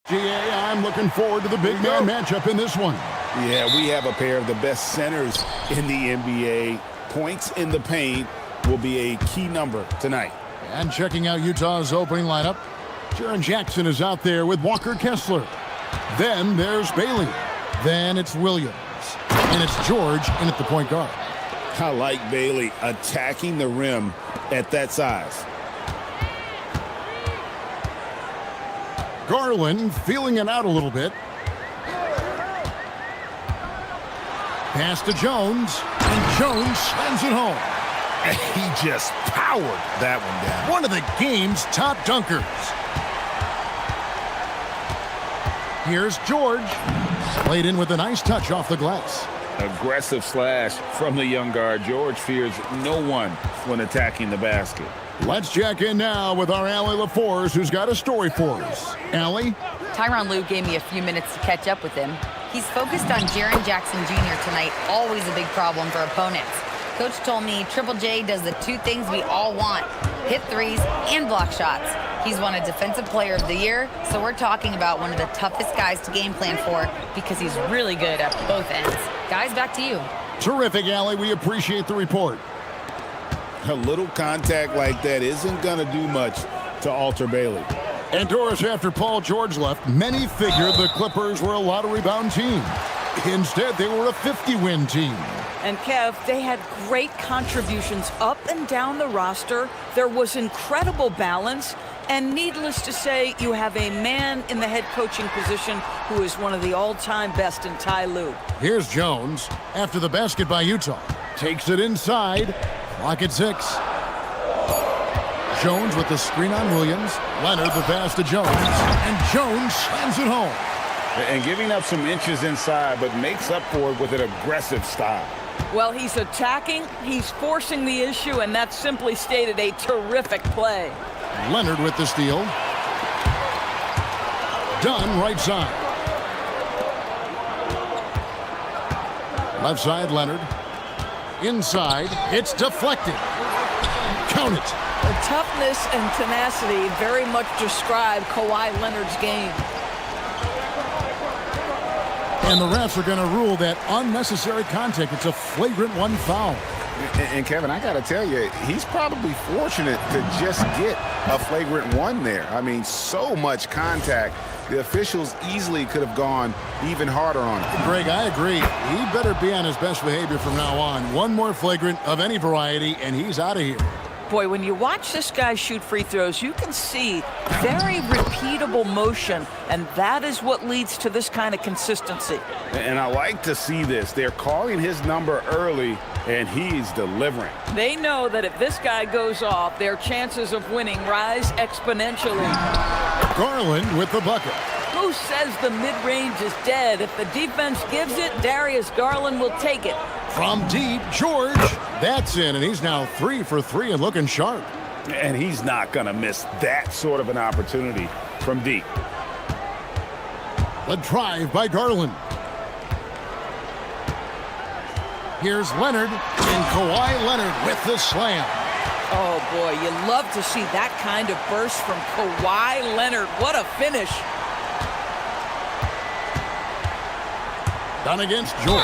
GA, I'm looking forward to the big man matchup in this one. Yeah, we have a pair of the best centers in the NBA. Points in the paint will be a key number tonight. And checking out Utah's opening lineup, Jaren Jackson is out there with Walker Kessler. Then there's Bailey. Then it's Williams. And it's George in at the point guard. I like Bailey attacking the rim at that size. Garland feeling it out a little bit. Pass to Jones, and Jones slams it home. He just powered that one down. One of the game's top dunkers. Here's George. Played in with a nice touch off the glass. Aggressive slash from the young guard. George fears no one when attacking the basket. Let's check in now with our Allie LaForce, who's got a story for us. Allie? Tyronn Lue gave me a few minutes to catch up with him. He's focused on Jaren Jackson Jr. tonight, always a big problem for opponents. Coach told me Triple J does the two things we all want, hit threes and block shots. He's won a Defensive Player of the Year, so we're talking about one of the toughest guys to game plan for because he's really good at both ends. Guys, back to you. Terrific, Allie. We appreciate the report. A little contact like that isn't going to do much to alter Bailey. And Doris, after Paul George left, many figured the Clippers were a lottery bound team. Instead, they were a 50-win team. And Kev, they had great contributions up and down the roster. There was incredible balance. And needless to say, you have a man in the head coaching position who is one of the all-time best in Ty Lue. Here's Jones after the basket by Utah. Takes it inside. Clock at 6. Jones with the screen on Williams. Leonard the pass to Jones. And Jones slams it home. And giving up some inches inside, but makes up for it with an aggressive style. Well, he's attacking, he's forcing the issue, and that's simply stated a terrific play. Leonard with the steal. Dunn right side. Left side, Leonard. Inside, it's deflected. Count it. The toughness and tenacity very much describe Kawhi Leonard's game. And the refs are going to rule that unnecessary contact. It's a flagrant one foul. And Kevin, I got to tell you, he's probably fortunate to just get a flagrant one there. I mean, so much contact. The officials easily could have gone even harder on him. Greg, I agree. He better be on his best behavior from now on. One more flagrant of any variety, and he's out of here. Boy, when you watch this guy shoot free throws, you can see very repeatable motion, and that is what leads to this kind of consistency. And I like to see this. They're calling his number early, and he's delivering. They know that if this guy goes off, their chances of winning rise exponentially. Garland with the bucket. Who says the mid-range is dead? If the defense gives it, Darius Garland will take it. From deep, George. That's in, and he's now 3 for 3 and looking sharp. And he's not going to miss that sort of an opportunity from deep. The drive by Garland. Here's Leonard, and Kawhi Leonard with the slam. Oh, boy, you love to see that kind of burst from Kawhi Leonard. What a finish. Done against George.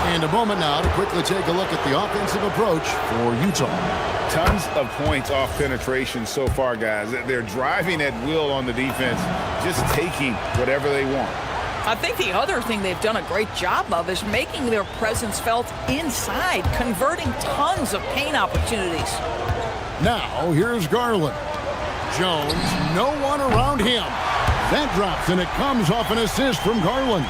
And a moment now to quickly take a look at the offensive approach for Utah. Tons of points off penetration so far, guys. They're driving at will on the defense, just taking whatever they want. I think the other thing they've done a great job of is making their presence felt inside, converting tons of paint opportunities. Now, here's Garland. Jones, no one around him. That drops, and it comes off an assist from Garland.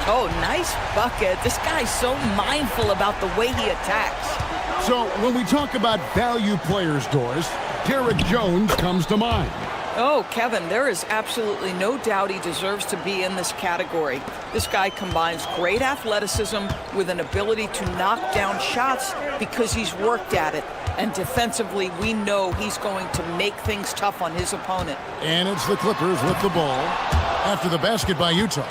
Oh, nice bucket. This guy's so mindful about the way he attacks. So, when we talk about value players, Doris, Derek Jones comes to mind. Oh, Kevin, there is absolutely no doubt he deserves to be in this category. This guy combines great athleticism with an ability to knock down shots because he's worked at it. And defensively, we know he's going to make things tough on his opponent. And it's the Clippers with the ball after the basket by Utah.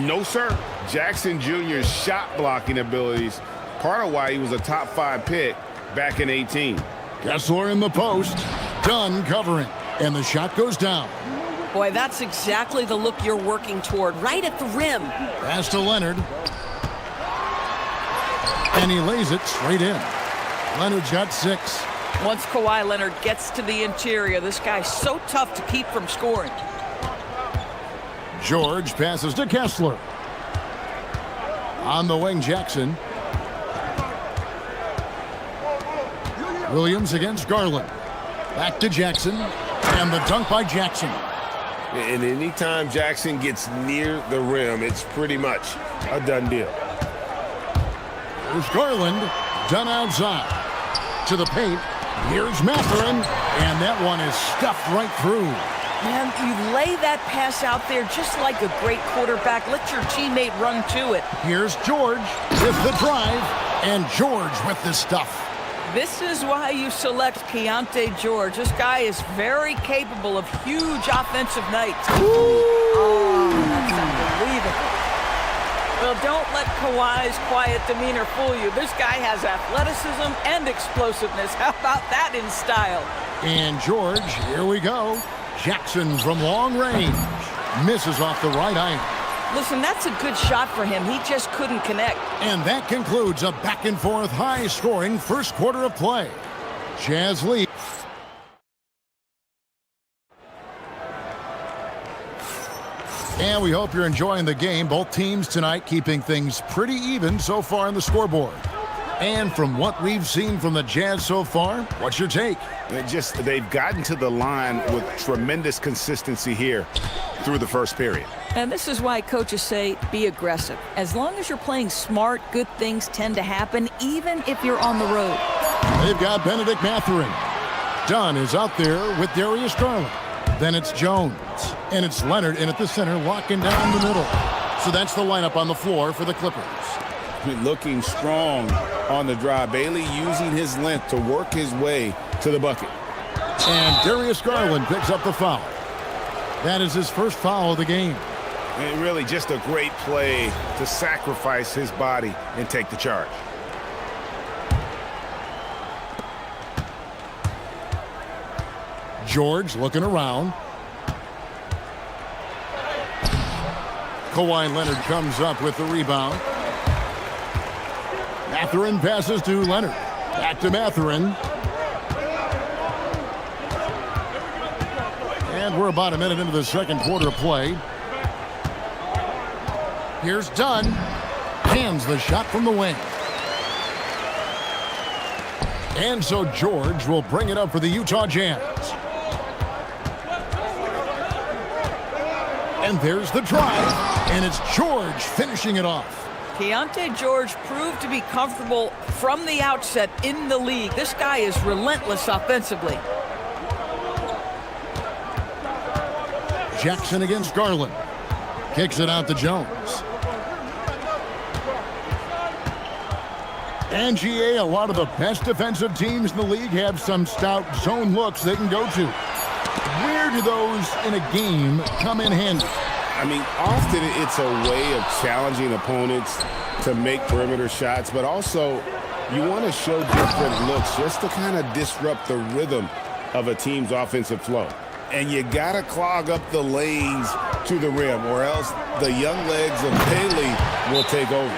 No, sir. Jackson Jr.'s shot blocking abilities, part of why he was a top 5 pick back in 18. Kessler in the post. Dunn covering. And the shot goes down. Boy, that's exactly the look you're working toward, right at the rim. Pass to Leonard. And he lays it straight in. Leonard's got 6. Once Kawhi Leonard gets to the interior, this guy's so tough to keep from scoring. George passes to Kessler. On the wing, Jackson. Williams against Garland. Back to Jackson. And the dunk by Jackson. And anytime Jackson gets near the rim, it's pretty much a done deal. Here's Garland. Done outside. To the paint. Here's Mathurin. And that one is stuffed right through. Man, you lay that pass out there just like a great quarterback. Let your teammate run to it. Here's George with the drive. And George with the stuff. This is why you select Keontae George. This guy is very capable of huge offensive nights. Oh, that's unbelievable. Well, don't let Kawhi's quiet demeanor fool you. This guy has athleticism and explosiveness. How about that in style? And George, here we go. Jackson from long range. Misses off the right iron. Listen, that's a good shot for him. He just couldn't connect. And that concludes a back-and-forth, high-scoring first quarter of play. Jazz lead. And we hope you're enjoying the game. Both teams tonight keeping things pretty even so far on the scoreboard. And from what we've seen from the Jazz so far, what's your take? They've gotten to the line with tremendous consistency here through the first period. And this is why coaches say be aggressive. As long as you're playing smart, good things tend to happen, even if you're on the road. They've got Benedict Mathurin. Dunn is out there with Darius Garland. Then it's Jones. And it's Leonard in at the center, locking down the middle. So that's the lineup on the floor for the Clippers. Looking strong on the drive. Bailey using his length to work his way to the bucket. And Darius Garland picks up the foul. That is his first foul of the game. And really just a great play to sacrifice his body and take the charge. George looking around. Kawhi Leonard comes up with the rebound. Mathurin passes to Leonard. Back to Mathurin. And we're about a minute into the second quarter of play. Here's Dunn. Hands the shot from the wing. And so George will bring it up for the Utah Jazz. And there's the drive. And it's George finishing it off. Keontae George proved to be comfortable from the outset in the league. This guy is relentless offensively. Jackson against Garland. Kicks it out to Jones. And GA, a lot of the best defensive teams in the league have some stout zone looks they can go to. Where do those in a game come in handy? I mean, often it's a way of challenging opponents to make perimeter shots, but also you want to show different looks just to kind of disrupt the rhythm of a team's offensive flow. And you got to clog up the lanes to the rim, or else the young legs of Bailey will take over.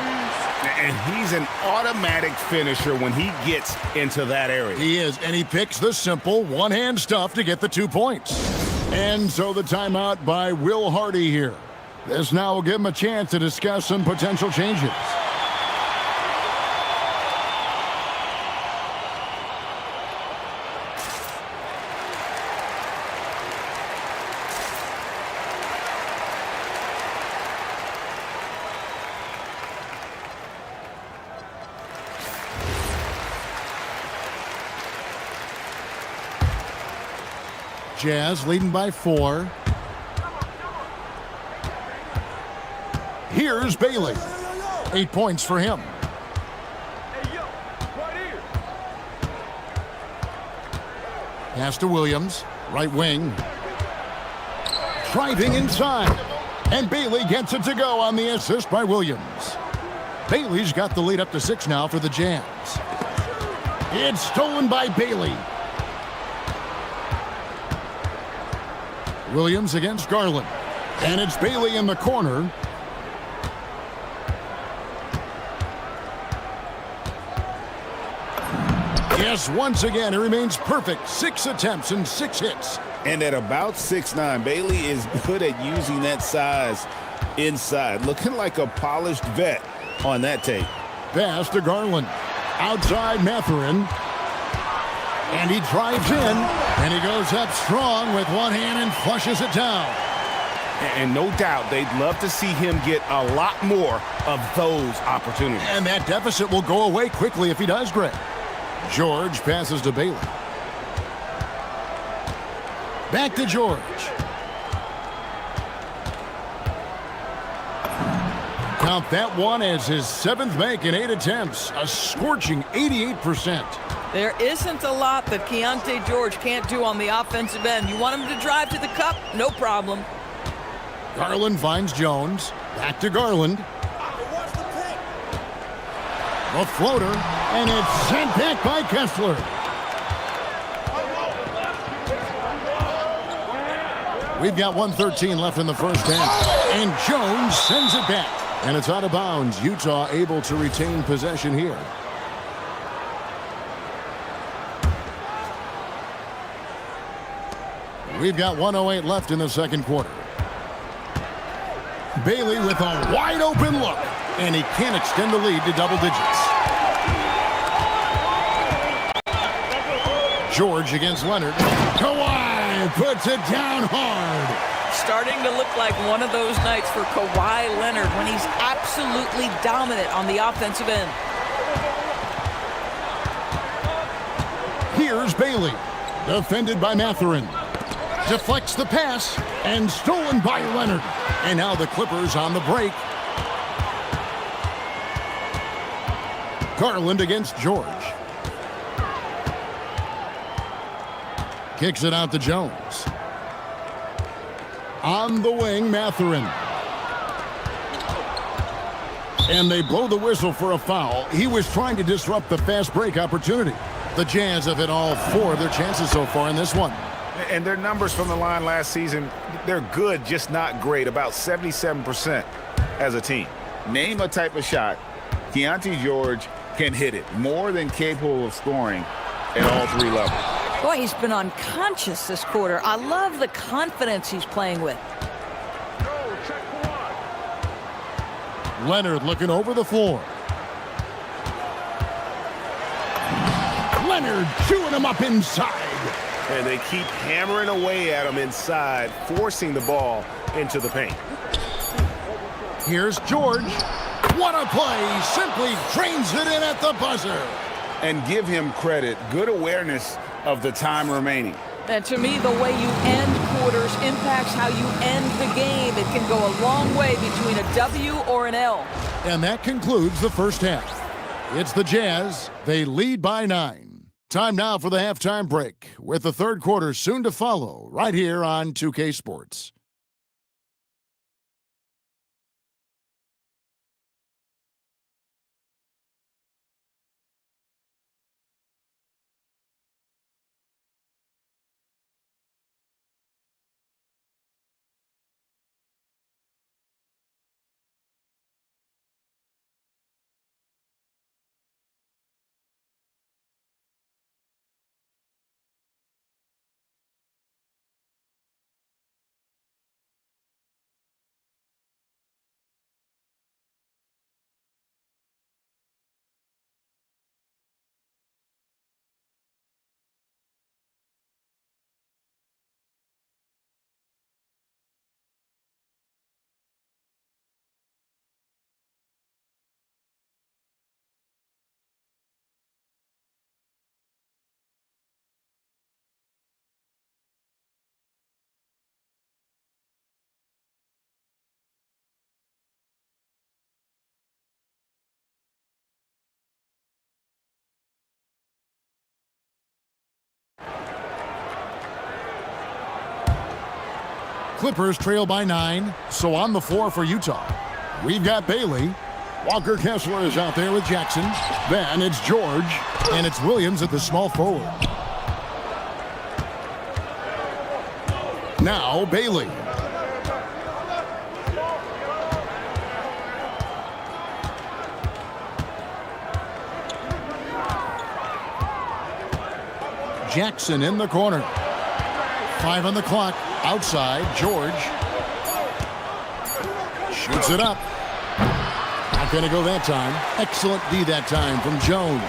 And he's an automatic finisher when he gets into that area. He is, and he picks the simple one-hand stuff to get the 2 points. And so the timeout by Will Hardy here. This now will give him a chance to discuss some potential changes. Jazz leading by 4. Here's Bailey. 8 points for him. Pass to Williams. Right wing. Driving inside. And Bailey gets it to go on the assist by Williams. Bailey's got the lead up to 6 now for the Jazz. It's stolen by Bailey. Williams against Garland. And it's Bailey in the corner. Yes, once again, he remains perfect. 6 attempts and 6 hits. And at about 6'9", Bailey is good at using that size inside. Looking like a polished vet on that tape. Pass to Garland. Outside Mathurin. And he drives in. And he goes up strong with one hand and flushes it down. And no doubt they'd love to see him get a lot more of those opportunities. And that deficit will go away quickly if he does, Greg. George passes to Bailey. Back to George. Count that one as his 7th make in 8 attempts. A scorching 88%. There isn't a lot that Keontae George can't do on the offensive end. You want him to drive to the cup? No problem. Garland finds Jones. Back to Garland. A floater, and it's sent back by Kessler. We've got 1:13 left in the first half, and Jones sends it back. And it's out of bounds. Utah able to retain possession here. We've got 1:08 left in the second quarter. Bailey with a wide open look, and he can't extend the lead to double digits. George against Leonard. Kawhi puts it down hard. Starting to look like one of those nights for Kawhi Leonard when he's absolutely dominant on the offensive end. Here's Bailey, defended by Mathurin. Deflects the pass, and stolen by Leonard. And now the Clippers on the break. Garland against George. Kicks it out to Jones. On the wing, Mathurin. And they blow the whistle for a foul. He was trying to disrupt the fast break opportunity. The Jazz have hit all 4 of their chances so far in this one. And their numbers from the line last season, they're good, just not great, about 77% as a team. Name a type of shot Keontae George can hit it, more than capable of scoring at all 3 levels. Boy, he's been unconscious this quarter. I love the confidence he's playing with. Leonard looking over the floor. Leonard chewing him up inside. And they keep hammering away at him inside, forcing the ball into the paint. Here's George. What a play. Simply drains it in at the buzzer. And give him credit. Good awareness of the time remaining. And to me, the way you end quarters impacts how you end the game. It can go a long way between a W or an L. And that concludes the first half. It's the Jazz. They lead by 9. Time now for the halftime break, with the third quarter soon to follow, right here on 2K Sports. Clippers trail by 9, so on the floor for Utah. We've got Bailey. Walker Kessler is out there with Jackson. Then it's George, and it's Williams at the small forward. Now Bailey. Jackson in the corner. 5 on the clock. Outside, George. Shoots it up. Not going to go that time. Excellent D that time from Jones.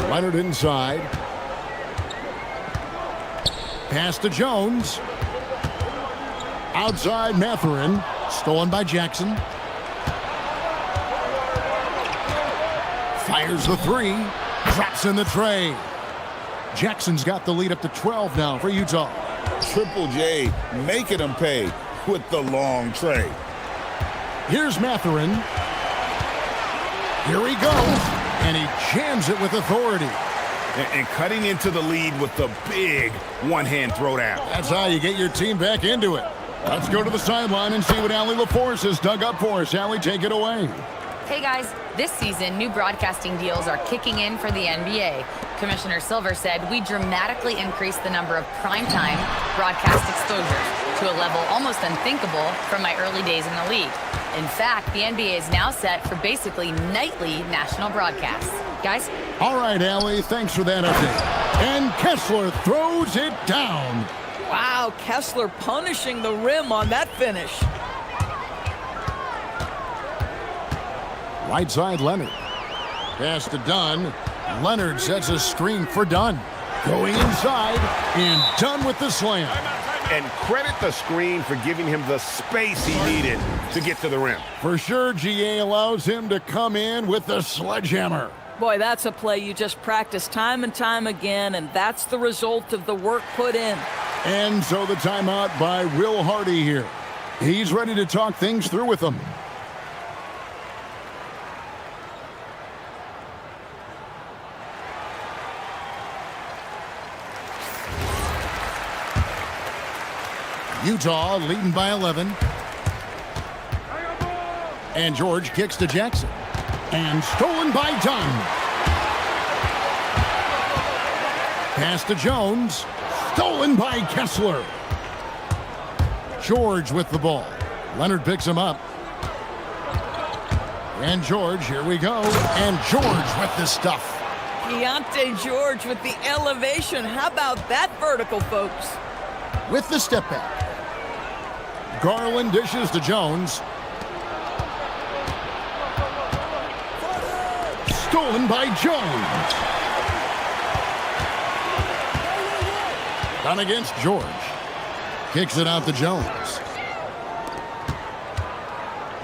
Leonard inside. Pass to Jones. Outside, Mathurin. Stolen by Jackson. Fires the three. Drops in the tray. Jackson's got the lead up to 12 now for Utah. Triple J making them pay with the long tray. Here's Mathurin. Here he goes. And he jams it with authority. And cutting into the lead with the big one-hand throwdown. That's how you get your team back into it. Let's go to the sideline and see what Allie LaForce has dug up for us. Allie, take it away. Hey guys, this season, new broadcasting deals are kicking in for the NBA. Commissioner Silver said we dramatically increased the number of primetime broadcast exposures to a level almost unthinkable from my early days in the league. In fact, the NBA is now set for basically nightly national broadcasts. Guys? All right, Allie, thanks for that update. And Kessler throws it down. Wow, Kessler punishing the rim on that finish. Right side, Leonard. Pass to Dunn. Leonard sets a screen for Dunn. Going inside, and Dunn with the slam. And credit the screen for giving him the space he needed to get to the rim. For sure, GA allows him to come in with the sledgehammer. Boy, that's a play you just practice time and time again, and that's the result of the work put in. And so the timeout by Will Hardy here. He's ready to talk things through with them. Utah leading by 11. And George kicks to Jackson. And stolen by Dunn. Pass to Jones. Stolen by Kessler. George with the ball. Leonard picks him up. And George, here we go. And George with the stuff. Keontae George with the elevation. How about that vertical, folks? With the step back. Garland dishes to Jones. Stolen by Jones. Done against George. Kicks it out to Jones.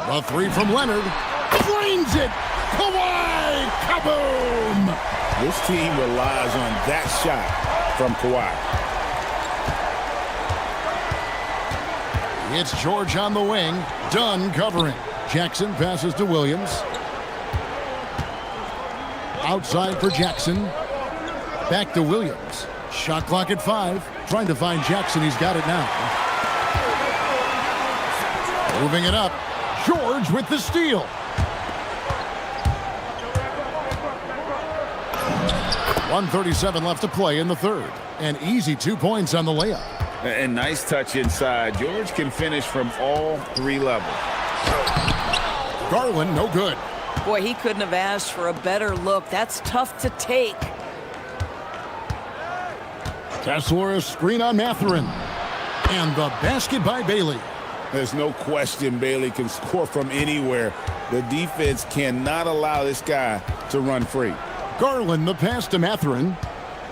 The three from Leonard. Drains it. Kawhi. Kaboom. This team relies on that shot from Kawhi. It's George on the wing. Dunn covering. Jackson passes to Williams. Outside for Jackson. Back to Williams. Shot clock at 5. Trying to find Jackson. He's got it now. Moving it up. George with the steal. .137 left to play in the third. An easy 2 points on the layup. And nice touch inside. George can finish from all 3 levels. Garland, no good. Boy, he couldn't have asked for a better look. That's tough to take. Kessler, a screen on Mathurin. And the basket by Bailey. There's no question Bailey can score from anywhere. The defense cannot allow this guy to run free. Garland, the pass to Mathurin.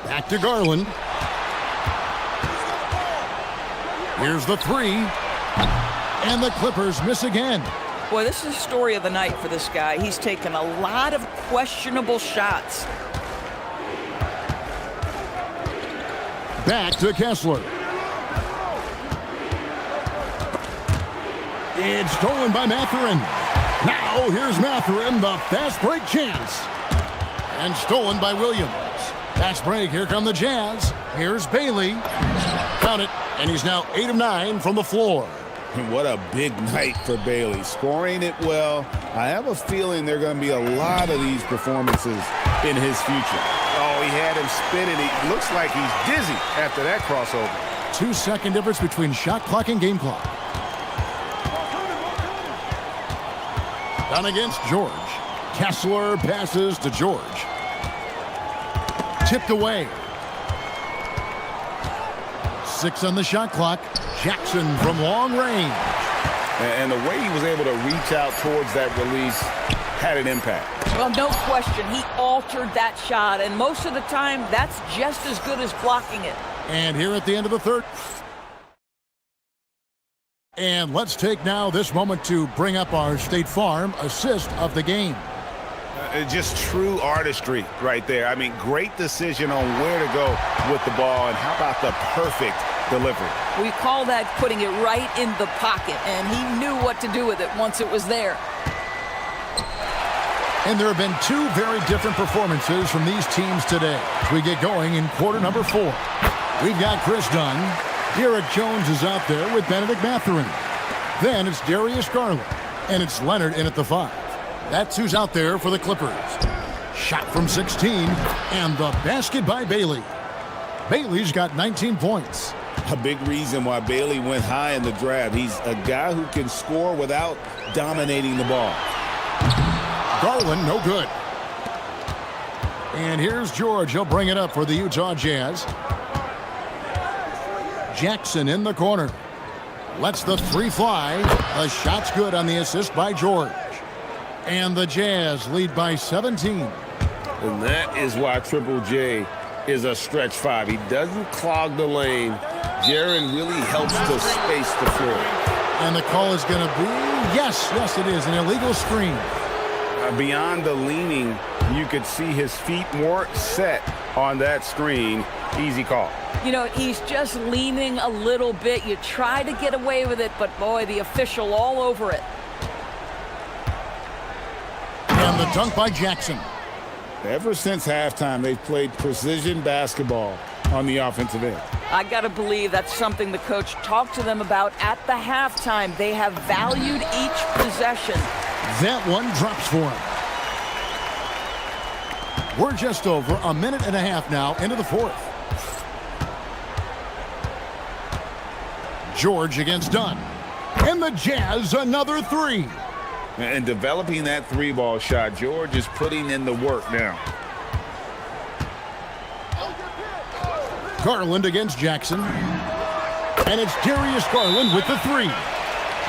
Back to Garland. Here's the three. And the Clippers miss again. Boy, this is the story of the night for this guy. He's taken a lot of questionable shots. Back to Kessler. It's stolen by Mathurin. Now here's Mathurin, the fast break chance. And stolen by Williams. Fast break, here come the Jazz. Here's Bailey. Count it, and he's now 8 of 9 from the floor. And what a big night for Bailey. Scoring it well. I have a feeling there are going to be a lot of these performances in his future. Oh, he had him spinning. It looks like he's dizzy after that crossover. 2-second difference between shot clock and game clock. Down against George. Kessler passes to George. Tipped away. 6 on the shot clock. Jackson from long range. And the way he was able to reach out towards that release had an impact. Well, no question. He altered that shot, and most of the time, that's just as good as blocking it. And here at the end of the third. And let's take now this moment to bring up our State Farm assist of the game. Just true artistry right there. I mean, great decision on where to go with the ball, and how about the perfect delivery? We call that putting it right in the pocket, and he knew what to do with it once it was there. And there have been 2 very different performances from these teams today. As we get going in quarter number 4. We've got Chris Dunn. Derek Jones is out there with Benedict Mathurin. Then it's Darius Garland. And it's Leonard in at the 5. That's who's out there for the Clippers. Shot from 16. And the basket by Bailey. Bailey's got 19 points. A big reason why Bailey went high in the draft. He's a guy who can score without dominating the ball. Garland, no good. And here's George. He'll bring it up for the Utah Jazz. Jackson in the corner. Lets the 3 fly. The shot's good on the assist by George. And the Jazz lead by 17. And that is why Triple J is a stretch 5. He doesn't clog the lane. Jaren really helps to space the floor. And the call is going to be, yes, it is, an illegal screen. Beyond the leaning, you could see his feet more set on that screen. Easy call. You know, he's just leaning a little bit. You try to get away with it, but boy, the official all over it. And the dunk by Jackson. Ever since halftime, they've played precision basketball on the offensive end. I got to believe that's something the coach talked to them about at the halftime. They have valued each possession. That one drops for him. We're just over a minute and a half now into the 4th. George against Dunn. And the Jazz another 3. And developing that 3-ball shot, George is putting in the work now. Garland against Jackson. And it's Darius Garland with the 3.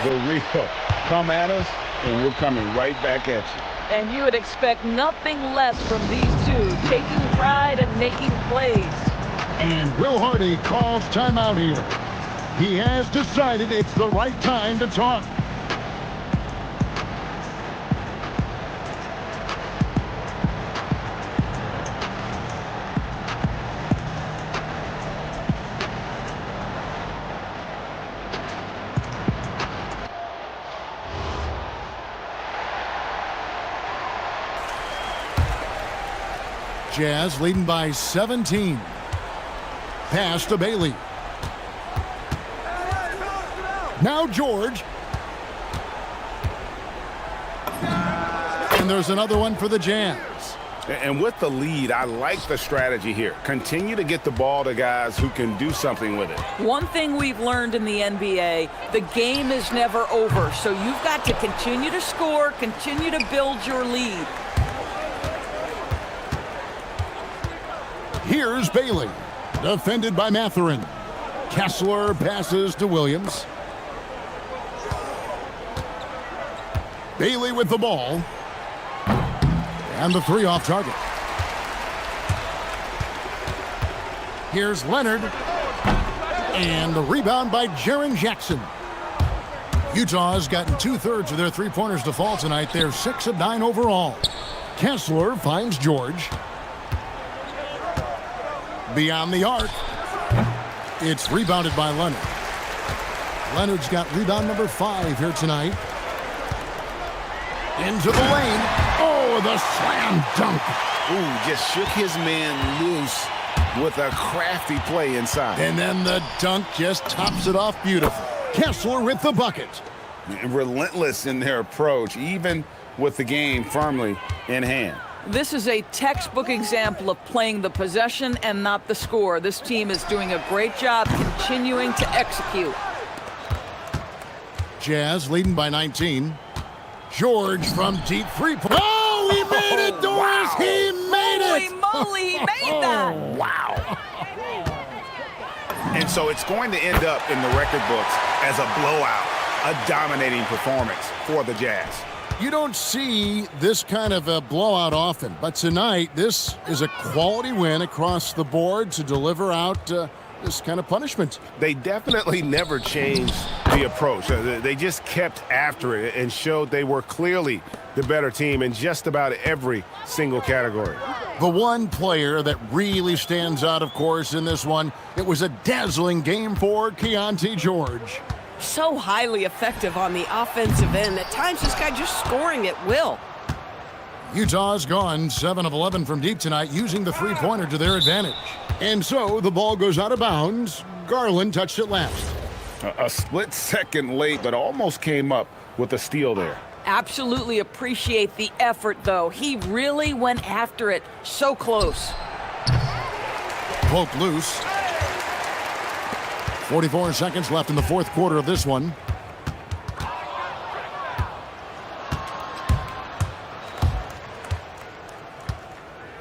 The real. Come at us, and we're coming right back at you. And you would expect nothing less from these 2, taking pride and making plays. And Will Hardy calls timeout here. He has decided it's the right time to talk. Jazz leading by 17. Pass to Bailey. Now George. And there's another one for the Jazz. And with the lead, I like the strategy here. Continue to get the ball to guys who can do something with it. One thing we've learned in the NBA, the game is never over. So you've got to continue to score, continue to build your lead. Here's Bailey, defended by Mathurin. Kessler passes to Williams. Bailey with the ball. And the 3 off target. Here's Leonard. And the rebound by Jaren Jackson. Utah's gotten 2/3 of their 3-pointers to fall tonight. They're 6 of 9 overall. Kessler finds George. Beyond the arc. It's rebounded by Leonard. Leonard's got rebound number 5 here tonight. Into the lane. Oh, the slam dunk. Ooh, just shook his man loose with a crafty play inside. And then the dunk just tops it off beautiful. Kessler with the bucket. Relentless in their approach, even with the game firmly in hand. This is a textbook example of playing the possession and not the score. This team is doing a great job continuing to execute. Jazz leading by 19. George from deep three-point. Oh, he made it, Doris! Wow. He made it! Holy moly, he made that! Wow. And so it's going to end up in the record books as a blowout, a dominating performance for the Jazz. You don't see this kind of a blowout often, but tonight this is a quality win across the board to deliver out this kind of punishment. They definitely never changed the approach. They just kept after it and showed they were clearly the better team in just about every single category. The one player that really stands out, of course, in this one, it was a dazzling game for Keontae George. So highly effective on the offensive end. At times, this guy just scoring at will. Utah's gone 7 of 11 from deep tonight, using the three-pointer to their advantage. And so the ball goes out of bounds. Garland touched it last. A split second late, but almost came up with a steal there. Absolutely appreciate the effort, though. He really went after it. So close. Poke loose. 44 seconds left in the fourth quarter of this one.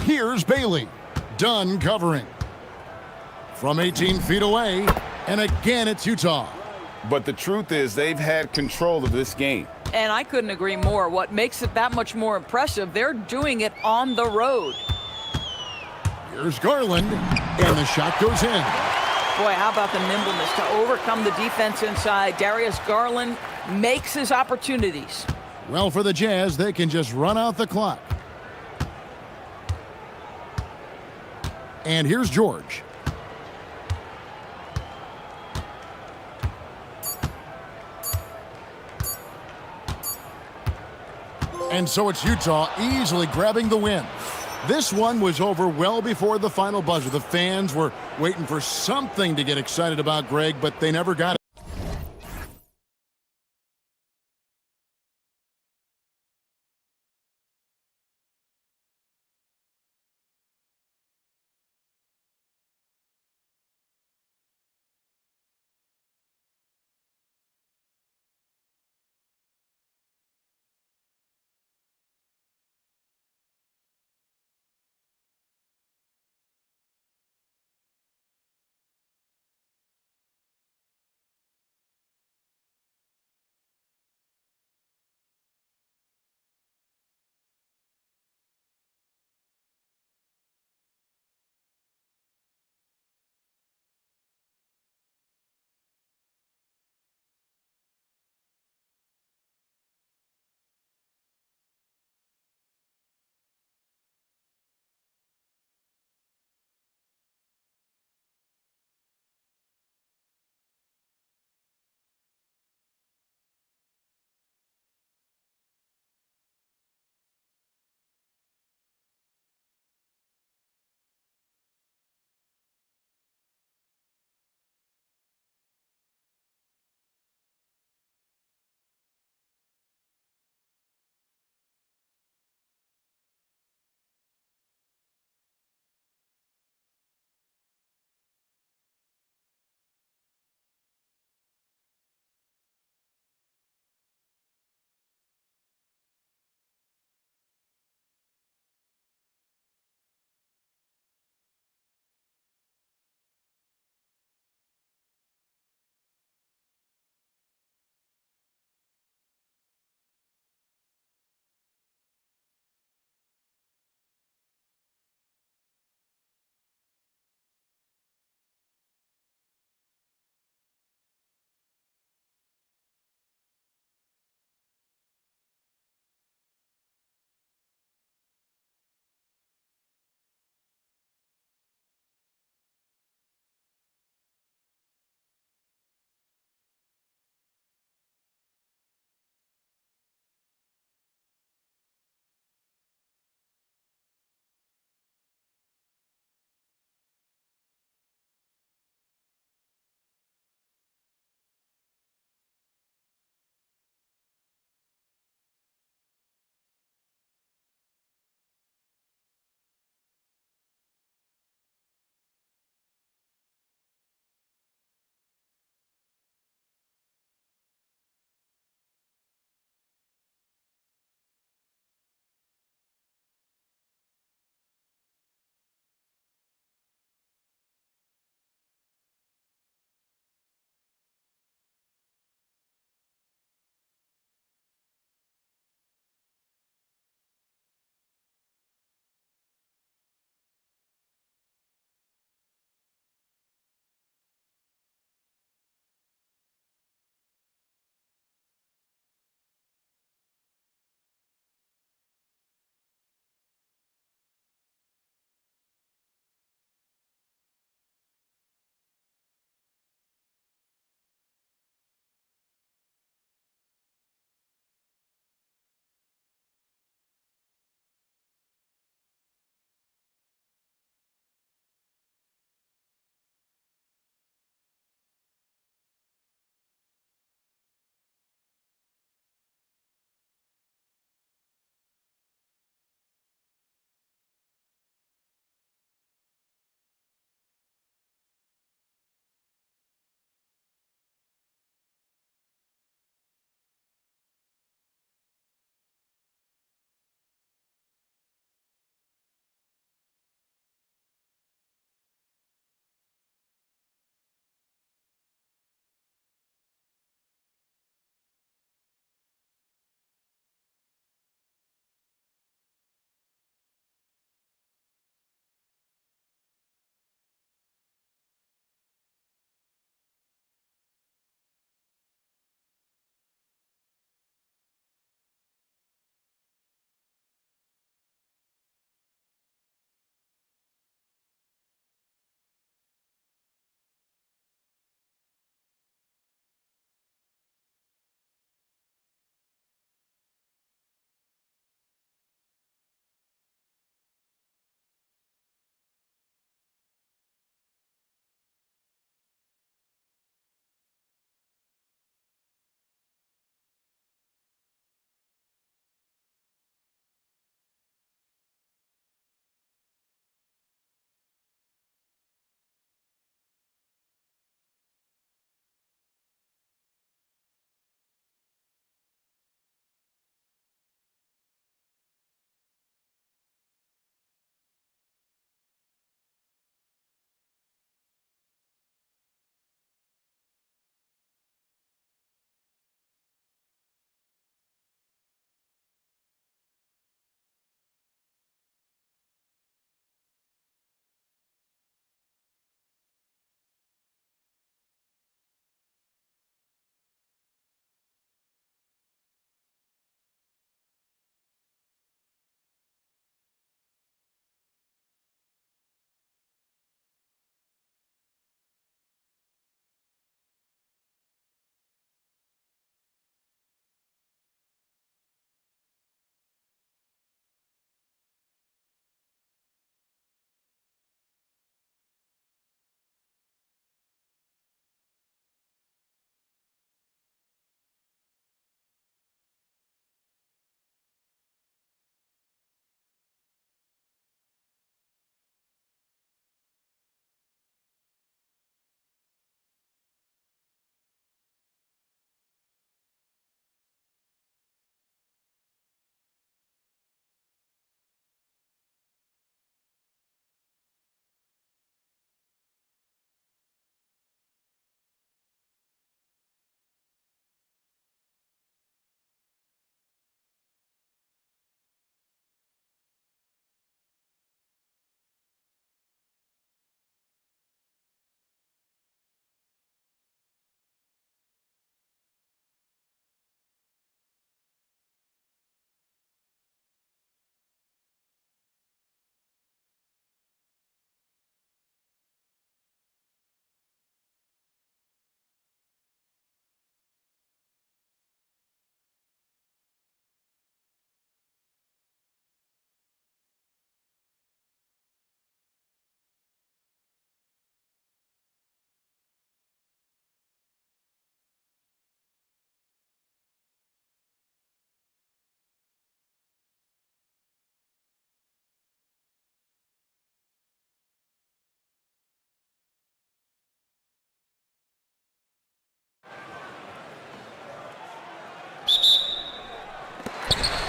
Here's Bailey. Dunn covering. From 18 feet away. And again, it's Utah. But the truth is they've had control of this game. And I couldn't agree more. What makes it that much more impressive, they're doing it on the road. Here's Garland. And the shot goes in. Boy, how about the nimbleness to overcome the defense inside. Darius Garland makes his opportunities. Well, for the Jazz, they can just run out the clock. And here's George. And so it's Utah easily grabbing the win. This one was over well before the final buzzer. The fans were waiting for something to get excited about, Greg, but they never got it.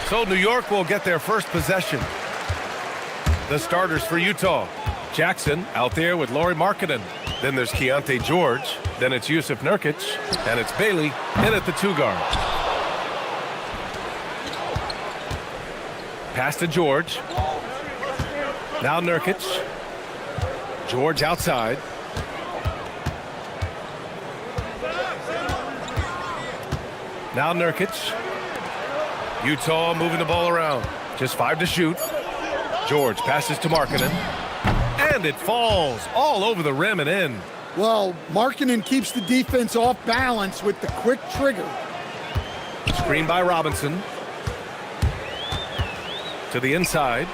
So New York will get their first possession. The starters for Utah. Jackson out there with Lauri Markkanen. Then there's Keontae George. Then it's Yusuf Nurkic. And it's Bailey in at the 2 guard. Pass to George. Now Nurkic. George outside. Now Nurkic. Utah moving the ball around. Just 5 to shoot. George passes to Markkanen. And it falls all over the rim and in. Well, Markkanen keeps the defense off balance with the quick trigger. Screen by Robinson. To the inside.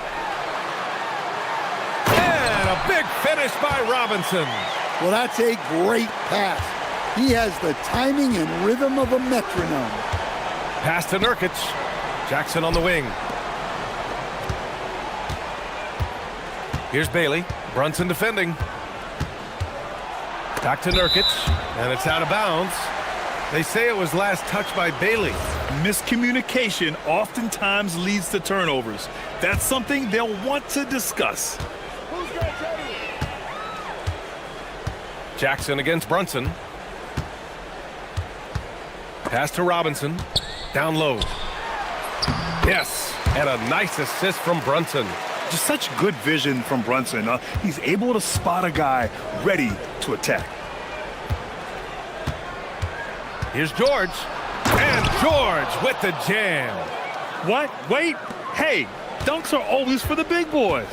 And a big finish by Robinson. Well, that's a great pass. He has the timing and rhythm of a metronome. Pass to Nurkic. Jackson on the wing. Here's Bailey. Brunson defending. Back to Nurkic. And it's out of bounds. They say it was last touched by Bailey. Miscommunication oftentimes leads to turnovers. That's something they'll want to discuss. Jackson against Brunson. Pass to Robinson. Down low. Yes, and a nice assist from Brunson. Just such good vision from Brunson. He's able to spot a guy ready to attack. Here's George. And George with the jam. What? Wait. Hey, dunks are always for the big boys.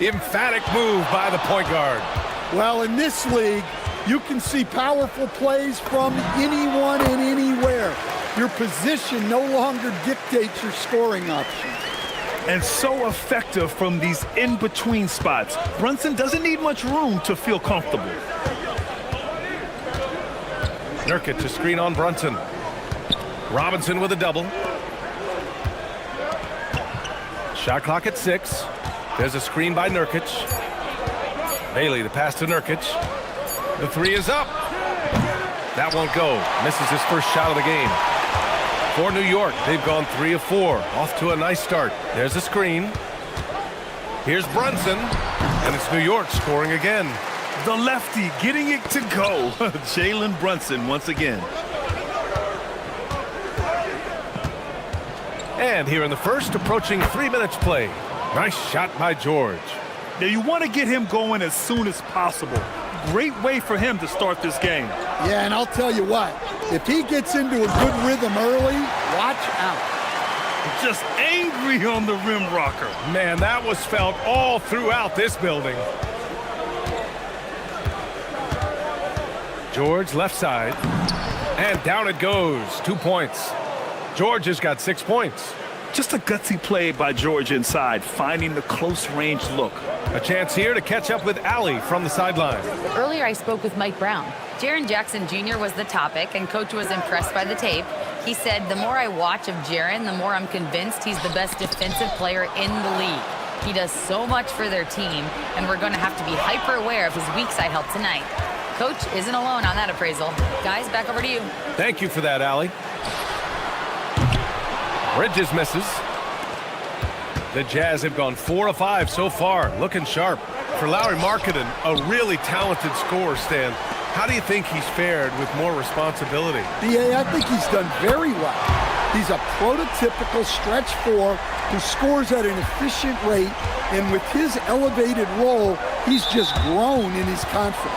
Emphatic move by the point guard. Well, in this league, you can see powerful plays from anyone and anywhere. Your position no longer dictates your scoring options. And so effective from these in-between spots. Brunson doesn't need much room to feel comfortable. Nurkic to screen on Brunson. Robinson with a double. Shot clock at 6. There's a screen by Nurkic. Bailey, the pass to Nurkic. The 3 is up. That won't go. Misses his first shot of the game. For New York, they've gone 3 of 4. Off to a nice start. There's a screen. Here's Brunson. And it's New York scoring again. The lefty getting it to go. Jalen Brunson once again. And here in the first, approaching 3 minutes play. Nice shot by George. Now you want to get him going as soon as possible. Great way for him to start this game. Yeah, and I'll tell you what, if he gets into a good rhythm early, watch out. Just angry on the rim rocker. Man, that was felt all throughout this building. George left side. And down it goes. 2 points. George has got 6 points. Just a gutsy play by George inside, finding the close range look. A chance here to catch up with Allie from the sideline. Earlier I spoke with Mike Brown. Jaren Jackson Jr. was the topic, and Coach was impressed by the tape. He said, the more I watch of Jaren, the more I'm convinced he's the best defensive player in the league. He does so much for their team, and we're going to have to be hyper aware of his weak side help tonight. Coach isn't alone on that appraisal. Guys, back over to you. Thank you for that, Allie. Bridges misses. The Jazz have gone 4 of 5 so far, looking sharp. For Lauri Markkanen, a really talented scorer, Stan. How do you think he's fared with more responsibility? Yeah, I think he's done very well. He's a prototypical stretch 4 who scores at an efficient rate, and with his elevated role, he's just grown in his confidence.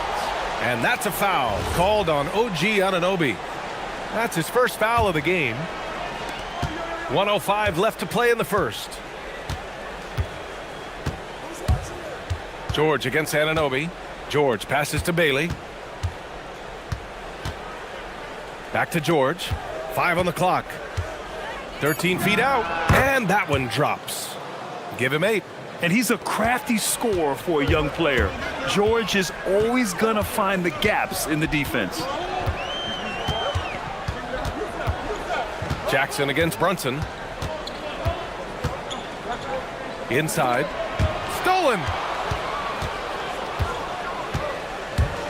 And that's a foul called on OG Anunoby. That's his first foul of the game. 1:05 left to play in the first. George against Anunoby. George passes to Bailey. Back to George. 5 on the clock. 13 feet out. And that one drops. Give him 8. And he's a crafty scorer for a young player. George is always going to find the gaps in the defense. Jackson against Brunson. Inside. Stolen.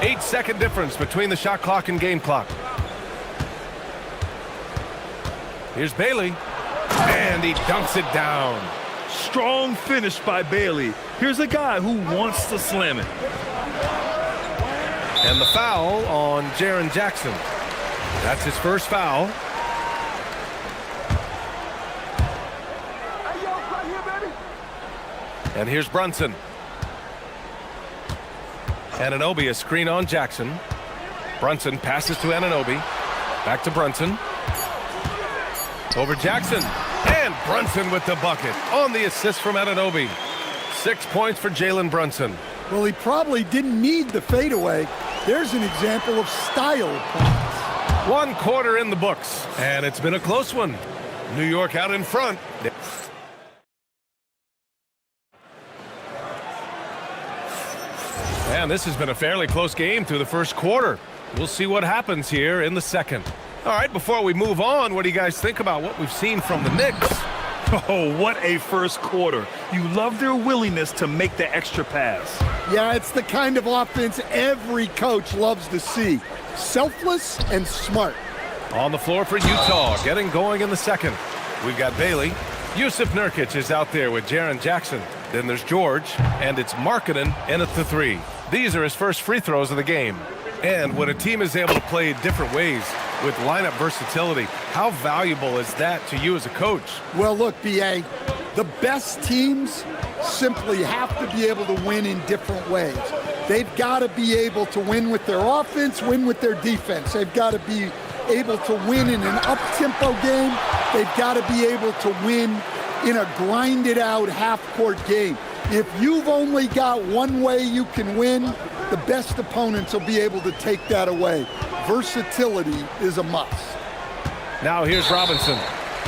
8-second difference between the shot clock and game clock. Here's Bailey. And he dunks it down. Strong finish by Bailey. Here's a guy who wants to slam it. And the foul on Jaren Jackson. That's his first foul. And here's Brunson. Anunoby, a screen on Jackson. Brunson passes to Anunoby. Back to Brunson. Over Jackson. And Brunson with the bucket on the assist from Anunoby. 6 points for Jalen Brunson. Well, he probably didn't need the fadeaway. There's an example of style points. 1 quarter in the books, and it's been a close one. New York out in front. And this has been a fairly close game through the first quarter. We'll see what happens here in the second. All right, before we move on, what do you guys think about what we've seen from the Knicks? Oh, what a first quarter. You love their willingness to make the extra pass. Yeah, it's the kind of offense every coach loves to see. Selfless and smart. On the floor for Utah, getting going in the second. We've got Bailey. Yusuf Nurkic is out there with Jaren Jackson. Then there's George, and it's Markkanen in at the 3. These are his first free throws of the game. And when a team is able to play different ways with lineup versatility, how valuable is that to you as a coach? Well, look, B.A., the best teams simply have to be able to win in different ways. They've got to be able to win with their offense, win with their defense. They've got to be able to win in an up-tempo game. They've got to be able to win in a grinded-out half-court game. If you've only got one way you can win, the best opponents will be able to take that away. Versatility is a must. Now here's Robinson.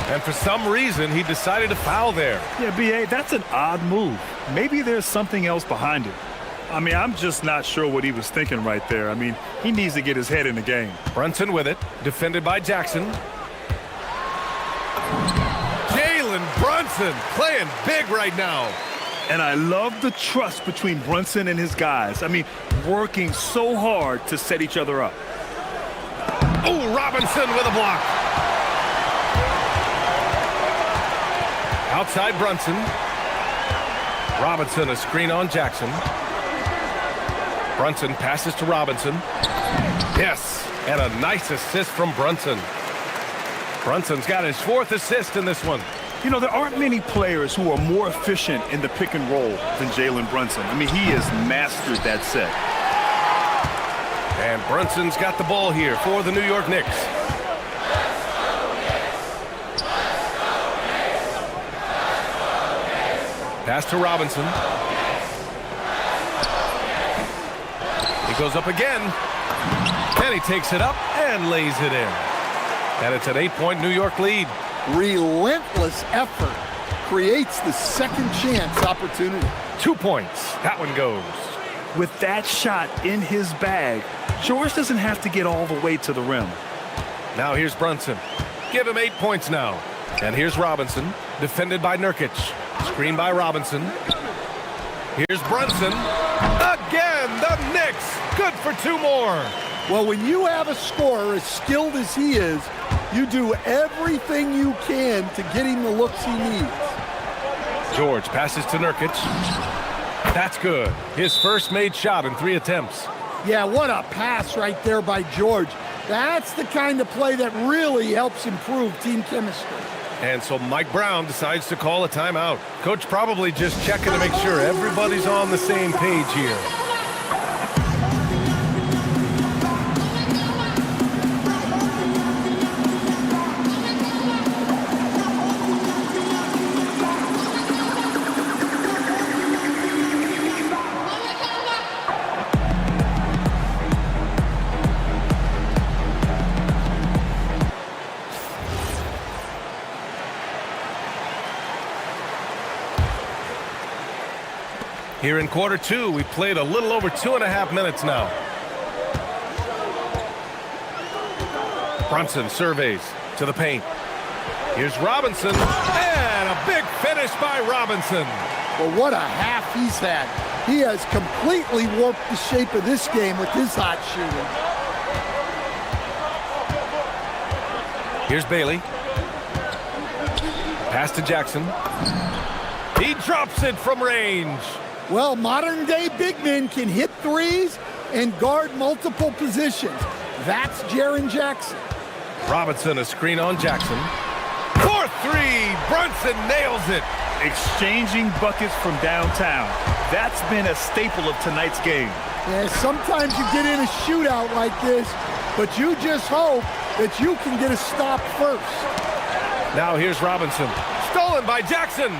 And for some reason, he decided to foul there. Yeah, B.A., that's an odd move. Maybe there's something else behind it. I mean, I'm just not sure what he was thinking right there. I mean, he needs to get his head in the game. Brunson with it, defended by Jackson. Jalen Brunson playing big right now. And I love the trust between Brunson and his guys. I mean, working so hard to set each other up. Oh, Robinson with a block. Outside Brunson. Robinson, a screen on Jackson. Brunson passes to Robinson. Yes, and a nice assist from Brunson. Brunson's got his 4th assist in this one. You know, there aren't many players who are more efficient in the pick and roll than Jalen Brunson. I mean, he has mastered that set. And Brunson's got the ball here for the New York Knicks. Pass to Robinson. He goes up again. And he takes it up and lays it in. And it's an 8-point New York lead. Relentless effort creates the second chance opportunity. 2 points. That one goes. With that shot in his bag, George doesn't have to get all the way to the rim. Now here's Brunson. Give him 8 points now. And here's Robinson, defended by Nurkic. Screen by Robinson. Here's Brunson. Again, the Knicks. Good for 2 more. Well, when you have a scorer as skilled as he is, you do everything you can to get him the looks he needs. George passes to Nurkic. That's good. His first made shot in 3 attempts. Yeah, what a pass right there by George. That's the kind of play that really helps improve team chemistry. And so Mike Brown decides to call a timeout. Coach probably just checking to make sure everybody's on the same page here. Here in quarter 2, we played a little over 2.5 minutes now. Brunson surveys to the paint. Here's Robinson, and a big finish by Robinson. Well, what a half he's had. He has completely warped the shape of this game with his hot shooting. Here's Bailey. Pass to Jackson. He drops it from range. Well, modern-day big men can hit threes and guard multiple positions. That's Jaren Jackson. Robinson, a screen on Jackson. For three, Brunson nails it. Exchanging buckets from downtown. That's been a staple of tonight's game. Yeah, sometimes you get in a shootout like this, but you just hope that you can get a stop first. Now here's Robinson. Stolen by Jackson.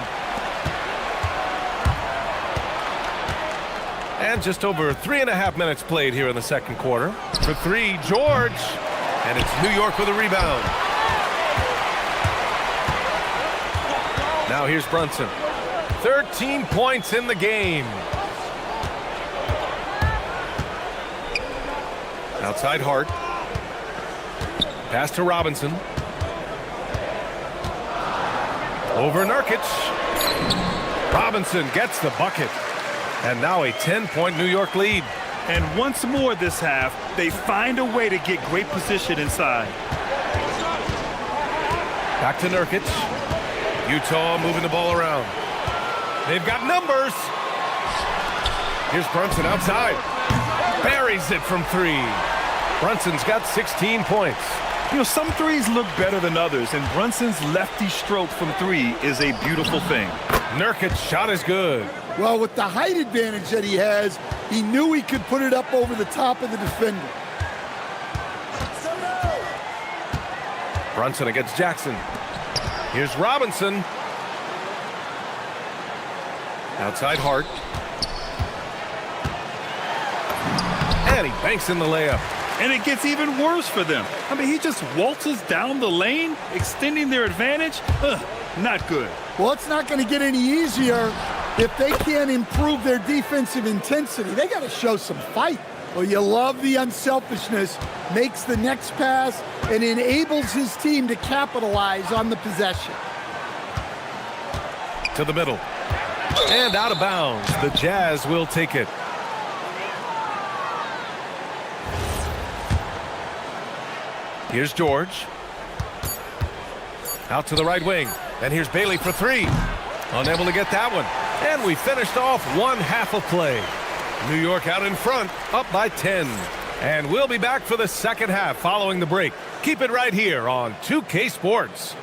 And just over 3.5 minutes played here in the second quarter. For three, George. And it's New York with a rebound. Now here's Brunson. 13 points in the game. Outside Hart. Pass to Robinson. Over Nurkic. Robinson gets the bucket. And now a 10-point New York lead. And once more this half, they find a way to get great position inside. Back to Nurkic. Utah moving the ball around. They've got numbers. Here's Brunson outside. Buries it from three. Brunson's got 16 points. You know, some threes look better than others, and Brunson's lefty stroke from three is a beautiful thing. Nurkic's shot is good. Well, with the height advantage that he has, he knew he could put it up over the top of the defender. Brunson against Jackson. Here's Robinson. Outside Hart. And he banks in the layup. And it gets even worse for them. I mean, he just waltzes down the lane, extending their advantage. Not good. Well, it's not going to get any easier if they can't improve their defensive intensity. They got to show some fight. Well, you love the unselfishness, makes the next pass, and enables his team to capitalize on the possession. To the middle. And out of bounds. The Jazz will take it. Here's George. Out to the right wing. And here's Bailey for three. Unable to get that one. And we finished off one half of play. New York out in front, up by 10. And we'll be back for the second half following the break. Keep it right here on 2K Sports.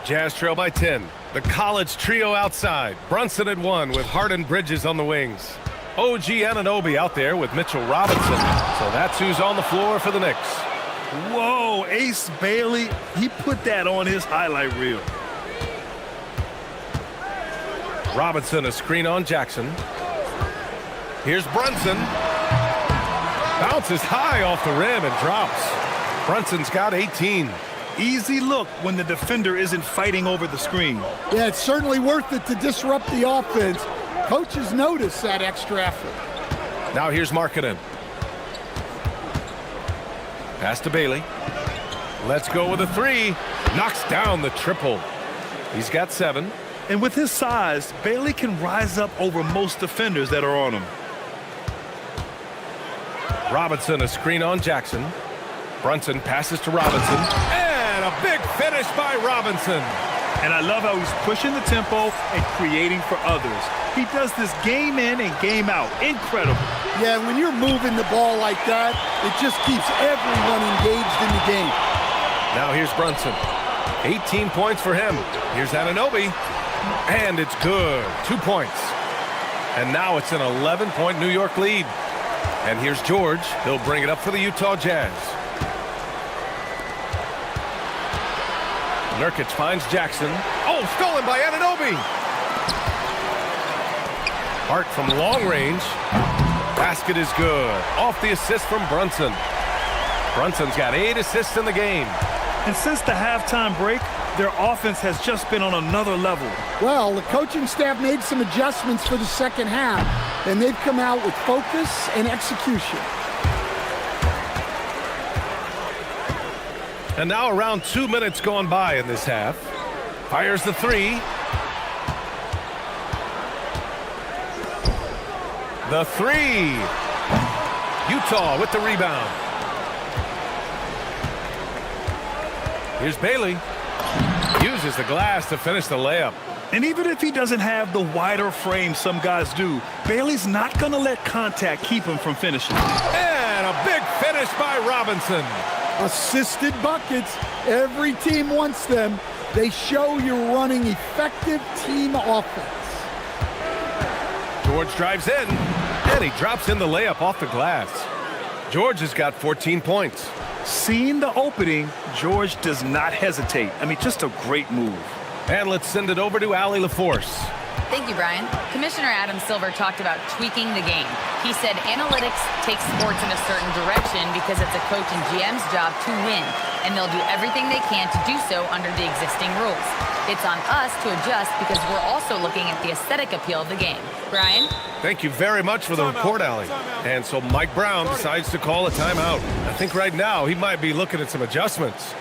Jazz trail by 10. The college trio outside. Brunson at one with Hart and Bridges on the wings. OG Anunoby out there with Mitchell Robinson. So that's who's on the floor for the Knicks. Whoa, Ace Bailey, he put that on his highlight reel. Robinson, a screen on Jackson. Here's Brunson. Bounces high off the rim and drops. Brunson's got 18. Easy look when the defender isn't fighting over the screen. Yeah, it's certainly worth it to disrupt the offense. Coaches notice that extra effort. Now here's Markkanen. Pass to Bailey. Let's go with a three. Knocks down the triple. He's got 7. And with his size, Bailey can rise up over most defenders that are on him. Robinson, a screen on Jackson. Brunson passes to Robinson. And a big finish by Robinson. And I love how he's pushing the tempo and creating for others. He does this game in and game out. Incredible. Yeah, when you're moving the ball like that, it just keeps everyone engaged in the game. Now here's Brunson. 18 points for him. Here's Anunoby. And it's good. 2 points. And now it's an 11-point New York lead. And here's George. He'll bring it up for the Utah Jazz. Nurkic finds Jackson. Oh, stolen by Anunoby. Hart from long range. Basket is good. Off the assist from Brunson. Brunson's got 8 assists in the game. And since the halftime break, their offense has just been on another level. Well, the coaching staff made some adjustments for the second half, and they've come out with focus and execution. And now around 2 minutes gone by in this half. Fires the three. The three. Utah with the rebound. Here's Bailey. Uses the glass to finish the layup. And even if he doesn't have the wider frame some guys do, Bailey's not going to let contact keep him from finishing. And a big finish by Robinson. Assisted buckets. Every team wants them. They show you're running effective team offense. George drives in, and he drops in the layup off the glass. George has got 14 points. Seeing the opening, George does not hesitate. I mean, just a great move. And let's send it over to Allie LaForce. Thank you, Brian. Commissioner Adam Silver talked about tweaking the game. He said analytics takes sports in a certain direction because it's a coach and GM's job to win, and they'll do everything they can to do so under the existing rules. It's on us to adjust because we're also looking at the aesthetic appeal of the game. Brian? Thank you very much for the report, Allie. And so Mike Brown decides to call a timeout. I think right now he might be looking at some adjustments.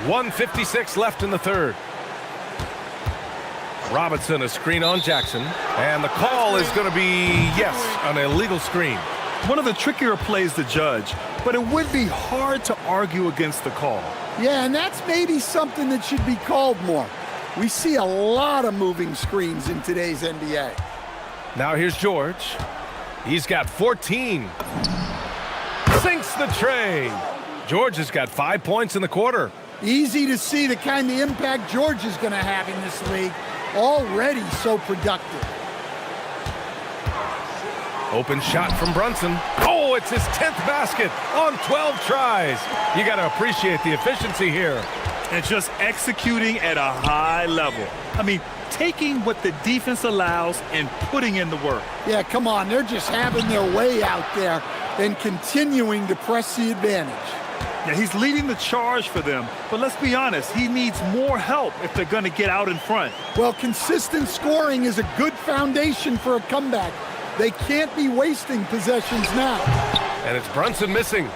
.156 left in the third. Robinson, a screen on Jackson. And the call is going to be, yes, an illegal screen. One of the trickier plays to judge, but it would be hard to argue against the call. Yeah, and that's maybe something that should be called more. We see a lot of moving screens in today's NBA. Now here's George. He's got 14. Sinks the tray. George has got 5 points in the quarter. Easy to see the kind of impact George is going to have in this league. Already so productive. Open shot from Brunson. Oh, it's his 10th basket on 12 tries. You got to appreciate the efficiency here. And just executing at a high level. I mean, taking what the defense allows and putting in the work. Yeah, come on. They're just having their way out there and continuing to press the advantage. Yeah, he's leading the charge for them, but let's be honest, he needs more help if they're going to get out in front. Well, consistent scoring is a good foundation for a comeback. They can't be wasting possessions now. And it's Brunson missing.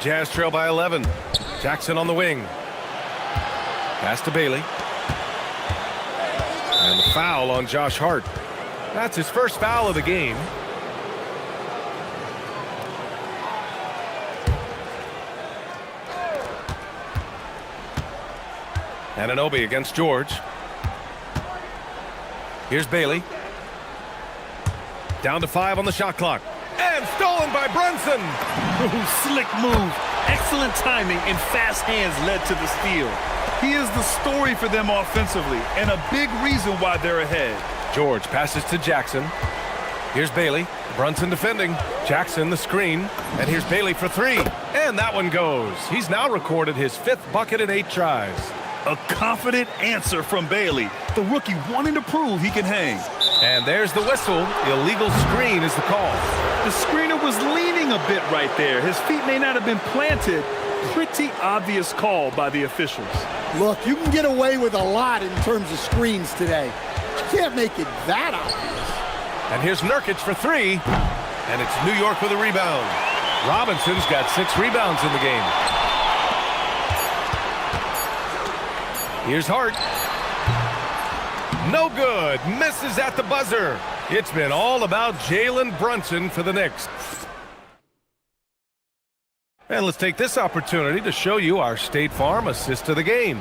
Jazz trail by 11. Jackson on the wing. Pass to Bailey. And the foul on Josh Hart. That's his first foul of the game. Anunoby against George. Here's Bailey. Down to 5 on the shot clock. And stolen by Brunson. Slick move. Excellent timing and fast hands led to the steal. He is the story for them offensively and a big reason why they're ahead. George passes to Jackson. Here's Bailey. Brunson defending. Jackson the screen. And here's Bailey for 3. And that one goes. He's now recorded his 5th bucket in 8 tries. A confident answer from Bailey, the rookie wanting to prove he can hang. And there's the whistle. Illegal screen is the call. The screener was leaning a bit right there. His feet may not have been planted, Pretty obvious call by the officials. Look, you can get away with a lot in terms of screens today. You can't make it that obvious. And here's Nurkic for three. And it's New York with a rebound. Robinson's got 6 rebounds in the game. Here's Hart. No good. Misses at the buzzer. It's been all about Jalen Brunson for the Knicks. And let's take this opportunity to show you our State Farm assist to the game.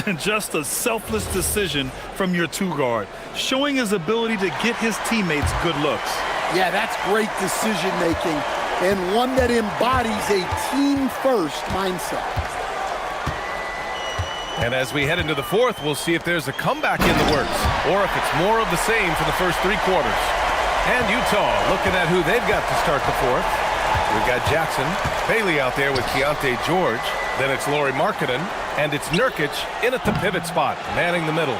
And just a selfless decision from your two-guard, showing his ability to get his teammates good looks. Yeah, that's great decision-making, and one that embodies a team-first mindset. And as we head into the fourth, we'll see if there's a comeback in the works, or if it's more of the same for the first 3 quarters. And Utah looking at who they've got to start the fourth. We've got Jackson, Bailey out there with Keontae George. Then it's Lauri Markkanen, and it's Nurkic in at the pivot spot, manning the middle.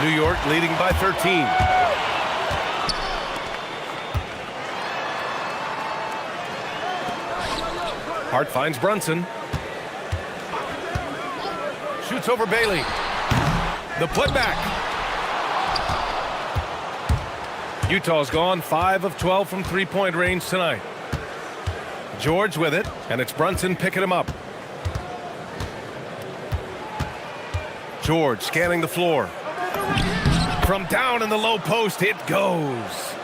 New York leading by 13. Hart finds Brunson. Shoots over Bailey. The putback. Utah's gone 5 of 12 from three-point range tonight. George with it, and it's Brunson picking him up. George scanning the floor. From down in the low post, it goes.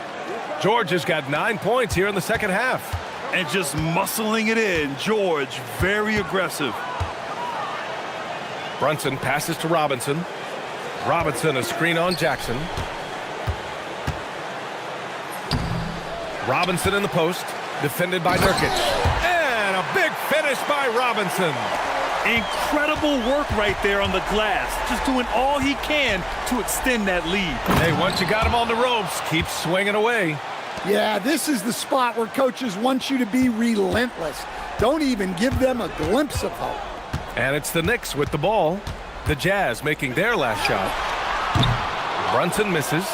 George has got 9 points here in the second half. And just muscling it in, George, very aggressive. Brunson passes to Robinson. Robinson a screen on Jackson. Robinson in the post, defended by Nurkic. And a big finish by Robinson. Incredible work right there on the glass. Just doing all he can to extend that lead. Hey, once you got him on the ropes, keep swinging away. Yeah, this is the spot where coaches want you to be relentless. Don't even give them a glimpse of hope. And it's the Knicks with the ball. The Jazz making their last shot. Brunson misses.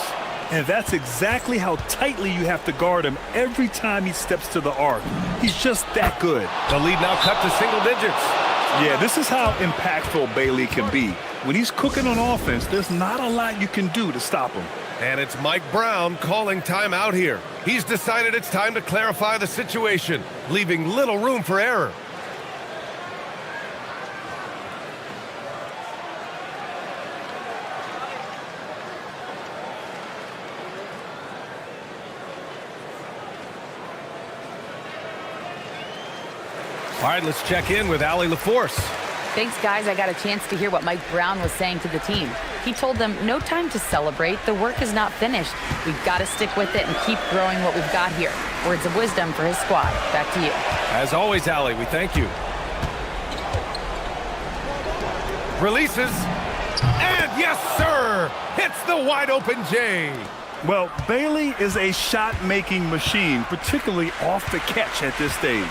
And that's exactly how tightly you have to guard him every time he steps to the arc. He's just that good. The lead now cut to single digits. Yeah, this is how impactful Bailey can be. When he's cooking on offense, there's not a lot you can do to stop him. And it's Mike Brown calling timeout here. He's decided it's time to clarify the situation, leaving little room for error. All right, let's check in with Allie LaForce. Thanks, guys. I got a chance to hear what Mike Brown was saying to the team. He told them, no time to celebrate. The work is not finished. We've got to stick with it and keep growing what we've got here. Words of wisdom for his squad. Back to you. As always, Allie, we thank you. Releases. And yes, sir! Hits the wide open J. Well, Bailey is a shot-making machine, particularly off the catch at this stage.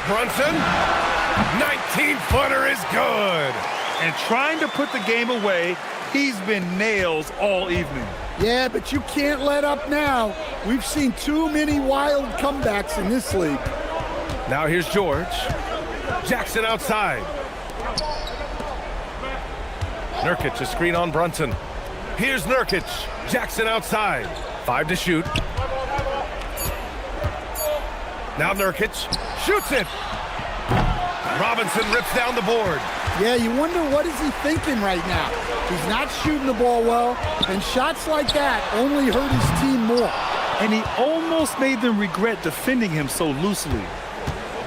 Brunson, 19-footer is good. And trying to put the game away, he's been nails all evening. Yeah, but you can't let up now. We've seen too many wild comebacks in this league. Now here's George. Jackson outside. Nurkic a screen on Brunson. Here's Nurkic. Jackson outside. 5 to shoot. Now Nurkic shoots it. Robinson rips down the board. Yeah, you wonder what is he thinking right now. He's not shooting the ball well, and shots like that only hurt his team more. And he almost made them regret defending him so loosely.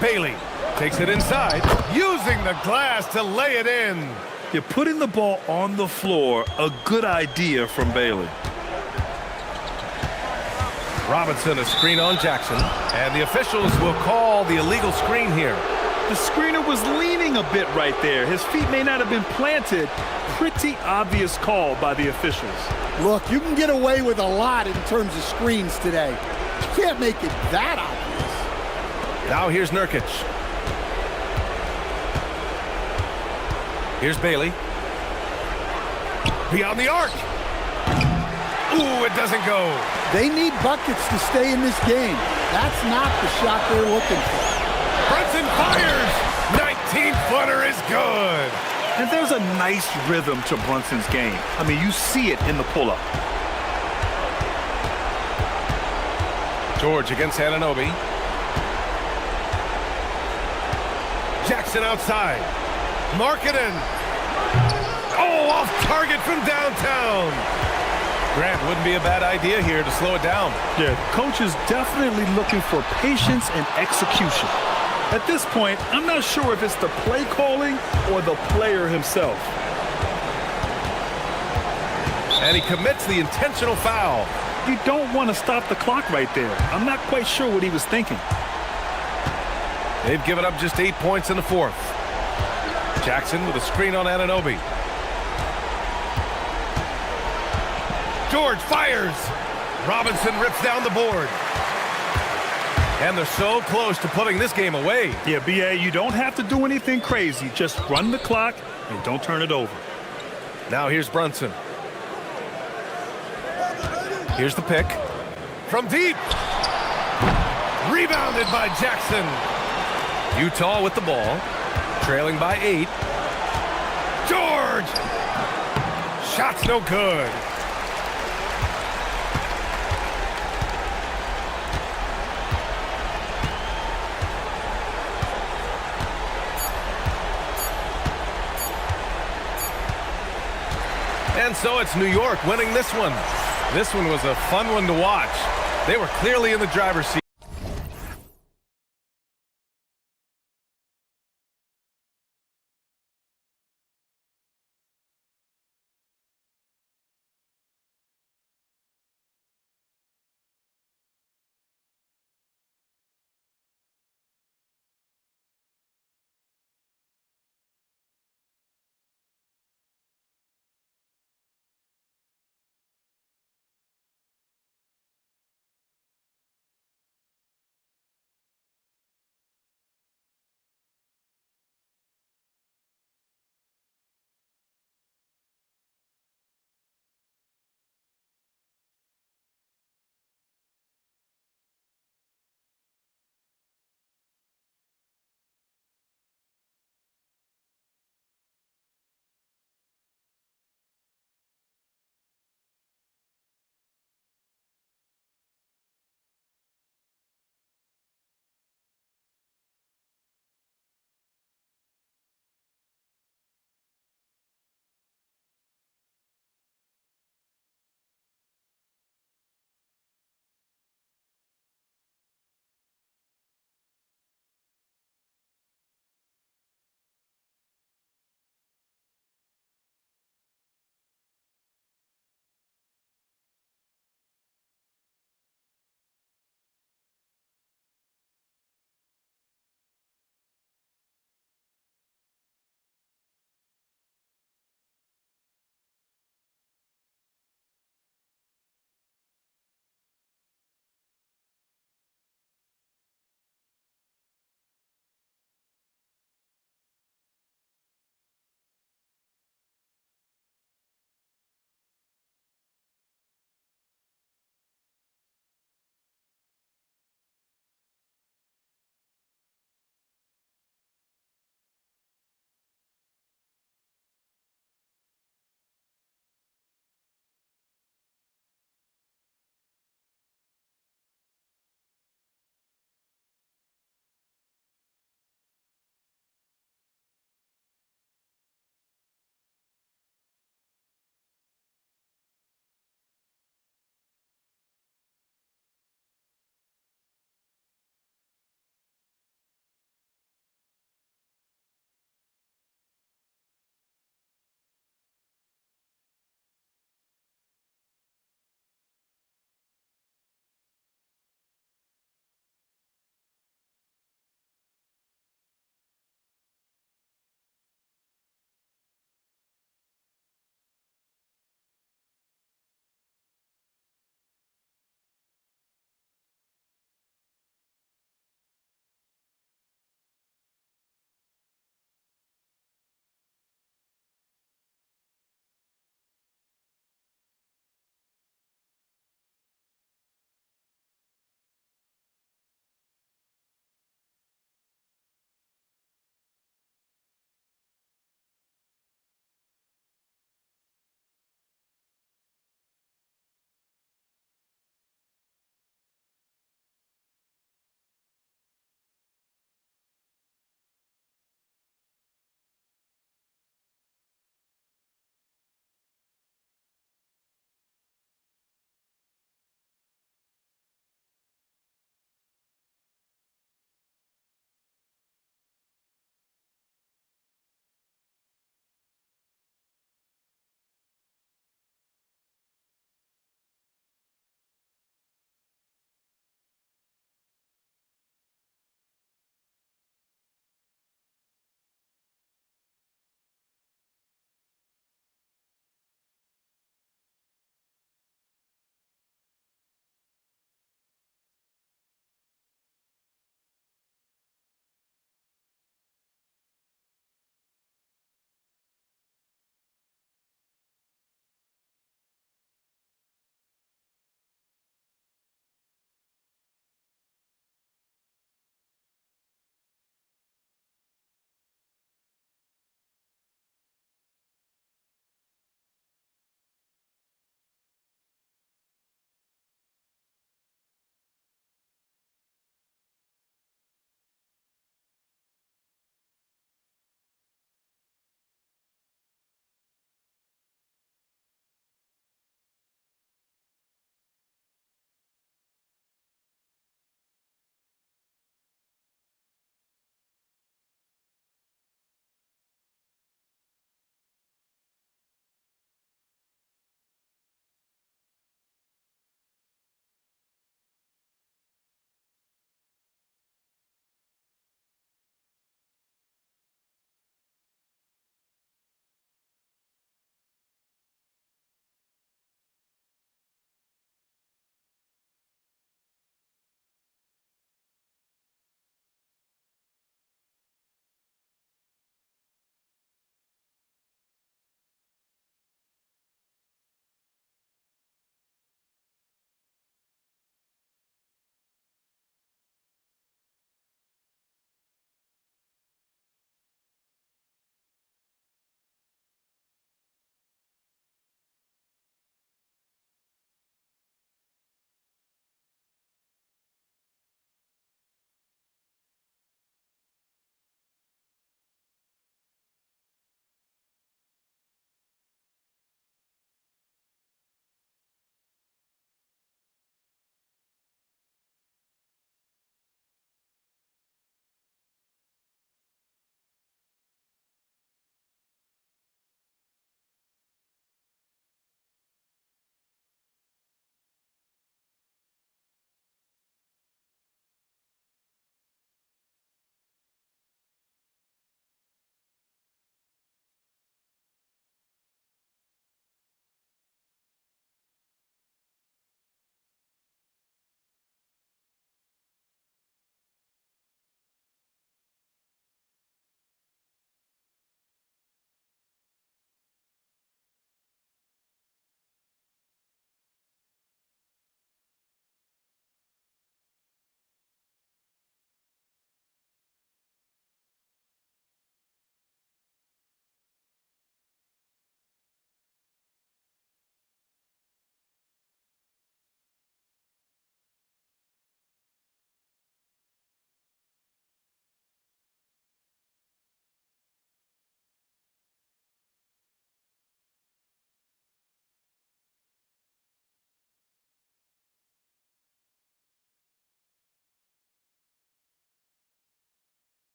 Bailey takes it inside, using the glass to lay it in. You're putting the ball on the floor, a good idea from Bailey. Robinson a screen on Jackson, and the officials will call the illegal screen here. The screener was leaning a bit right there. His feet may not have been planted. Pretty obvious call by the officials. Look, you can get away with a lot in terms of screens today. You can't make it that obvious. Now here's Nurkic. Here's Bailey. Beyond the arc. Ooh, it doesn't go. They need buckets to stay in this game. That's not the shot they're looking for. Brunson fires! 19-footer is good! And there's a nice rhythm to Brunson's game. I mean, you see it in the pull-up. George against Anunoby. Jackson outside. Markkanen. Oh, off target from downtown. Grant, wouldn't be a bad idea here to slow it down. Yeah, coach is definitely looking for patience and execution. At this point, I'm not sure if it's the play calling or the player himself. And he commits the intentional foul. You don't want to stop the clock right there. I'm not quite sure what he was thinking. They've given up just 8 points in the fourth. Jackson with a screen on Anunoby. George fires. Robinson rips down the board. And they're so close to putting this game away. Yeah, B.A., you don't have to do anything crazy. Just run the clock and don't turn it over. Now here's Brunson. Here's the pick. From deep. Rebounded by Jackson. Utah with the ball. Trailing by 8. George! Shot's no good. And so it's New York winning this one. This one was a fun one to watch. They were clearly in the driver's seat.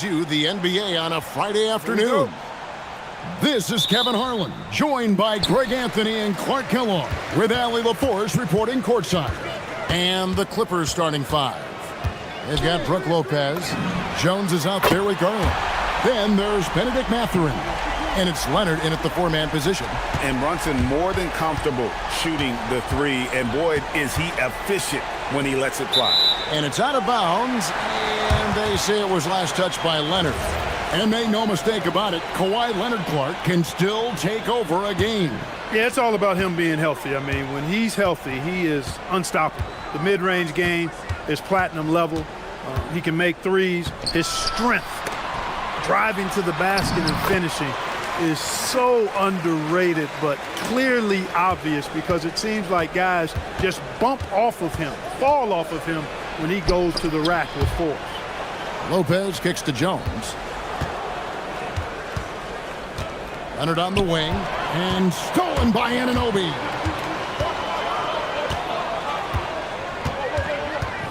You the NBA on a Friday afternoon. This is Kevin Harlan, joined by Greg Anthony and Clark Kellogg, with Allie LaForce reporting courtside. And the Clippers starting five. They've got Brook Lopez. Jones is out there with Garland. Then there's Benedict Mathurin. And it's Leonard in at the four-man position. And Brunson more than comfortable shooting the three. And boy, is he efficient when he lets it fly. And it's out of bounds. And they say it was last touched by Leonard. And make no mistake about it, Kawhi Leonard Clark can still take over a game. Yeah, it's all about him being healthy. I mean, when he's healthy, he is unstoppable. The mid-range game is platinum level. He can make threes. His strength, driving to the basket and finishing, is so underrated, but clearly obvious, because it seems like guys just bump off of him, fall off of him when he goes to the rack with force. Lopez kicks to Jones. Leonard on the wing, and stolen by Anunoby.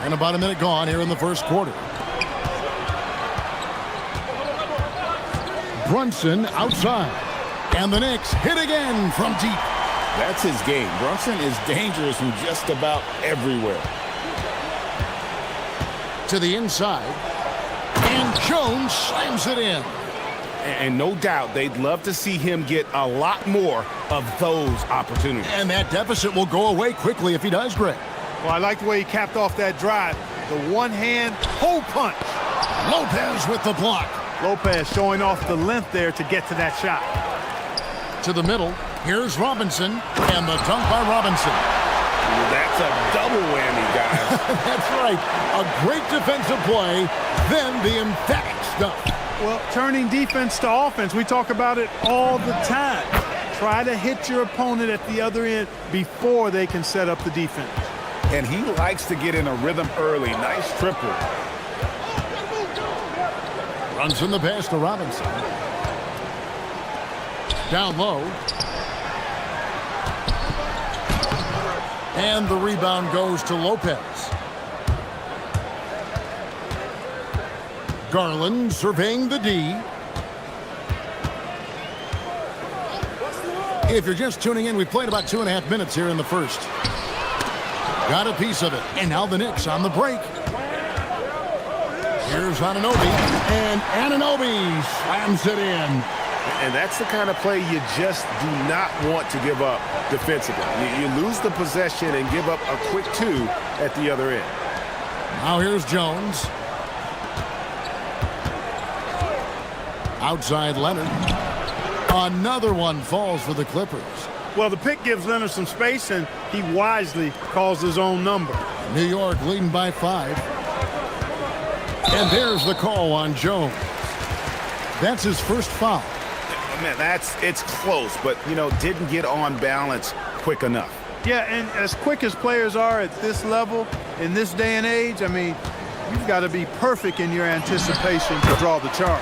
And about a minute gone here in the first quarter. Brunson outside. And the Knicks hit again from deep. That's his game. Brunson is dangerous from just about everywhere. To the inside. And Jones slams it in. And no doubt they'd love to see him get a lot more of those opportunities. And that deficit will go away quickly if he does, Greg. Well, I like the way he capped off that drive. The one-hand hole punch. Lopez with the block. Lopez showing off the length there to get to that shot. To the middle. Here's Robinson. And the dunk by Robinson. That's a double whammy, guys. That's right. A great defensive play. Then the emphatic stuff. Well, turning defense to offense, we talk about it all the time. Try to hit your opponent at the other end before they can set up the defense. And he likes to get in a rhythm early. Nice triple. Runs in the pass to Robinson. Down low. And the rebound goes to Lopez. Garland surveying the D. If you're just tuning in, we played about 2.5 minutes here in the first. Got a piece of it. And now the Knicks on the break. Here's Anunoby. And Anunoby slams it in. And that's the kind of play you just do not want to give up defensively. You lose the possession and give up a quick two at the other end. Now here's Jones. Outside Leonard. Another one falls for the Clippers. Well, the pick gives Leonard some space, and he wisely calls his own number. New York leading by 5. And there's the call on Jones. That's his first foul. Man, it's close, but, didn't get on balance quick enough. Yeah, and as quick as players are at this level, in this day and age, I mean, you've got to be perfect in your anticipation to draw the charge.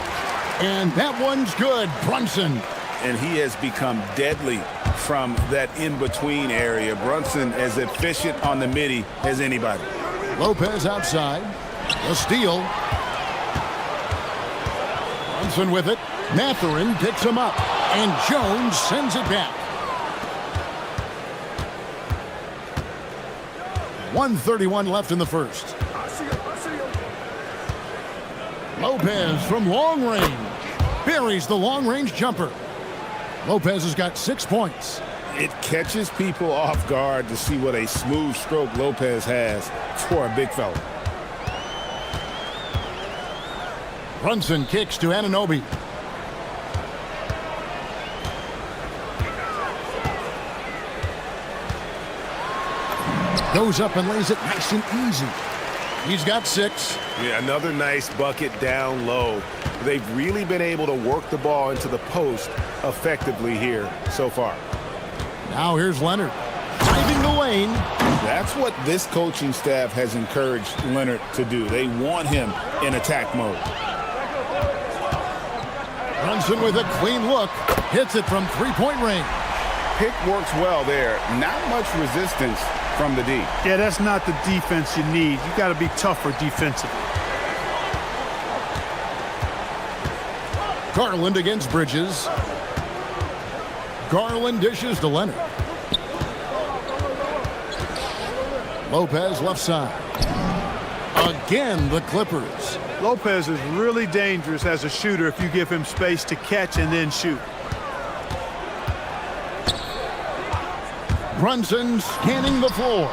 And that one's good. Brunson. And he has become deadly from that in-between area. Brunson as efficient on the midi as anybody. Lopez outside. The steal. Brunson with it. Mathurin picks him up. And Jones sends it back. 1:31 left in the first. Lopez from long range. Buries the long-range jumper. Lopez has got 6 points. It catches people off guard to see what a smooth stroke Lopez has for a big fella. Brunson kicks to Anunoby. Goes up and lays it nice and easy. He's got 6. Yeah, another nice bucket down low. They've really been able to work the ball into the post effectively here so far. Now here's Leonard. Driving the lane. That's what this coaching staff has encouraged Leonard to do. They want him in attack mode. Brunson with a clean look. Hits it from three-point range. Pick works well there. Not much resistance from the D. Yeah, that's not the defense you need. You got to be tougher defensively. Garland against Bridges. Garland dishes to Leonard. Lopez left side. Again, the Clippers. Lopez is really dangerous as a shooter if you give him space to catch and then shoot. Brunson scanning the floor.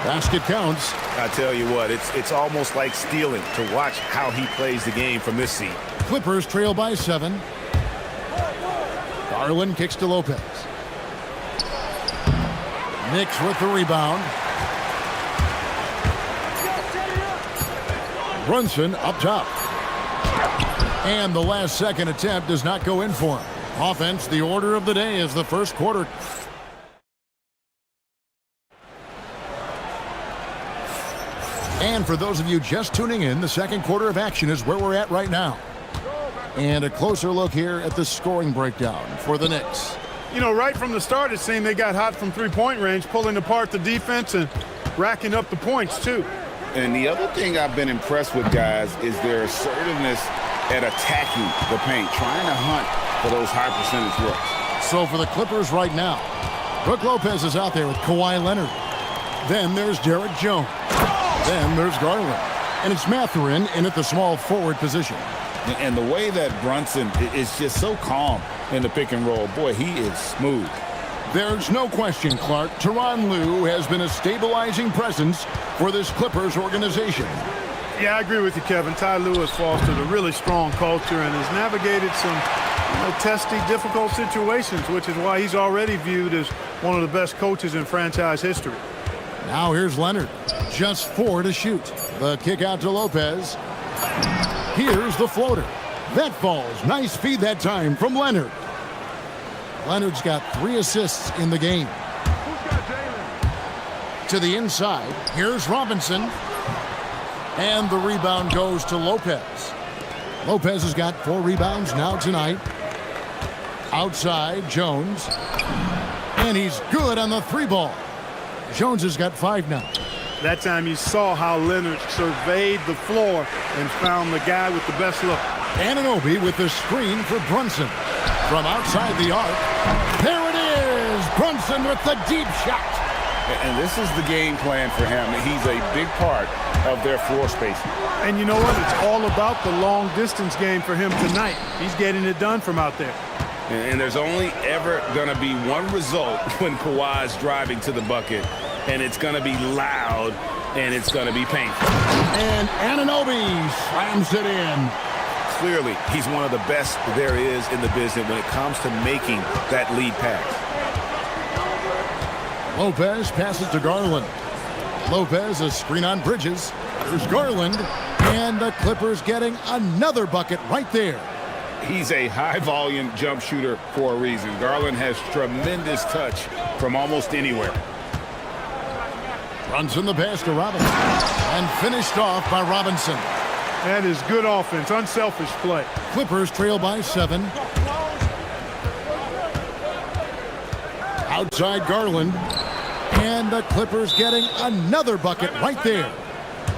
Basket counts. I tell you what, it's almost like stealing to watch how he plays the game from this seat. Clippers trail by 7. Garland kicks to Lopez. Knicks with the rebound. Brunson up top. And the last second attempt does not go in for him. Offense, the order of the day is the first quarter. And for those of you just tuning in, the second quarter of action is where we're at right now. And a closer look here at the scoring breakdown for the Knicks. You know, right from the start, it seemed they got hot from three-point range, pulling apart the defense and racking up the points, too. And the other thing I've been impressed with, guys, is their assertiveness at attacking the paint, trying to hunt for those high percentage looks. So for the Clippers right now, Brook Lopez is out there with Kawhi Leonard. Then there's Derek Jones. Then there's Garland. And it's Mathurin in at the small forward position. And the way that Brunson is just so calm in the pick and roll, boy, he is smooth. There's no question, Clark, Tyronn Lue has been a stabilizing presence for this Clippers organization. Yeah, I agree with you, Kevin. Ty Lue has fostered a really strong culture and has navigated some testy, difficult situations, which is why he's already viewed as one of the best coaches in franchise history. Now here's Leonard. Just 4 to shoot. The kick out to Lopez. Here's the floater. That falls. Nice feed that time from Leonard. Leonard's got 3 assists in the game. To the inside. Here's Robinson. And the rebound goes to Lopez. Lopez has got 4 rebounds now tonight. Outside, Jones. And he's good on the 3 ball. Jones has got 5 now. That time you saw how Leonard surveyed the floor and found the guy with the best look. Anunoby with the screen for Brunson. From outside the arc. There it is! Brunson with the deep shot. And this is the game plan for him. He's a big part of their floor spacing. And you know what? It's all about the long distance game for him tonight. He's getting it done from out there. And there's only ever going to be one result when Kawhi's driving to the bucket, and it's going to be loud, and it's going to be painful. And Anunoby slams it in. Clearly, he's one of the best there is in the business when it comes to making that lead pass. Lopez passes to Garland. Lopez, a screen on Bridges. There's Garland, and the Clippers getting another bucket right there. He's a high-volume jump shooter for a reason. Garland has tremendous touch from almost anywhere. Brunson the pass to Robinson. And finished off by Robinson. That is good offense, unselfish play. Clippers trail by 7. Outside Garland. And the Clippers getting another bucket right there.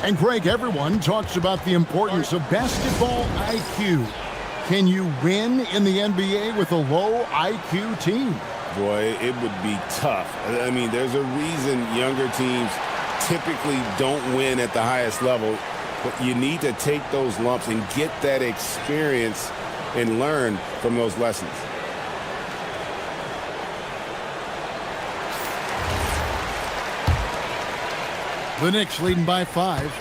And Greg, everyone talks about the importance of basketball IQ. Can you win in the NBA with a low IQ team? Boy, it would be tough. I mean, there's a reason younger teams typically don't win at the highest level. But you need to take those lumps and get that experience and learn from those lessons. The Knicks leading by 5.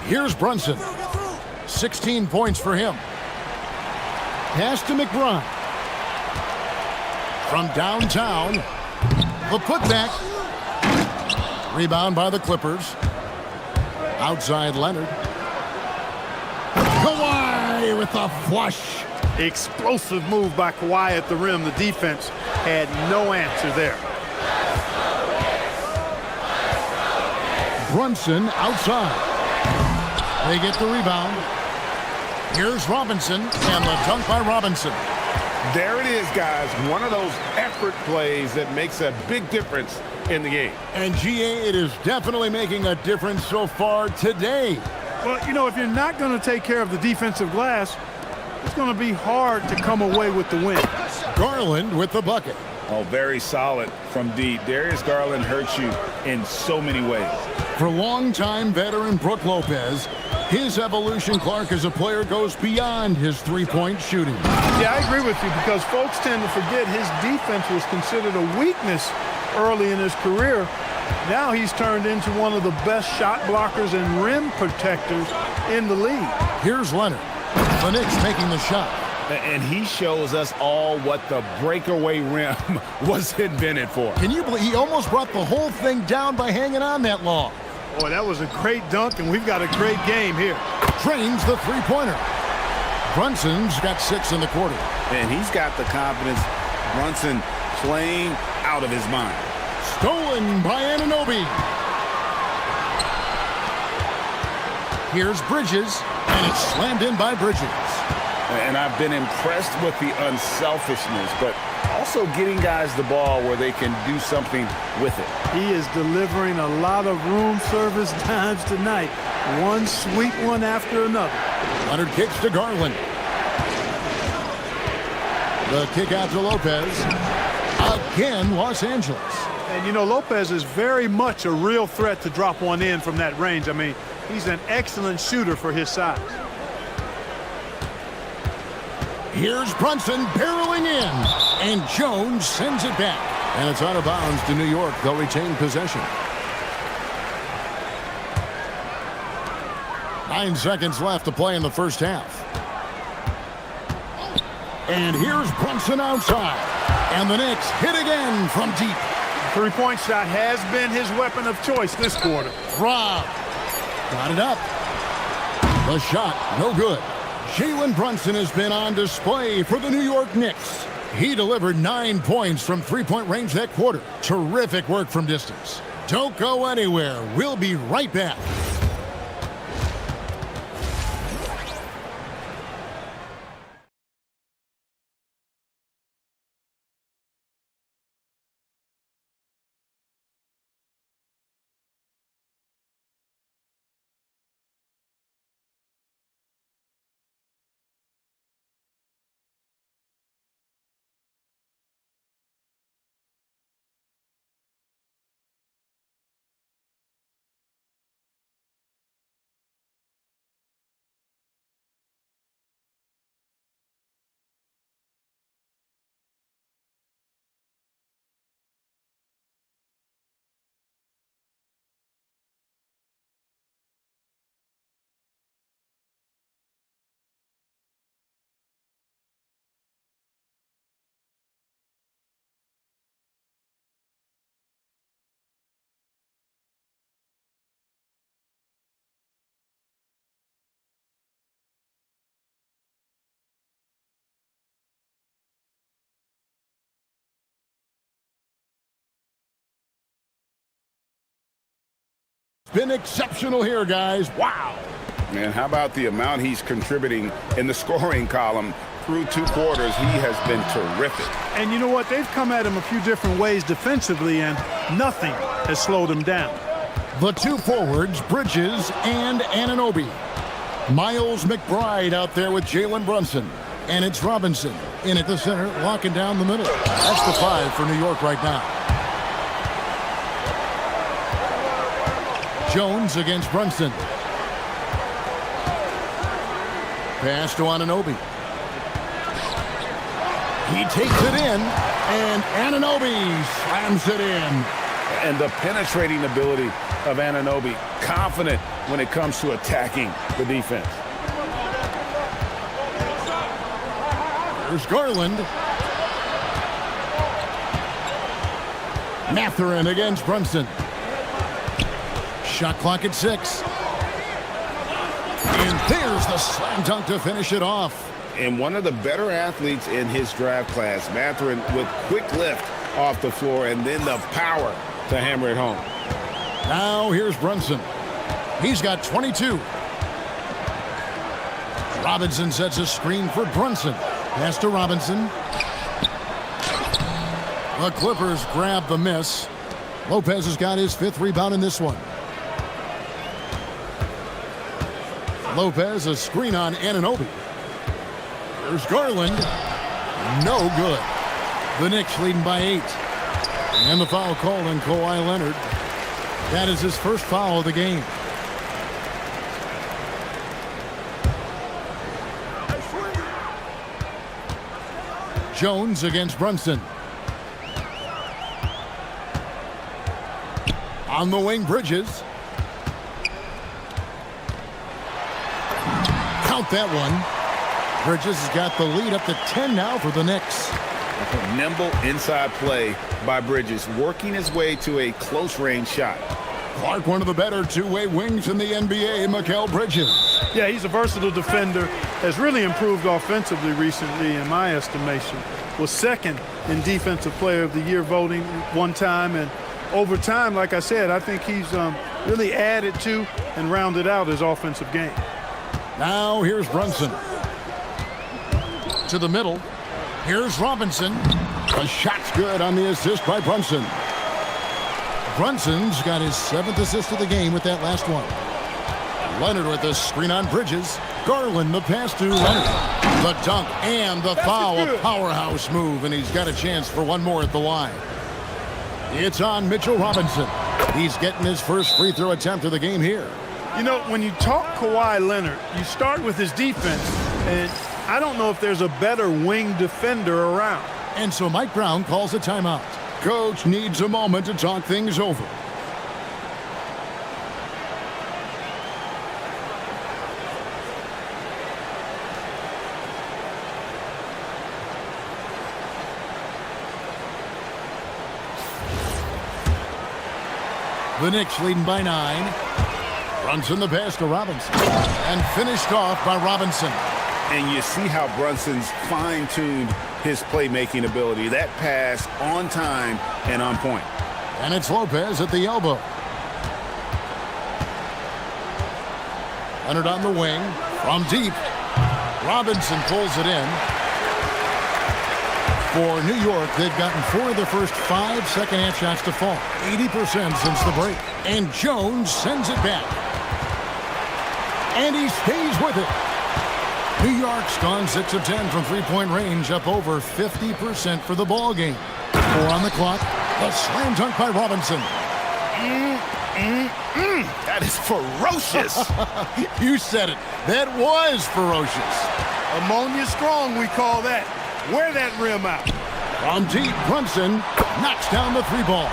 Here's Brunson. 16 points for him. Pass to McBride. From downtown. The putback. Rebound by the Clippers. Outside Leonard. Kawhi with a flush. Explosive move by Kawhi at the rim. The defense had no answer there. Brunson outside. They get the rebound. Here's Robinson, and the dunk by Robinson. There it is, guys. One of those effort plays that makes a big difference in the game. And GA, it is definitely making a difference so far today. Well, you know, if you're not going to take care of the defensive glass, it's going to be hard to come away with the win. Garland with the bucket. Oh, very solid from deep. Darius Garland hurts you in so many ways. For longtime veteran Brook Lopez, his evolution, Clark, as a player goes beyond his three-point shooting. Yeah, I agree with you because folks tend to forget his defense was considered a weakness early in his career. Now he's turned into one of the best shot blockers and rim protectors in the league. Here's Leonard. The Knicks making the shot. And he shows us all what the breakaway rim was invented for. Can you believe he almost brought the whole thing down by hanging on that long? Boy, that was a great dunk, and we've got a great game here. Drains the three-pointer. Brunson's got 6 in the quarter. And he's got the confidence. Brunson playing out of his mind. Stolen by Anunoby. Here's Bridges, and it's slammed in by Bridges. And I've been impressed with the unselfishness, but also getting guys the ball where they can do something with it. He is delivering a lot of room service times tonight. One sweet one after another. Leonard kicks to Garland. The kick out to Lopez. Again, Los Angeles. And, you know, Lopez is very much a real threat to drop one in from that range. I mean, he's an excellent shooter for his size. Here's Brunson barreling in, and Jones sends it back. And it's out of bounds to New York. They'll retain possession. 9 seconds left to play in the first half. And here's Brunson outside. And the Knicks hit again from deep. Three-point shot has been his weapon of choice this quarter. Rob got it up. The shot, no good. Jalen Brunson has been on display for the New York Knicks. He delivered 9 points from three-point range that quarter. Terrific work from distance. Don't go anywhere. We'll be right back. Been exceptional here, guys. Wow. Man, how about the amount he's contributing in the scoring column? Through 2 quarters, he has been terrific. And you know what? They've come at him a few different ways defensively, and nothing has slowed him down. The 2 forwards, Bridges and Anunoby. Miles McBride out there with Jalen Brunson. And it's Robinson in at the center, locking down the middle. That's the 5 for New York right now. Jones against Brunson. Pass to Anunoby. He takes it in, and Anunoby slams it in. And the penetrating ability of Anunoby, confident when it comes to attacking the defense. There's Garland. Mathurin against Brunson. Shot clock at 6. And there's the slam dunk to finish it off. And one of the better athletes in his draft class, Mathurin, with quick lift off the floor and then the power to hammer it home. Now here's Brunson. He's got 22. Robinson sets a screen for Brunson. Pass to Robinson. The Clippers grab the miss. Lopez has got his 5th rebound in this one. Lopez, a screen on Anunoby. There's Garland. No good. The Knicks leading by 8. And the foul called on Kawhi Leonard. That is his first foul of the game. Jones against Brunson. On the wing, Bridges. Count that one. Bridges has got the lead up to 10 now for the Knicks. Nimble inside play by Bridges, working his way to a close-range shot. Clark, one of the better two-way wings in the NBA, Mikal Bridges. Yeah, he's a versatile defender, has really improved offensively recently in my estimation. Was second in Defensive Player of the Year voting one time, and over time, like I said, I think he's really added to and rounded out his offensive game. Now here's Brunson. To the middle. Here's Robinson. A shot's good on the assist by Brunson. Brunson's got his 7th assist of the game with that last one. Leonard with a screen on Bridges. Garland the pass to Leonard. The dunk and the foul. A powerhouse move, and he's got a chance for one more at the line. It's on Mitchell Robinson. He's getting his first free throw attempt of the game here. You know, when you talk Kawhi Leonard, you start with his defense, and I don't know if there's a better wing defender around. And so Mike Brown calls a timeout. Coach needs a moment to talk things over. The Knicks leading by 9. Brunson the pass to Robinson. And finished off by Robinson. And you see how Brunson's fine-tuned his playmaking ability. That pass on time and on point. And it's Lopez at the elbow. Leonard on the wing. From deep. Robinson pulls it in. For New York, they've gotten 4 of their first 5 second-half shots to fall. 80% since the break. And Jones sends it back. And he stays with it. New York's gone 6 of 10 from three-point range, up over 50% for the ball game. 4 on the clock. A slam dunk by Robinson. That is ferocious. You said it. That was ferocious. Ammonia strong, we call that. Wear that rim out. From deep, Brunson knocks down the 3-ball.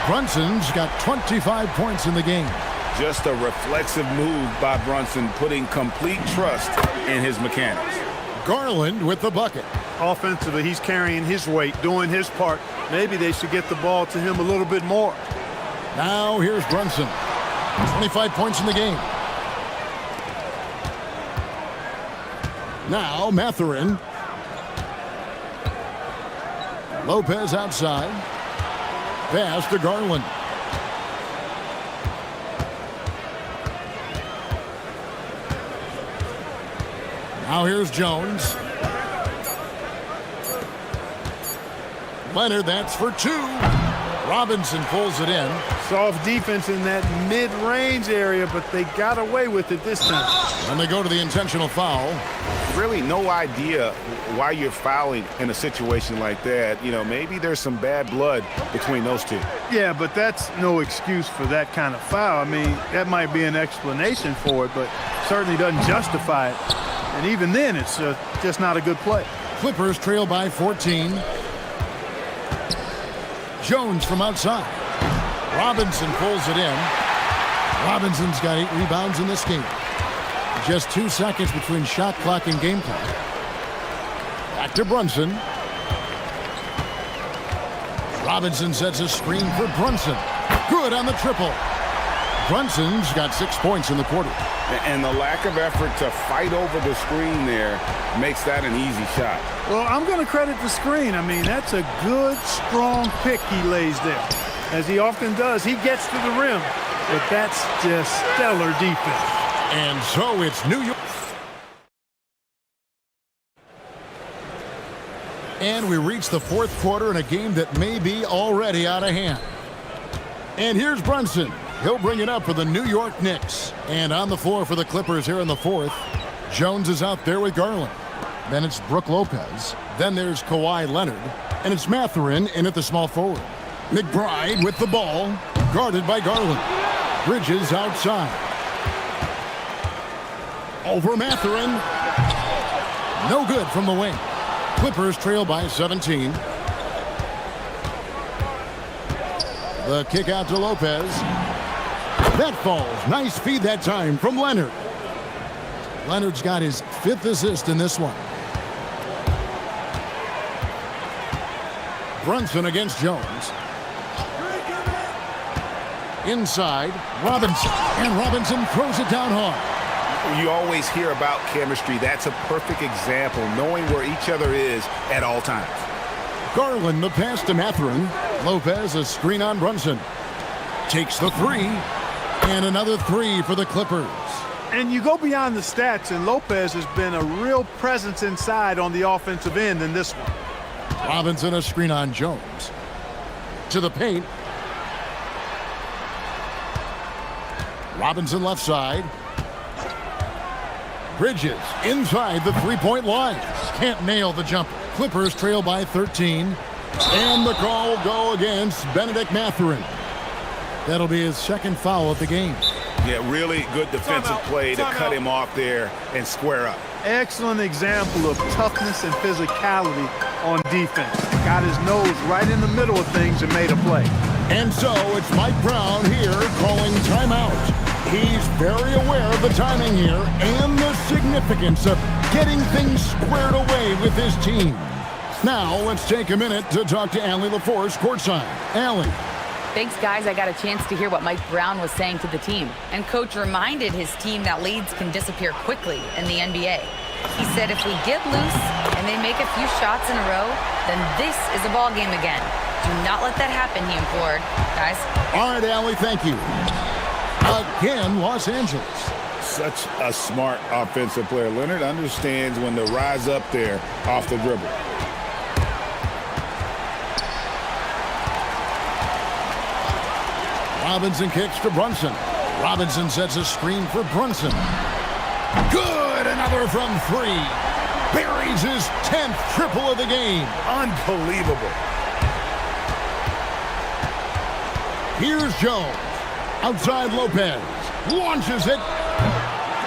Brunson's got 25 points in the game. Just a reflexive move by Brunson, putting complete trust in his mechanics. Garland with the bucket. Offensively, he's carrying his weight, doing his part. Maybe they should get the ball to him a little bit more. Now here's Brunson. 25 points in the game. Now Mathurin. Lopez outside. Pass to Garland. Now here's Jones. Leonard, that's for 2. Robinson pulls it in. Soft defense in that mid-range area, but they got away with it this time. And they go to the intentional foul. Really no idea why you're fouling in a situation like that. You know, maybe there's some bad blood between those two. Yeah, but that's no excuse for that kind of foul. I mean, that might be an explanation for it, but certainly doesn't justify it. And even then, it's just not a good play. Clippers trail by 14. Jones from outside. Robinson pulls it in. Robinson's got 8 rebounds in this game. Just 2 seconds between shot clock and game clock. Back to Brunson. Robinson sets a screen for Brunson. Good on the triple. Brunson's got 6 points in the quarter. And the lack of effort to fight over the screen there makes that an easy shot. Well, I'm going to credit the screen. I mean, that's a good, strong pick he lays there. As he often does, he gets to the rim. But that's just stellar defense. And so it's New York. And we reach the 4th quarter in a game that may be already out of hand. And here's Brunson. He'll bring it up for the New York Knicks. And on the floor for the Clippers here in the fourth, Jones is out there with Garland. Then it's Brook Lopez. Then there's Kawhi Leonard. And it's Mathurin in at the small forward. McBride with the ball, guarded by Garland. Bridges outside. Over Mathurin. No good from the wing. Clippers trail by 17. The kick out to Lopez. That falls. Nice feed that time from Leonard. Leonard's got his 5th assist in this one. Brunson against Jones. Inside, Robinson. And Robinson throws it down hard. You always hear about chemistry. That's a perfect example, knowing where each other is at all times. Garland, the pass to Mathurin. Lopez, a screen on Brunson. Takes the 3. And another 3 for the Clippers. And you go beyond the stats, and Lopez has been a real presence inside on the offensive end in this one. Robinson, a screen on Jones. To the paint. Robinson left side. Bridges inside the three-point line. Can't nail the jumper. Clippers trail by 13. And the call will go against Benedict Mathurin. That'll be his 2nd foul of the game. Yeah, really good defensive play to cut him off there and square up. Excellent example of toughness and physicality on defense. Got his nose right in the middle of things and made a play. And so it's Mike Brown here calling timeout. He's very aware of the timing here and the significance of getting things squared away with his team. Now let's take a minute to talk to Allie LaForce courtside. Allie. Thanks, guys. I got a chance to hear what Mike Brown was saying to the team. And Coach reminded his team that leads can disappear quickly in the NBA. He said if we get loose and they make a few shots in a row, then this is a ball game again. Do not let that happen, he implored. Guys. All right, Allie, thank you. Again, Los Angeles. Such a smart offensive player. Leonard understands when to rise up there off the dribble. Robinson kicks to Brunson. Robinson sets a screen for Brunson. Good! Another from 3. Buries his 10th triple of the game. Unbelievable. Here's Jones. Outside Lopez. Launches it.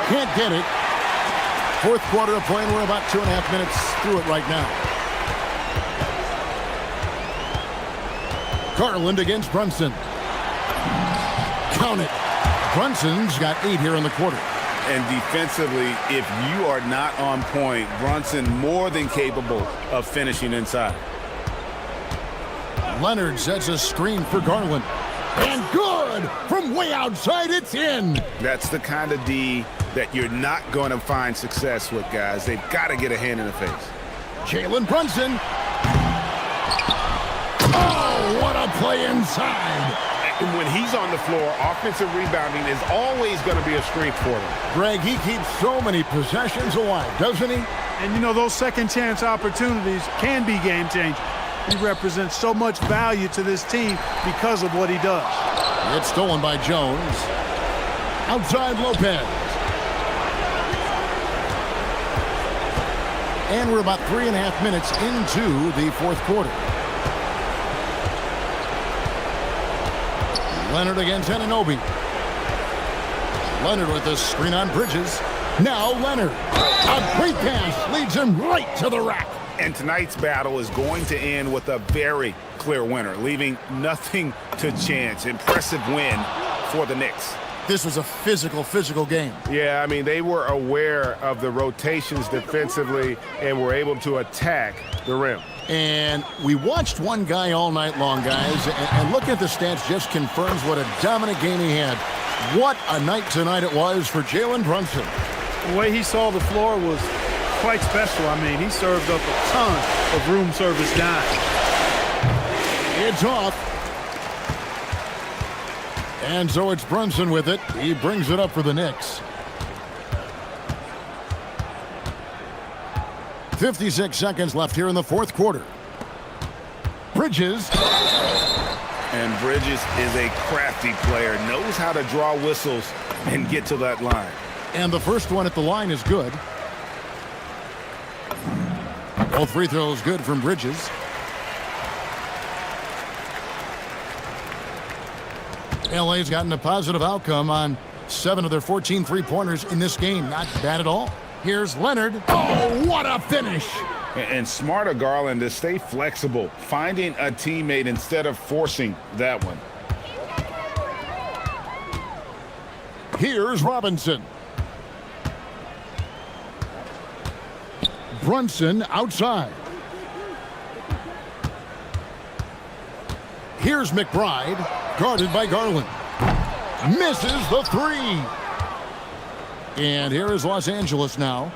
Can't get it. 4th quarter of play, and we're about 2.5 minutes through it right now. Garland against Brunson. Count it. Brunson's got 8 here in the quarter. And defensively, if you are not on point, Brunson more than capable of finishing inside. Leonard sets a screen for Garland. And good! From way outside, it's in! That's the kind of D that you're not going to find success with, guys. They've got to get a hand in the face. Jalen Brunson. Oh, what a play inside! And when he's on the floor, offensive rebounding is always going to be a strength for him. Greg, he keeps so many possessions alive, doesn't he? And, you know, those second-chance opportunities can be game-changing. He represents so much value to this team because of what he does. It's stolen by Jones. Outside Lopez. And we're about 3.5 minutes into the 4th quarter. Leonard against Anunoby. Leonard with a screen on Bridges. Now Leonard. A great pass leads him right to the rack. And tonight's battle is going to end with a very clear winner, leaving nothing to chance. Impressive win for the Knicks. This was a physical game. Yeah, I mean, they were aware of the rotations defensively and were able to attack the rim. And we watched one guy all night long, guys, and looking at the stats just confirms what a dominant game he had. What a night tonight it was for Jalen Brunson. The way he saw the floor was quite special. I mean, he served up a ton of room service dimes. It's off. And so it's Brunson with it. He brings it up for the Knicks. 56 seconds left here in the 4th quarter. Bridges. And Bridges is a crafty player, knows how to draw whistles and get to that line. And the first one at the line is good. Both free throws good from Bridges. LA's gotten a positive outcome on 7 of their 14 three-pointers in this game. Not bad at all. Here's Leonard. Oh, what a finish! And smart of Garland to stay flexible, finding a teammate instead of forcing that one. Here's Robinson. Brunson outside. Here's McBride, guarded by Garland. Misses the three. And here is Los Angeles now.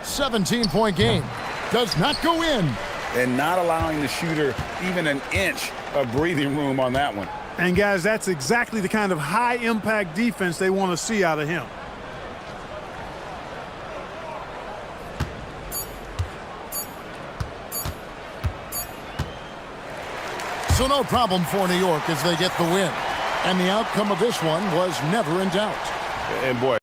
17-point game. Does not go in. And not allowing the shooter even an inch of breathing room on that one. And guys, that's exactly the kind of high-impact defense they want to see out of him. So no problem for New York as they get the win. And the outcome of this one was never in doubt. And boy,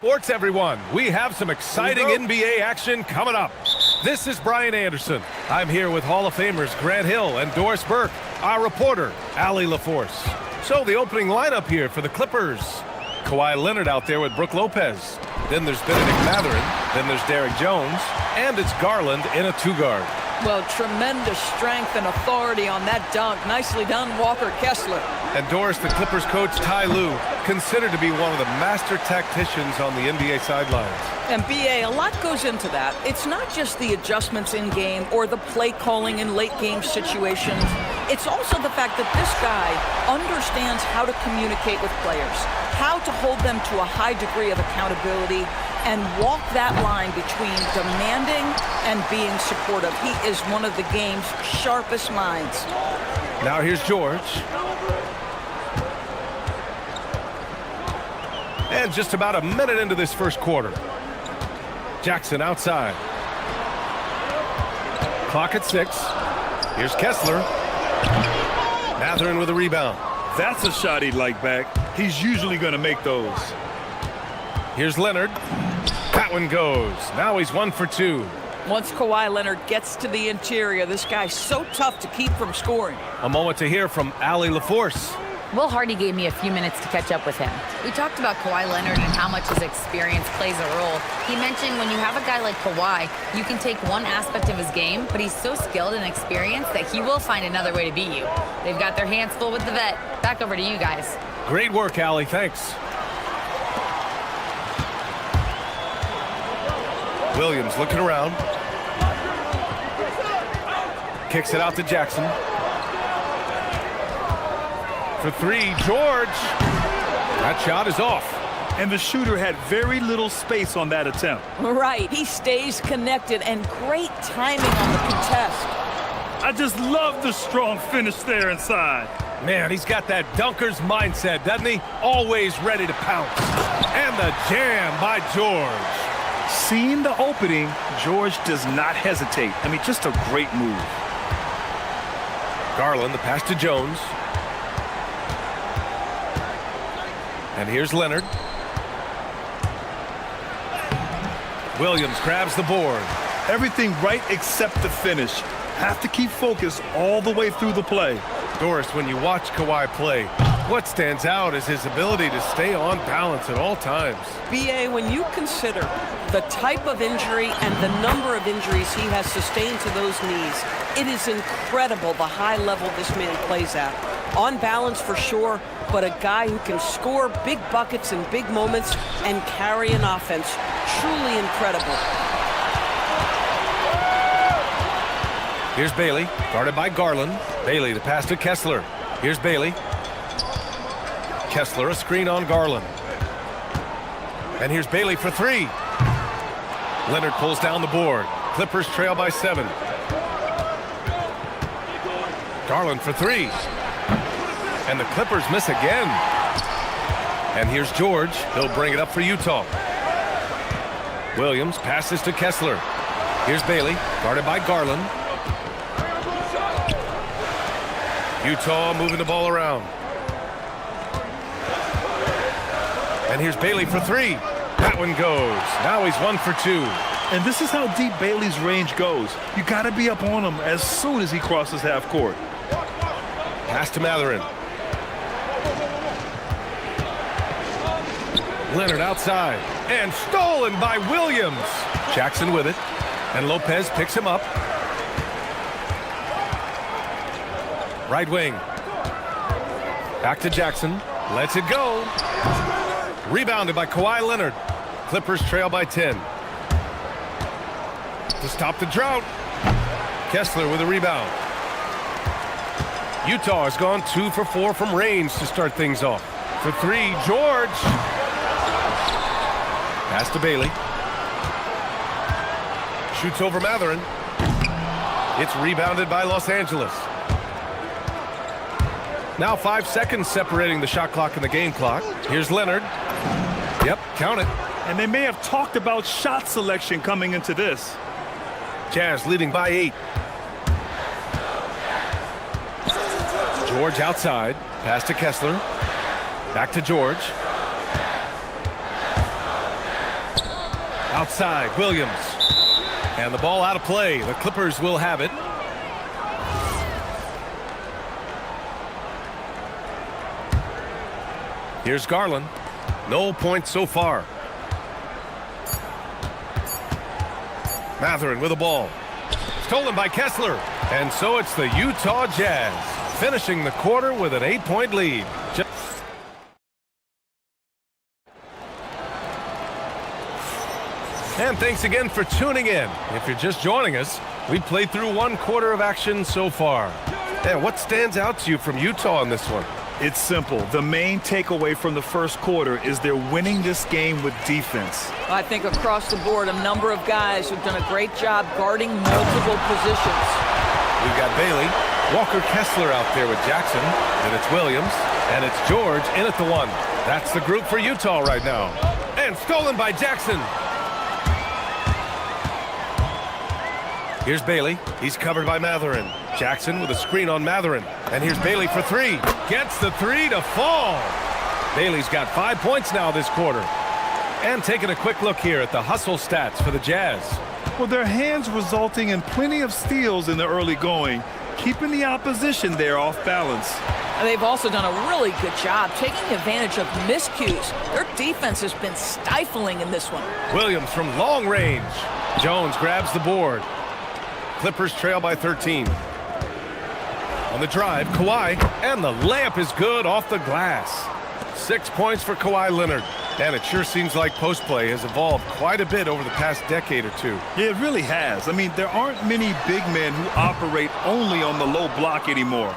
Sports, everyone. We have some exciting NBA action coming up. This is Brian Anderson. I'm here with Hall of Famers Grant Hill and Doris Burke, our reporter, Allie LaForce. So the opening lineup here for the Clippers. Kawhi Leonard out there with Brook Lopez. Then there's Benedict Mathurin. Then there's Derek Jones. And it's Garland in a two-guard. Well, tremendous strength and authority on that dunk. Nicely done, Walker Kessler. And Doris, the Clippers coach, Ty Lue, considered to be one of the master tacticians on the NBA sidelines. And BA, a lot goes into that. It's not just the adjustments in game or the play calling in late game situations. It's also the fact that this guy understands how to communicate with players, how to hold them to a high degree of accountability, and walk that line between demanding and being supportive. He is one of the game's sharpest minds. Now here's George. And just about a minute into this first quarter. Jackson outside. Clock at 6. Here's Kessler. Mathurin with a rebound. That's a shot he'd like back. He's usually going to make those. Here's Leonard. That one goes. Now he's 1 for 2. Once Kawhi Leonard gets to the interior, this guy's so tough to keep from scoring. A moment to hear from Allie LaForce. Will Hardy gave me a few minutes to catch up with him. We talked about Kawhi Leonard and how much his experience plays a role. He mentioned when you have a guy like Kawhi, you can take one aspect of his game, but he's so skilled and experienced that he will find another way to beat you. They've got their hands full with the vet. Back over to you guys. Great work, Allie. Thanks. Williams looking around. Kicks it out to Jackson. For 3, George. That shot is off. And the shooter had very little space on that attempt. Right, he stays connected and great timing on the contest. I just love the strong finish there inside. Man, he's got that dunker's mindset, doesn't he? Always ready to pounce. And the jam by George. Seeing the opening, George does not hesitate. I mean, just a great move. Garland, the pass to Jones. And here's Leonard. Williams grabs the board. Everything right except the finish. Have to keep focused all the way through the play. Doris, when you watch Kawhi play, what stands out is his ability to stay on balance at all times. BA, when you consider the type of injury and the number of injuries he has sustained to those knees, it is incredible the high level this man plays at. On balance for sure, but a guy who can score big buckets in big moments and carry an offense. Truly incredible. Here's Bailey, guarded by Garland. Bailey, the pass to Kessler. Here's Bailey. Kessler, a screen on Garland. And here's Bailey for 3. Leonard pulls down the board. Clippers trail by 7. Garland for 3. And the Clippers miss again. And here's George. He'll bring it up for Utah. Williams passes to Kessler. Here's Bailey, guarded by Garland. Utah moving the ball around. And here's Bailey for 3. That one goes. Now he's 1 for 2. And this is how deep Bailey's range goes. You got to be up on him as soon as he crosses half court. Pass to Mathurin. Leonard outside. And stolen by Williams. Jackson with it. And Lopez picks him up. Right wing. Back to Jackson. Lets it go. Rebounded by Kawhi Leonard. Clippers trail by 10. To stop the drought. Kessler with a rebound. Utah has gone 2 for 4 from range to start things off. For 3, George. Pass to Bailey. Shoots over Mathurin. It's rebounded by Los Angeles. Now 5 seconds separating the shot clock and the game clock. Here's Leonard. Yep, count it. And they may have talked about shot selection coming into this. Jazz leading by 8. George outside. Pass to Kessler. Back to George. Outside, Williams. And the ball out of play. The Clippers will have it. Here's Garland. No points so far. Mathurin with the ball. Stolen by Kessler. And so it's the Utah Jazz finishing the quarter with an 8-point lead. And thanks again for tuning in. If you're just joining us, we played through 1 quarter of action so far. And what stands out to you from Utah in this one? It's simple. The main takeaway from the first quarter is they're winning this game with defense. I think across the board, a number of guys who've done a great job guarding multiple positions. We've got Bailey, Walker Kessler out there with Jackson, then it's Williams, and it's George in at the 1. That's the group for Utah right now. And stolen by Jackson. Here's Bailey. He's covered by Mathurin. Jackson with a screen on Mathurin. And here's Bailey for 3. Gets the 3 to fall. Bailey's got 5 points now this quarter. And taking a quick look here at the hustle stats for the Jazz. Well, their hands resulting in plenty of steals in the early going, keeping the opposition there off balance. And they've also done a really good job taking advantage of miscues. Their defense has been stifling in this one. Williams from long range. Jones grabs the board. Clippers trail by 13. On the drive, Kawhi, and the layup is good off the glass. 6 points for Kawhi Leonard. And it sure seems like post play has evolved quite a bit over the past decade or two. Yeah, it really has. I mean, there aren't many big men who operate only on the low block anymore.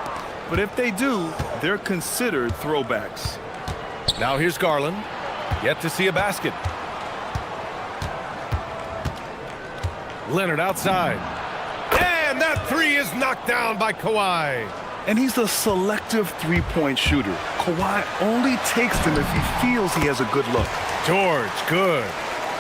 But if they do, they're considered throwbacks. Now here's Garland. Yet to see a basket. Leonard outside. And that 3 is knocked down by Kawhi. And he's a selective three-point shooter. Kawhi only takes them if he feels he has a good look. George, good.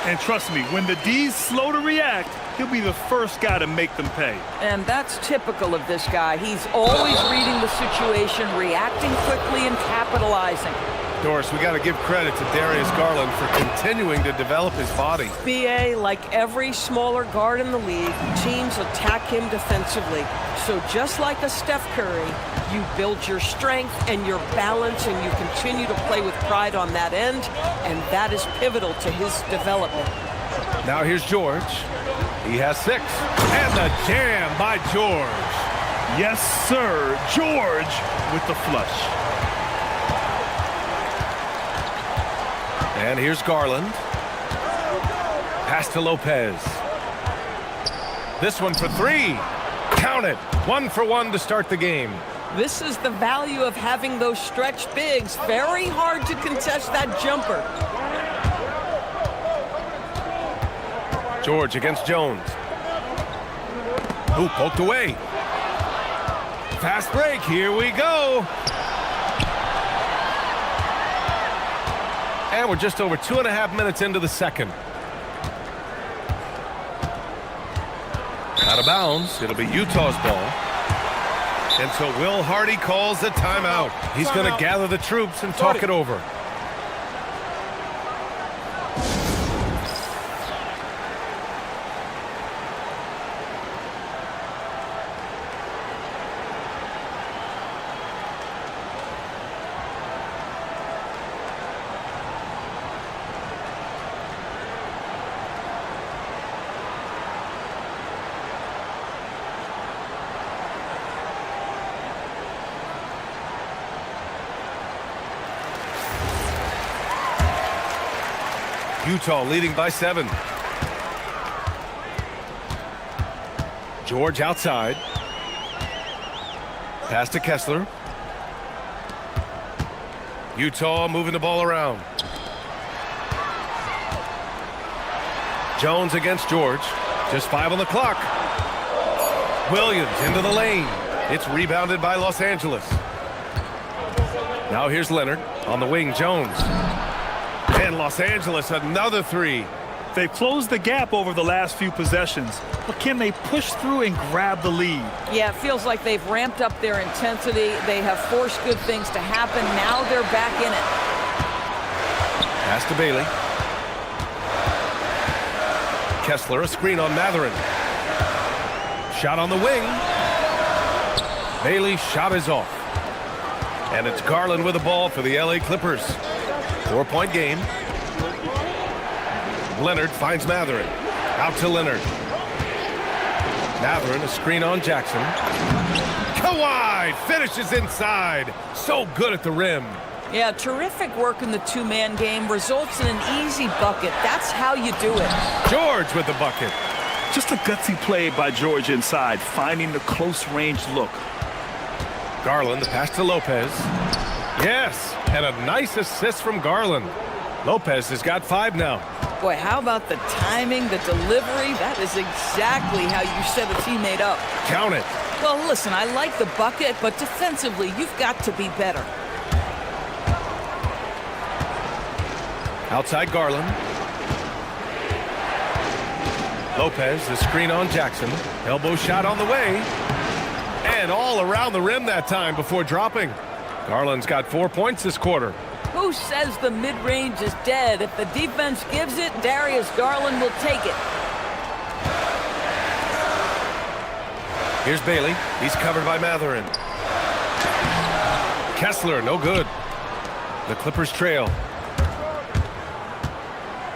And trust me, when the D's slow to react, he'll be the first guy to make them pay. And that's typical of this guy. He's always reading the situation, reacting quickly, and capitalizing. Doris, we got to give credit to Darius Garland for continuing to develop his body. BA, like every smaller guard in the league, teams attack him defensively. So just like a Steph Curry, you build your strength and your balance, and you continue to play with pride on that end, and that is pivotal to his development. Now here's George. He has 6. And the jam by George. Yes, sir. George with the flush. And here's Garland. Pass to Lopez. This one for 3. Count it. 1 for 1 to start the game. This is the value of having those stretch bigs. Very hard to contest that jumper. George against Jones. Ooh, poked away. Fast break. Here we go. And we're just over 2.5 minutes into the second. Out of bounds. It'll be Utah's ball. And so Will Hardy calls the timeout. He's going to gather the troops and talk it over. Utah leading by 7. George outside. Pass to Kessler. Utah moving the ball around. Jones against George. Just 5 on the clock. Williams into the lane. It's rebounded by Los Angeles. Now here's Leonard on the wing. Jones. And Los Angeles, another 3. They've closed the gap over the last few possessions, but can they push through and grab the lead? Yeah, it feels like they've ramped up their intensity. They have forced good things to happen. Now they're back in it. Pass to Bailey. Kessler, a screen on Matherin. Shot on the wing. Bailey's shot is off. And it's Garland with the ball for the LA Clippers. 4-point game. Leonard finds Matherin. Out to Leonard. Matherin, a screen on Jackson. Kawhi finishes inside. So good at the rim. Yeah, terrific work in the two-man game results in an easy bucket. That's how you do it. George with the bucket. Just a gutsy play by George inside, finding the close-range look. Garland, the pass to Lopez. Yes, and a nice assist from Garland. Lopez has got 5 now. Boy, how about the timing, the delivery? That is exactly how you set a teammate up. Count it. Well, listen, I like the bucket, but defensively, you've got to be better. Outside Garland. Lopez, the screen on Jackson. Elbow shot on the way. And all around the rim that time before dropping. Garland's got 4 points this quarter. Who says the mid-range is dead? If the defense gives it, Darius Garland will take it. Here's Bailey. He's covered by Matherin. Kessler, no good. The Clippers trail.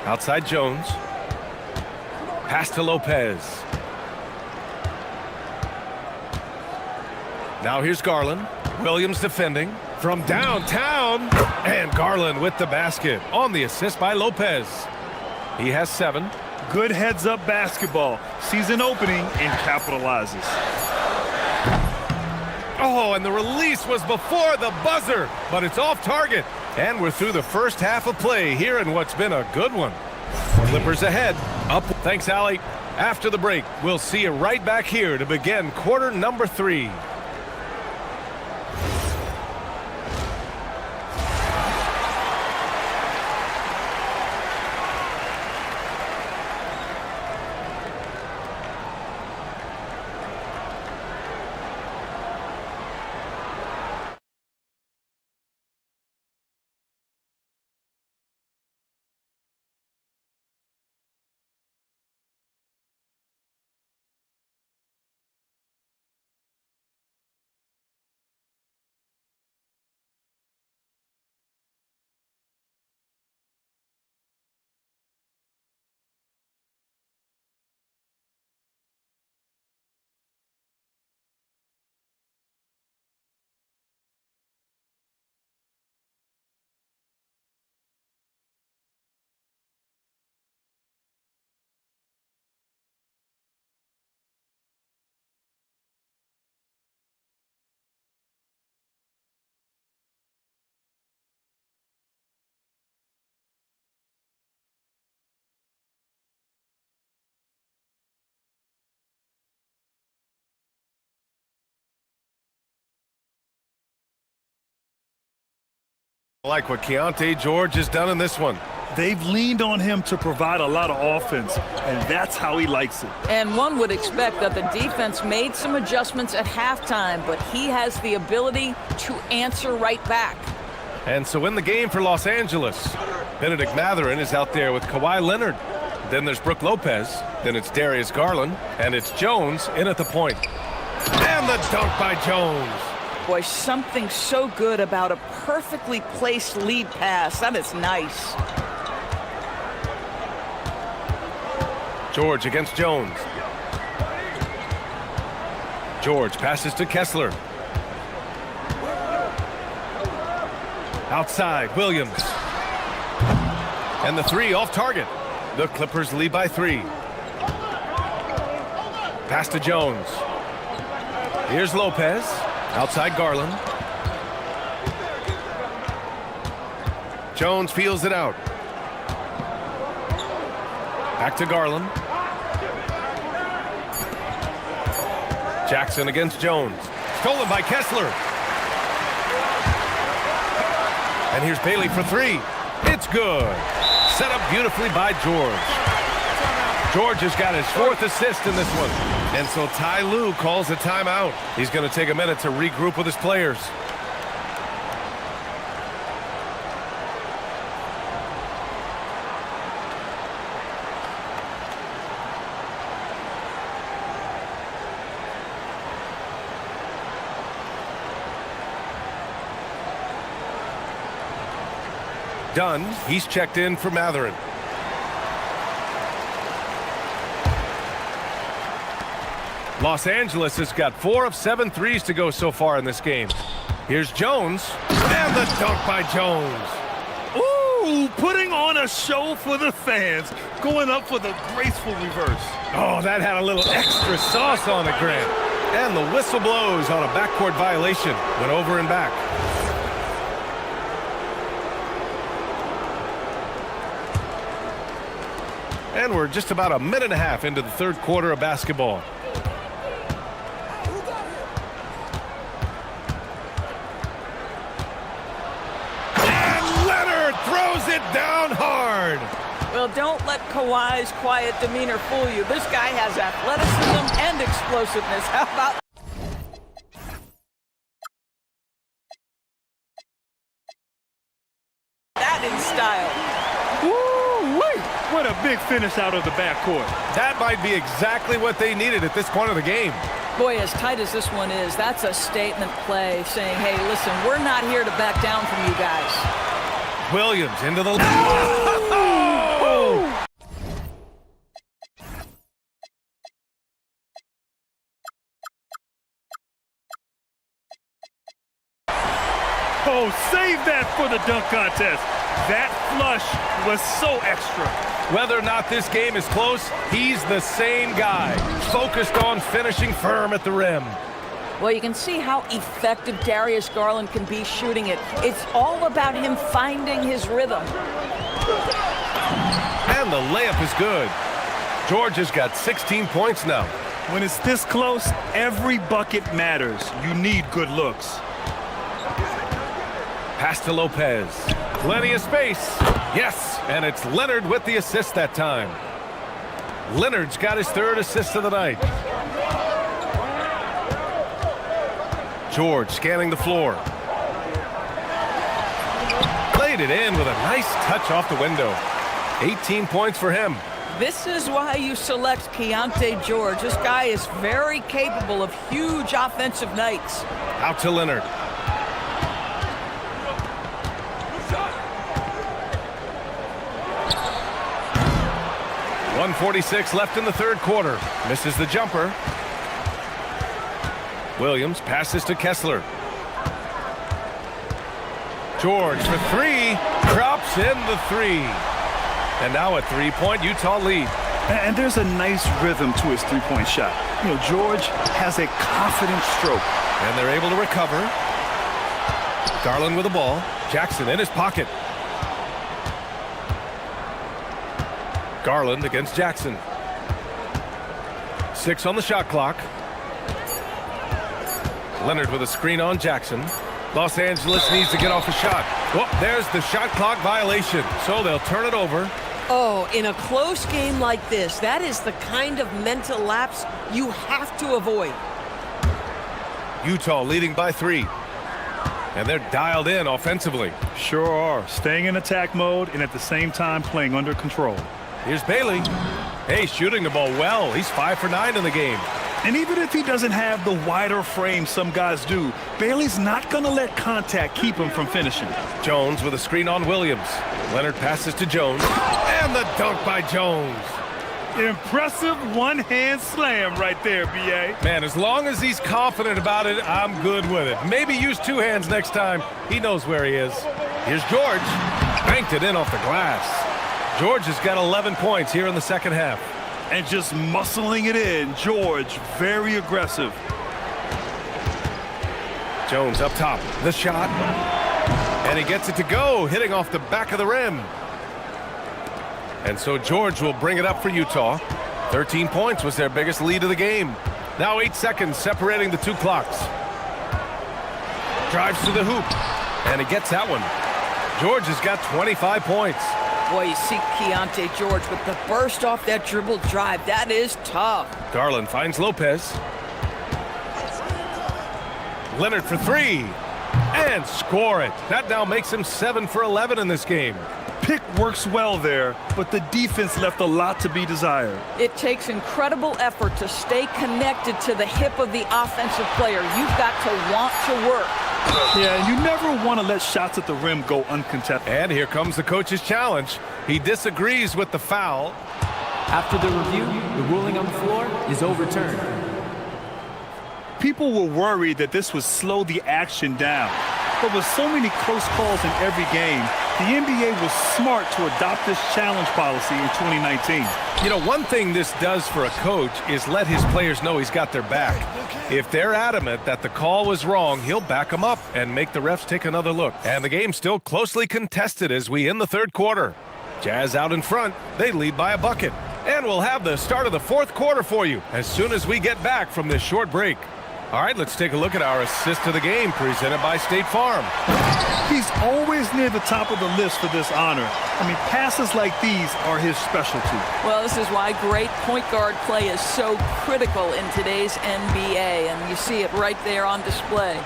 Outside Jones. Pass to Lopez. Now here's Garland. Williams defending from downtown. And Garland with the basket on the assist by Lopez. He has 7. Good heads-up basketball. Sees an opening and capitalizes. Oh, and the release was before the buzzer, but it's off target. And we're through the first half of play here in what's been a good one. Clippers ahead. Up. Thanks, Allie. After the break, we'll see you right back here to begin quarter number 3. I like what Keontae George has done in this one. They've leaned on him to provide a lot of offense, and that's how he likes it. And one would expect that the defense made some adjustments at halftime, but he has the ability to answer right back. And so in the game for Los Angeles, Benedict Matherin is out there with Kawhi Leonard. Then there's Brook Lopez. Then it's Darius Garland. And it's Jones in at the point. And the dunk by Jones. Boy, something so good about a perfectly placed lead pass. That is nice. George against Jones. George passes to Kessler. Outside, Williams. And the 3 off target. The Clippers lead by 3. Pass to Jones. Here's Lopez. Outside Garland. Jones feels it out. Back to Garland. Jackson against Jones. Stolen by Kessler. And here's Bailey for 3. It's good. Set up beautifully by George. George has got his 4th assist in this one. And so Ty Lue calls a timeout. He's going to take a minute to regroup with his players. Dunn, he's checked in for Matherin. Los Angeles has got 4 of 7 threes to go so far in this game. Here's Jones, and the dunk by Jones. Ooh, putting on a show for the fans, going up for the graceful reverse. Oh, that had a little extra sauce on it, Grant. And the whistle blows on a backcourt violation. Went over and back. And we're just about a minute and a half into the third quarter of basketball. Throws it down hard. Well, don't let Kawhi's quiet demeanor fool you. This guy has athleticism and explosiveness. How about that in style? Woo-wee! What a big finish out of the backcourt. That might be exactly what they needed at this point of the game. Boy, as tight as this one is, that's a statement play saying, hey, listen, we're not here to back down from you guys. Williams into the... Oh! Oh, save that for the dunk contest. That flush was so extra. Whether or not this game is close, he's the same guy. Focused on finishing firm at the rim. Well, you can see how effective Darius Garland can be shooting it. It's all about him finding his rhythm. And the layup is good. George has got 16 points now. When it's this close, every bucket matters. You need good looks. Pass to Lopez. Plenty of space. Yes, and it's Leonard with the assist that time. Leonard's got his 3rd assist of the night. George scanning the floor. Played it in with a nice touch off the window. 18 points for him. This is why you select Keontae George. This guy is very capable of huge offensive nights. Out to Leonard. .146 left in the third quarter. Misses the jumper. Williams passes to Kessler. George for 3. Drops in the 3. And now a 3-point Utah lead. And there's a nice rhythm to his three-point shot. You know, George has a confident stroke. And they're able to recover. Garland with the ball. Jackson in his pocket. Garland against Jackson. 6 on the shot clock. Leonard with a screen on Jackson. Los Angeles needs to get off a shot. Well, there's the shot clock violation, so they'll turn it over. Oh, in a close game like this, that is the kind of mental lapse you have to avoid. Utah leading by 3. And they're dialed in offensively. Sure are. Staying in attack mode and at the same time playing under control. Here's Bailey. Hey, shooting the ball well. He's 5 for 9 in the game. And even if he doesn't have the wider frame some guys do, Bailey's not going to let contact keep him from finishing. Jones with a screen on Williams. Leonard passes to Jones. And the dunk by Jones. Impressive one-hand slam right there, B.A. Man, as long as he's confident about it, I'm good with it. Maybe use 2 hands next time. He knows where he is. Here's George. Banked it in off the glass. George has got 11 points here in the second half. And just muscling it in, George, very aggressive. Jones up top, the shot. And he gets it to go, hitting off the back of the rim. And so George will bring it up for Utah. 13 points was their biggest lead of the game. Now 8 seconds separating the 2 clocks. Drives to the hoop, and he gets that one. George has got 25 points. Boy, you see Keontae George with the burst off that dribble drive. That is tough. Garland finds Lopez. Leonard for 3. And score it. That now makes him 7 for 11 in this game. Pick works well there, but the defense left a lot to be desired. It takes incredible effort to stay connected to the hip of the offensive player. You've got to want to work. Yeah, and you never want to let shots at the rim go uncontested. And here comes the coach's challenge. He disagrees with the foul. After the review, the ruling on the floor is overturned. People were worried that this would slow the action down. But with so many close calls in every game, the NBA was smart to adopt this challenge policy in 2019. You know, one thing this does for a coach is let his players know he's got their back. If they're adamant that the call was wrong, he'll back them up and make the refs take another look. And the game's still closely contested as we end the third quarter. Jazz out in front. They lead by a bucket. And we'll have the start of the fourth quarter for you as soon as we get back from this short break. All right, let's take a look at our assist to the game presented by State Farm. He's always near the top of the list for this honor. I mean, passes like these are his specialty. Well, this is why great point guard play is so critical in today's NBA, and you see it right there on display.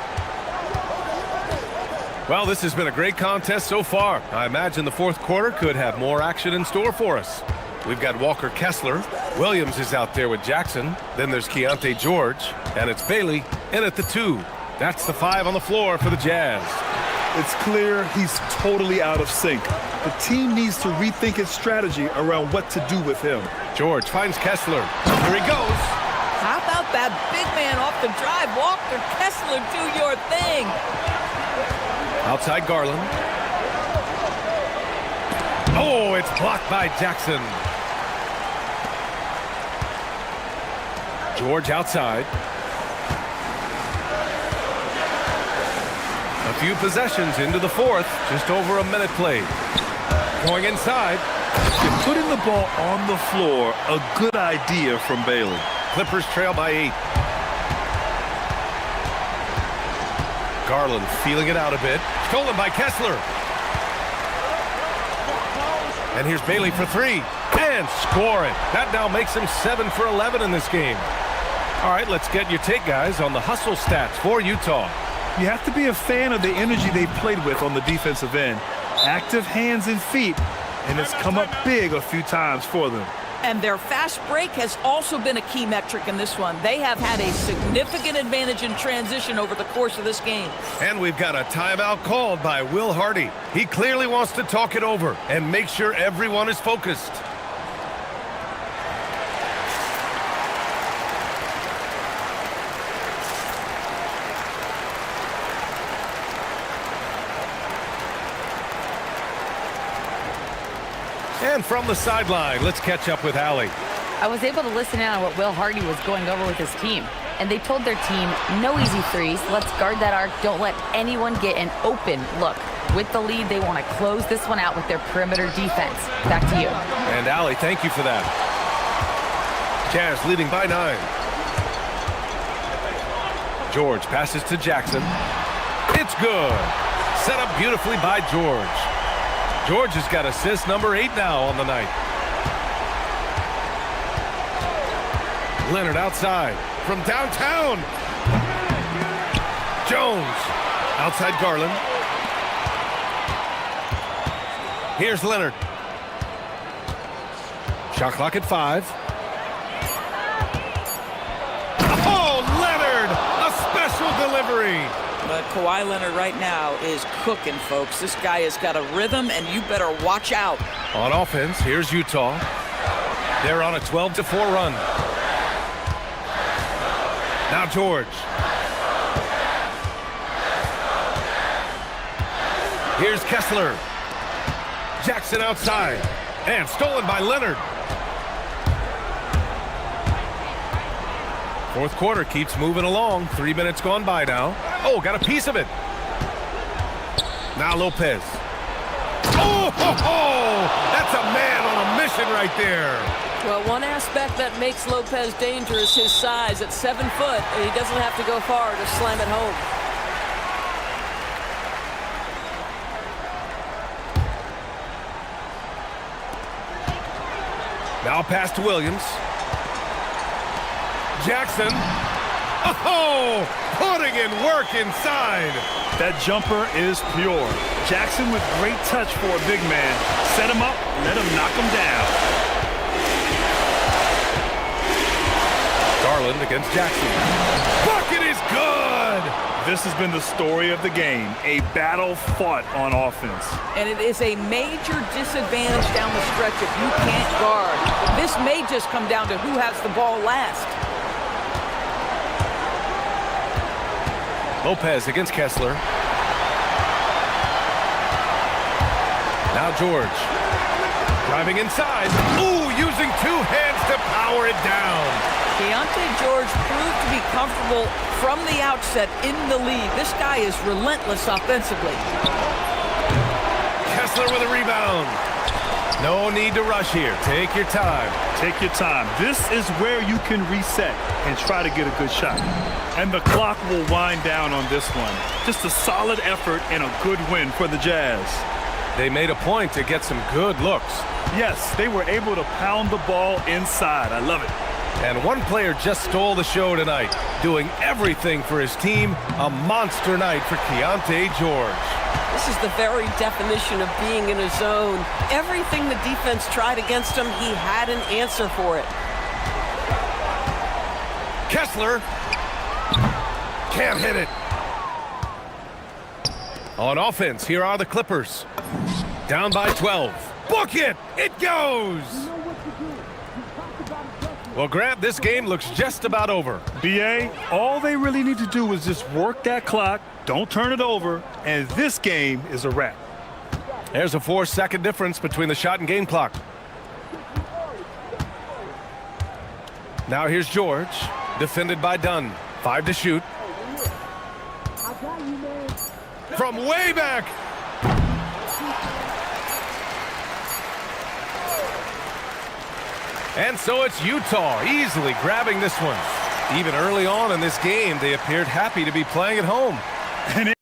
Well, this has been a great contest so far. I imagine the fourth quarter could have more action in store for us. We've got Walker Kessler. Williams is out there with Jackson. Then there's Keontae George. And it's Bailey in at the 2. That's the 5 on the floor for the Jazz. It's clear he's totally out of sync. The team needs to rethink its strategy around what to do with him. George finds Kessler. Here he goes. How about that big man off the drive? Walker Kessler, do your thing. Outside Garland. Oh, it's blocked by Jackson. George outside. A few possessions into the fourth. Just over a minute played. Going inside. Putting the ball on the floor, a good idea from Bailey. Clippers trail by 8. Garland feeling it out a bit. Stolen by Kessler. And here's Bailey for 3. And score it. That now makes him 7 for 11 in this game. All right, let's get your take, guys, on the hustle stats for Utah. You have to be a fan of the energy they've played with on the defensive end. Active hands and feet, and it's come up big a few times for them. And their fast break has also been a key metric in this one. They have had a significant advantage in transition over the course of this game. And we've got a timeout called by Will Hardy. He clearly wants to talk it over and make sure everyone is focused. And from the sideline, let's catch up with Allie. I was able to listen in on what Will Hardy was going over with his team. And they told their team, no easy threes. Let's guard that arc. Don't let anyone get an open look. With the lead, they want to close this one out with their perimeter defense. Back to you. And Allie, thank you for that. Jazz leading by 9. George passes to Jackson. It's good. Set up beautifully by George. George has got assist number 8 now on the night. Leonard outside from downtown. Jones outside Garland. Here's Leonard. Shot clock at 5. Oh, Leonard! A special delivery. But Kawhi Leonard right now is cooking, folks. This guy has got a rhythm, and you better watch out. On offense, here's Utah. They're on a 12-4 run. Now George. Here's Kessler. Jackson outside. And stolen by Leonard. Fourth quarter keeps moving along. 3 minutes gone by now. Oh, got a piece of it. Now Lopez. Oh, ho, ho! That's a man on a mission right there. Well, one aspect that makes Lopez dangerous, his size. At 7 foot, he doesn't have to go far to slam it home. Now pass to Williams. Jackson. Oh, putting in work inside. That jumper is pure. Jackson with great touch for a big man. Set him up, let him knock him down. Garland against Jackson. Bucket is good. This has been the story of the game, a battle fought on offense. And it is a major disadvantage down the stretch if you can't guard. This may just come down to who has the ball last. Lopez against Kessler. Now George. Driving inside. Ooh, using two hands to power it down. Keontae George proved to be comfortable from the outset in the lead. This guy is relentless offensively. Kessler with a rebound. No need to rush here. Take your time. Take your time. This is where you can reset and try to get a good shot. And the clock will wind down on this one. Just a solid effort and a good win for the Jazz. They made a point to get some good looks. Yes, they were able to pound the ball inside. I love it. And one player just stole the show tonight, doing everything for his team. A monster night for Keontae George. This is the very definition of being in a zone. Everything the defense tried against him, he had an answer for it. Kessler can't hit it. On offense, here are the Clippers. Down by 12. Book it! It goes! Well, Grant, this game looks just about over. BA, all they really need to do is just work that clock, don't turn it over, and this game is a wrap. There's a 4-second difference between the shot and game clock. Now here's George, defended by Dunn. 5 to shoot. From way back. And so it's Utah easily grabbing this one. Even early on in this game, they appeared happy to be playing at home. And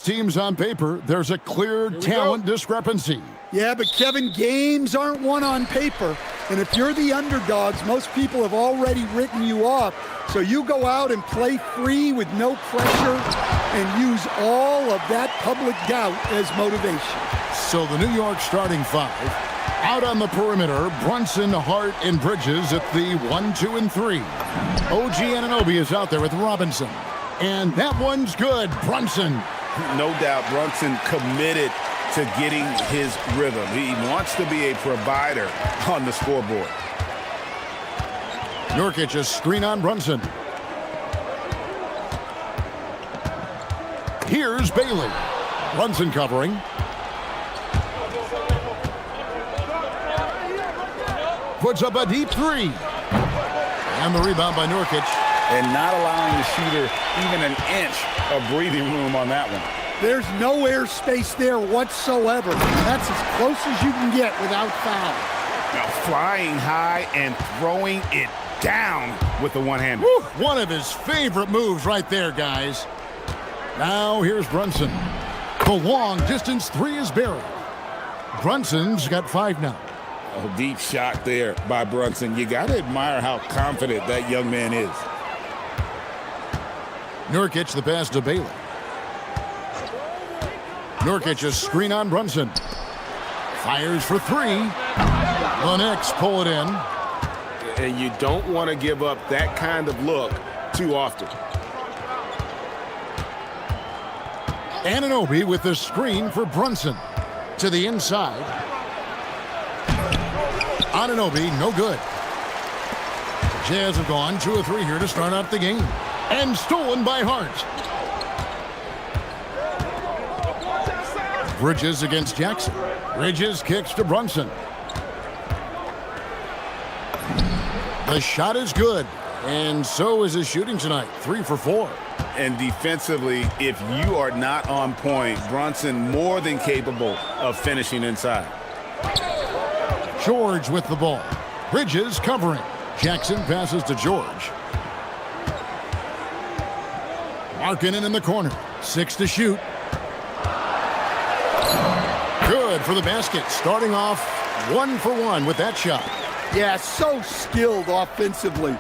Teams on paper, there's a clear talent discrepancy. Yeah, but Kevin, games aren't won on paper. And if you're the underdogs, most people have already written you off. So you go out and play free with no pressure and use all of that public doubt as motivation. So the New York starting five. Out on the perimeter, Brunson, Hart, and Bridges at the 1, 2, and 3. OG Anunoby is out there with Robinson. And that one's good. Brunson. No doubt Brunson committed to getting his rhythm. He wants to be a provider on the scoreboard. Nurkic a screen on Brunson. Here's Bailey. Brunson covering. Puts up a deep three. And the rebound by Nurkic. And not allowing the shooter even an inch of breathing room on that one. There's no air space there whatsoever. That's as close as you can get without foul. Now flying high and throwing it down with the one-hander. One of his favorite moves right there, guys. Now here's Brunson. The long distance three is buried. Brunson's got 5 now. A deep shot there by Brunson. You got to admire how confident that young man is. Nurkic the pass to Bailey. Nurkic a screen on Brunson. Fires for 3. The Knicks pull it in. And you don't want to give up that kind of look too often. Anunoby with the screen for Brunson. To the inside. Anunoby, no good. Jazz have gone 2 of 3 here to start out the game. And stolen by Hart. Bridges against Jackson. Bridges kicks to Brunson. The shot is good. And so is his shooting tonight. 3 for 4. And defensively, if you are not on point, Brunson more than capable of finishing inside. George with the ball. Bridges covering. Jackson passes to George. Markkanen in the corner. 6 to shoot. Good for the basket. Starting off 1 for 1 with that shot. Yeah, so skilled offensively.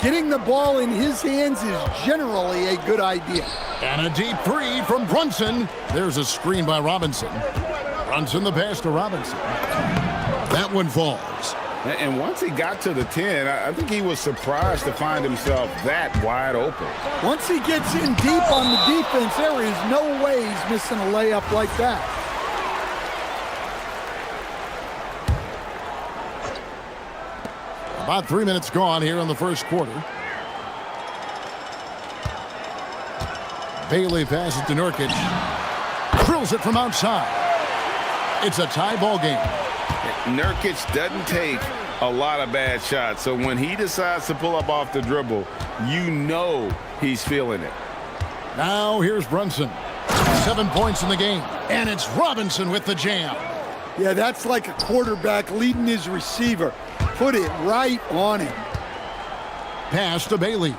Getting the ball in his hands is generally a good idea. And a deep 3 from Brunson. There's a screen by Robinson. Brunson the pass to Robinson. That one falls. And once he got to the 10, I think he was surprised to find himself that wide open. Once he gets in deep on the defense, there is no way he's missing a layup like that. About 3 minutes gone here in the first quarter. Bailey passes to Nurkic. Drills it from outside. It's a tie ball game. Nurkic doesn't take a lot of bad shots, so when he decides to pull up off the dribble, you know he's feeling it. Now here's Brunson. 7 points in the game, and it's Robinson with the jam. Yeah, that's like a quarterback leading his receiver. Put it right on him. Pass to Bailey.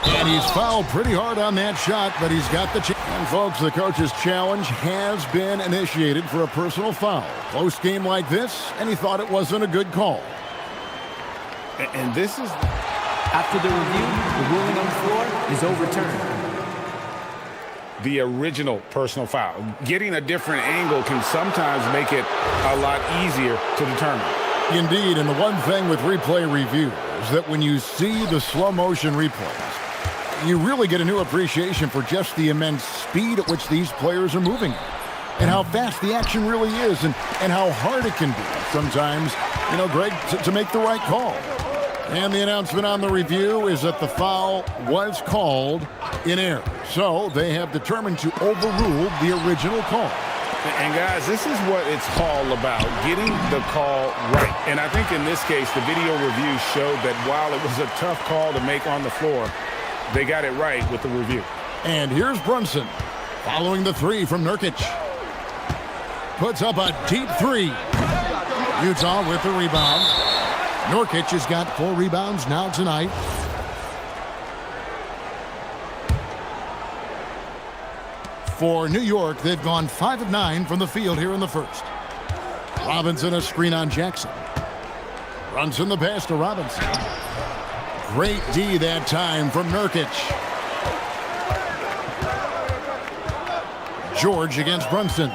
And he's fouled pretty hard on that shot, but he's got the chance. And folks, the coach's challenge has been initiated for a personal foul. Close game like this, and he thought it wasn't a good call. And this is... After the review, the ruling on the floor is overturned. The original personal foul. Getting a different angle can sometimes make it a lot easier to determine. Indeed, and the one thing with replay review is that when you see the slow motion replays, you really get a new appreciation for just the immense speed at which these players are moving and how fast the action really is and how hard it can be sometimes, you know, Greg, to make the right call. And the announcement on the review is that the foul was called in error. So they have determined to overrule the original call. And guys, this is what it's all about, getting the call right. And I think in this case, the video review showed that while it was a tough call to make on the floor, they got it right with the review. And here's Brunson following the 3 from Nurkic. Puts up a deep 3. Utah with the rebound. Nurkic has got 4 rebounds now tonight. For New York, they've gone 5 of 9 from the field here in the first. Robinson a screen on Jackson. Brunson the pass to Robinson. Great D that time from Nurkic. George against Brunson.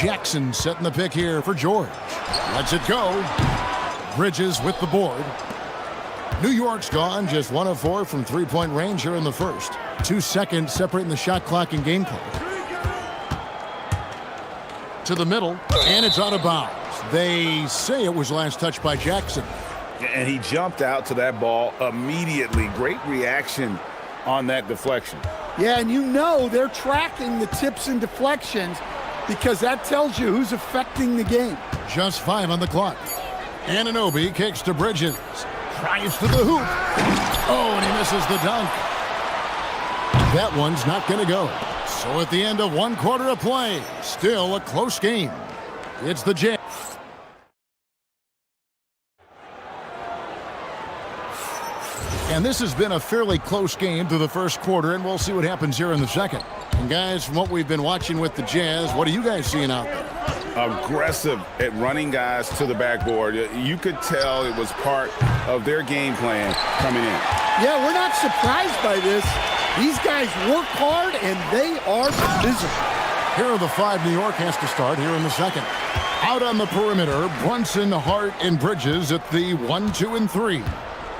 Jackson setting the pick here for George. Lets it go. Bridges with the board. New York's gone just 1 of 4 from three-point range here in the first. 2 seconds separating the shot clock and game clock. To the middle, and it's out of bounds. They say it was last touched by Jackson. And he jumped out to that ball immediately. Great reaction on that deflection. Yeah, and you know they're tracking the tips and deflections because that tells you who's affecting the game. Just 5 on the clock. Anunoby kicks to Bridges. Tries to the hoop. Oh, and he misses the dunk. That one's not going to go. So at the end of 1 quarter of play, still a close game. It's the Jazz. And this has been a fairly close game through the first quarter, and we'll see what happens here in the second. And guys, from what we've been watching with the Jazz, what are you guys seeing out there? Aggressive at running guys to the backboard. You could tell it was part of their game plan coming in. Yeah, we're not surprised by this. These guys work hard, and they are visible. Here are the 5 New York has to start here in the second. Out on the perimeter, Brunson, Hart, and Bridges at the 1, 2, and 3.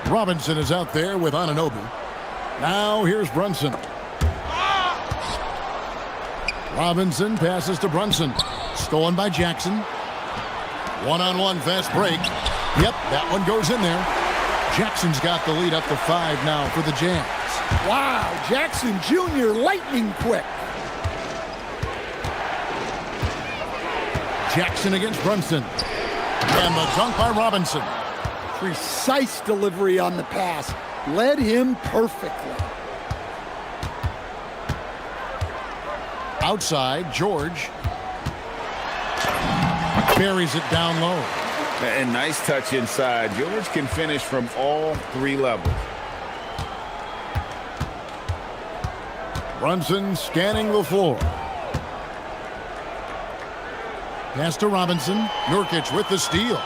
Robinson is out there with Anunoby. Now here's Brunson. Robinson passes to Brunson. Stolen by Jackson. One-on-one fast break. Yep, that one goes in there. Jackson's got the lead up to 5 now for the Jazz. Wow, Jackson Jr. lightning quick. Jackson against Brunson. And the dunk by Robinson. Precise delivery on the pass. Led him perfectly. Outside, George. Buries it down low. And nice touch inside. George can finish from all 3 levels. Brunson scanning the floor. Pass to Robinson. Nurkic with the steal.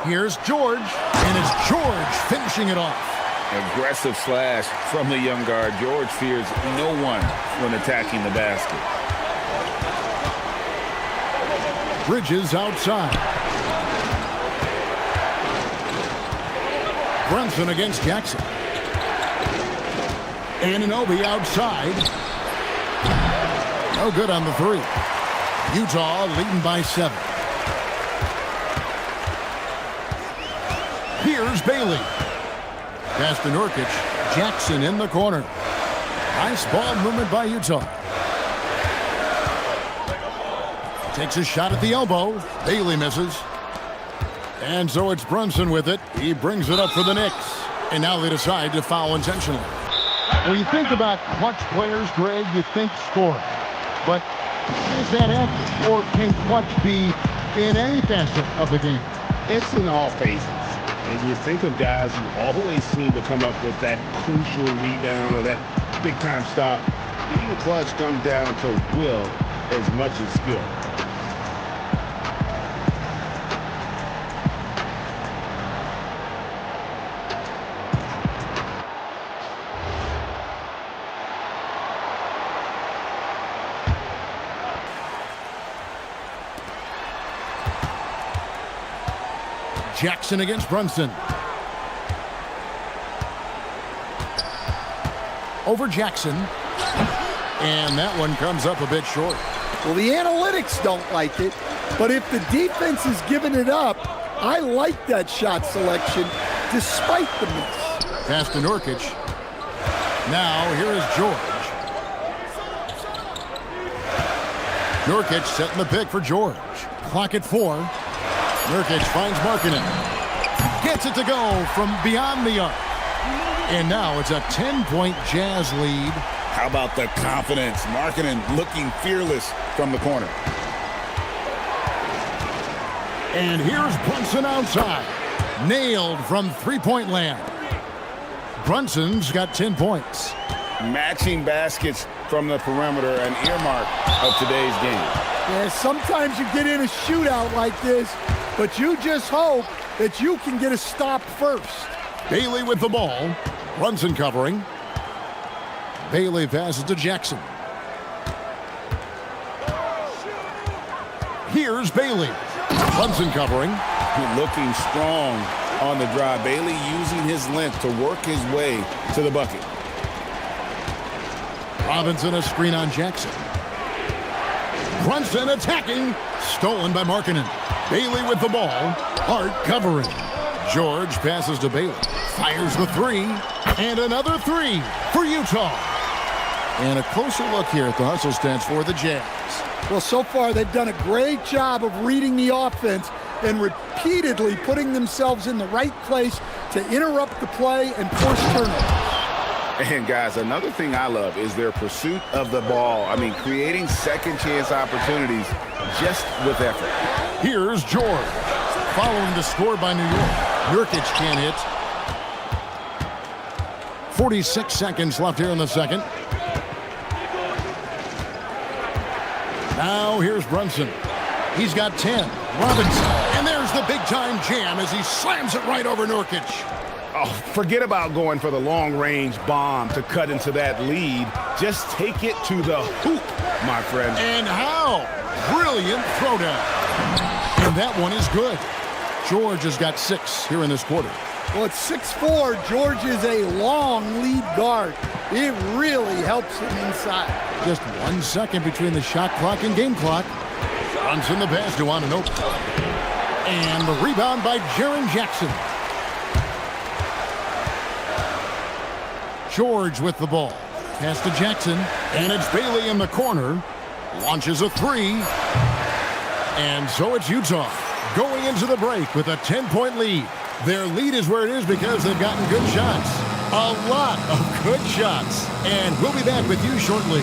Here's George, and it's George finishing it off. Aggressive slash from the young guard. George fears no one when attacking the basket. Bridges outside. Brunson against Jackson. Anunoby outside. No good on the 3. Utah leading by 7. Here's Bailey. Pass to Nurkic. Jackson in the corner. Nice ball movement by Utah. Takes a shot at the elbow. Bailey misses. And so it's Brunson with it. He brings it up for the Knicks. And now they decide to foul intentionally. When you think about clutch players, Greg, you think scoring. But is that accurate? Or can clutch be in any facet of the game? It's in all phases. And you think of guys who always seem to come up with that crucial rebound or that big-time stop. Being clutch comes down to will as much as skill. Jackson against Brunson. Over Jackson. And that one comes up a bit short. Well, the analytics don't like it, but if the defense is giving it up, I like that shot selection despite the miss. Pass to Nurkic. Now here is George. Nurkic setting the pick for George. Clock at 4. Nurkic finds Markkanen. Gets it to go from beyond the arc. And now it's a 10-point Jazz lead. How about the confidence? Markkanen looking fearless from the corner. And here's Brunson outside. Nailed from three-point land. Brunson's got 10 points. Matching baskets from the perimeter, an earmark of today's game. Yeah, sometimes you get in a shootout like this, but you just hope that you can get a stop first. Bailey with the ball. Brunson covering. Bailey passes to Jackson. Here's Bailey. Brunson covering. Looking strong on the drive. Bailey using his length to work his way to the bucket. Robinson a screen on Jackson. Brunson attacking. Stolen by Markkanen. Bailey with the ball. Hart covering. George passes to Bailey. Fires the three. And another three for Utah. And a closer look here at the hustle stats for the Jazz. Well, so far they've done a great job of reading the offense and repeatedly putting themselves in the right place to interrupt the play and force turnovers. And guys, another thing I love is their pursuit of the ball. I mean, creating second chance opportunities just with effort. Here's George. Following the score by New York. Nurkic can't hit. 46 seconds left here in the second. Now here's Brunson. He's got 10. Robinson. And there's the big-time jam as he slams it right over Nurkic. Oh, forget about going for the long-range bomb to cut into that lead. Just take it to the hoop, my friend. And how? Brilliant throwdown. And that one is good. George has got 6 here in this quarter. Well, at 6'4", George is a long lead guard. It really helps him inside. Just 1 second between the shot clock and game clock. Brunson the pass to Anunoby. And the rebound by Jaren Jackson. George with the ball. Pass to Jackson. And it's Bailey in the corner. Launches a three. And so it's Utah going into the break with a 10-point lead. Their lead is where it is because they've gotten good shots. A lot of good shots. And we'll be back with you shortly.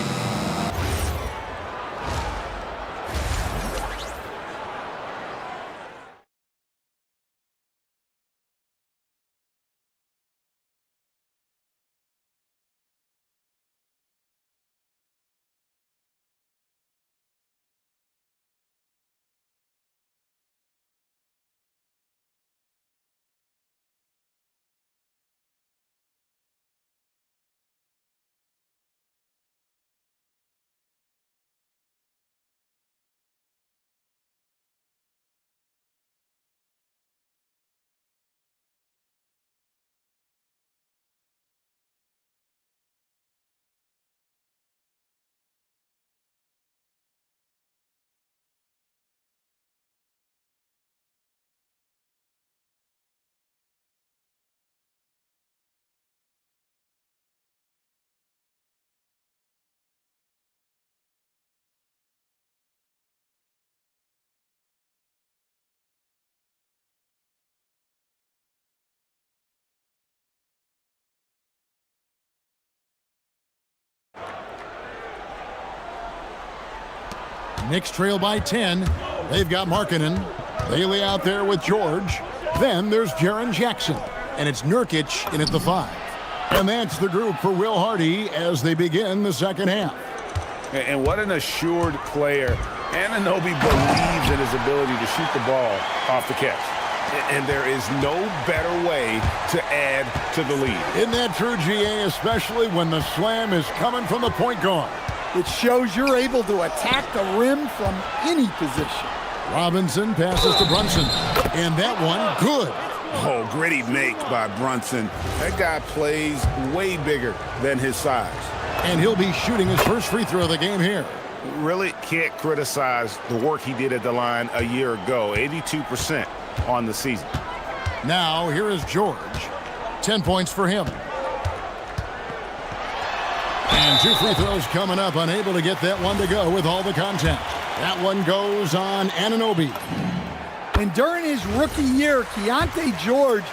Knicks trail by 10. They've got Markkanen. Bailey out there with George. Then there's Jaren Jackson. And it's Nurkic in at the 5. And that's the group for Will Hardy as they begin the second half. And what an assured player. Anunoby believes in his ability to shoot the ball off the catch. And there is no better way to add to the lead. Isn't that true, GA, especially when the slam is coming from the point guard? It shows you're able to attack the rim from any position. Robinson passes to Brunson. And that one, good. Oh, gritty make by Brunson. That guy plays way bigger than his size. And he'll be shooting his first free throw of the game here. Really can't criticize the work he did at the line a year ago. 82% on the season. Now, here is George. 10 points for him. And 2 free throws coming up, unable to get that one to go with all the contact. That one goes on Anunoby. And during his rookie year, Keontae George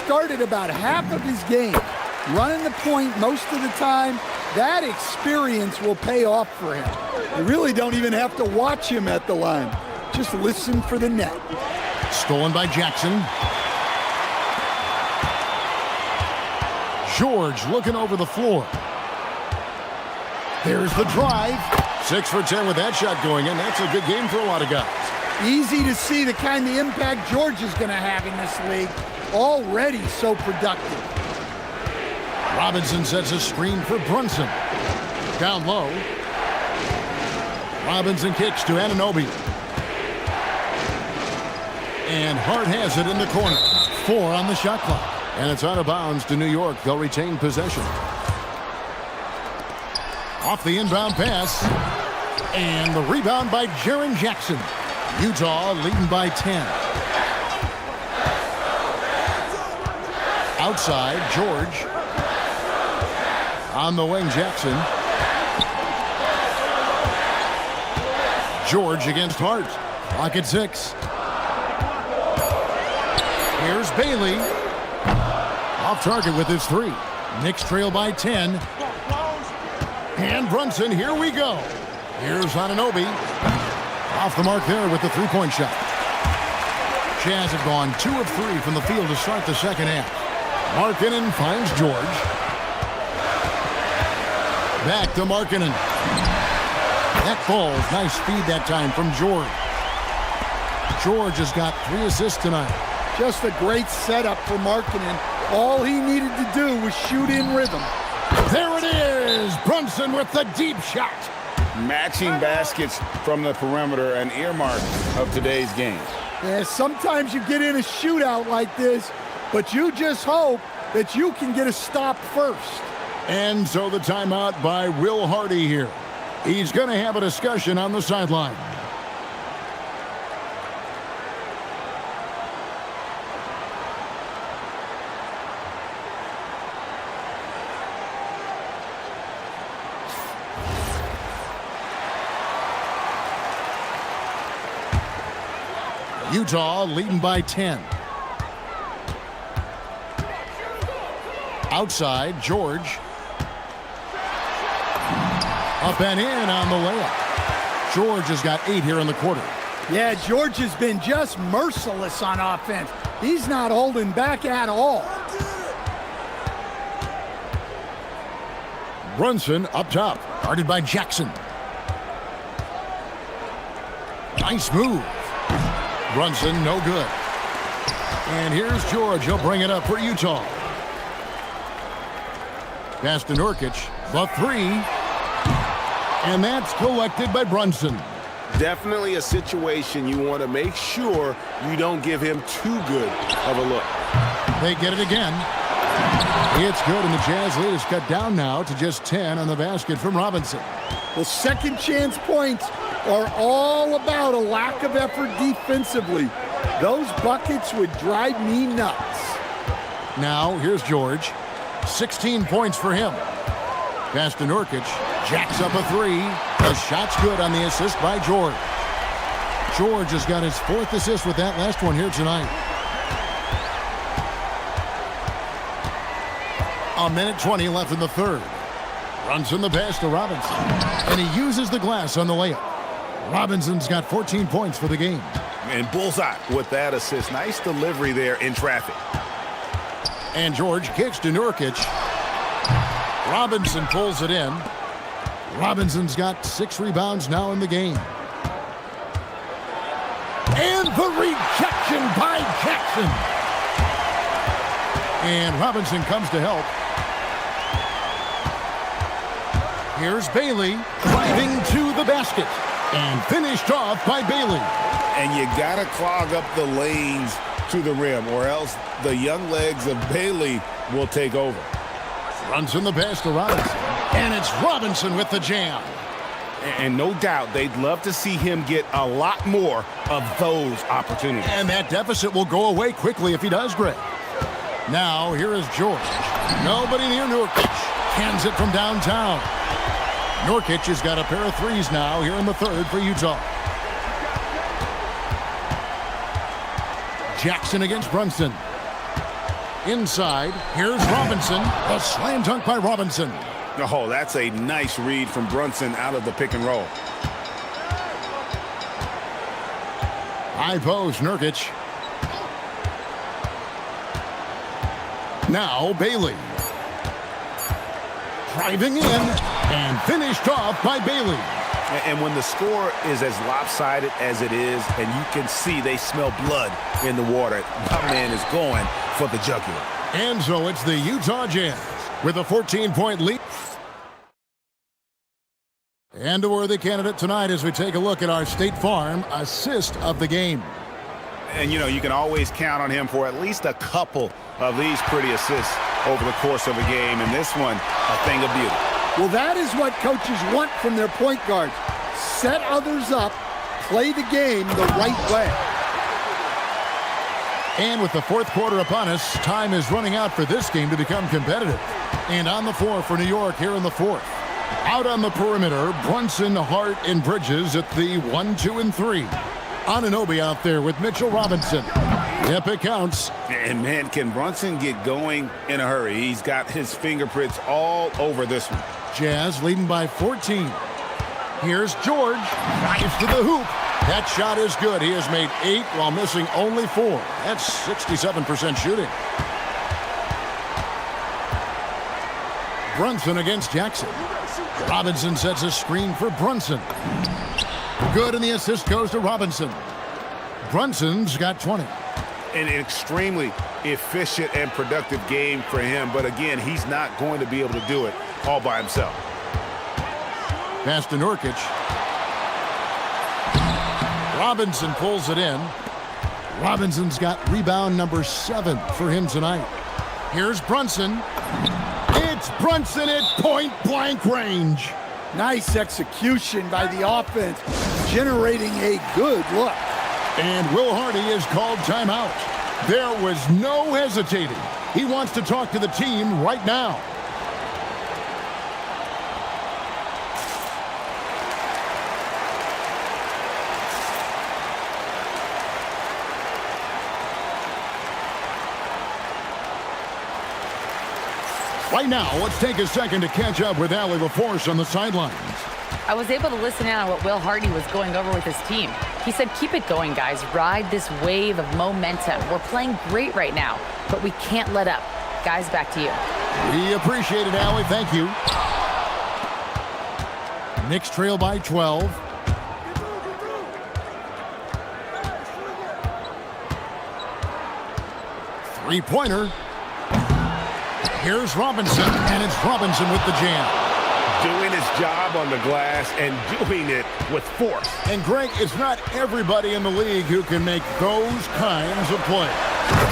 started about half of his game, running the point most of the time. That experience will pay off for him. You really don't even have to watch him at the line. Just listen for the net. Stolen by Jackson. George looking over the floor. There's the drive. 6 for 10 with that shot going in. That's a good game for a lot of guys. Easy to see the kind of impact George is going to have in this league. Already so productive. Robinson sets a screen for Brunson. Down low. Robinson kicks to Anunoby. And Hart has it in the corner. 4 on the shot clock. And it's out of bounds to New York. They'll retain possession. Off the inbound pass. And the rebound by Jaren Jackson. Utah leading by 10. Outside, George. On the wing, Jackson. George against Hart. Clock at 6. Here's Bailey. Off target with his 3. Knicks trail by 10. And Brunson, here we go. Here's Anunoby. Off the mark there with the three-point shot. Jazz have gone 2 of 3 from the field to start the second half. Markkanen finds George. Back to Markkanen. That ball's nice speed that time from George. George has got 3 assists tonight. Just a great setup for Markkanen. All he needed to do was shoot in rhythm. There it is! Brunson with the deep shot. Matching baskets from the perimeter, an earmark of today's game. Yeah, sometimes you get in a shootout like this, but you just hope that you can get a stop first. And so the timeout by Will Hardy here. He's going to have a discussion on the sideline. Utah leading by 10. Outside, George. Up and in on the layup. George has got 8 here in the quarter. Yeah, George has been just merciless on offense. He's not holding back at all. Brunson up top, guarded by Jackson. Nice move. Brunson, no good. And here's George. He'll bring it up for Utah. Pass to Nurkic. The 3. And that's collected by Brunson. Definitely a situation you want to make sure you don't give him too good of a look. They get it again. It's good, and the Jazz lead is cut down now to just 10 on the basket from Robinson. The second chance points are all about a lack of effort defensively. Those buckets would drive me nuts. Now, here's George. 16 points for him. Pass to Nurkic. Jacks up a 3. The shot's good on the assist by George. George has got his 4th assist with that last one here tonight. A minute 20 left in the third. Brunson the pass to Robinson. And he uses the glass on the layup. Robinson's got 14 points for the game. And bullseye with that assist. Nice delivery there in traffic. And George kicks to Nurkic. Robinson pulls it in. Robinson's got 6 rebounds now in the game. And the rejection by Jackson. And Robinson comes to help. Here's Bailey driving to the basket. And finished off by Bailey. And you got to clog up the lanes to the rim, or else the young legs of Bailey will take over. Runs in the pass to Robinson. And it's Robinson with the jam. And no doubt they'd love to see him get a lot more of those opportunities. And that deficit will go away quickly if he does, Greg. Now, here is George. Nobody near Nurkic. Cans it from downtown. Nurkic has got a pair of 3s now here in the third for Utah. Jackson against Brunson. Inside, here's Robinson. A slam dunk by Robinson. Oh, that's a nice read from Brunson out of the pick and roll. High post, Nurkic. Now, Bailey. Driving in and finished off by Bailey. And when the score is as lopsided as it is, and you can see they smell blood in the water, my man is going for the jugular. And so it's the Utah Jazz with a 14-point lead. And a worthy candidate tonight as we take a look at our State Farm assist of the game. And, you know, you can always count on him for at least a couple of these pretty assists over the course of a game. And this one, a thing of beauty. Well, that is what coaches want from their point guards. Set others up, play the game the right way. And with the fourth quarter upon us, time is running out for this game to become competitive. And on the floor for New York here in the fourth. Out on the perimeter, Brunson, Hart, and Bridges at the 1, 2, and 3. Anunoby out there with Mitchell Robinson. Yep, it counts. And, man, can Brunson get going in a hurry? He's got his fingerprints all over this one. Jazz leading by 14. Here's George. Drives to the hoop. That shot is good. He has made 8 while missing only 4. That's 67% shooting. Brunson against Jackson. Robinson sets a screen for Brunson. Good, and the assist goes to Robinson. Brunson's got 20. An extremely efficient and productive game for him. But, again, he's not going to be able to do it all by himself. Pass to Nurkic. Robinson pulls it in. Robinson's got rebound number 7 for him tonight. Here's Brunson. It's Brunson at point-blank range. Nice execution by the offense, generating a good look. And Will Hardy is called timeout. There was no hesitating. He wants to talk to the team right now. Right now, let's take a second to catch up with Allie LaForce on the sidelines. I was able to listen in on what Will Hardy was going over with his team. He said, keep it going, guys. Ride this wave of momentum. We're playing great right now, but we can't let up. Guys, back to you. We appreciate it, Allie. Thank you. Knicks trail by 12. Three-pointer. Here's Robinson, and it's Robinson with the jam. Doing his job on the glass and doing it with force. And, Greg, it's not everybody in the league who can make those kinds of plays.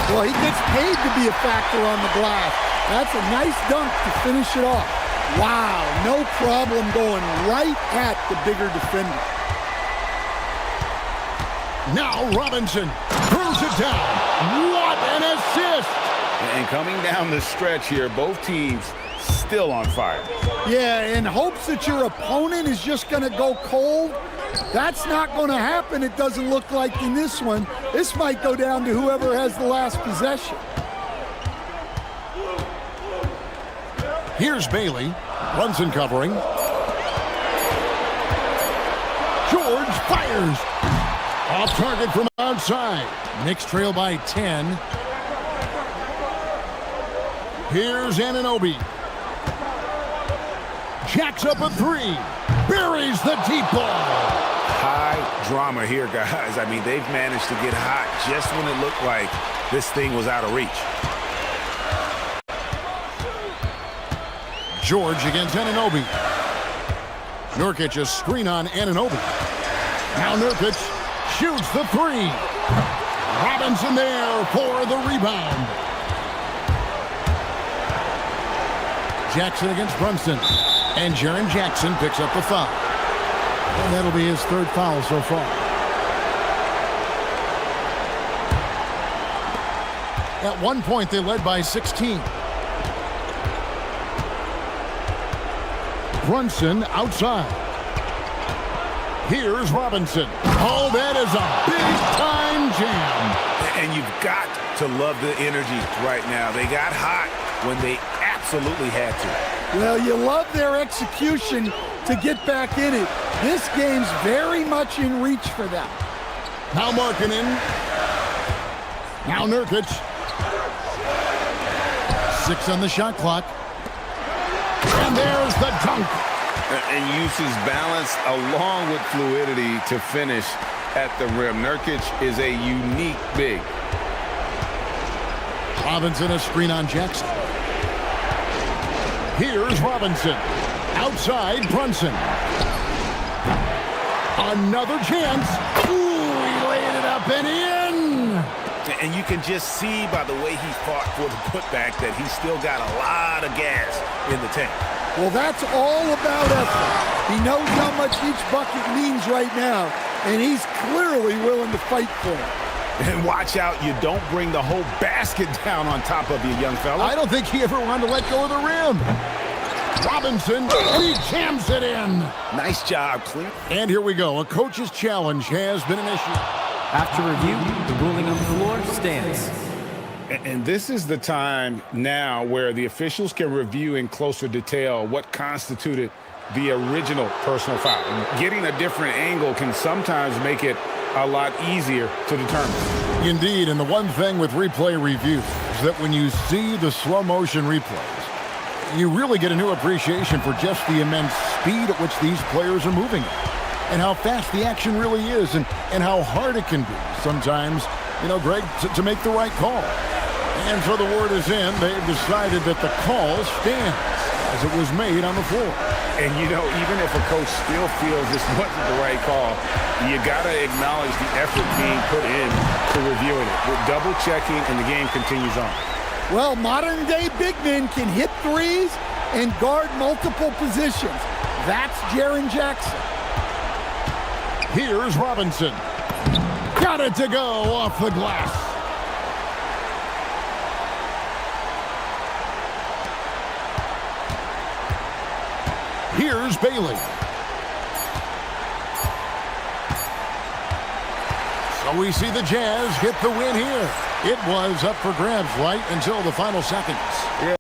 Well, he gets paid to be a factor on the glass. That's a nice dunk to finish it off. Wow, no problem going right at the bigger defender. Now Robinson throws it down. What an assist! And coming down the stretch here, both teams still on fire. Yeah, in hopes that your opponent is just going to go cold. That's not going to happen, it doesn't look like in this one. This might go down to whoever has the last possession. Here's Bailey. Brunson covering. George fires. Off target from outside. Knicks trail by 10. Here's Anunoby. Jacks up a 3. Buries the deep ball. High drama here, guys. I mean, they've managed to get hot just when it looked like this thing was out of reach. George against Anunoby. Nurkic a screen on Anunoby. Now Nurkic shoots the 3. Robinson there for the rebound. Jackson against Brunson. And Jaren Jackson picks up the foul. And that'll be his 3rd foul so far. At one point, they led by 16. Brunson outside. Here's Robinson. Oh, that is a big-time jam. And you've got to love the energy right now. They got hot when they absolutely had to. Well, you love their execution to get back in it. This game's very much in reach for them. Now Markkanen. Now Nurkic. 6 on the shot clock. And there's the dunk. And uses balance along with fluidity to finish at the rim. Nurkic is a unique big. Robinson a screen on Jackson. Here's Robinson. Outside Brunson. Another chance. Ooh, he laid it up and in. And you can just see by the way he fought for the putback that he's still got a lot of gas in the tank. Well, that's all about effort. He knows how much each bucket means right now, and he's clearly willing to fight for it. And watch out, you don't bring the whole basket down on top of you, young fella. I don't think he ever wanted to let go of the rim. Robinson, and he jams it in. Nice job, Clint. And here we go. A coach's challenge has been initiated. After review, the ruling on the floor stands. And this is the time now where the officials can review in closer detail what constituted the original personal foul. Getting a different angle can sometimes make it a lot easier to determine. Indeed, and the one thing with replay review is that when you see the slow motion replays, you really get a new appreciation for just the immense speed at which these players are moving and how fast the action really is and how hard it can be sometimes, Greg, to make the right call. And so the word is in. They've decided that the call stands as it was made on the floor. And, even if a coach still feels this wasn't the right call, you got to acknowledge the effort being put in to reviewing it. We're double-checking, and the game continues on. Well, modern-day big men can hit threes and guard multiple positions. That's Jaren Jackson. Here's Robinson. Got it to go off the glass. Here's Bailey. So we see the Jazz get the win here. It was up for grabs right until the final seconds. Yeah.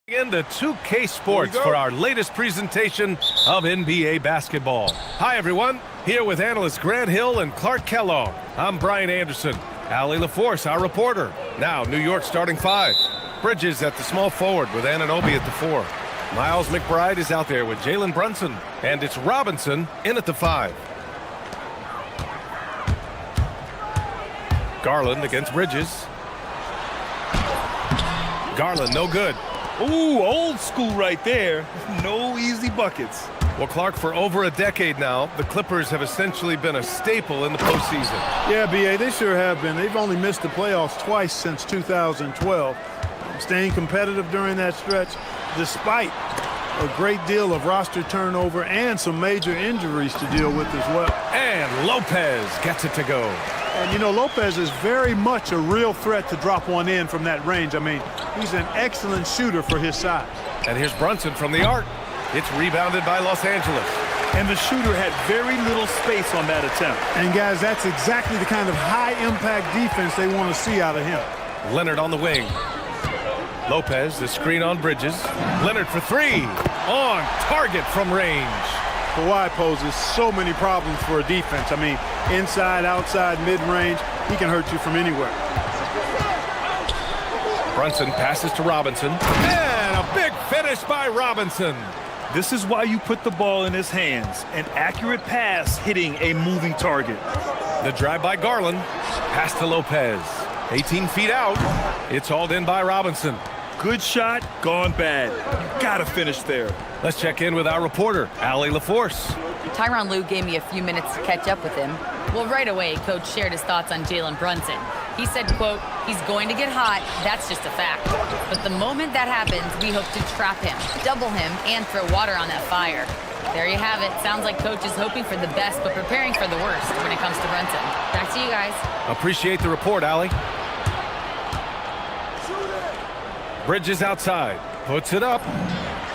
Into 2K Sports for our latest presentation of NBA basketball. Hi, everyone. Here with analysts Grant Hill and Clark Kellogg. I'm Brian Anderson. Allie LaForce, our reporter. Now, New York starting five. Bridges at the small forward with Anunoby at the 4. Miles McBride is out there with Jalen Brunson. And it's Robinson in at the 5. Garland against Bridges. Garland, no good. Ooh, old school right there. No easy buckets. Well, Clark, for over a decade now, the Clippers have essentially been a staple in the postseason. Yeah, B.A., they sure have been. They've only missed the playoffs twice since 2012. Staying competitive during that stretch, despite a great deal of roster turnover and some major injuries to deal with as well. And Lopez gets it to go. And, you know, Lopez is very much a real threat to drop one in from that range. I mean, he's an excellent shooter for his size. And here's Brunson from the arc. It's rebounded by Los Angeles. And the shooter had very little space on that attempt. And, guys, that's exactly the kind of high-impact defense they want to see out of him. Leonard on the wing. Lopez, the screen on Bridges. Leonard for 3. On target from range. Kawhi poses so many problems for a defense. I mean, inside, outside, mid-range, he can hurt you from anywhere. Brunson passes to Robinson. And a big finish by Robinson. This is why you put the ball in his hands. An accurate pass hitting a moving target. The drive by Garland. Pass to Lopez. 18 feet out. It's hauled in by Robinson. Good shot, gone bad. You gotta finish there. Let's check in with our reporter, Allie LaForce. Tyronn Lue gave me a few minutes to catch up with him. Well, right away, Coach shared his thoughts on Jalen Brunson. He said, quote, he's going to get hot, that's just a fact. But the moment that happens, we hope to trap him, double him, and throw water on that fire. There you have it. Sounds like Coach is hoping for the best, but preparing for the worst when it comes to Brunson. Back to you guys. Appreciate the report, Allie. Bridges outside, puts it up.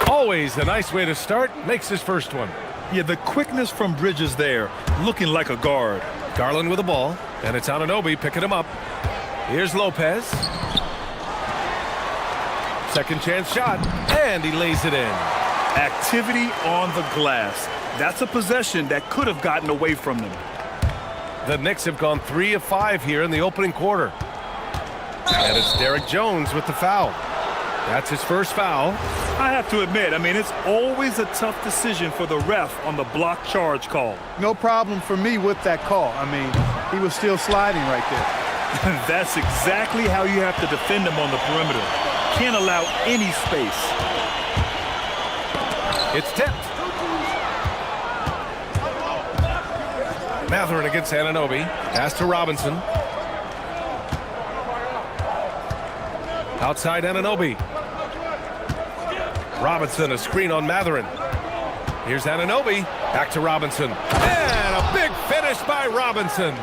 Always a nice way to start, makes his first one. Yeah, the quickness from Bridges there, looking like a guard. Garland with the ball, and it's Anunoby picking him up. Here's Lopez. Second chance shot, and he lays it in. Activity on the glass. That's a possession that could have gotten away from them. The Knicks have gone 3 of 5 here in the opening quarter. And it's Derek Jones with the foul. That's his first foul. I have to admit, I mean, it's always a tough decision for the ref on the block charge call. No problem for me with that call. I mean, he was still sliding right there. That's exactly how you have to defend him on the perimeter. Can't allow any space. It's tipped. Mathurin against Anunoby. Pass to Robinson. Outside Anunoby. Robinson, a screen on Mathurin. Here's Anunoby. Back to Robinson. And a big finish by Robinson.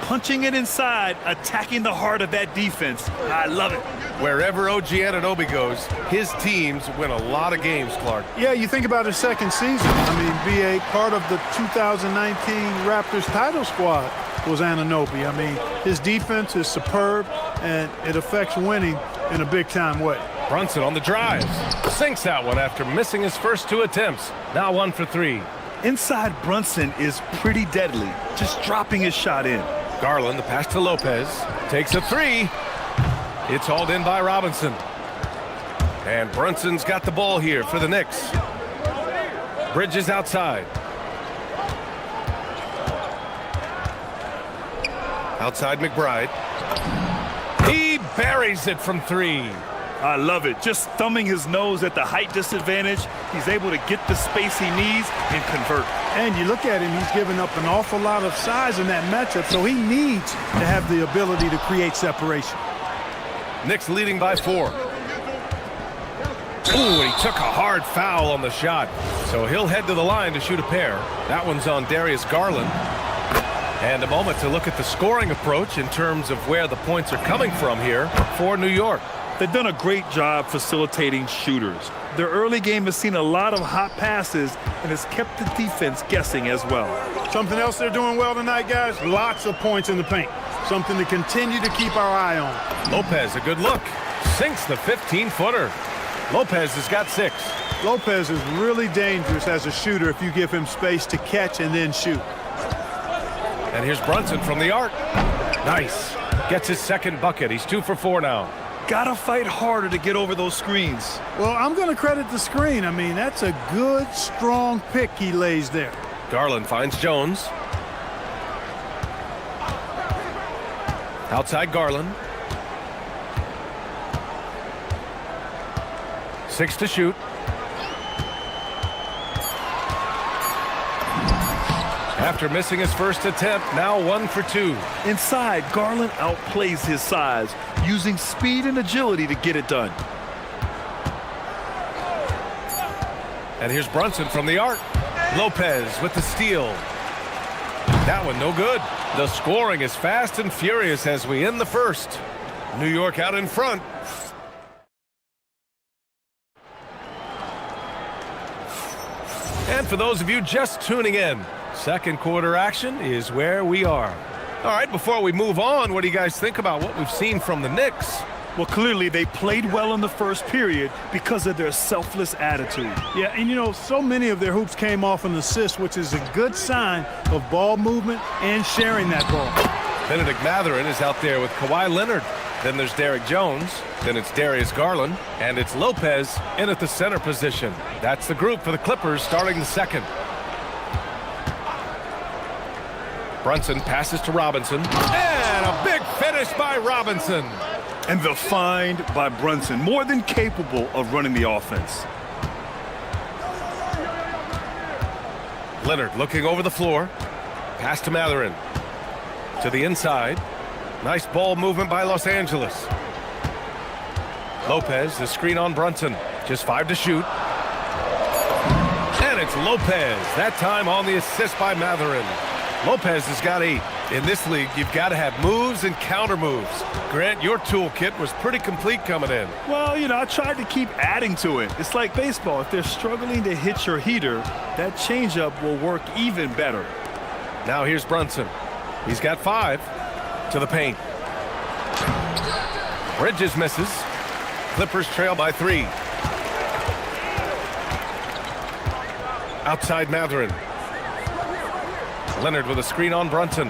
Punching it inside, attacking the heart of that defense. I love it. Wherever OG Anunoby goes, his teams win a lot of games, Clark. Yeah, you think about his second season. I mean, BA, part of the 2019 Raptors title squad was Anunoby. I mean, his defense is superb, and it affects winning in a big-time way. Brunson on the drive. Sinks that one after missing his first 2 attempts. Now 1 for 3. Inside Brunson is pretty deadly, just dropping his shot in. Garland, the pass to Lopez. Takes a 3. It's hauled in by Robinson. And Brunson's got the ball here for the Knicks. Bridges outside. Outside McBride. He buries it from 3. I love it. Just thumbing his nose at the height disadvantage. He's able to get the space he needs and convert. And you look at him, he's given up an awful lot of size in that matchup, so he needs to have the ability to create separation. Knicks leading by 4. Ooh, he took a hard foul on the shot. So he'll head to the line to shoot a pair. That one's on Darius Garland. And a moment to look at the scoring approach in terms of where the points are coming from here for New York. They've done a great job facilitating shooters. Their early game has seen a lot of hot passes and has kept the defense guessing as well. Something else they're doing well tonight, guys, lots of points in the paint. Something to continue to keep our eye on. Lopez, a good look. Sinks the 15-footer. Lopez has got 6. Lopez is really dangerous as a shooter if you give him space to catch and then shoot. And here's Brunson from the arc. Nice. Gets his second bucket. He's 2 for 4 now. Gotta fight harder to get over those screens. Well, I'm going to credit the screen. I mean, that's a good, strong pick he lays there. Garland finds Jones. Outside Garland. 6 to shoot. After missing his first attempt, now 1 for 2. Inside, Garland outplays his size, using speed and agility to get it done. And here's Brunson from the arc. Lopez with the steal. That one no good. The scoring is fast and furious as we end the first. New York out in front. And for those of you just tuning in, second quarter action is where we are. All right, before we move on, what do you guys think about what we've seen from the Knicks? Well, clearly they played well in the first period because of their selfless attitude. Yeah, and you know, so many of their hoops came off an assist, which is a good sign of ball movement and sharing that ball. Benedict Mathurin is out there with Kawhi Leonard. Then there's Derrick Jones. Then it's Darius Garland. And it's Lopez in at the center position. That's the group for the Clippers starting the second. Brunson passes to Robinson. And a big finish by Robinson. And the find by Brunson, more than capable of running the offense. Leonard looking over the floor. Pass to Mathurin. To the inside. Nice ball movement by Los Angeles. Lopez, the screen on Brunson. Just 5 to shoot. And it's Lopez. That time on the assist by Mathurin. Lopez has got 8. In this league, you've got to have moves and counter moves. Grant, your toolkit was pretty complete coming in. Well, you know, I tried to keep adding to it. It's like baseball. If they're struggling to hit your heater, that changeup will work even better. Now here's Brunson. He's got 5 to the paint. Bridges misses. Clippers trail by 3. Outside Mathurin. Leonard with a screen on Brunson.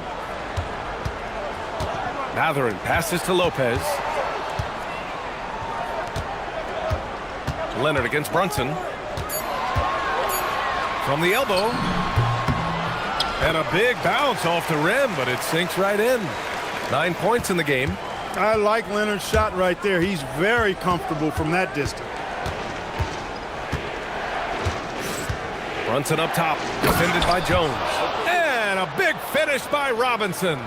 Mathurin passes to Lopez. Leonard against Brunson. From the elbow. And a big bounce off the rim, but it sinks right in. 9 points in the game. I like Leonard's shot right there. He's very comfortable from that distance. Brunson up top, defended by Jones. And a big finish by Robinson.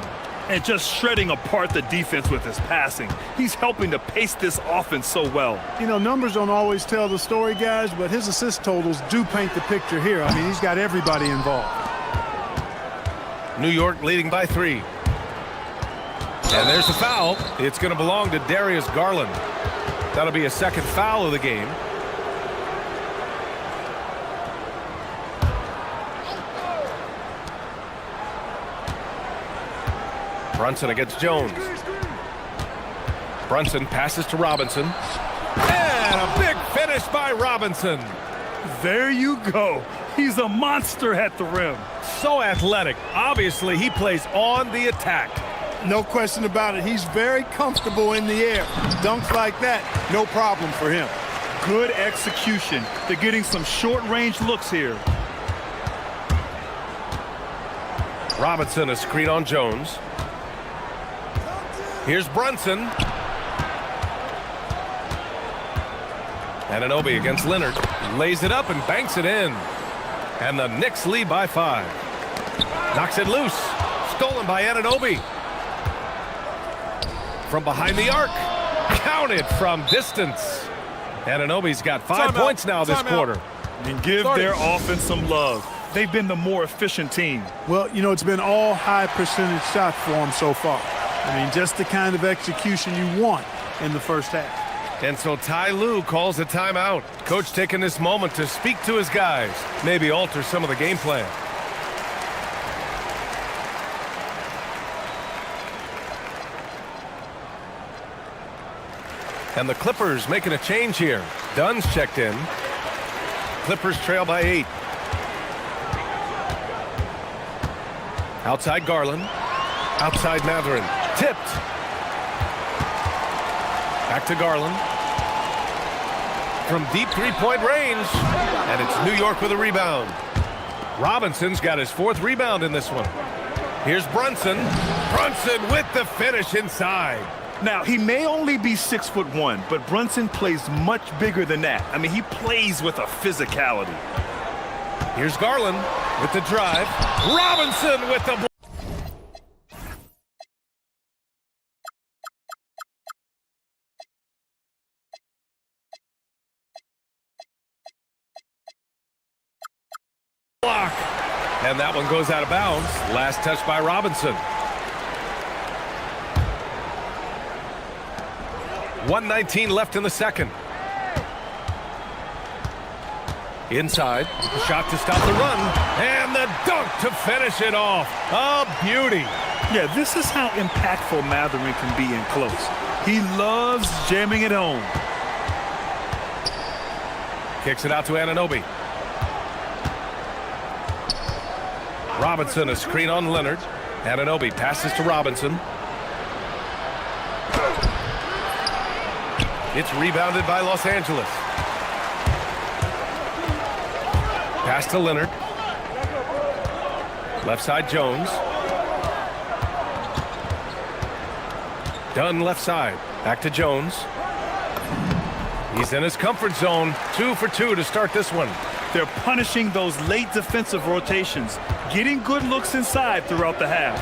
And just shredding apart the defense with his passing. He's helping to pace this offense so well. You know, numbers don't always tell the story, guys, but his assist totals do paint the picture here. I mean, he's got everybody involved. New York leading by 3. And there's a foul. It's going to belong to Darius Garland. That'll be a second foul of the game. Brunson against Jones. Brunson passes to Robinson. And a big finish by Robinson. There you go. He's a monster at the rim. So athletic. Obviously, he plays on the attack. No question about it. He's very comfortable in the air. Dunks like that, no problem for him. Good execution. They're getting some short-range looks here. Robinson, a screen on Jones. Here's Brunson. Anunoby against Leonard. Lays it up and banks it in. And the Knicks lead by 5. Knocks it loose. Stolen by Anunoby. From behind the arc. Counted from distance. Anunoby's got 5 points now this quarter. And give their offense some love. They've been the more efficient team. Well, you know, it's been all high percentage shots for them so far. I mean, just the kind of execution you want in the first half. And so Ty Lue calls a timeout. Coach taking this moment to speak to his guys, maybe alter some of the game plan. And the Clippers making a change here. Dunn's checked in. Clippers trail by 8. Outside Garland. Outside Mathurin. Tipped. Back to Garland. From deep three-point range. And it's New York with a rebound. Robinson's got his 4th rebound in this one. Here's Brunson. Brunson with the finish inside. Now, he may only be 6'1", but Brunson plays much bigger than that. I mean, he plays with a physicality. Here's Garland with the drive. Robinson with the block. And that one goes out of bounds. Last touch by Robinson. 1:19 left in the second. Inside, shot to stop the run, and the dunk to finish it off. A beauty. Yeah, this is how impactful Mathurin can be in close. He loves jamming it home. Kicks it out to Anunoby. Robinson, a screen on Leonard. Anunoby passes to Robinson. It's rebounded by Los Angeles. Pass to Leonard. Left side Jones. Dunn left side. Back to Jones. He's in his comfort zone. 2 for 2 to start this one. They're punishing those late defensive rotations, getting good looks inside throughout the half.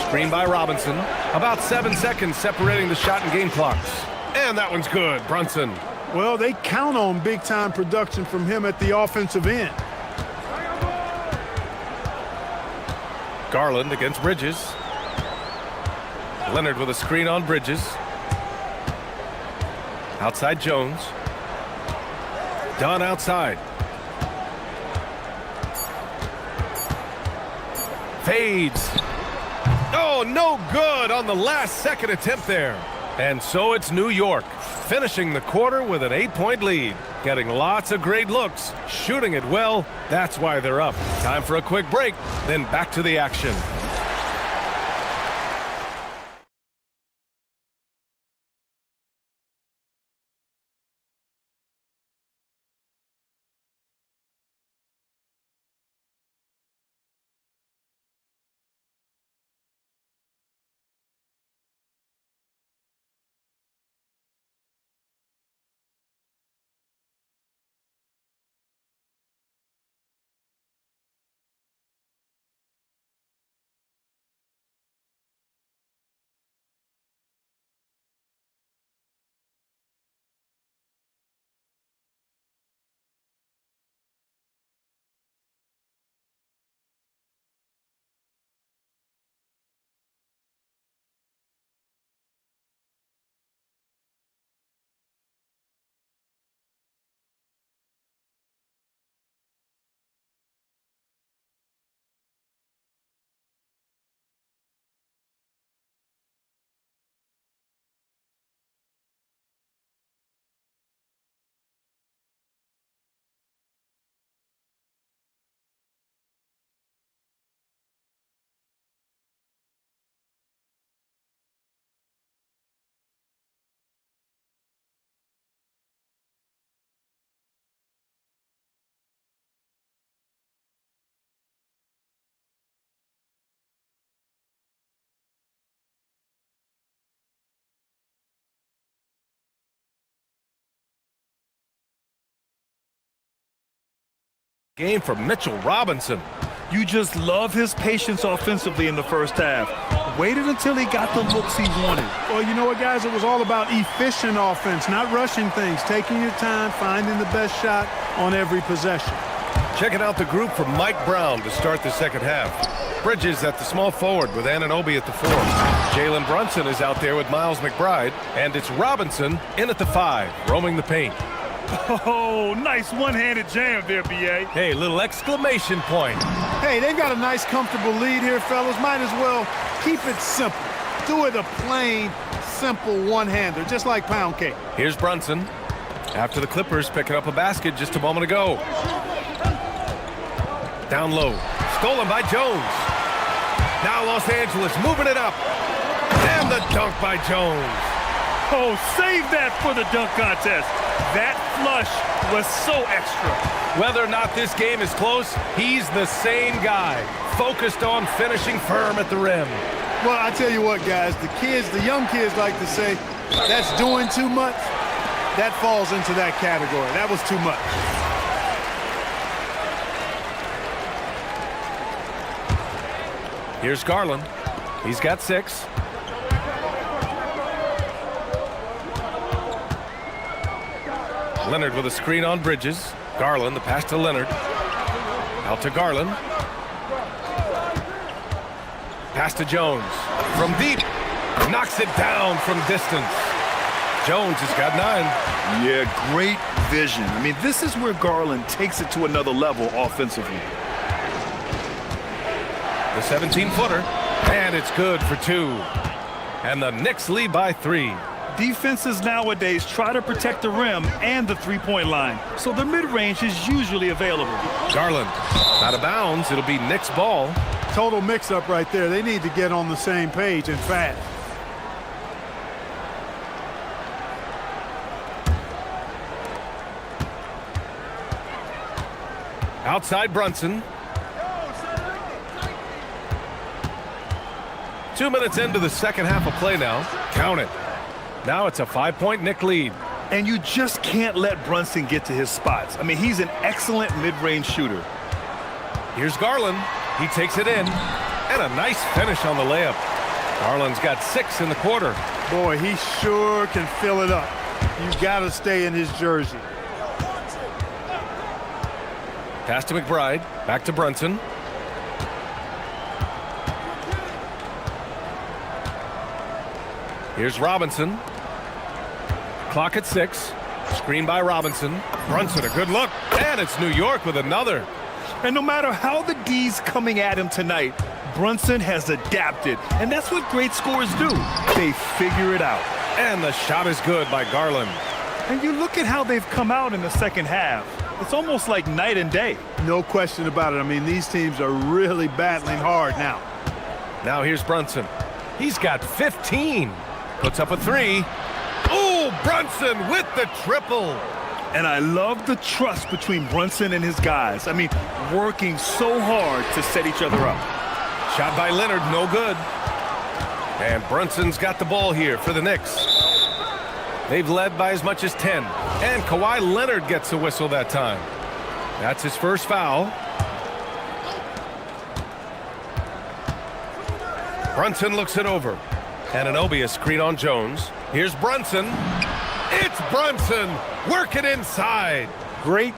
Screen by Robinson. About 7 seconds separating the shot and game clocks. And that one's good. Brunson. Well, they count on big-time production from him at the offensive end. Garland against Bridges. Leonard with a screen on Bridges. Outside Jones. Dunn outside. Fades. Oh, no good on the last second attempt there. And so it's New York, finishing the quarter with an 8-point lead. Getting lots of great looks, shooting it well. That's why they're up. Time for a quick break, then back to the action. Game for Mitchell Robinson. You just love his patience offensively in the first half. Waited until he got the looks he wanted. Well, you know what, guys? It was all about efficient offense, not rushing things, taking your time, finding the best shot on every possession. Checking out the group from Mike Brown to start the second half. Bridges at the small forward with Anunoby at the 4. Jalen Brunson is out there with Miles McBride. And it's Robinson in at the 5, roaming the paint. Oh, nice one-handed jam there, B.A. Hey, little exclamation point. Hey, they've got a nice, comfortable lead here, fellas. Might as well keep it simple. Do it a plain, simple one-hander, just like pound cake. Here's Brunson. After the Clippers picking up a basket just a moment ago. Down low. Stolen by Jones. Now Los Angeles moving it up. And the dunk by Jones. Oh, save that for the dunk contest. That flush was so extra. Whether or not this game is close, he's the same guy. Focused on finishing firm at the rim. Well, I tell you what, guys, the young kids like to say, that's doing too much. That falls into that category. That was too much. Here's Garland. He's got 6. Leonard with a screen on Bridges. Garland, the pass to Leonard. Out to Garland. Pass to Jones. From deep. Knocks it down from distance. Jones has got 9. Yeah, great vision. I mean, this is where Garland takes it to another level offensively. The 17-footer. And it's good for 2. And the Knicks lead by 3. Defenses nowadays try to protect the rim and the three-point line, so the mid-range is usually available. Garland, out of bounds. It'll be Knicks ball. Total mix-up right there. They need to get on the same page and fast. Outside Brunson. 2 minutes into the second half of play now. Count it. Now it's a 5-point Knick lead. And you just can't let Brunson get to his spots. I mean, he's an excellent mid-range shooter. Here's Garland. He takes it in. And a nice finish on the layup. Garland's got 6 in the quarter. Boy, he sure can fill it up. You got to stay in his jersey. Pass to McBride. Back to Brunson. Here's Robinson. Clock at 6. Screen by Robinson. Brunson, a good look. And it's New York with another. And no matter how the D's coming at him tonight, Brunson has adapted. And that's what great scorers do. They figure it out. And the shot is good by Garland. And you look at how they've come out in the second half. It's almost like night and day. No question about it. I mean, these teams are really battling hard now. Now here's Brunson. He's got 15. Puts up a 3. Oh, Brunson with the triple. And I love the trust between Brunson and his guys. I mean, working so hard to set each other up. Shot by Leonard, no good. And Brunson's got the ball here for the Knicks. They've led by as much as 10. And Kawhi Leonard gets a whistle that time. That's his first foul. Brunson looks it over. And Anunoby a screen on Jones. Here's Brunson. It's Brunson. Work it inside. Great.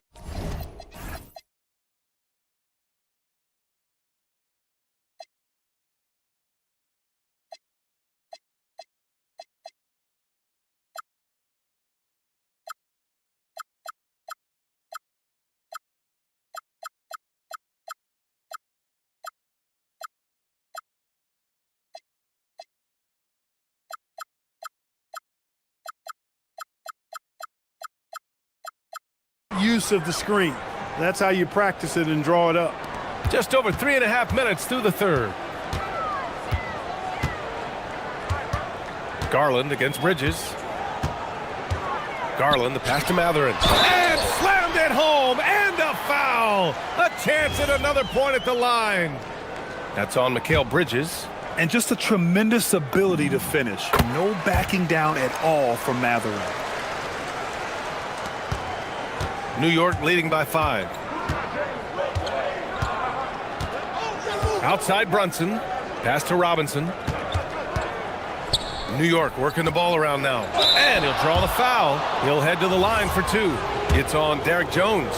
Use of the screen. That's how you practice it and draw it up. Just over 3.5 minutes through the third. Garland against Bridges. Garland, the pass to Matherin. And slammed it home, and a foul. A chance at another point at the line. That's on Mikal Bridges. And just a tremendous ability to finish. No backing down at all from Matherin. New York leading by 5. Outside Brunson. Pass to Robinson. New York working the ball around now. And he'll draw the foul. He'll head to the line for 2. It's on Derek Jones.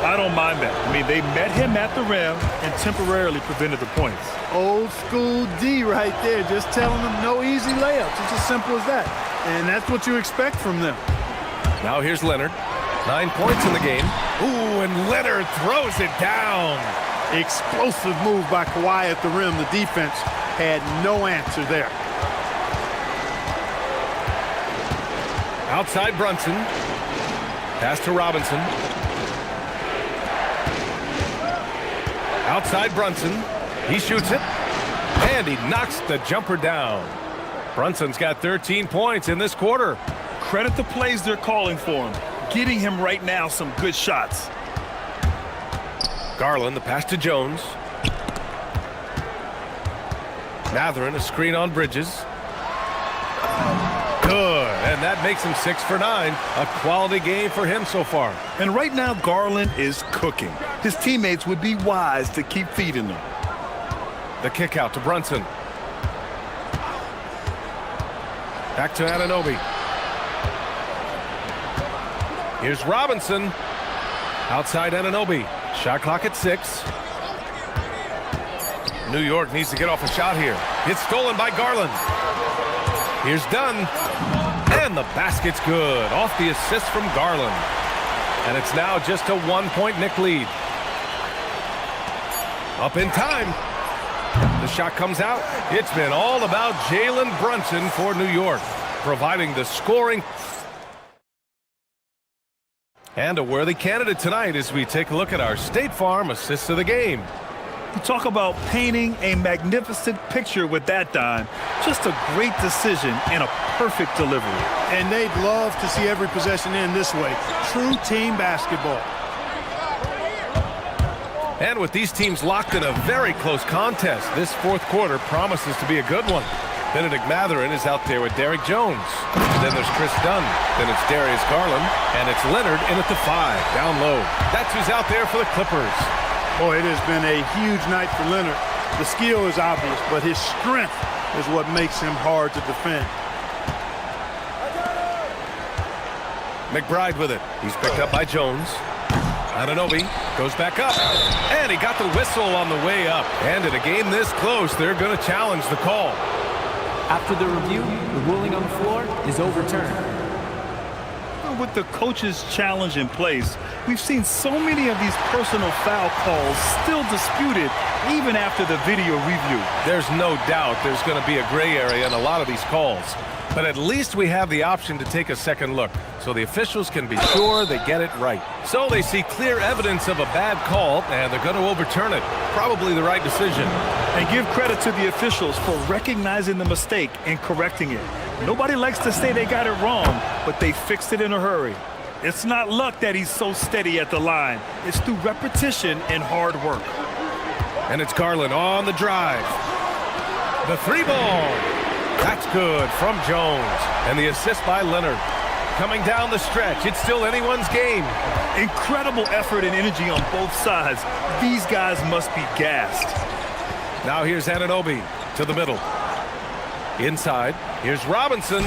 I don't mind that. I mean, they met him at the rim and temporarily prevented the points. Old school D right there, just telling them no easy layups. It's as simple as that. And that's what you expect from them. Now here's Leonard. 9 points in the game. Ooh, and Leonard throws it down. Explosive move by Kawhi at the rim. The defense had no answer there. Outside Brunson. Pass to Robinson. Outside Brunson. He shoots it. And he knocks the jumper down. Brunson's got 13 points in this quarter. Credit the plays they're calling for him. Getting him right now some good shots. Garland, the pass to Jones. Matherin, a screen on Bridges. Good, and that makes him 6 for 9. A quality game for him so far. And right now, Garland is cooking. His teammates would be wise to keep feeding him. The kick out to Brunson. Back to Anunoby. Here's Robinson. Outside Anunoby. Shot clock at 6. New York needs to get off a shot here. It's stolen by Garland. Here's Dunn. And the basket's good. Off the assist from Garland. And it's now just a 1-point Knick lead. Up in time. The shot comes out. It's been all about Jalen Brunson for New York, providing the scoring. And a worthy candidate tonight as we take a look at our State Farm assists of the game. You talk about painting a magnificent picture with that dime. Just a great decision and a perfect delivery. And they'd love to see every possession end this way. True team basketball. And with these teams locked in a very close contest, this fourth quarter promises to be a good one. Benedict Matherin is out there with Derrick Jones. Then there's Chris Dunn. Then it's Darius Garland. And it's Leonard in at the 5, down low. That's who's out there for the Clippers. Boy, it has been a huge night for Leonard. The skill is obvious, but his strength is what makes him hard to defend. McBride with it. He's picked up by Jones. Anunoby goes back up. And he got the whistle on the way up. And in a game this close, they're going to challenge the call. After the review, the ruling on the floor is overturned. With the coach's challenge in place, we've seen so many of these personal foul calls still disputed even after the video review. There's no doubt there's going to be a gray area in a lot of these calls. But at least we have the option to take a second look, so the officials can be sure they get it right. So they see clear evidence of a bad call, and they're going to overturn it. Probably the right decision. And give credit to the officials for recognizing the mistake and correcting it. Nobody likes to say they got it wrong, but they fixed it in a hurry. It's not luck that he's so steady at the line. It's through repetition and hard work. And it's Garland on the drive. The 3-ball. That's good from Jones. And the assist by Leonard. Coming down the stretch, it's still anyone's game. Incredible effort and energy on both sides. These guys must be gassed. Now here's Anunoby to the middle. Inside, here's Robinson.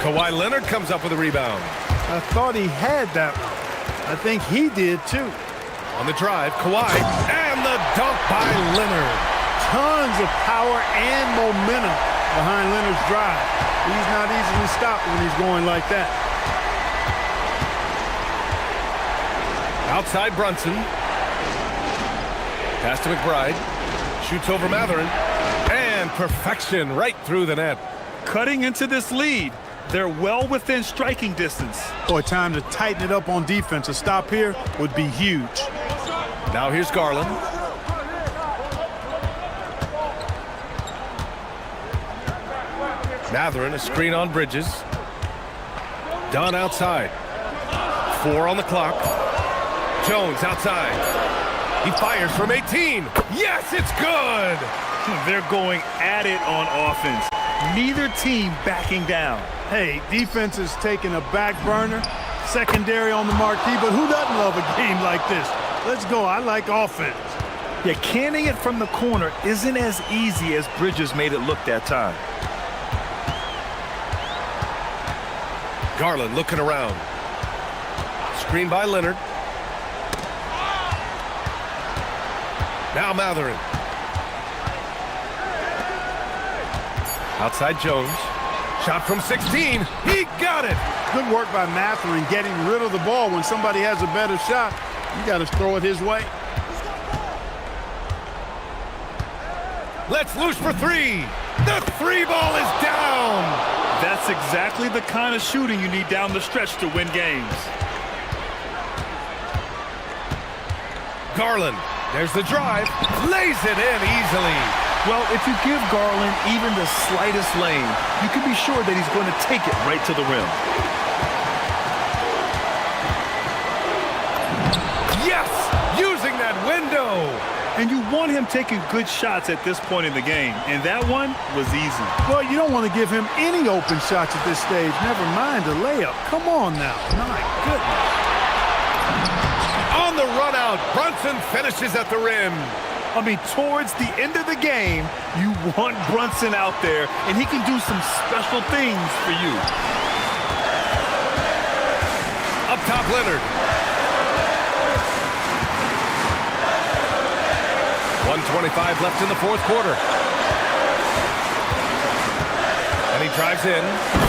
Kawhi Leonard comes up with a rebound. I thought he had that one. I think he did too. On the drive, Kawhi, and the dunk by Leonard. Tons of power and momentum behind Leonard's drive. He's not easily stopped when he's going like that. Outside Brunson. Pass to McBride. Shoots over Matherin. And perfection right through the net. Cutting into this lead. They're well within striking distance. Boy, time to tighten it up on defense. A stop here would be huge. Now here's Garland. Matherin, a screen on Bridges. Dunn outside. 4 on the clock. Jones outside. He fires from 18. Yes, it's good! They're going at it on offense. Neither team backing down. Hey, defense is taking a back burner. Secondary on the marquee, but who doesn't love a game like this? Let's go. I like offense. Yeah, canning it from the corner isn't as easy as Bridges made it look that time. Garland looking around. Screen by Leonard. Now Matherin. Outside Jones. Shot from 16. He got it. Good work by Matherin getting rid of the ball. When somebody has a better shot, you got to throw it his way. Let's loose for 3. The 3-ball is down. That's exactly the kind of shooting you need down the stretch to win games. Garland, there's the drive, lays it in easily. Well, if you give Garland even the slightest lane, you can be sure that he's going to take it right to the rim. Yes, using that window. And you want him taking good shots at this point in the game, and that one was easy. Well, you don't want to give him any open shots at this stage, never mind a layup. Come on now. My goodness. On the run out, Brunson finishes at the rim. I mean, towards the end of the game, you want Brunson out there, and he can do some special things for you. Up top, Leonard. 1:25 left in the fourth quarter. And he drives in.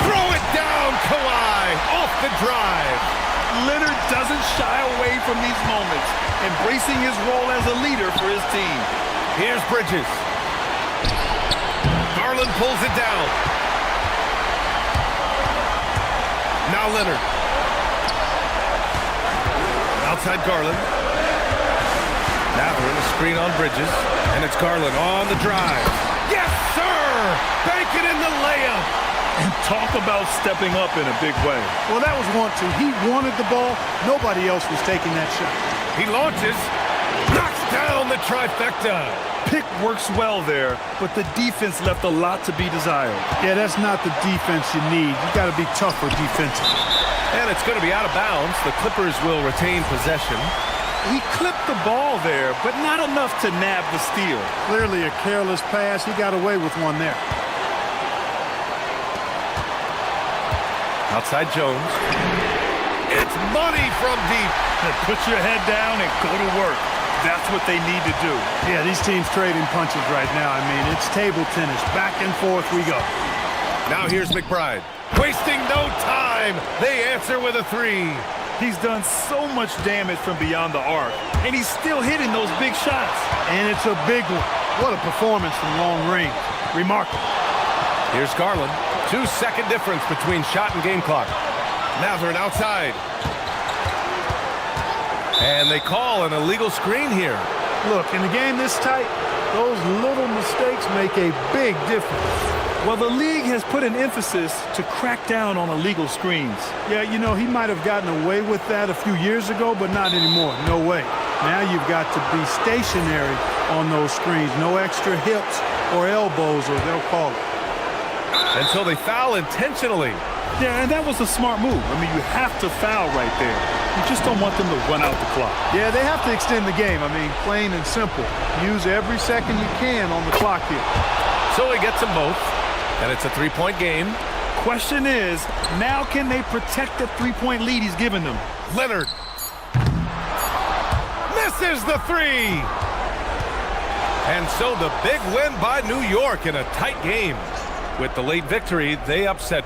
Throw it down, Kawhi, off the drive. Leonard doesn't shy away from these moments, embracing his role as a leader for his team. Here's Bridges. Garland pulls it down. Now Leonard. Outside Garland. Mather in a screen on Bridges. And it's Garland on the drive. Yes, sir! Bank it in the layup. And talk about stepping up in a big way. Well, that was 1-2. He wanted the ball. Nobody else was taking that shot. He launches. Knocks down the trifecta. Pick works well there, but the defense left a lot to be desired. Yeah, that's not the defense you need. You got to be tougher defensively. And it's going to be out of bounds. The Clippers will retain possession. He clipped the ball there, but not enough to nab the steal. Clearly a careless pass. He got away with one there. Outside Jones. It's money from deep. Put your head down and go to work. That's what they need to do. Yeah, these teams trading punches right now. I mean, it's table tennis. Back and forth we go. Now here's McBride. Wasting no time. They answer with a three. He's done so much damage from beyond the arc, and he's still hitting those big shots. And it's a big one. What a performance from long range. Remarkable. Here's Garland. 2-second difference between shot and game clock. Mathurin outside. And they call an illegal screen here. Look, in a game this tight, those little mistakes make a big difference. Well, the league has put an emphasis to crack down on illegal screens. Yeah, you know, he might have gotten away with that a few years ago, but not anymore. No way. Now you've got to be stationary on those screens. No extra hips or elbows, or they'll call it. And so they foul intentionally. Yeah, and that was a smart move. I mean, you have to foul right there. You just don't want them to run out the clock. Yeah, they have to extend the game. I mean, plain and simple. Use every second you can on the clock here. So he gets them both, and it's a three-point game. Question is, now can they protect the three-point lead he's given them? Leonard misses the three. And so the big win by New York in a tight game. With the late victory, they upset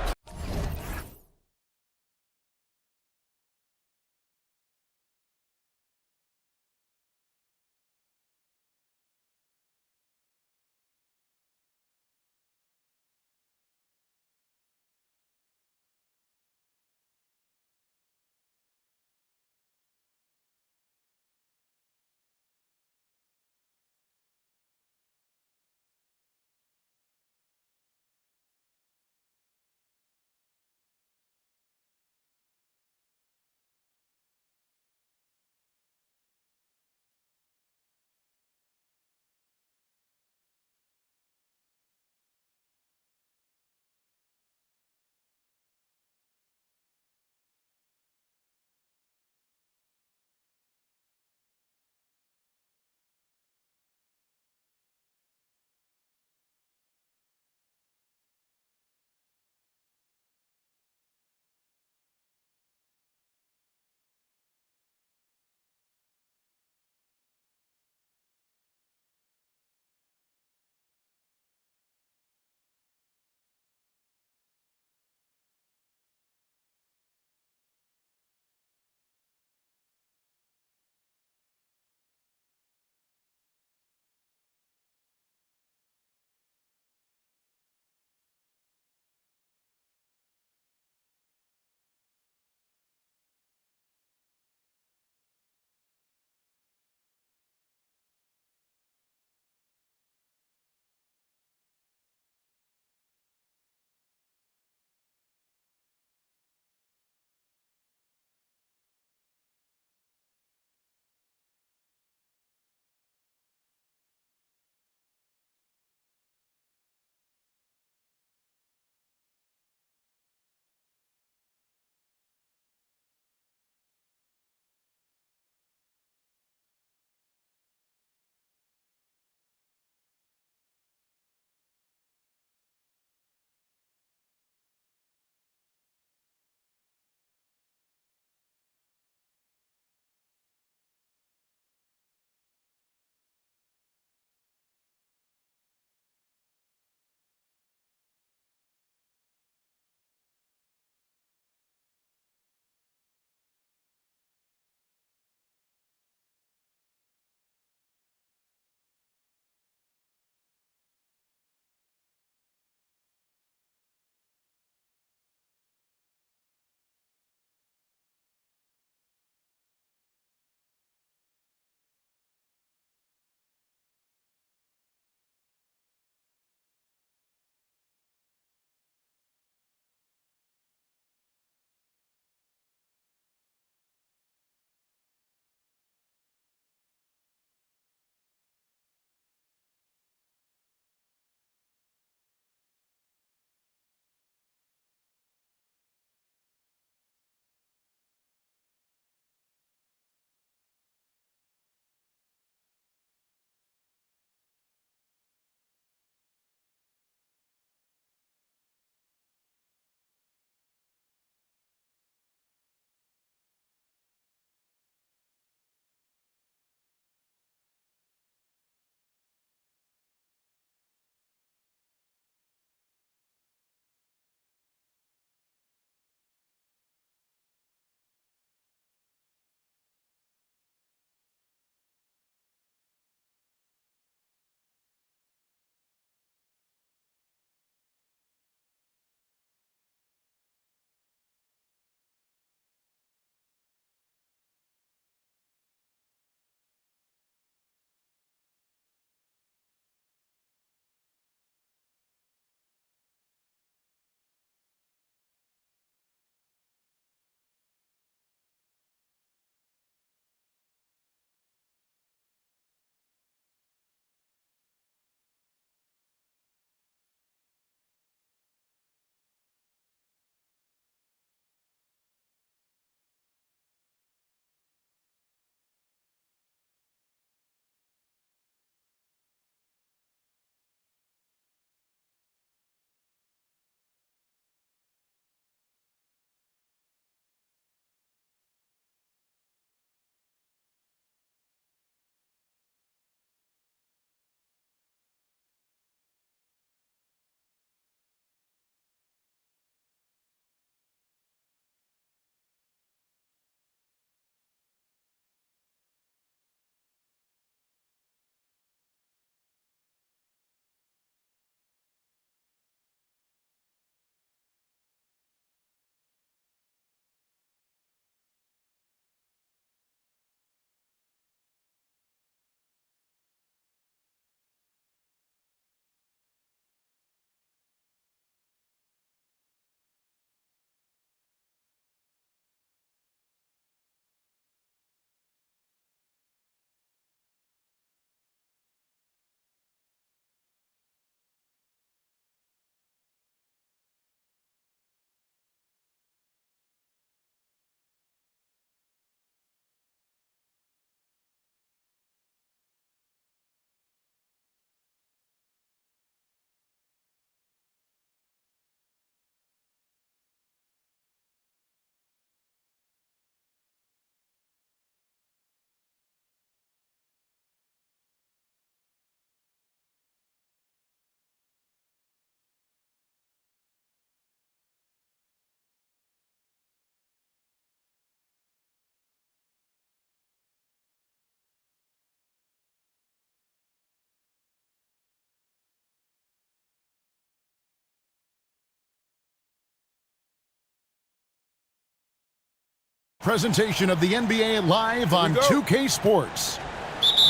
Presentation of the NBA live on 2K Sports.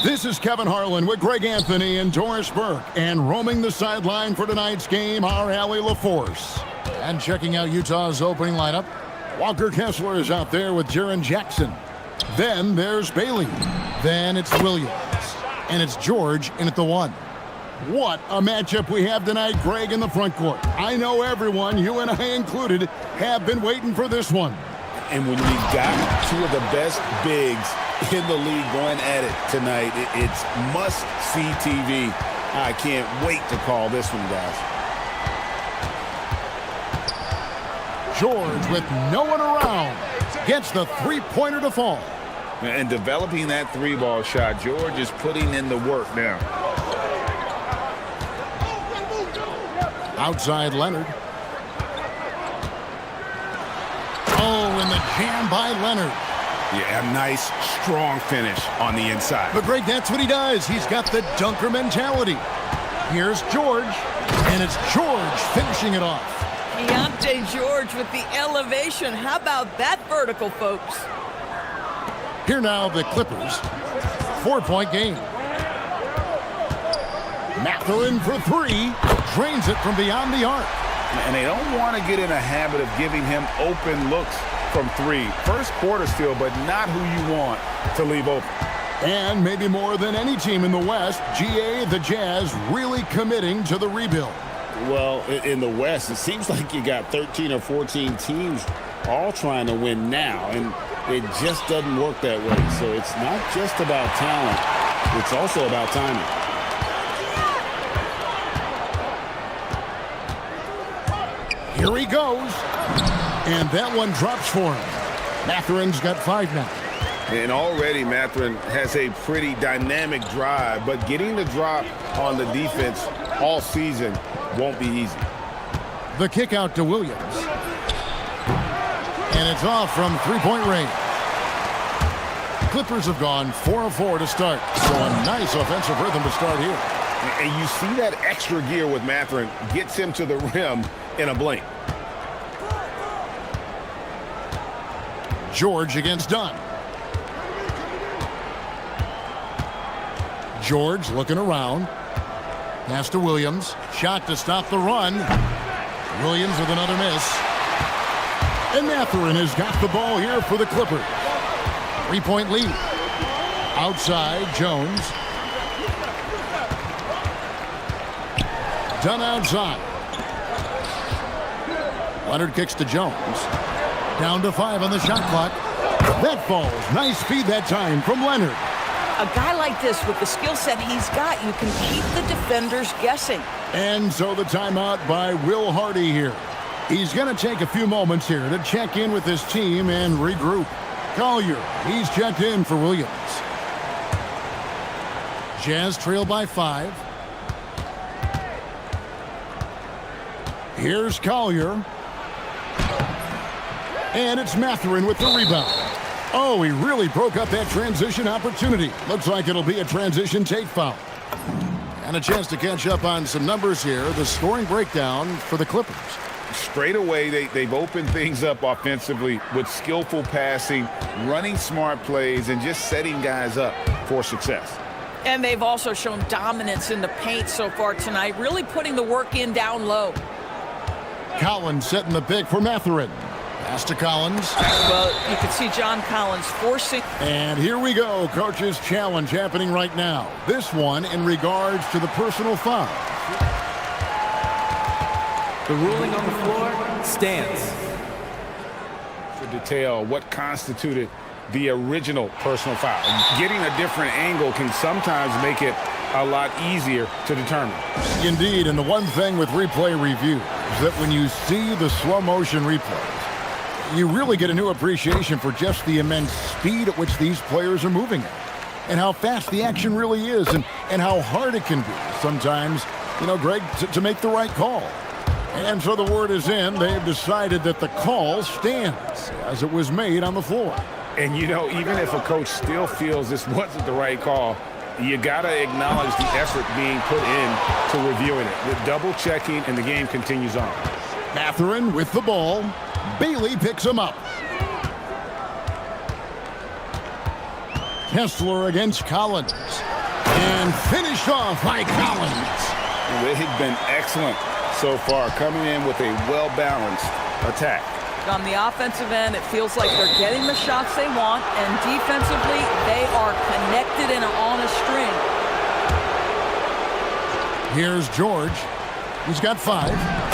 This is Kevin Harlan with Greg Anthony and Doris Burke. And roaming the sideline for tonight's game, our Allie LaForce. And checking out Utah's opening lineup, Walker Kessler is out there with Jaren Jackson. Then there's Bailey. Then it's Williams. And it's George in at the 1. What a matchup we have tonight, Greg, in the front court. I know everyone, you and I included, have been waiting for this one. And when you got two of the best bigs in the league going at it tonight, it's must-see TV. I can't wait to call this one, guys. George, with no one around, gets the three-pointer to fall. And developing that three-ball shot, George is putting in the work now. Outside Leonard. Oh, and the jam by Leonard. Yeah, a nice, strong finish on the inside. But Greg, that's what he does. He's got the dunker mentality. Here's George, and it's George finishing it off. Keontae George with the elevation. How about that vertical, folks? Here now, the Clippers. 4-point game. Mathurin for 3. Drains it from beyond the arc. And they don't want to get in a habit of giving him open looks from 3. First quarter still, but not who you want to leave open. And maybe more than any team in the West, GA, the Jazz, really committing to the rebuild. Well, in the West, it seems like you got 13 or 14 teams all trying to win now, and it just doesn't work that way. So it's not just about talent. It's also about timing. Here he goes. And that one drops for him. Mathurin's got 5 now. And already Mathurin has a pretty dynamic drive, but getting the drop on the defense all season won't be easy. The kick out to Williams. And it's off from three-point range. Clippers have gone 4 of 4 to start. So a nice offensive rhythm to start here. And you see that extra gear with Mathurin gets him to the rim in a blink. George against Dunn. George looking around. Pass to Williams. Shot to stop the run. Williams with another miss. And Mathurin has got the ball here for the Clippers. 3-point lead. Outside, Jones. Dunn outside. Leonard kicks to Jones. Down to 5 on the shot clock. That falls. Nice feed that time from Leonard. A guy like this, with the skill set he's got, you can keep the defenders guessing. And so the timeout by Will Hardy here. He's going to take a few moments here to check in with his team and regroup. Collier, he's checked in for Williams. Jazz trail by 5. Here's Collier. And it's Mathurin with the rebound. Oh, he really broke up that transition opportunity. Looks like it'll be a transition take foul. And a chance to catch up on some numbers here. The scoring breakdown for the Clippers. Straight away, they've opened things up offensively with skillful passing, running smart plays, and just setting guys up for success. And they've also shown dominance in the paint so far tonight, really putting the work in down low. Collins setting the pick for Mathurin. Pass to Collins. Well, you can see John Collins forcing. And here we go. Coach's challenge happening right now. This one in regards to the personal foul. The ruling on the floor stands. For detail, what constituted the original personal foul. Getting a different angle can sometimes make it a lot easier to determine. Indeed, and the one thing with replay review is that when you see the slow motion replays, you really get a new appreciation for just the immense speed at which these players are moving at, and how fast the action really is, and how hard it can be sometimes, Greg, to make the right call. And so the word is in. They've decided that the call stands as it was made on the floor. And, even if a coach still feels this wasn't the right call, you got to acknowledge the effort being put in to reviewing it. With double checking, and the game continues on. Mathurin with the ball. Bailey picks him up. Kessler against Collins. And finished off by Collins. They've been excellent so far, coming in with a well-balanced attack. On the offensive end, it feels like they're getting the shots they want, and defensively, they are connected and on a string. Here's George. He's got 5.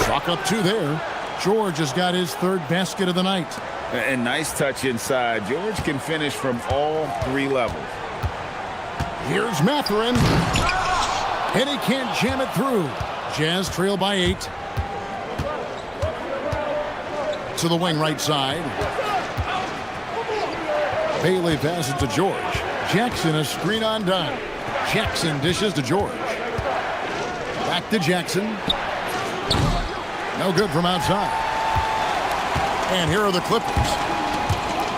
Chalk up 2 there. George has got his 3rd basket of the night. And nice touch inside. George can finish from all 3 levels. Here's Mathurin. And he can't jam it through. Jazz trail by 8. To the wing right side. Bailey passes to George. Jackson a screen on dime. Jackson dishes to George. Back to Jackson. No good from outside. And here are the Clippers.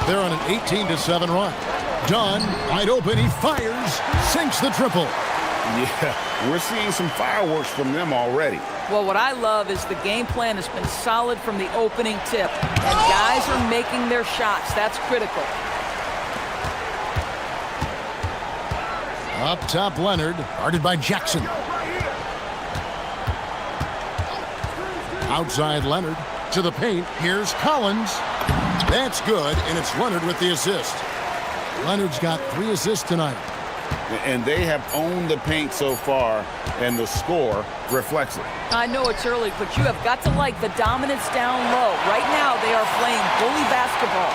They're on an 18-7 run. Dunn, wide open, he fires, sinks the triple. Yeah, we're seeing some fireworks from them already. Well, what I love is the game plan has been solid from the opening tip, and guys are making their shots. That's critical. Up top, Leonard, guarded by Jackson. Outside Leonard to the paint. Here's Collins. That's good, and it's Leonard with the assist. Leonard's got 3 assists tonight. And they have owned the paint so far, and the score reflects it. I know it's early, but you have got to like the dominance down low. Right now, they are playing bully basketball.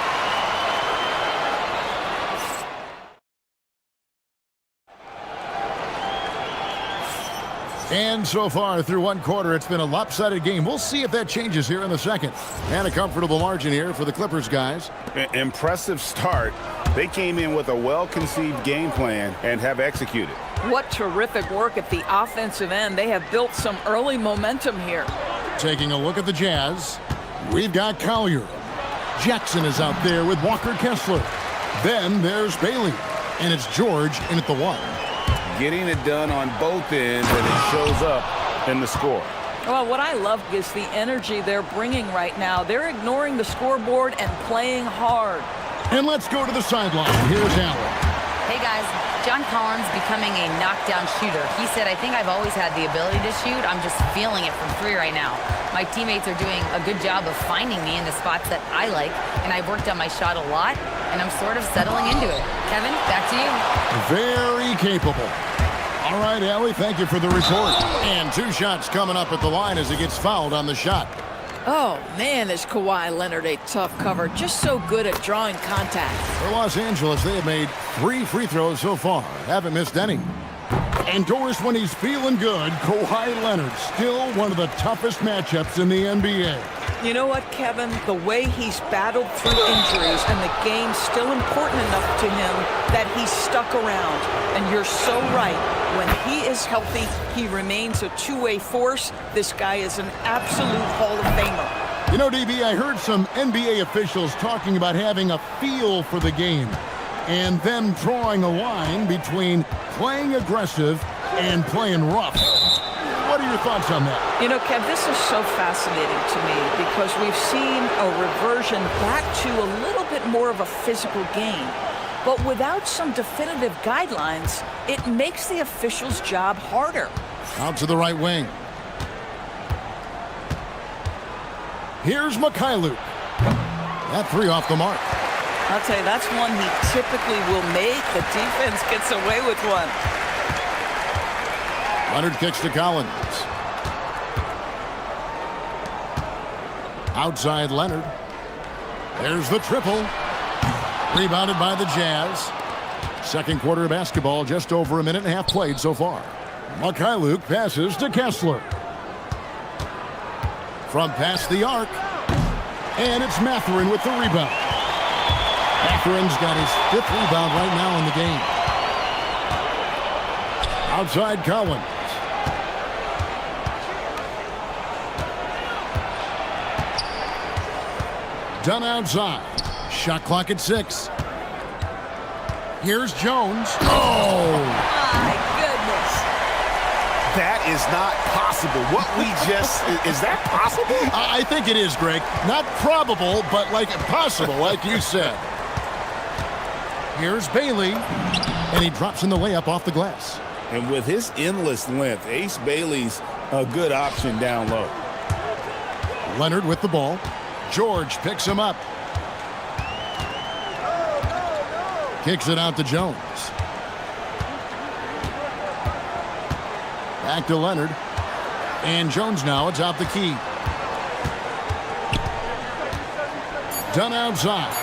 And so far through 1 quarter, it's been a lopsided game. We'll see if that changes here in the second. And a comfortable margin here for the Clippers guys. Impressive start. They came in with a well-conceived game plan and have executed. What terrific work at the offensive end. They have built some early momentum here. Taking a look at the Jazz, we've got Collier. Jackson is out there with Walker Kessler. Then there's Bailey. And it's George in at the 1. Getting it done on both ends, and it shows up in the score. Well, what I love is the energy they're bringing right now. They're ignoring the scoreboard and playing hard. And let's go to the sideline. Here's Allen. Hey guys, John Collins becoming a knockdown shooter. He said, I think I've always had the ability to shoot. I'm just feeling it from 3 right now. My teammates are doing a good job of finding me in the spots that I like, and I've worked on my shot a lot, and I'm sort of settling into it. Kevin, back to you. Very capable. All right, Allie, thank you for the report. And 2 shots coming up at the line as he gets fouled on the shot. Oh, man, is Kawhi Leonard a tough cover. Just so good at drawing contact. For Los Angeles, they have made 3 free throws so far. Haven't missed any. And Doris, when he's feeling good, Kawhi Leonard, still one of the toughest matchups in the NBA. You know what, Kevin? The way he's battled through injuries and the game's still important enough to him that he's stuck around. And you're so right. When he is healthy, he remains a two-way force. This guy is an absolute Hall of Famer. You know, DB, I heard some NBA officials talking about having a feel for the game and them drawing a line between playing aggressive and playing rough. What are your thoughts on that? You know, Kev, this is so fascinating to me because we've seen a reversion back to a little bit more of a physical game. But without some definitive guidelines, it makes the officials' job harder. Out to the right wing. Here's Mikhailuk. That 3 off the mark. I'll tell you, that's one he typically will make. The defense gets away with one. Leonard kicks to Collins. Outside Leonard. There's the triple. Rebounded by the Jazz. Second quarter of basketball, just over a minute and a half played so far. Mikhailuk passes to Kessler. From past the arc. And it's Mathurin with the rebound. Mathurin's got his 5th rebound right now in the game. Outside Collins. Done outside. Shot clock at 6. Here's Jones. Oh! My goodness. That is not possible. What we just... is that possible? I think it is, Greg. Not probable, but like possible, like you said. Here's Bailey, and he drops in the layup off the glass. And with his endless length, Ace Bailey's a good option down low. Leonard with the ball. George picks him up. Kicks it out to Jones. Back to Leonard. And Jones now atop the key. Done outside.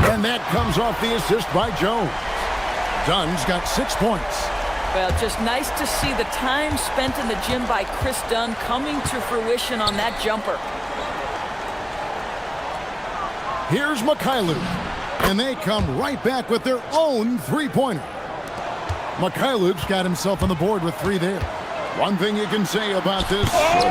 And that comes off the assist by Jones. Dunn's got 6 points. Well, just nice to see the time spent in the gym by Chris Dunn coming to fruition on that jumper. Here's Mikhailuk, and they come right back with their own three-pointer. Mikhailuk's got himself on the board with 3 there. One thing you can say about this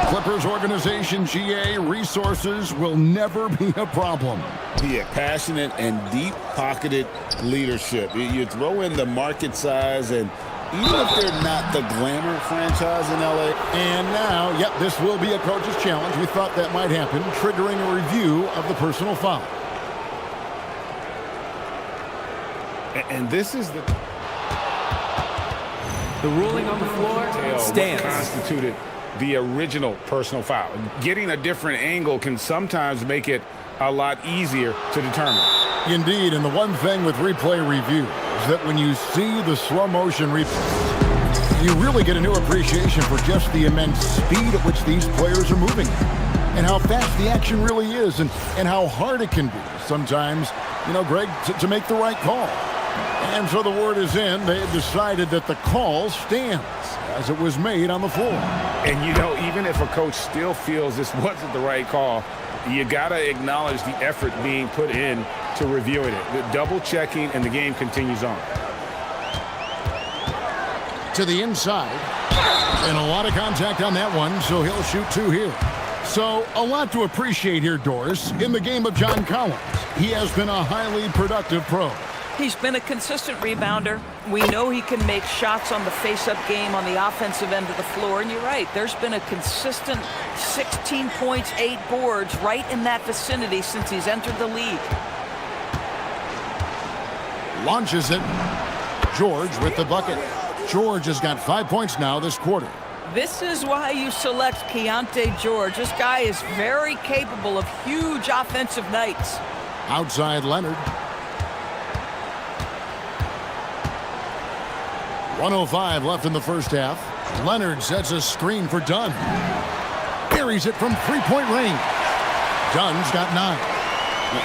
Clippers organization, GA, resources will never be a problem. Yeah, passionate and deep-pocketed leadership. You throw in the market size, and even if they're not the glamour franchise in LA. And now, yep, this will be a coach's challenge. We thought that might happen, triggering a review of the personal foul. And this is the ruling on the floor stands. Constituted the original personal foul. Getting a different angle can sometimes make it a lot easier to determine. Indeed, and the one thing with replay review is that when you see the slow motion replay, you really get a new appreciation for just the immense speed at which these players are moving and how fast the action really is and how hard it can be sometimes, you know, Greg, to make the right call. And so the word is in. They have decided that the call stands as it was made on the floor. And, you know, even if a coach still feels this wasn't the right call, you got to acknowledge the effort being put in to reviewing it. The double checking, and the game continues on. To the inside. And a lot of contact on that one, so he'll shoot 2 here. So a lot to appreciate here, Doris, in the game of John Collins. He has been a highly productive pro. He's been a consistent rebounder. We know he can make shots on the face-up game on the offensive end of the floor. And you're right, there's been a consistent 16 points, 8 boards right in that vicinity since he's entered the league. Launches it. George with the bucket. George has got 5 points now this quarter. This is why you select Keontae George. This guy is very capable of huge offensive nights. Outside Leonard. 1:05 left in the first half. Leonard sets a screen for Dunn. Buries it from three-point range. Dunn's got 9.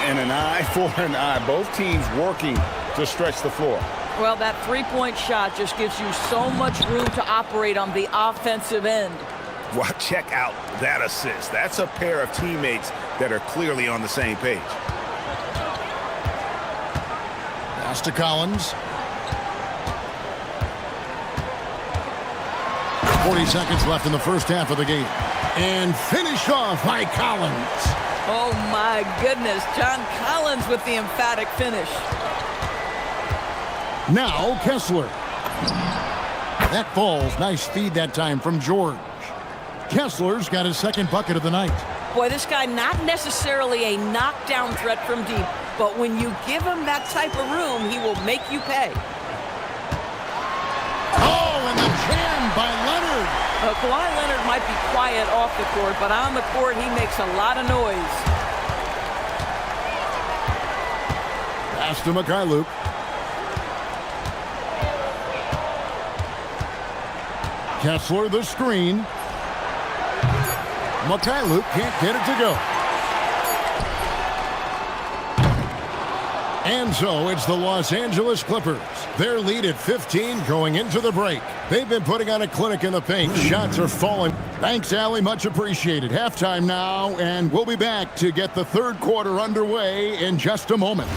And an eye for an eye. Both teams working to stretch the floor. Well, that three-point shot just gives you so much room to operate on the offensive end. Well, check out that assist. That's a pair of teammates that are clearly on the same page. Pass to Collins. 40 seconds left in the first half of the game. And finished off by Collins. Oh, my goodness. John Collins with the emphatic finish. Now Kessler. That falls. Nice feed that time from George. Kessler's got his second bucket of the night. Boy, this guy not necessarily a knockdown threat from deep, but when you give him that type of room, he will make you pay. Oh, and the jam by Leonard. Kawhi Leonard might be quiet off the court, but on the court, he makes a lot of noise. Pass to Mikhailuk. Kessler the screen. Mikhailuk can't get it to go. And so it's the Los Angeles Clippers. Their lead at 15 going into the break. They've been putting on a clinic in the paint. Shots are falling. Thanks, Allie. Much appreciated. Halftime now, and we'll be back to get the third quarter underway in just a moment.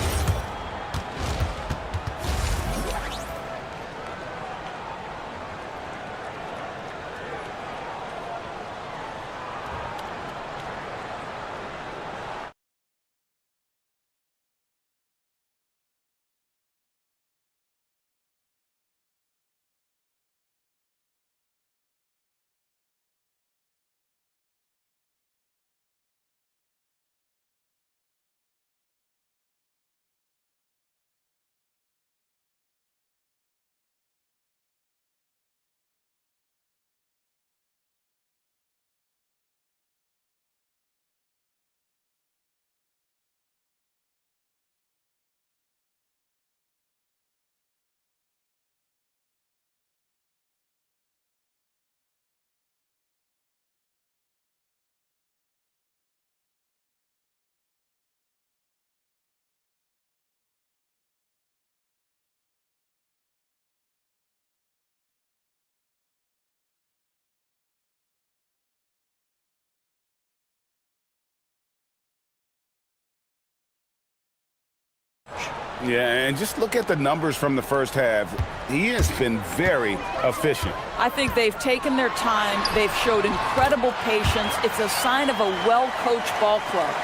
Yeah, and just look at the numbers from the first half. He has been very efficient. I think they've taken their time. They've showed incredible patience. It's a sign of a well-coached ball club.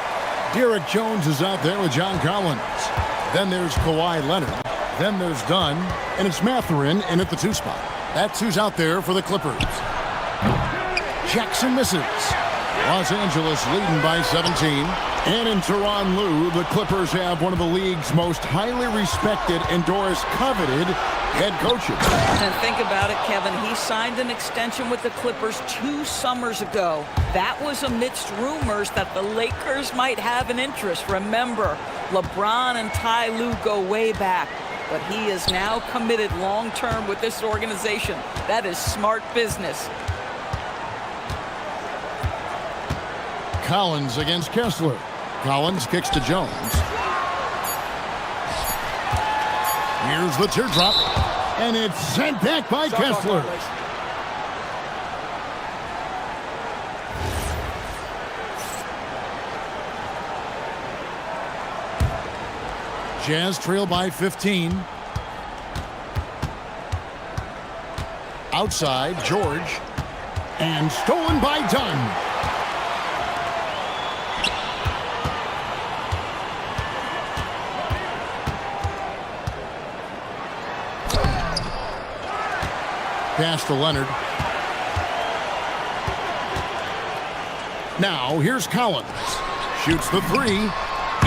Derek Jones is out there with John Collins. Then there's Kawhi Leonard. Then there's Dunn. And it's Mathurin in at the 2 spot. That's who's out there for the Clippers. Jackson misses. Los Angeles leading by 17. And in Tyronn Lue, the Clippers have one of the league's most highly respected, endorsed, coveted head coaches. And think about it, Kevin. He signed an extension with the Clippers 2 summers ago. That was amidst rumors that the Lakers might have an interest. Remember, LeBron and Ty Lue go way back. But he is now committed long-term with this organization. That is smart business. Collins against Kessler. Collins kicks to Jones. Here's the teardrop. And it's sent back by Kessler. Jazz trail by 15. Outside, George. And stolen by Dunn. Pass to Leonard. Now, here's Collins. Shoots the 3,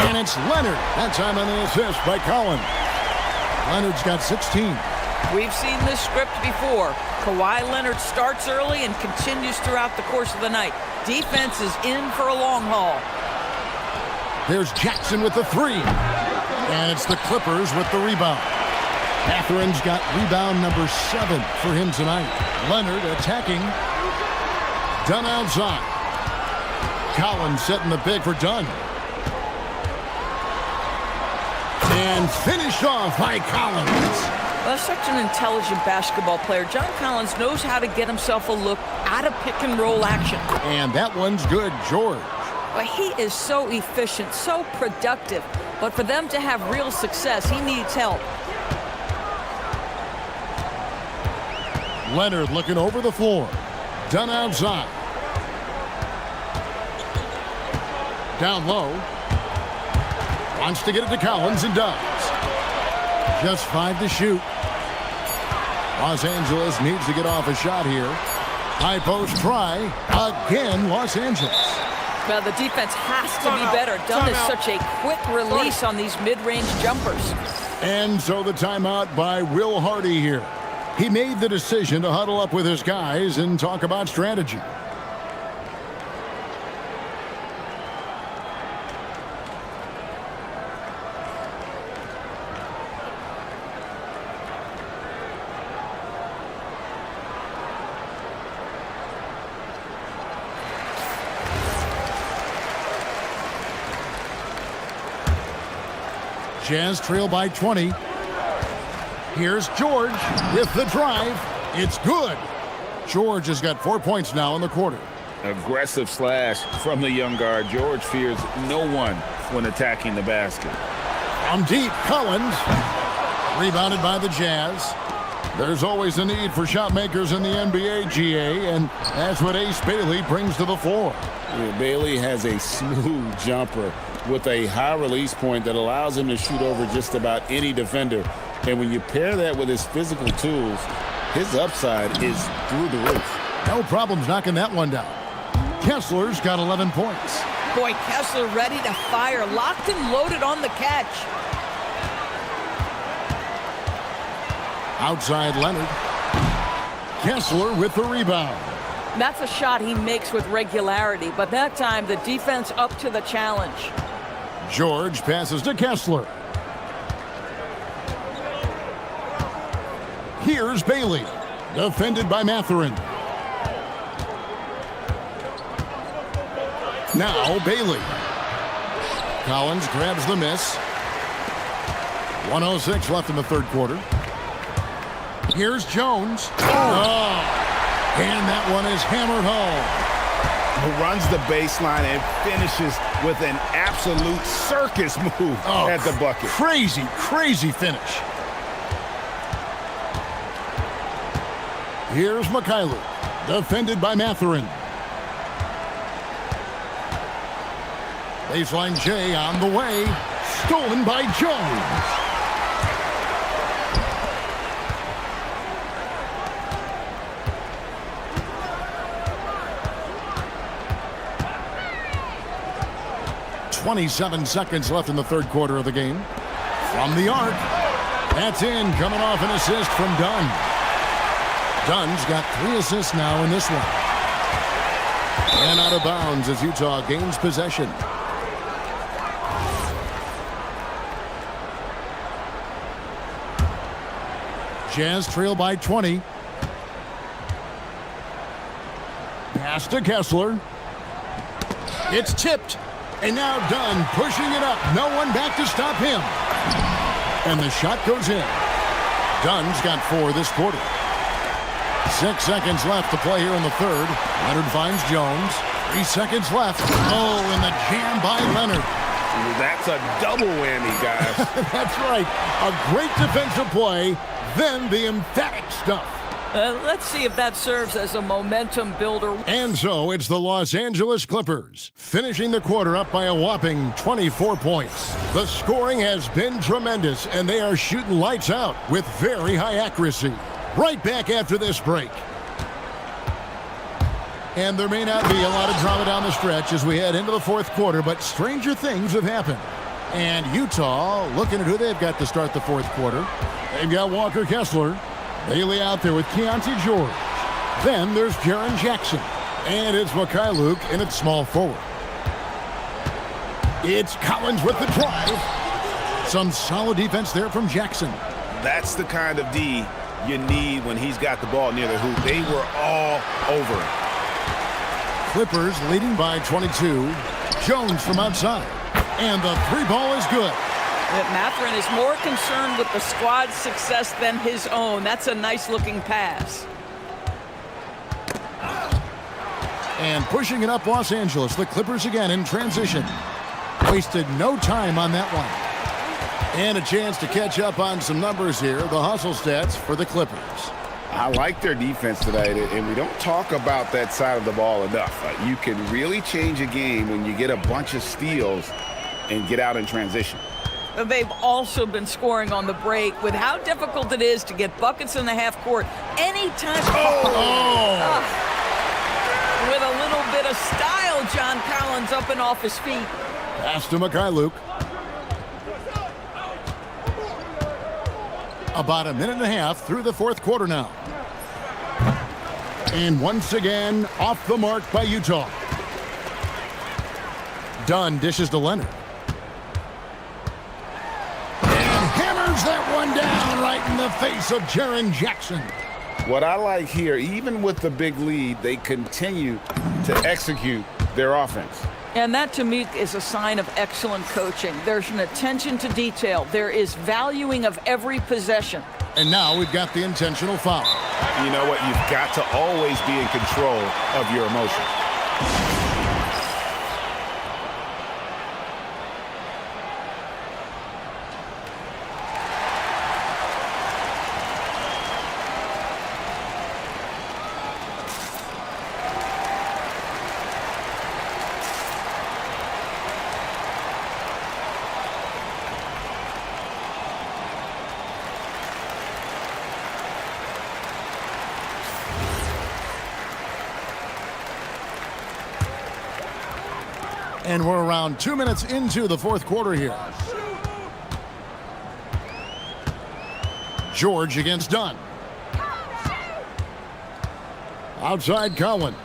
and it's Leonard. That time on the assist by Collins. Leonard's got 16. We've seen this script before. Kawhi Leonard starts early and continues throughout the course of the night. Defense is in for a long haul. There's Jackson with the 3. And it's the Clippers with the rebound. Mathurin's got rebound number 7 for him tonight. Leonard attacking. Dunn outside. Collins setting the pick for Dunn. And finished off by Collins. Well, such an intelligent basketball player. John Collins knows how to get himself a look out of pick-and-roll action. And that one's good, George. Well, he is so efficient, so productive. But for them to have real success, he needs help. Leonard looking over the floor. Dunn outside. Down low. Wants to get it to Collins and does. Just 5 to shoot. Los Angeles needs to get off a shot here. High post try. Again, Los Angeles. Well, the defense has to be better. Dunn is such a quick release on these mid-range jumpers. And so the timeout by Will Hardy here. He made the decision to huddle up with his guys and talk about strategy. Jazz trail by 20. Here's George with the drive. It's good. George has got 4 points now in the quarter. Aggressive slash from the young guard. George fears no one when attacking the basket. From deep, Collins. Rebounded by the Jazz. There's always a need for shot makers in the NBA, GA, and that's what Ace Bailey brings to the floor. Yeah, Bailey has a smooth jumper with a high release point that allows him to shoot over just about any defender. And when you pair that with his physical tools, his upside is through the roof. No problems knocking that one down. Kessler's got 11 points. Boy, Kessler ready to fire. Locked and loaded on the catch. Outside Leonard. Kessler with the rebound. That's a shot he makes with regularity, but that time the defense up to the challenge. George passes to Kessler. Here's Bailey, defended by Mathurin. Now Bailey. Collins grabs the miss. 1:06 left in the third quarter. Here's Jones. Oh, and that one is hammered home. who runs the baseline and finishes with an absolute circus move at the bucket. Crazy, crazy finish. Here's Mikhailuk, defended by Mathurin. Baseline J on the way, stolen by Jones. .27 seconds left in the third quarter of the game. From the arc, that's in, coming off an assist from Dunn. Dunn's got 3 assists now in this one. And out of bounds as Utah gains possession. Jazz trail by 20. Pass to Kessler. It's tipped. And now Dunn pushing it up. No one back to stop him. And the shot goes in. Dunn's got 4 this quarter. 6 seconds left to play here in the third. Leonard finds Jones. 3 seconds left. Oh, and the jam by Leonard. That's a double whammy, guys. That's right. A great defensive play, then the emphatic stuff. Let's see if that serves as a momentum builder. And so it's the Los Angeles Clippers, finishing the quarter up by a whopping 24 points. The scoring has been tremendous, and they are shooting lights out with very high accuracy. Right back after this break. And there may not be a lot of drama down the stretch as we head into the fourth quarter, but stranger things have happened. And Utah looking at who they've got to start the fourth quarter. They've got Walker Kessler. Bailey out there with Keontae George. Then there's Jaren Jackson. And it's Mikhailuk in its small forward. It's Collins with the drive. Some solid defense there from Jackson. That's the kind of D you need when he's got the ball near the hoop. They were all over it. Clippers leading by 22. Jones from outside. And the 3-ball is good. Mathurin is more concerned with the squad's success than his own. That's a nice-looking pass. And pushing it up Los Angeles. The Clippers again in transition. Wasted no time on that one. And a chance to catch up on some numbers here. The hustle stats for the Clippers. I like their defense tonight, and we don't talk about that side of the ball enough. You can really change a game when you get a bunch of steals and get out in transition. They've also been scoring on the break with how difficult it is to get buckets in the half court. Anytime. With a little bit of style, John Collins up and off his feet. Pass to Mikhailuk. About a minute and a half through the fourth quarter now. And once again, off the mark by Utah. Dunn dishes to Leonard. That one down right in the face of Jaren Jackson. What I like here, even with the big lead, they continue to execute their offense. And that, to me, is a sign of excellent coaching. There's an attention to detail. There is valuing of every possession. And now we've got the intentional foul. You know what? You've got to always be in control of your emotions. And we're around 2 minutes into the fourth quarter here. George against Dunn. Outside Collins.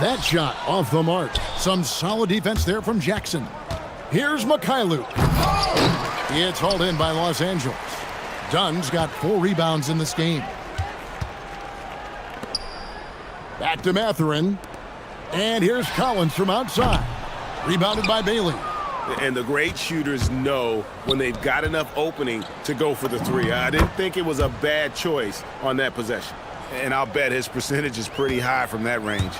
That shot off the mark. Some solid defense there from Jackson. Here's Mikhailuk. It's hauled in by Los Angeles. Dunn's got 4 rebounds in this game. Back to Mathurin. And here's Collins from outside. Rebounded by Bailey. And the great shooters know when they've got enough opening to go for the 3. I didn't think it was a bad choice on that possession. And I'll bet his percentage is pretty high from that range.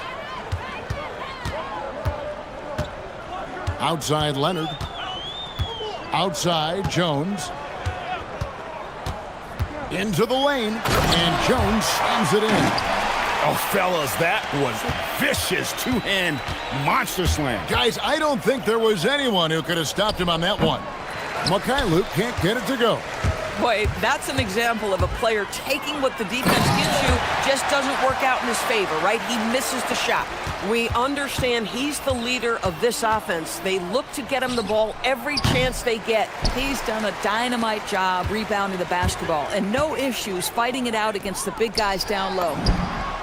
Outside Leonard. Outside Jones. Into the lane, and Jones slams it in. Oh, fellas, that was vicious two-hand monster slam. Guys, I don't think there was anyone who could have stopped him on that one. Mikhailuk can't get it to go. Boy, that's an example of a player taking what the defense gives you, just doesn't work out in his favor, right? He misses the shot. We understand he's the leader of this offense. They look to get him the ball every chance they get. He's done a dynamite job rebounding the basketball, and no issues fighting it out against the big guys down low.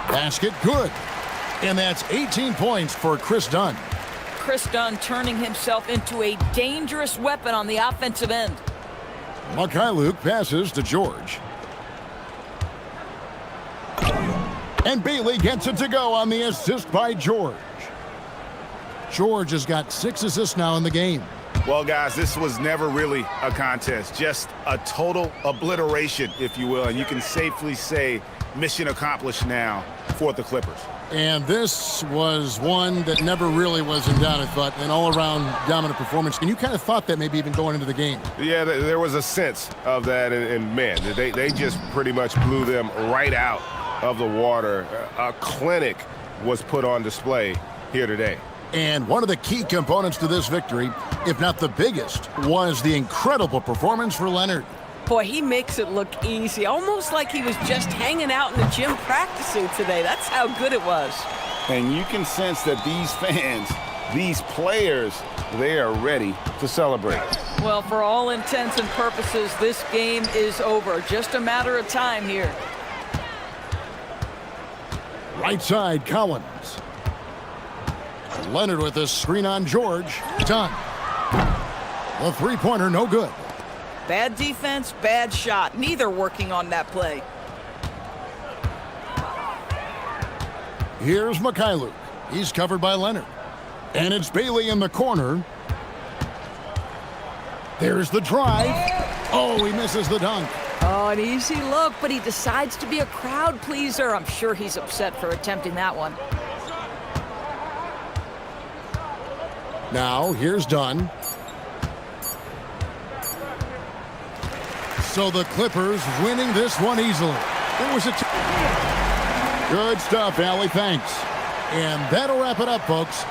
Basket good. And that's 18 points for Chris Dunn. Chris Dunn turning himself into a dangerous weapon on the offensive end. Mikhailuk passes to George. And Bailey gets it to go on the assist by George. George has got 6 assists now in the game. Well, guys, this was never really a contest, just a total obliteration, if you will, and you can safely say mission accomplished now for the Clippers. And this was one that never really was in doubt, I thought, an all-around dominant performance. And you kind of thought that maybe even going into the game. Yeah, there was a sense of that, and man, they just pretty much blew them right out of the water. A clinic was put on display here today. And one of the key components to this victory, if not the biggest, was the incredible performance for Leonard. Boy, he makes it look easy, almost like he was just hanging out in the gym practicing today. That's how good it was. And you can sense that these fans, these players, they are ready to celebrate. Well, for all intents and purposes, this game is over. Just a matter of time here. Right side, Collins. Leonard with a screen on George. Done. The three-pointer, no good. Bad defense, bad shot. Neither working on that play. Here's Mikhailuk. He's covered by Leonard. And it's Bailey in the corner. There's the drive. Oh, he misses the dunk. Oh, an easy look, but he decides to be a crowd pleaser. I'm sure he's upset for attempting that one. Now, here's Dunn. So the Clippers winning this one easily. It was a good stuff, Allie. Thanks. And that'll wrap it up, folks.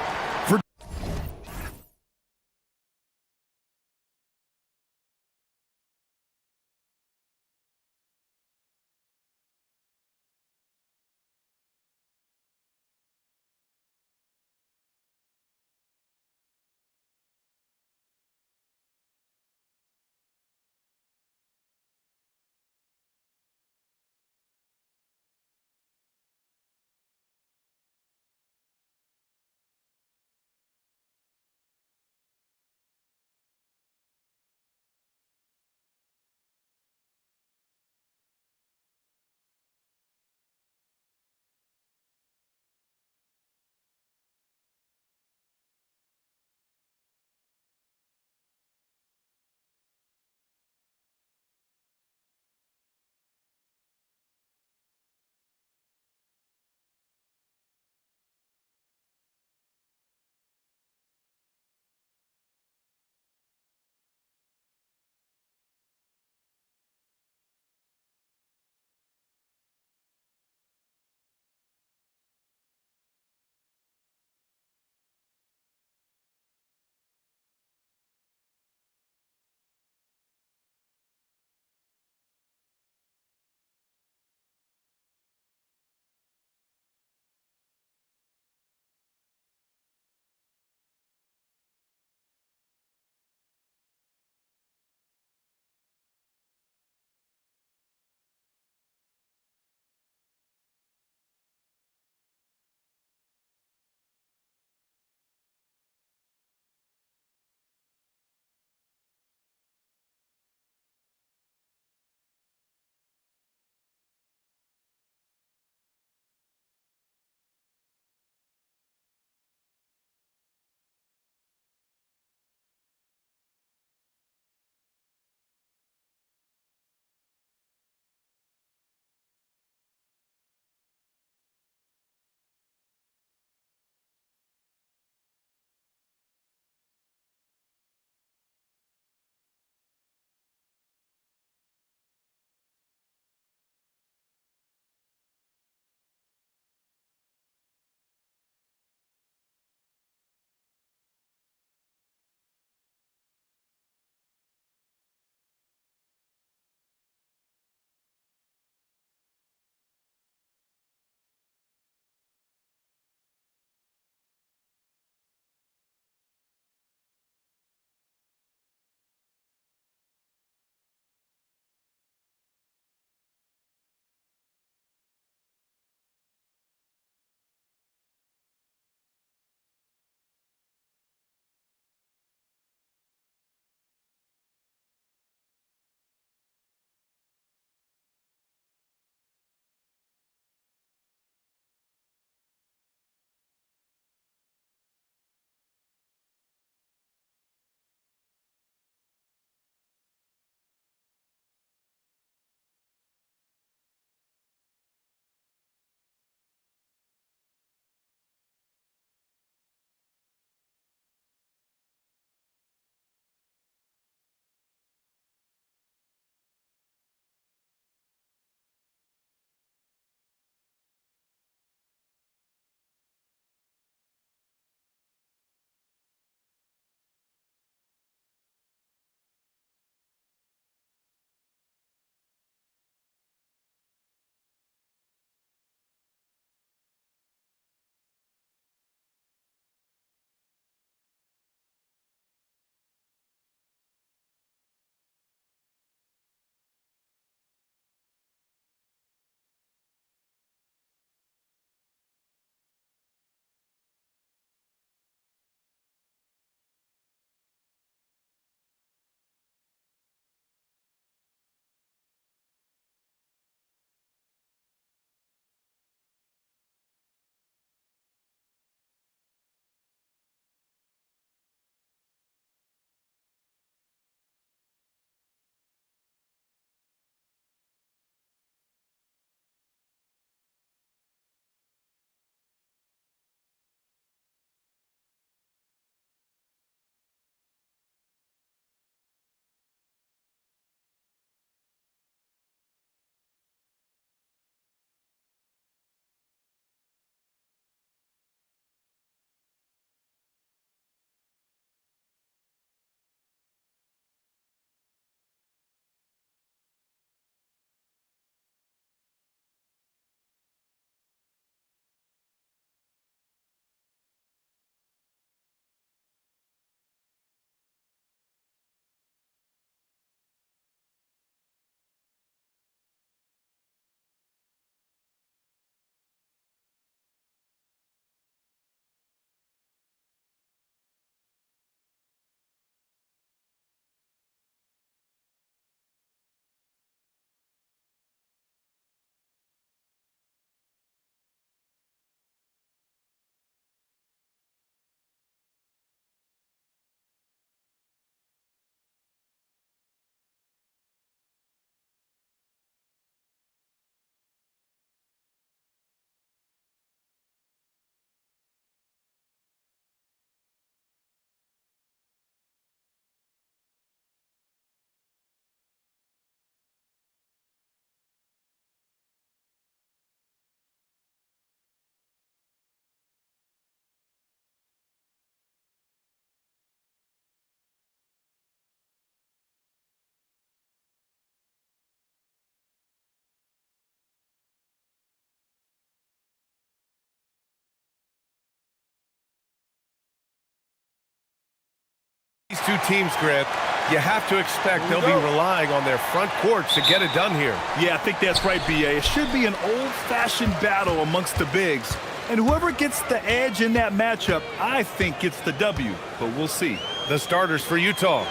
These two teams, Grant, you have to expect they'll be relying on their front courts to get it done here. Yeah, I think that's right, B.A. It should be an old-fashioned battle amongst the bigs. And whoever gets the edge in that matchup, I think gets the W. But we'll see. The starters for Utah.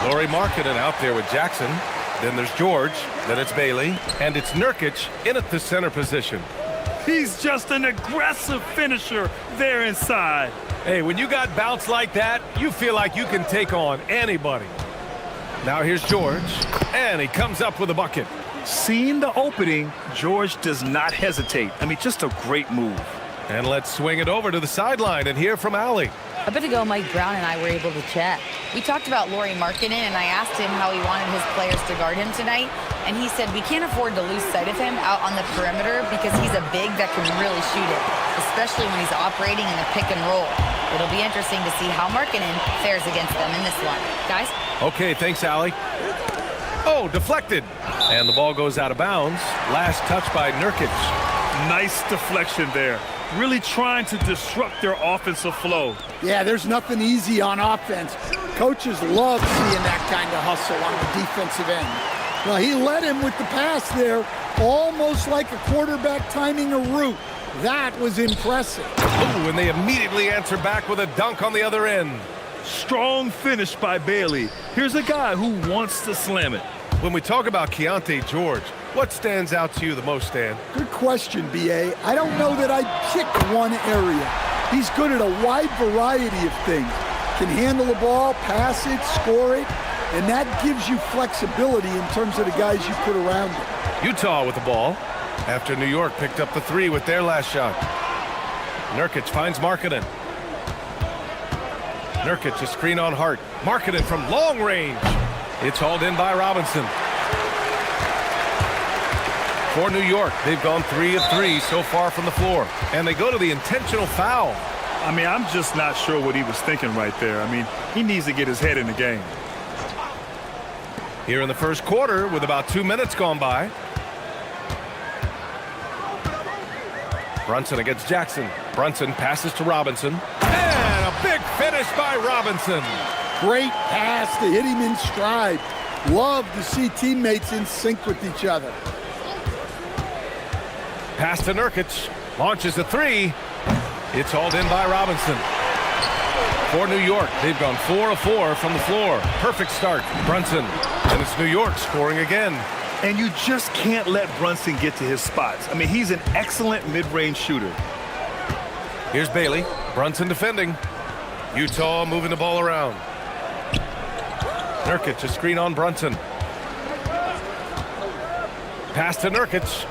Lauri Markkanen out there with Jackson. Then there's George. Then it's Bailey. And it's Nurkic in at the center position. He's just an aggressive finisher there inside. Hey, when you got bounce like that, you feel like you can take on anybody. Now here's George, and he comes up with a bucket. Seeing the opening, George does not hesitate. I mean, just a great move. And let's swing it over to the sideline and hear from Allie. A bit ago, Mike Brown and I were able to chat. We talked about Lauri Markkanen, and I asked him how he wanted his players to guard him tonight, and he said we can't afford to lose sight of him out on the perimeter because he's a big that can really shoot it, especially when he's operating in a pick and roll. It'll be interesting to see how Markkanen fares against them in this one. Guys? Okay, thanks, Allie. Oh, deflected. And the ball goes out of bounds. Last touch by Nurkic. Nice deflection there. Really trying to disrupt their offensive flow. Yeah, there's nothing easy on offense. Coaches love seeing that kind of hustle on the defensive end. Well, he led him with the pass there, almost like a quarterback timing a route. That was impressive. Ooh, and they immediately answer back with a dunk on the other end. Strong finish by Bailey. Here's a guy who wants to slam it. When we talk about Keontae George, what stands out to you the most, Stan? Good question, B.A. I don't know that I'd pick one area. He's good at a wide variety of things. Can handle the ball, pass it, score it, and that gives you flexibility in terms of the guys you put around him. Utah with the ball after New York picked up the three with their last shot. Nurkic finds Markkanen. Nurkic, a screen on Hart. Markkanen from long range. It's hauled in by Robinson. For New York, they've gone 3 of 3 so far from the floor. And they go to the intentional foul. I mean, I'm just not sure what he was thinking right there. I mean, he needs to get his head in the game. Here in the first quarter with about 2 minutes gone by. Brunson against Jackson. Brunson passes to Robinson. And a big finish by Robinson. Great pass to hit him in stride. Love to see teammates in sync with each other. Pass to Nurkic. Launches a three. It's hauled in by Robinson. For New York, they've gone 4 of 4 from the floor. Perfect start. Brunson. And it's New York scoring again. And you just can't let Brunson get to his spots. I mean, he's an excellent mid-range shooter. Here's Bailey. Brunson defending. Utah moving the ball around. Nurkic, a screen on Brunson. Pass to Nurkic.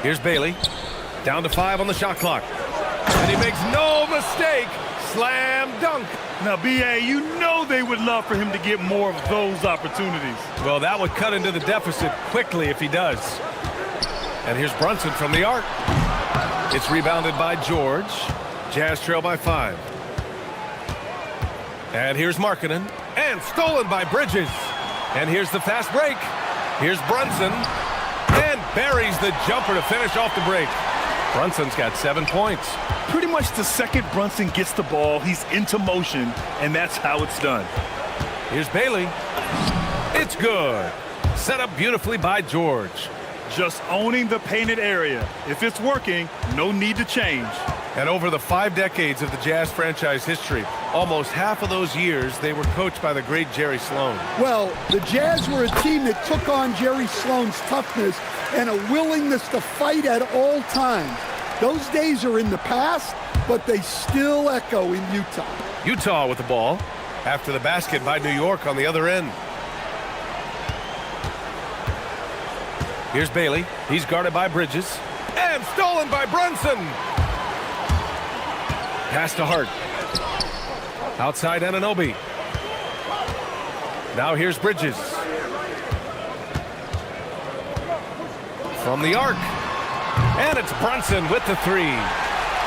Here's Bailey. Down to 5 on the shot clock. And he makes no mistake. Slam dunk. Now, B.A., you know they would love for him to get more of those opportunities. Well, that would cut into the deficit quickly if he does. And here's Brunson from the arc. It's rebounded by George. Jazz trail by 5. And here's Markkanen. And stolen by Bridges. And here's the fast break. Here's Brunson. And buries the jumper to finish off the break. Brunson's got 7 points. Pretty much the second Brunson gets the ball, he's into motion, and that's how it's done. Here's Bailey. It's good. Set up beautifully by George. Just owning the painted area. If it's working, no need to change. And over the 5 decades of the Jazz franchise history, almost half of those years, they were coached by the great Jerry Sloan. Well, the Jazz were a team that took on Jerry Sloan's toughness and a willingness to fight at all times. Those days are in the past, but they still echo in Utah. Utah with the ball after the basket by New York on the other end. Here's Bailey. He's guarded by Bridges. And stolen by Brunson. Pass to Hart. Outside Anunoby. Now here's Bridges. From the arc. And it's Brunson with the 3.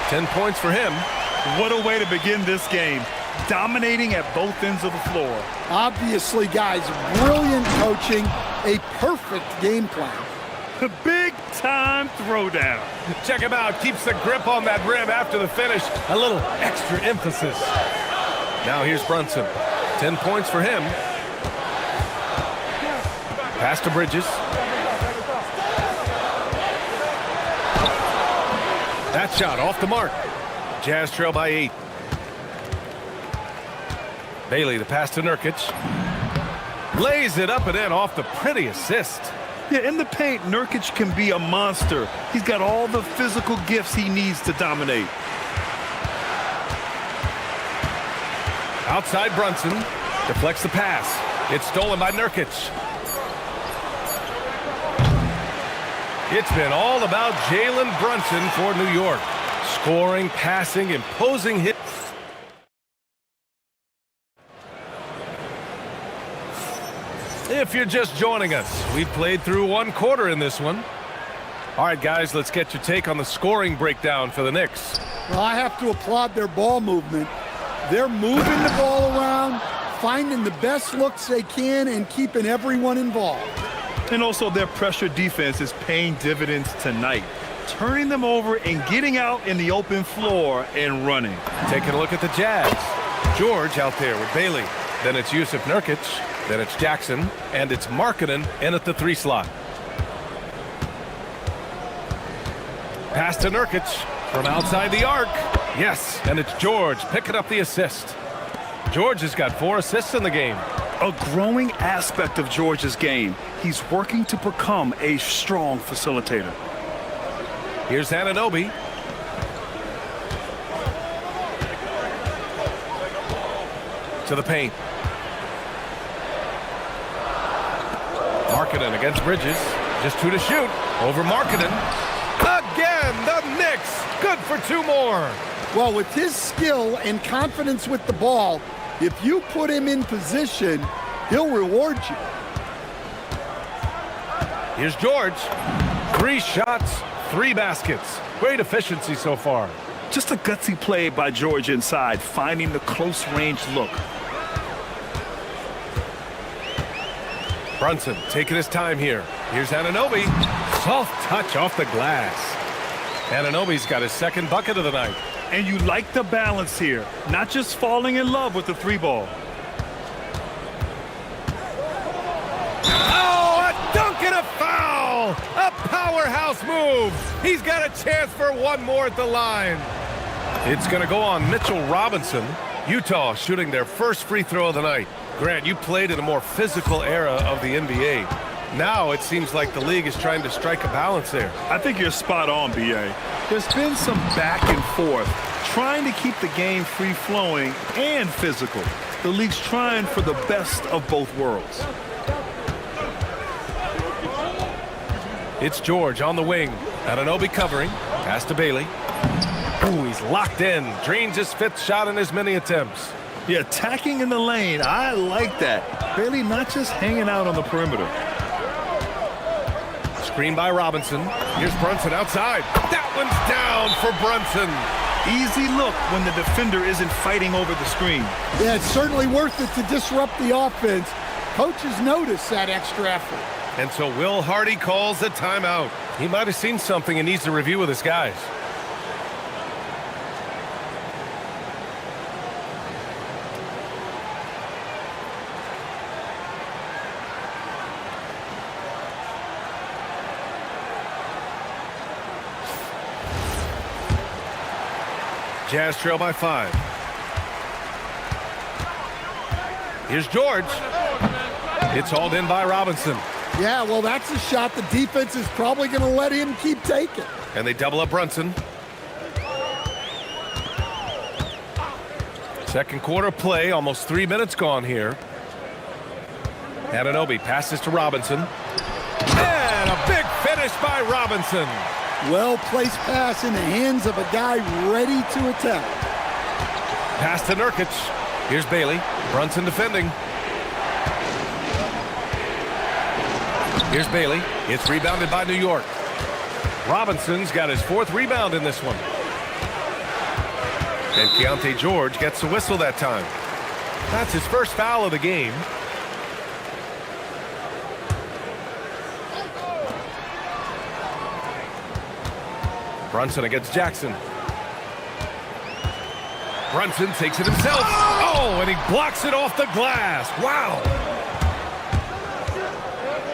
10 points for him. What a way to begin this game. Dominating at both ends of the floor. Obviously, guys, brilliant coaching, a perfect game plan. The big-time throwdown. Check him out. Keeps the grip on that rim after the finish. A little extra emphasis. Now here's Brunson. 10 points for him. Pass to Bridges. That shot off the mark. Jazz trail by 8. Bailey, the pass to Nurkic. Lays it up and in off the pretty assist. Yeah, in the paint, Nurkic can be a monster. He's got all the physical gifts he needs to dominate. Outside Brunson. Deflects the pass. It's stolen by Nurkic. It's been all about Jalen Brunson for New York. Scoring, passing, imposing hits. If you're just joining us, we've played through one quarter in this one. All right, guys, let's get your take on the scoring breakdown for the Knicks. Well, I have to applaud their ball movement. They're moving the ball around, finding the best looks they can, and keeping everyone involved. And also their pressure defense is paying dividends tonight, turning them over and getting out in the open floor and running. Taking a look at the Jazz. George out there with Bailey. Then it's Yusuf Nurkic. Then it's Jackson. And it's Markkanen in at the 3 slot. Pass to Nurkic from outside the arc. Yes, and it's George picking up the assist. George has got 4 assists in the game. A growing aspect of George's game. He's working to become a strong facilitator. Here's Anunoby. To the paint. Markkanen against Bridges. Just 2 to shoot. Over Markkanen. Again, the Knicks. Good for 2 more. Well, with his skill and confidence with the ball, if you put him in position, he'll reward you. Here's George. 3 shots, 3 baskets. Great efficiency so far. Just a gutsy play by George inside, finding the close-range look. Brunson taking his time here. Here's Anunoby. Soft touch off the glass. Anunoby's got his 2nd bucket of the night. And you like the balance here, not just falling in love with the 3 ball. Oh, a dunk and a foul! A powerhouse move. He's got a chance for 1 more at the line. It's going to go on Mitchell Robinson. Utah shooting their first free throw of the night. Grant, you played in a more physical era of the NBA. Now it seems like the league is trying to strike a balance there. I think you're spot on, B.A. There's been some back and forth, trying to keep the game free-flowing and physical. The league's trying for the best of both worlds. It's George on the wing. Anunoby covering. Pass to Bailey. Ooh, he's locked in. Drains his 5th shot in as many attempts. Yeah, attacking in the lane. I like that. Bailey not just hanging out on the perimeter. Screen by Robinson. Here's Brunson outside. That one's down for Brunson. Easy look when the defender isn't fighting over the screen. Yeah, it's certainly worth it to disrupt the offense. Coaches notice that extra effort. And so Will Hardy calls the timeout. He might have seen something and needs to review with his guys. Jazz trail by 5. Here's George. It's hauled in by Robinson. Yeah, well, that's a shot the defense is probably going to let him keep taking. And they double up Brunson. 2nd quarter play, almost 3 minutes gone here. Anunoby passes to Robinson. And a big finish by Robinson. Well-placed pass in the hands of a guy ready to attack. Pass to Nurkic. Here's Bailey. Brunson defending. Here's Bailey. It's rebounded by New York. Robinson's got his 4th rebound in this one. And Keontae George gets the whistle that time. That's his 1st foul of the game. Brunson against Jackson. Brunson takes it himself. Oh, and he blocks it off the glass. Wow.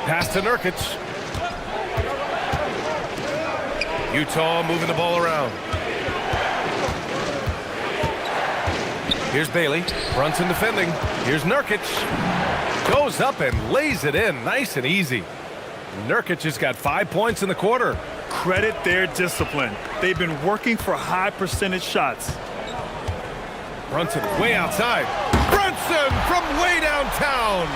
Pass to Nurkic. Utah moving the ball around. Here's Bailey. Brunson defending. Here's Nurkic. Goes up and lays it in. Nice and easy. Nurkic has got 5 points in the quarter. Credit their discipline. They've been working for high percentage shots. Brunson way outside. Brunson from way downtown.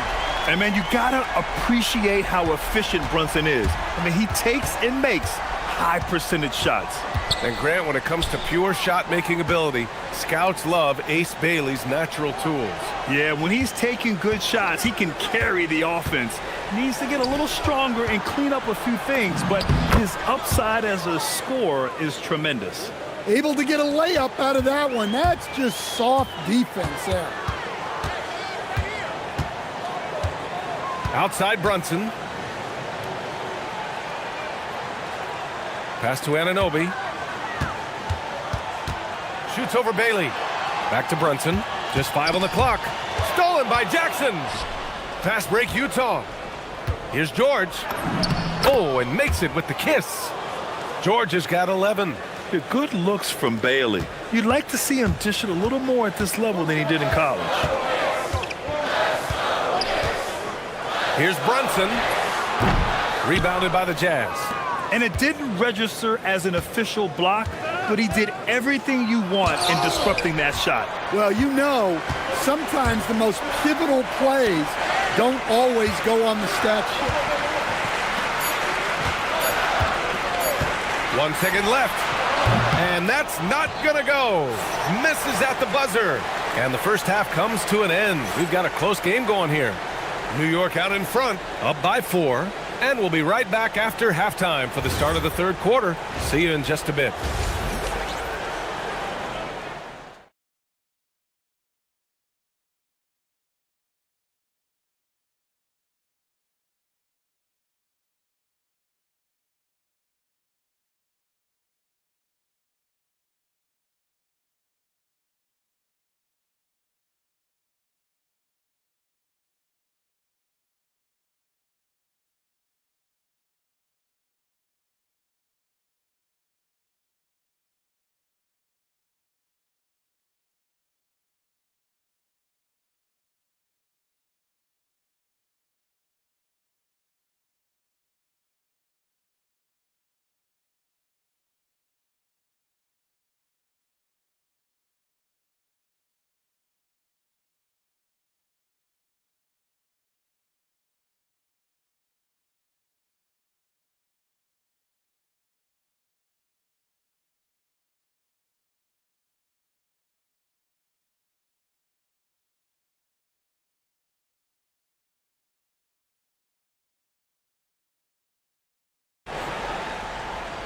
And man, you gotta appreciate how efficient Brunson is. I mean, he takes and makes high percentage shots. And Grant, when it comes to pure shot-making ability, scouts love Ace Bailey's natural tools. Yeah, when he's taking good shots, he can carry the offense. Needs to get a little stronger and clean up a few things, but his upside as a scorer is tremendous. Able to get a layup out of that one. That's just soft defense there. Outside Brunson. Pass to Anunoby. Shoots over Bailey. Back to Brunson. Just 5 on the clock. Stolen by Jackson. Fast break Utah. Here's George. Oh, and makes it with the kiss. George has got 11. Good looks from Bailey. You'd like to see him dish it a little more at this level than he did in college. Here's Brunson. Rebounded by the Jazz. And it didn't register as an official block, but he did everything you want in disrupting that shot. Well, you know, sometimes the most pivotal plays don't always go on the stat sheet. 1 second left. And that's not gonna go. Misses at the buzzer. And the first half comes to an end. We've got a close game going here. New York out in front, up by 4. And we'll be right back after halftime for the start of the third quarter. See you in just a bit.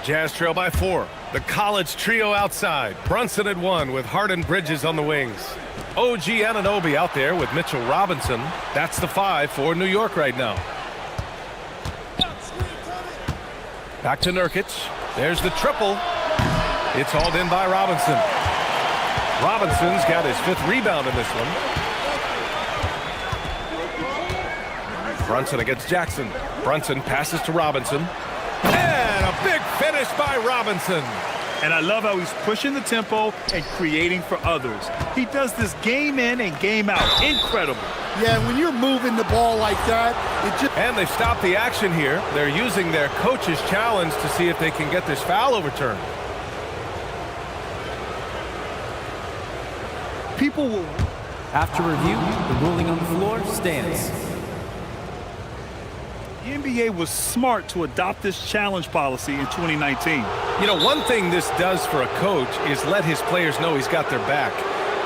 Jazz trail by 4. The college trio outside. Brunson at 1 with Hart and Bridges on the wings. OG Anunoby out there with Mitchell Robinson. That's the 5 for New York right now. Back to Nurkic. There's the triple. It's hauled in by Robinson. Robinson's got his 5th rebound in this one. Brunson against Jackson. Brunson passes to Robinson. And a big finish by Robinson. And I love how he's pushing the tempo and creating for others. He does this game in and game out. Incredible. Yeah, when you're moving the ball like that, it just... And they've stopped the action here. They're using their coach's challenge to see if they can get this foul overturned. People will... After review, the ruling on the floor stands. The NBA was smart to adopt this challenge policy in 2019. You know, one thing this does for a coach is let his players know he's got their back.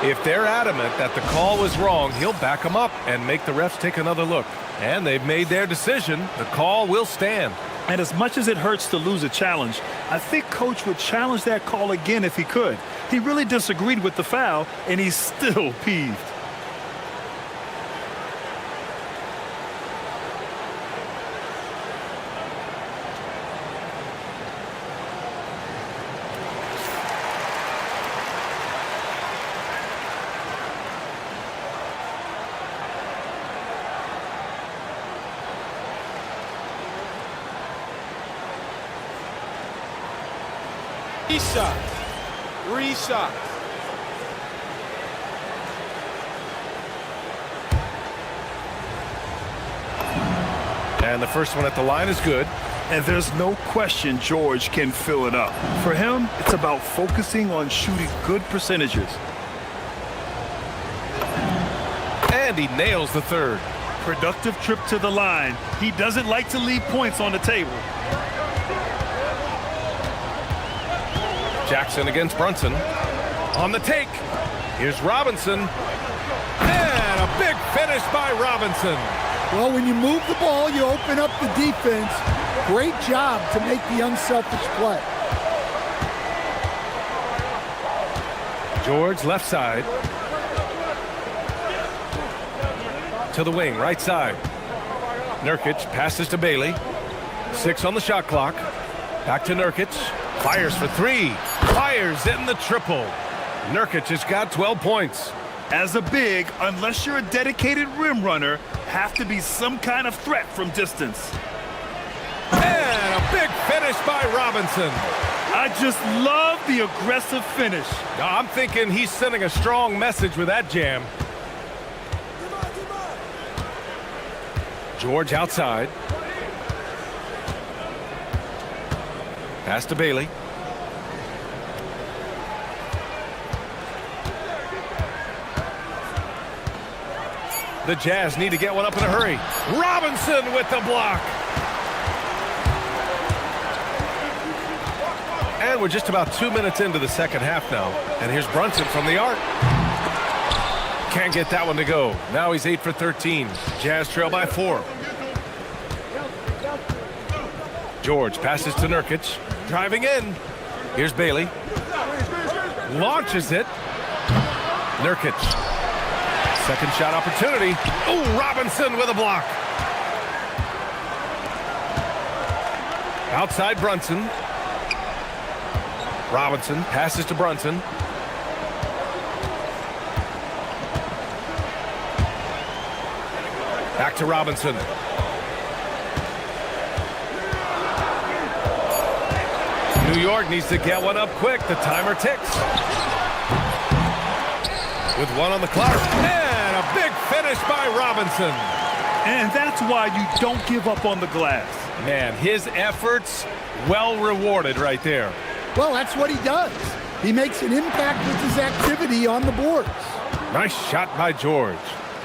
If they're adamant that the call was wrong, he'll back them up and make the refs take another look. And they've made their decision. The call will stand. And as much as it hurts to lose a challenge, I think Coach would challenge that call again if he could. He really disagreed with the foul, and he's still peeved. Reshot. Reshot. And the first one at the line is good. And there's no question George can fill it up. For him, it's about focusing on shooting good percentages. And he nails the third. Productive trip to the line. He doesn't like to leave points on the table. Jackson against Brunson. On the take. Here's Robinson. And a big finish by Robinson. Well, when you move the ball, you open up the defense. Great job to make the unselfish play. George left side. To the wing, right side. Nurkic passes to Bailey. 6 on the shot clock. Back to Nurkic. Fires for 3. Fires in the triple. Nurkic has got 12 points. As a big, unless you're a dedicated rim runner, have to be some kind of threat from distance. And a big finish by Robinson. I just love the aggressive finish. I'm thinking he's sending a strong message with that jam. George outside. Pass to Bailey. The Jazz need to get one up in a hurry. Robinson with the block. And we're just about 2 minutes into the second half now. And here's Brunson from the arc. Can't get that one to go. Now he's 8 for 13. Jazz trail by 4. George passes to Nurkic. Driving in. Here's Bailey. Launches it. Nurkic. Second shot opportunity. Oh, Robinson with a block. Outside Brunson. Robinson passes to Brunson. Back to Robinson. New York needs to get one up quick. The timer ticks. With 1 on the clock. And a big finish by Robinson. And that's why you don't give up on the glass. Man, his efforts well rewarded right there. Well, that's what he does. He makes an impact with his activity on the boards. Nice shot by George.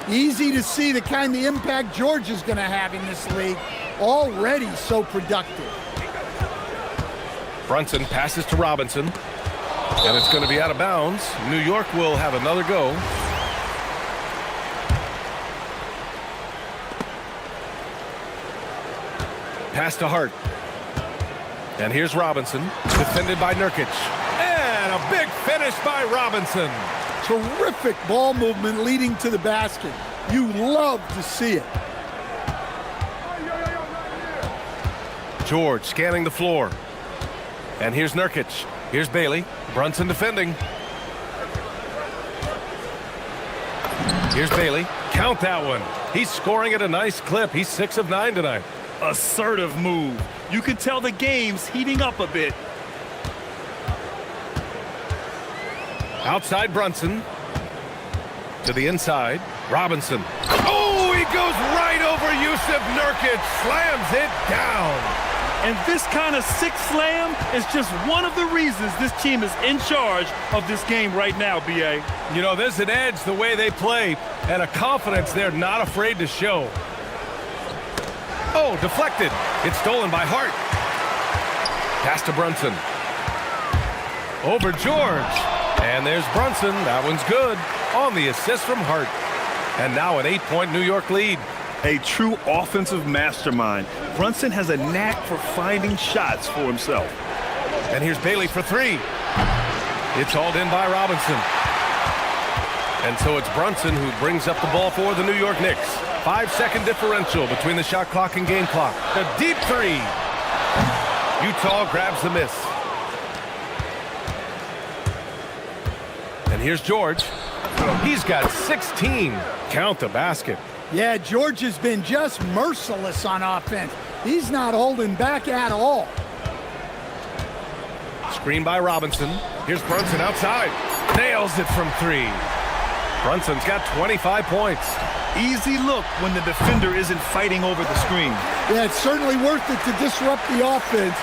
Easy to see the kind of impact George is going to have in this league. Already so productive. Brunson passes to Robinson. And it's going to be out of bounds. New York will have another go. Pass to Hart. And here's Robinson, defended by Nurkic. And a big finish by Robinson. Terrific ball movement leading to the basket. You love to see it. George scanning the floor. And here's Nurkic. Here's Bailey. Brunson defending. Here's Bailey. Count that one. He's scoring at a nice clip. He's 6 of 9 tonight. Assertive move. You can tell the game's heating up a bit. Outside Brunson. To the inside. Robinson. Oh, he goes right over Yusuf Nurkic. Slams it down. And this kind of sick slam is just one of the reasons this team is in charge of this game right now, B.A. You know, there's an edge the way they play and a confidence they're not afraid to show. Oh, deflected. It's stolen by Hart. Pass to Brunson. Over George. And there's Brunson. That one's good. On the assist from Hart. And now an 8-point New York lead. A true offensive mastermind. Brunson has a knack for finding shots for himself. And here's Bailey for 3. It's hauled in by Robinson. And so it's Brunson who brings up the ball for the New York Knicks. 5-second differential between the shot clock and game clock. The deep 3. Utah grabs the miss. And here's George. He's got 16. Count the basket. Yeah, George has been just merciless on offense. He's not holding back at all. Screen by Robinson. Here's Brunson outside. Nails it from 3. Brunson's got 25 points. Easy look when the defender isn't fighting over the screen. Yeah, it's certainly worth it to disrupt the offense.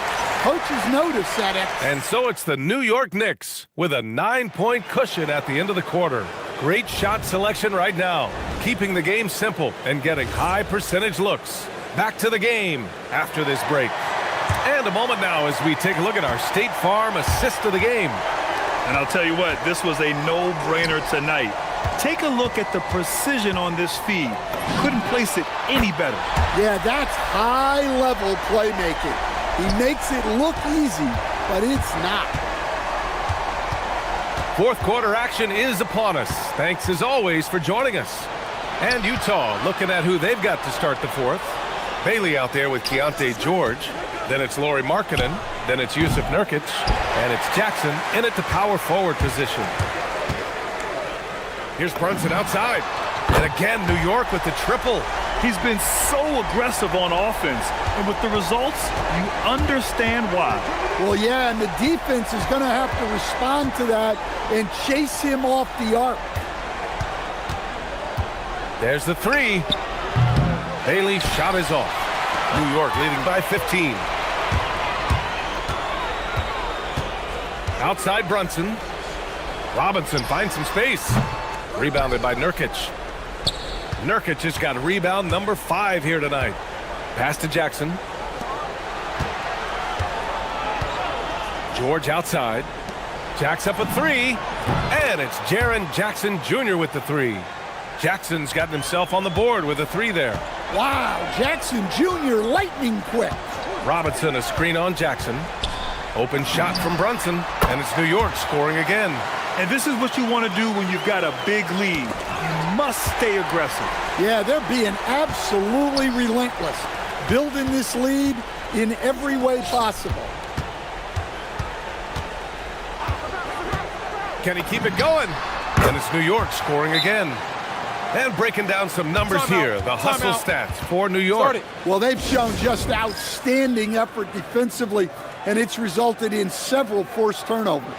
Coaches notice that. And so it's the New York Knicks with a 9-point cushion at the end of the quarter. Great shot selection right now, keeping the game simple and getting high percentage looks. Back to the game after this break. And a moment now as we take a look at our State Farm assist of the game. And I'll tell you what, this was a no-brainer tonight. Take a look at the precision on this feed. Couldn't place it any better. Yeah, that's high-level playmaking. He makes it look easy, but it's not. Fourth quarter action is upon us. Thanks as always for joining us. And Utah looking at who they've got to start the fourth. Bailey out there with Keontae George. Then it's Lauri Markkanen. Then it's Jusuf Nurkic. And it's Jackson in at the power forward position. Here's Brunson outside. And again, New York with the triple. He's been so aggressive on offense. And with the results, you understand why. Well, yeah, and the defense is going to have to respond to that and chase him off the arc. There's the 3. Bailey's shot is off. New York leading by 15. Outside Brunson. Robinson finds some space. Rebounded by Nurkic. Nurkic has got rebound number 5 here tonight. Pass to Jackson. George outside. Jacks up a 3. And it's Jaren Jackson Jr. with the 3. Jackson's gotten himself on the board with a 3 there. Wow, Jackson Jr. lightning quick. Robinson a screen on Jackson. Open shot from Brunson. And it's New York scoring again. And this is what you want to do when you've got a big lead. You must stay aggressive. Yeah, they're being absolutely relentless. Building this lead in every way possible. Can he keep it going? And it's New York scoring again. And breaking down some numbers here, the hustle stats for New York. Well, they've shown just outstanding effort defensively, and it's resulted in several forced turnovers.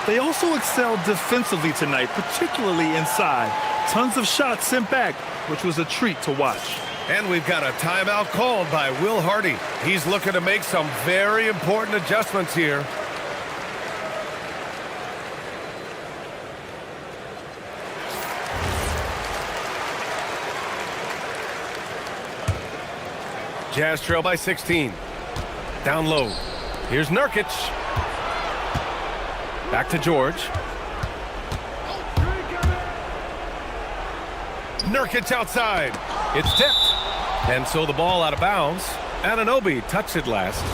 They also excelled defensively tonight, particularly inside. Tons of shots sent back, which was a treat to watch. And we've got a timeout called by Will Hardy. He's looking to make some very important adjustments here. Jazz trail by 16. Down low. Here's Nurkic. Back to George. Nurkic outside. It's tipped. And so the ball out of bounds. Anunoby touched it last.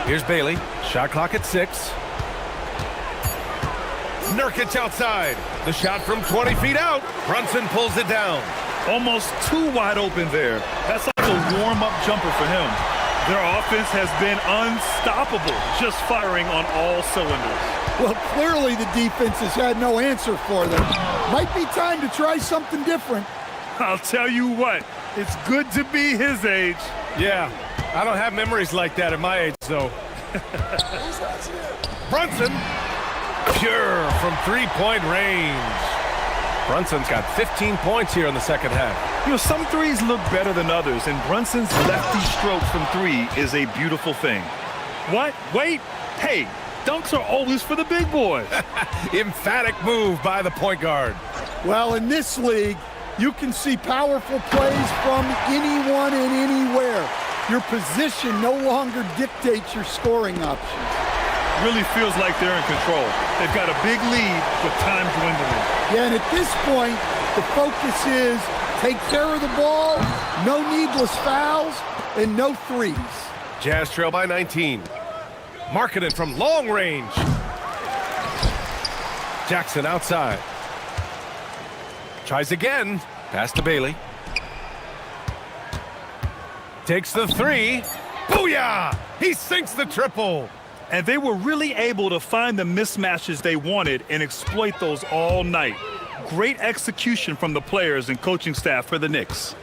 Here's Bailey. Shot clock at 6. Nurkic outside. The shot from 20 feet out. Brunson pulls it down. Almost too wide open there. That's like a warm-up jumper for him. Their offense has been unstoppable, just firing on all cylinders. Well, clearly the defense has had no answer for them. Might be time to try something different. I'll tell you what, it's good to be his age. Yeah, I don't have memories like that at my age, though. Brunson. Pure from three-point range. Brunson's got 15 points here in the second half. You know, some threes look better than others, and Brunson's lefty stroke from 3 is a beautiful thing. What? Wait. Hey, dunks are always for the big boys. Emphatic move by the point guard. Well, in this league, you can see powerful plays from anyone and anywhere. Your position no longer dictates your scoring options. Really feels like they're in control. They've got a big lead with time dwindling. Yeah, and at this point, the focus is take care of the ball, no needless fouls, and no threes. Jazz trail by 19. Markkanen from long range. Jackson outside. Tries again. Pass to Bailey. Takes the 3. Booyah! He sinks the triple. And they were really able to find the mismatches they wanted and exploit those all night. Great execution from the players and coaching staff for the Knicks.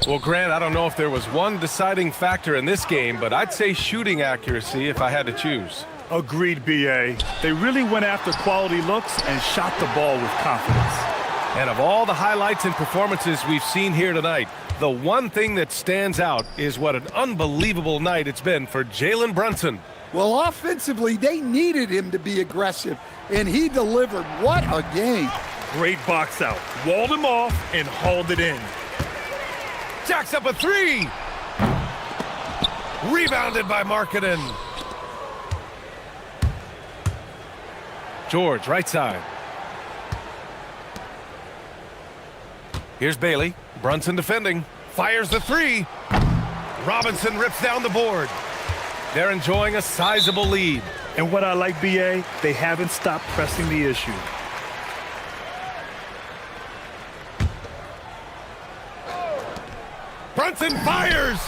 Well, Grant, I don't know if there was one deciding factor in this game, but I'd say shooting accuracy if I had to choose. Agreed, B.A. They really went after quality looks and shot the ball with confidence. And of all the highlights and performances we've seen here tonight, the one thing that stands out is what an unbelievable night it's been for Jalen Brunson. Well, offensively, they needed him to be aggressive, and he delivered. What a game. Great box out. Walled him off and hauled it in. Jacks up a three. Rebounded by Markkanen. George, right side. Here's Bailey. Brunson defending. Fires the three. Robinson rips down the board. They're enjoying a sizable lead. And what I like, B.A., they haven't stopped pressing the issue. Brunson fires!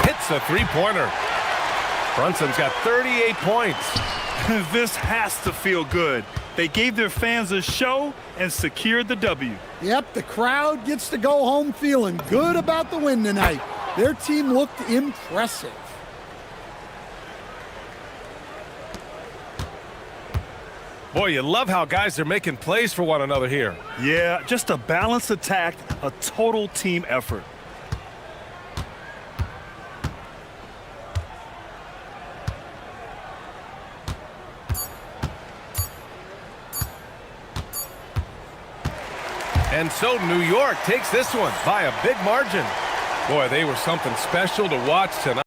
Hits a three-pointer. Brunson's got 38 points. This has to feel good. They gave their fans a show and secured the W. Yep, the crowd gets to go home feeling good about the win tonight. Their team looked impressive. Boy, you love how guys are making plays for one another here. Yeah, just a balanced attack, a total team effort. And so New York takes this one by a big margin. Boy, they were something special to watch tonight.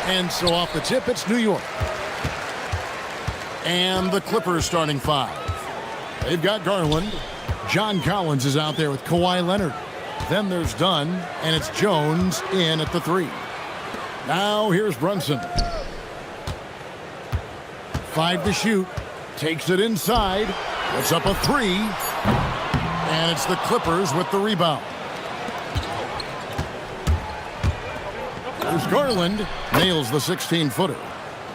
And so off the tip, it's New York. And the Clippers starting 5. They've got Garland. John Collins is out there with Kawhi Leonard. Then there's Dunn, and it's Jones in at the 3. Now here's Brunson. 5 to shoot. Takes it inside. Puts up a 3. And it's the Clippers with the rebound. There's Garland. Nails the 16-footer.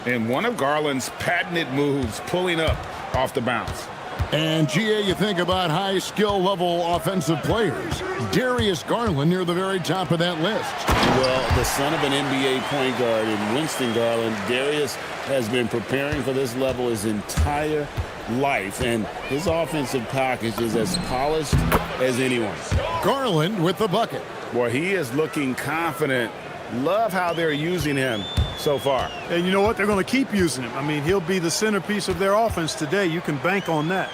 And one of Garland's patented moves, pulling up off the bounce. And, GA, you think about high skill level offensive players. Darius Garland near the very top of that list. Well, the son of an NBA point guard in Winston Garland, Darius has been preparing for this level his entire life, and his offensive package is as polished as anyone's. Garland with the bucket. Boy, he is looking confident. Love how they're using him so far. And you know what? They're going to keep using him. I mean, he'll be the centerpiece of their offense today. You can bank on that.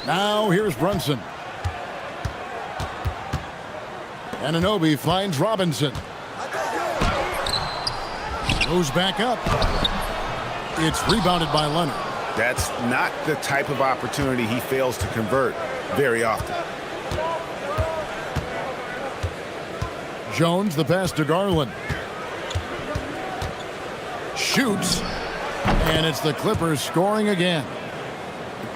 Now here's Brunson. Anunoby finds Robinson. Goes back up. It's rebounded by Leonard. That's not the type of opportunity he fails to convert very often. Jones, the pass to Garland. Shoots. And it's the Clippers scoring again.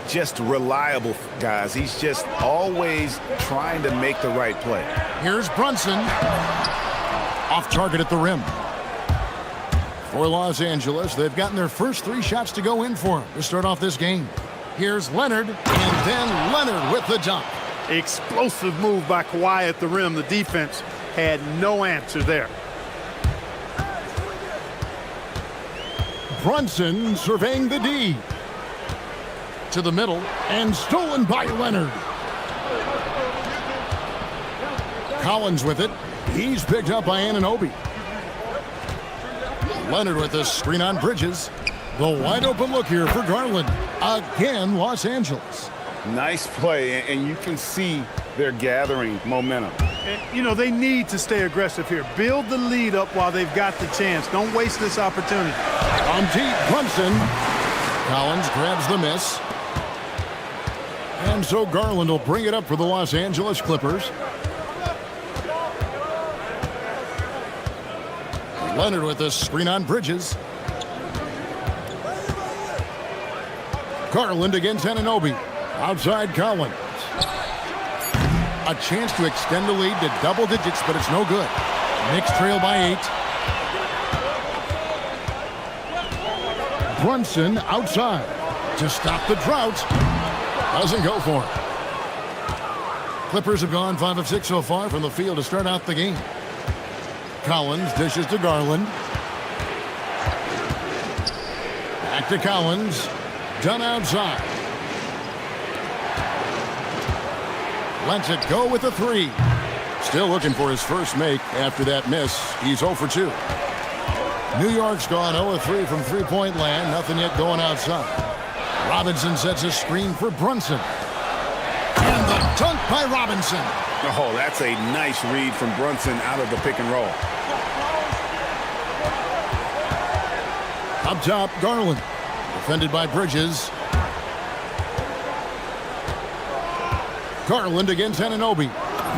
Just reliable, guys. He's just always trying to make the right play. Here's Brunson. Off target at the rim. For Los Angeles, they've gotten their first 3 shots to go in for him to start off this game. Here's Leonard, and then Leonard with the dunk. Explosive move by Kawhi at the rim. The defense had no answer there. Brunson surveying the D. To the middle, and stolen by Leonard. Collins with it. He's picked up by Anunoby. Leonard with a screen on Bridges. The wide open look here for Garland. Again, Los Angeles. Nice play, and you can see they're gathering momentum. And, you know, they need to stay aggressive here. Build the lead up while they've got the chance. Don't waste this opportunity. On deep, Brunson. Collins grabs the miss. And so Garland will bring it up for the Los Angeles Clippers. Leonard with a screen on Bridges. Garland against Anunoby. Outside Collins. A chance to extend the lead to double digits, but it's no good. Knicks trail by 8. Brunson outside to stop the drought. Doesn't go for it. Clippers have gone 5 of 6 so far from the field to start out the game. Collins dishes to Garland. Back to Collins. Done outside. Lets it go with a 3. Still looking for his first make after that miss. He's 0 for 2. New York's gone 0 of 3 from three-point land. Nothing yet going outside. Robinson sets a screen for Brunson. And the dunk by Robinson. Oh, that's a nice read from Brunson out of the pick and roll. Up top, Garland. Defended by Bridges. Garland against Anunoby.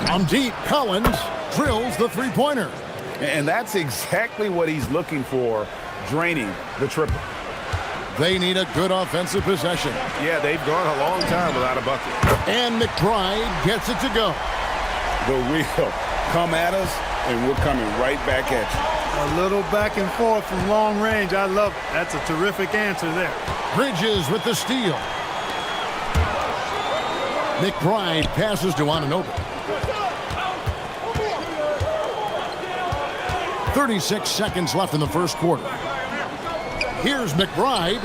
On deep, Collins drills the three-pointer. And that's exactly what he's looking for, draining the triple. They need a good offensive possession. Yeah, they've gone a long time without a bucket. And McBride gets it to go. The wheel come at us, and we're coming right back at you. A little back and forth from long range. I love it. That's a terrific answer there. Bridges with the steal. McBride passes to Anunoby. 36 seconds left in the first quarter. Here's McBride.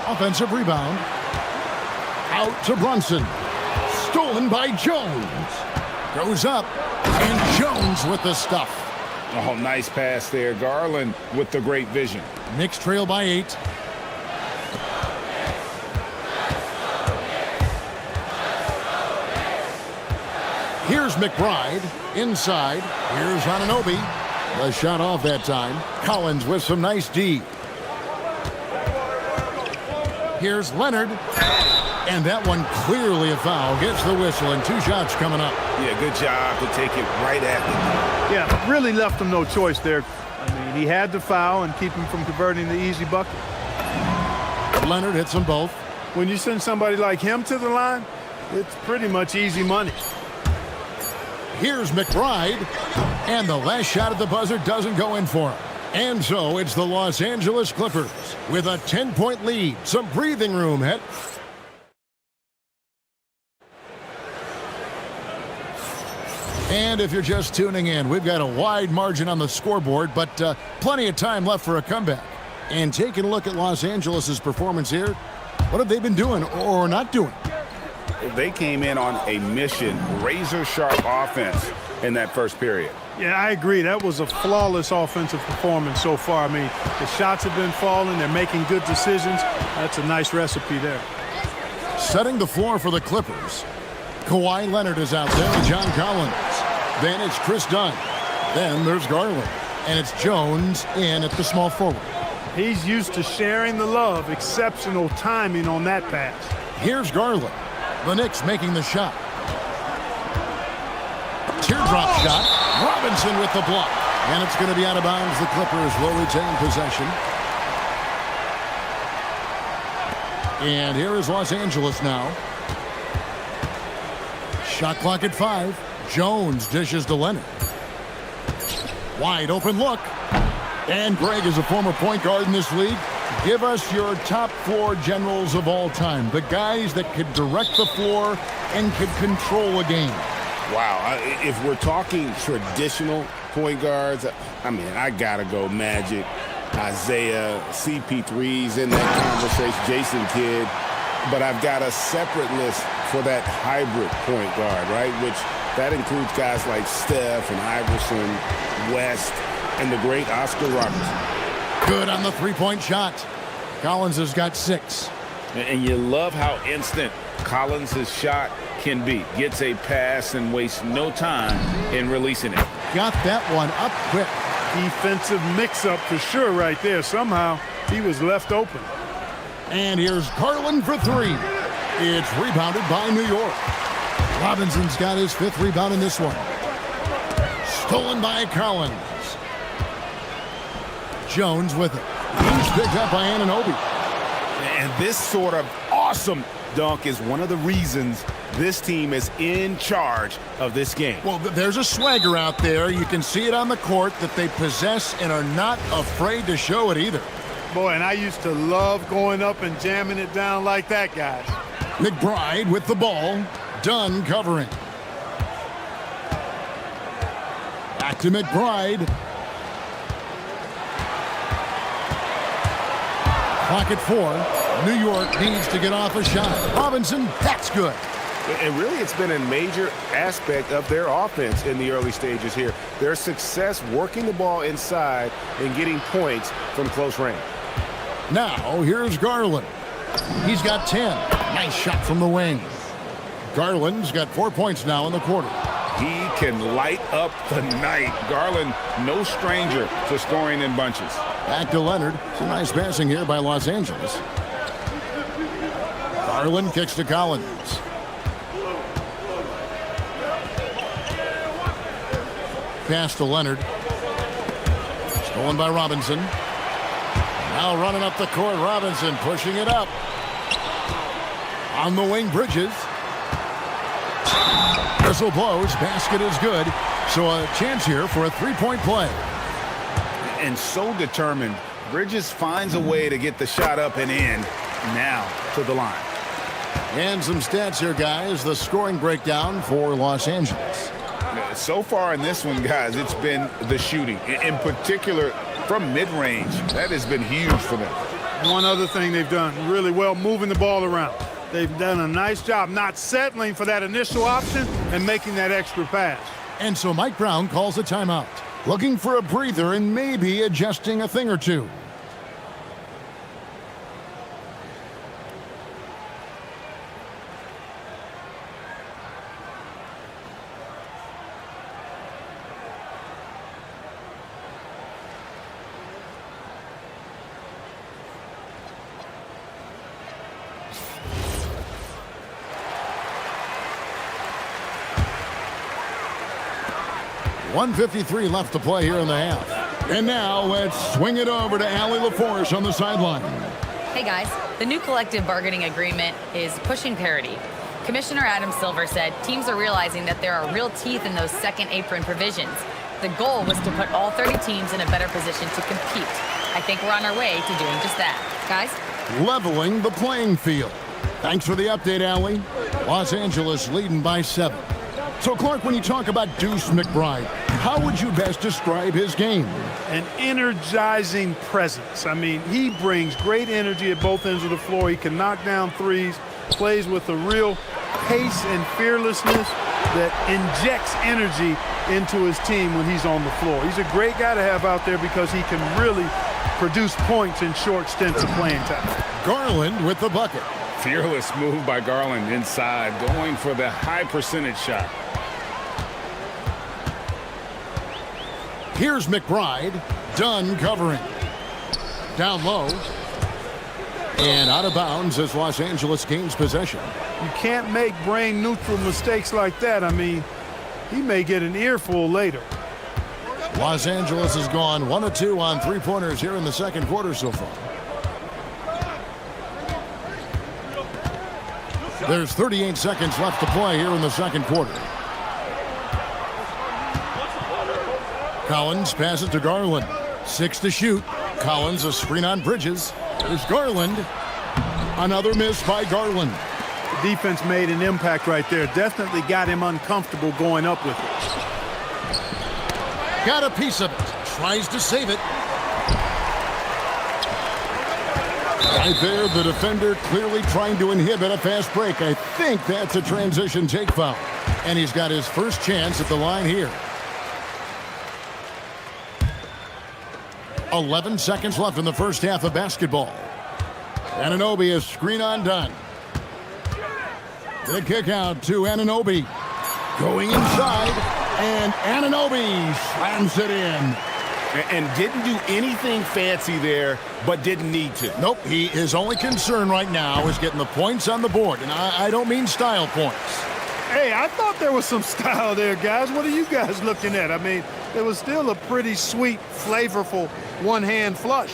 Offensive rebound. Out to Brunson. Stolen by Jones. Goes up. And Jones with the stuff. Oh, nice pass there. Garland with the great vision. Knicks trail by 8. Here's McBride. Inside. Here's Anunoby. A shot off that time. Collins with some nice D. Here's Leonard. And that one clearly a foul. Gets the whistle and 2 shots coming up. Yeah, good job to take it right at him. Yeah, really left him no choice there. I mean, he had to foul and keep him from converting the easy bucket. Leonard hits them both. When you send somebody like him to the line, it's pretty much easy money. Here's McBride. And the last shot at the buzzer doesn't go in for him. And so it's the Los Angeles Clippers with a 10-point lead. Some breathing room, Het. And if you're just tuning in, we've got a wide margin on the scoreboard, but plenty of time left for a comeback. And taking a look at Los Angeles' performance here, what have they been doing or not doing? They came in on a mission, razor-sharp offense in that first period. Yeah, I agree. That was a flawless offensive performance so far. I mean, the shots have been falling. They're making good decisions. That's a nice recipe there. Setting the floor for the Clippers. Kawhi Leonard is out there with John Collins. Then it's Chris Dunn. Then there's Garland. And it's Jones in at the small forward. He's used to sharing the love. Exceptional timing on that pass. Here's Garland. The Knicks making the shot. Teardrop shot. Robinson with the block. And it's going to be out of bounds. The Clippers will retain possession. And here is Los Angeles now. Shot clock at 5. Jones dishes to Leonard. Wide open look. And Greg is a former point guard in this league. Give us your top 4 generals of all time. The guys that could direct the floor and could control a game. Wow. If we're talking traditional point guards, I mean, I got to go Magic, Isaiah, CP3's in that conversation, Jason Kidd. But I've got a separate list for that hybrid point guard, right? Which that includes guys like Steph and Iverson, West, and the great Oscar Robertson. Good on the three-point shot. Collins has got 6. And you love how instant Collins' shot can be. Gets a pass and wastes no time in releasing it. Got that one up quick. Defensive mix-up for sure right there. Somehow he was left open. And here's Garland for 3. It's rebounded by New York. Robinson's got his 5th rebound in this one. Stolen by Collins. Jones with it. He's picked up by Anunoby. And this sort of awesome dunk is one of the reasons this team is in charge of this game. Well, there's a swagger out there. You can see it on the court that they possess and are not afraid to show it either. Boy, and I used to love going up and jamming it down like that, guys. McBride with the ball. Dunn covering. Back to McBride. Clock at 4. New York needs to get off a shot. Robinson, that's good. And really, it's been a major aspect of their offense in the early stages here. Their success working the ball inside and getting points from close range. Now, here's Garland. He's got 10. Nice shot from the wing. Garland's got 4 points now in the quarter. He can light up the night. Garland, no stranger to scoring in bunches. Back to Leonard. Some nice passing here by Los Angeles. Garland kicks to Collins. Pass to Leonard. Stolen by Robinson. Now running up the court, Robinson pushing it up. On the wing, Bridges. Whistle blows, basket is good. So a chance here for a three-point play. And so determined, Bridges finds a way to get the shot up and in. Now to the line. And some stats here, guys. The scoring breakdown for Los Angeles. So far in this one, guys, it's been the shooting. In particular, from mid-range. That has been huge for them. One other thing they've done really well, moving the ball around. They've done a nice job not settling for that initial option and making that extra pass. And so Mike Brown calls a timeout. Looking for a breather and maybe adjusting a thing or two. 1:53 left to play here in the half. And now let's swing it over to Allie LaForce on the sideline. Hey guys, the new collective bargaining agreement is pushing parity. Commissioner Adam Silver said teams are realizing that there are real teeth in those second apron provisions. The goal was to put all 30 teams in a better position to compete. I think we're on our way to doing just that. Guys? Leveling the playing field. Thanks for the update, Allie. Los Angeles leading by 7. So, Clark, when you talk about Deuce McBride, how would you best describe his game? An energizing presence. I mean, he brings great energy at both ends of the floor. He can knock down threes, plays with a real pace and fearlessness that injects energy into his team when he's on the floor. He's a great guy to have out there because he can really produce points in short stints of playing time. Garland with the bucket. Fearless move by Garland inside, going for the high percentage shot. Here's McBride, Dunn covering. Down low. And out of bounds as Los Angeles gains possession. You can't make brain-neutral mistakes like that. I mean, he may get an earful later. Los Angeles has gone 1 of 2 on three-pointers here in the second quarter so far. There's 38 seconds left to play here in the second quarter. Collins passes to Garland. 6 to shoot. Collins a screen on Bridges. There's Garland. Another miss by Garland. The defense made an impact right there. Definitely got him uncomfortable going up with it. Got a piece of it. Tries to save it. Right there, the defender clearly trying to inhibit a fast break. I think that's a transition take foul. And he's got his first chance at the line here. 11 seconds left in the first half of basketball. Anunoby is screen on Dunn. The kick out to Anunoby. Going inside, and Anunoby slams it in. And didn't do anything fancy there, but didn't need to. Nope, his only concern right now is getting the points on the board, and I don't mean style points. Hey, I thought there was some style there, guys. What are you guys looking at? I mean, it was still a pretty sweet, flavorful one-hand flush.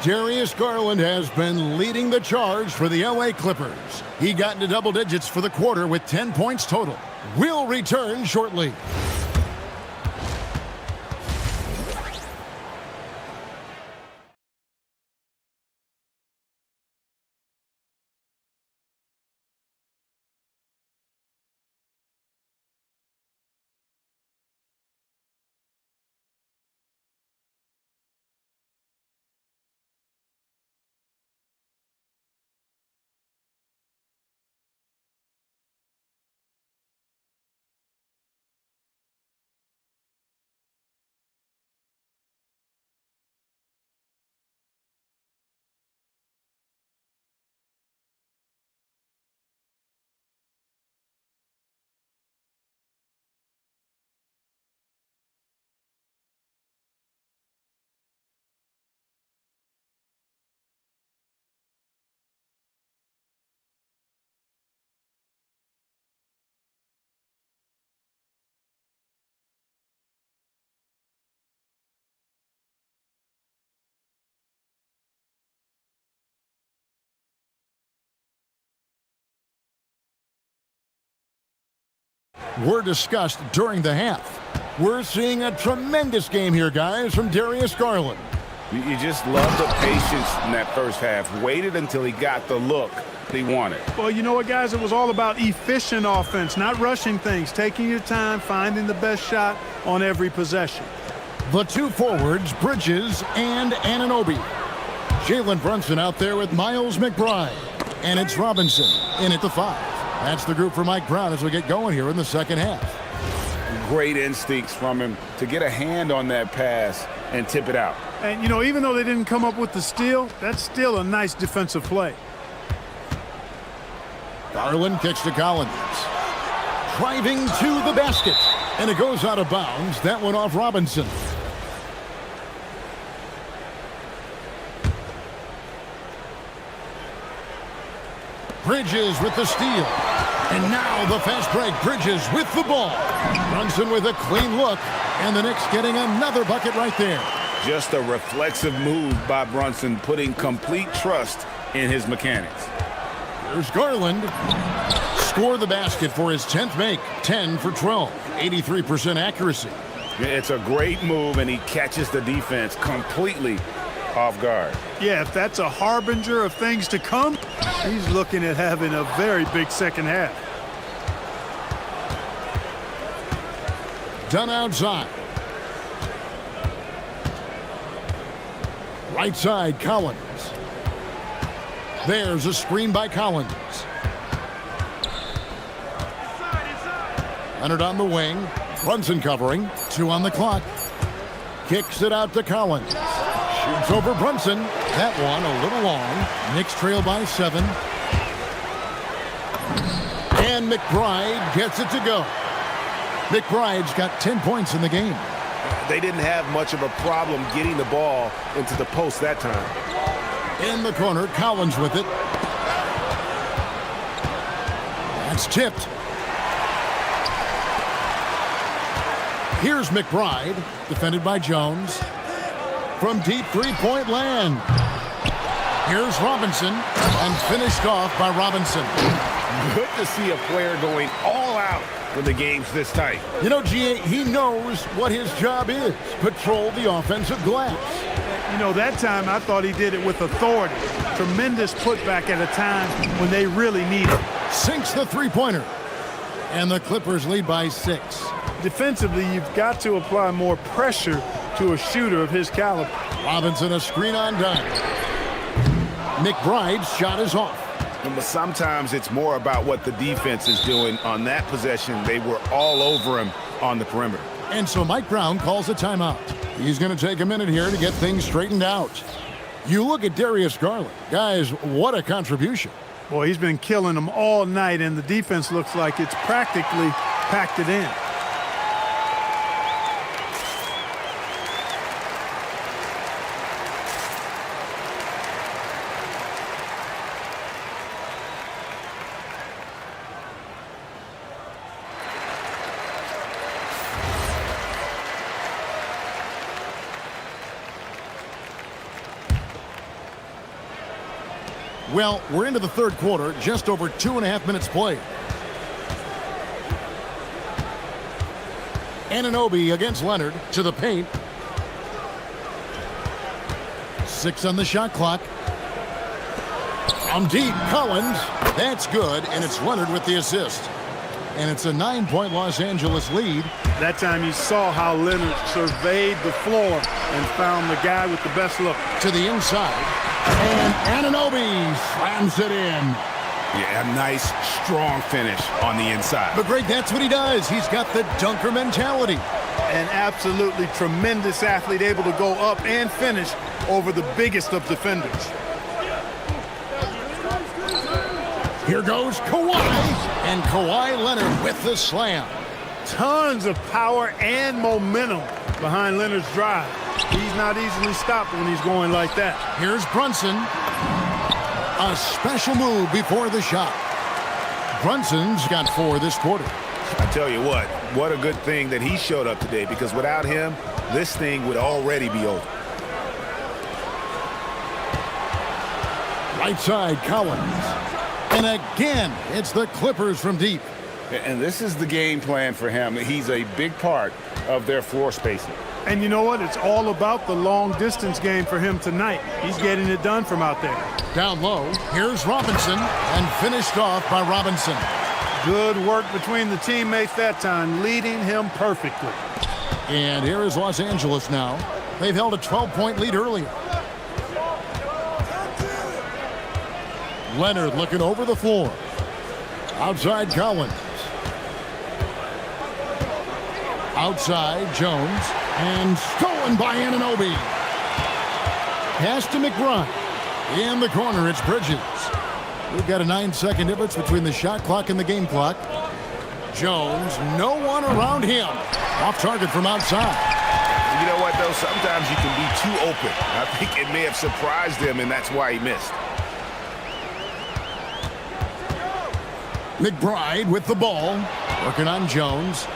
Darius Garland has been leading the charge for the LA Clippers. He got into double digits for the quarter with 10 points total. We'll return shortly. Were discussed during the half. We're seeing a tremendous game here, guys, from Darius Garland. You just love the patience in that first half. Waited until he got the look he wanted. Well, you know what, guys? It was all about efficient offense, not rushing things, taking your time, finding the best shot on every possession. The two forwards, Bridges and Anunoby. Jalen Brunson out there with Miles McBride. And it's Robinson in at the 5. That's the group for Mike Brown as we get going here in the second half. Great instincts from him to get a hand on that pass and tip it out. And, you know, even though they didn't come up with the steal, that's still a nice defensive play. Garland kicks to Collins. Driving to the basket. And it goes out of bounds. That went off Robinson. Bridges with the steal. And now the fast break. Bridges with the ball. Brunson with a clean look. And the Knicks getting another bucket right there. Just a reflexive move by Brunson, putting complete trust in his mechanics. Here's Garland. Score the basket for his 10th make. 10 for 12. 83% accuracy. It's a great move, and he catches the defense completely off guard. Yeah, if that's a harbinger of things to come, he's looking at having a very big second half. Done outside. Right side, Collins. There's a screen by Collins. Leonard on the wing. Brunson covering. 2 on the clock. Kicks it out to Collins. Shoots over Brunson. That one a little long. Knicks trail by 7. And McBride gets it to go. McBride's got 10 points in the game. They didn't have much of a problem getting the ball into the post that time. In the corner, Collins with it. That's tipped. Here's McBride, defended by Jones. From deep three-point land. Here's Robinson, and finished off by Robinson. Good to see a player going all out when the game's this tight. You know, G.A., he knows what his job is. Patrol the offensive glass. You know, that time I thought he did it with authority. Tremendous putback at a time when they really need it. Sinks the three-pointer. And the Clippers lead by 6. Defensively, you've got to apply more pressure to a shooter of his caliber. Robinson a screen on dime. McBride's shot is off. But sometimes it's more about what the defense is doing on that possession. They were all over him on the perimeter. And so Mike Brown calls a timeout. He's going to take a minute here to get things straightened out. You look at Darius Garland. Guys, what a contribution. Boy, he's been killing them all night, and the defense looks like it's practically packed it in. Well, we're into the third quarter, just over 2.5 minutes played. Anunoby against Leonard to the paint. 6 on the shot clock. From deep, Collins. That's good, and it's Leonard with the assist. And it's a 9-point Los Angeles lead. That time you saw how Leonard surveyed the floor and found the guy with the best look. To the inside. And Anunoby slams it in. Yeah, a nice, strong finish on the inside. But Greg, that's what he does. He's got the dunker mentality. An absolutely tremendous athlete, able to go up and finish over the biggest of defenders. Here goes Kawhi. And Kawhi Leonard with the slam. Tons of power and momentum behind Leonard's drive. He's not easily stopped when he's going like that. Here's Brunson. A special move before the shot. Brunson's got 4 this quarter. I tell you what a good thing that he showed up today, because without him, this thing would already be over. Right side, Collins. And again, it's the Clippers from deep. And this is the game plan for him. He's a big part of their floor spacing. And you know what? It's all about the long-distance game for him tonight. He's getting it done from out there. Down low, here's Robinson, and finished off by Robinson. Good work between the teammates that time, leading him perfectly. And here is Los Angeles now. They've held a 12-point lead earlier. Leonard looking over the floor. Outside, Collins. Outside, Jones. And stolen by Anunoby. Pass to McBride. In the corner, it's Bridges. We've got a 9-second difference between the shot clock and the game clock. Jones, no one around him. Off target from outside. You know what, though? Sometimes you can be too open. I think it may have surprised him, and that's why he missed. McBride with the ball. Working on Jones.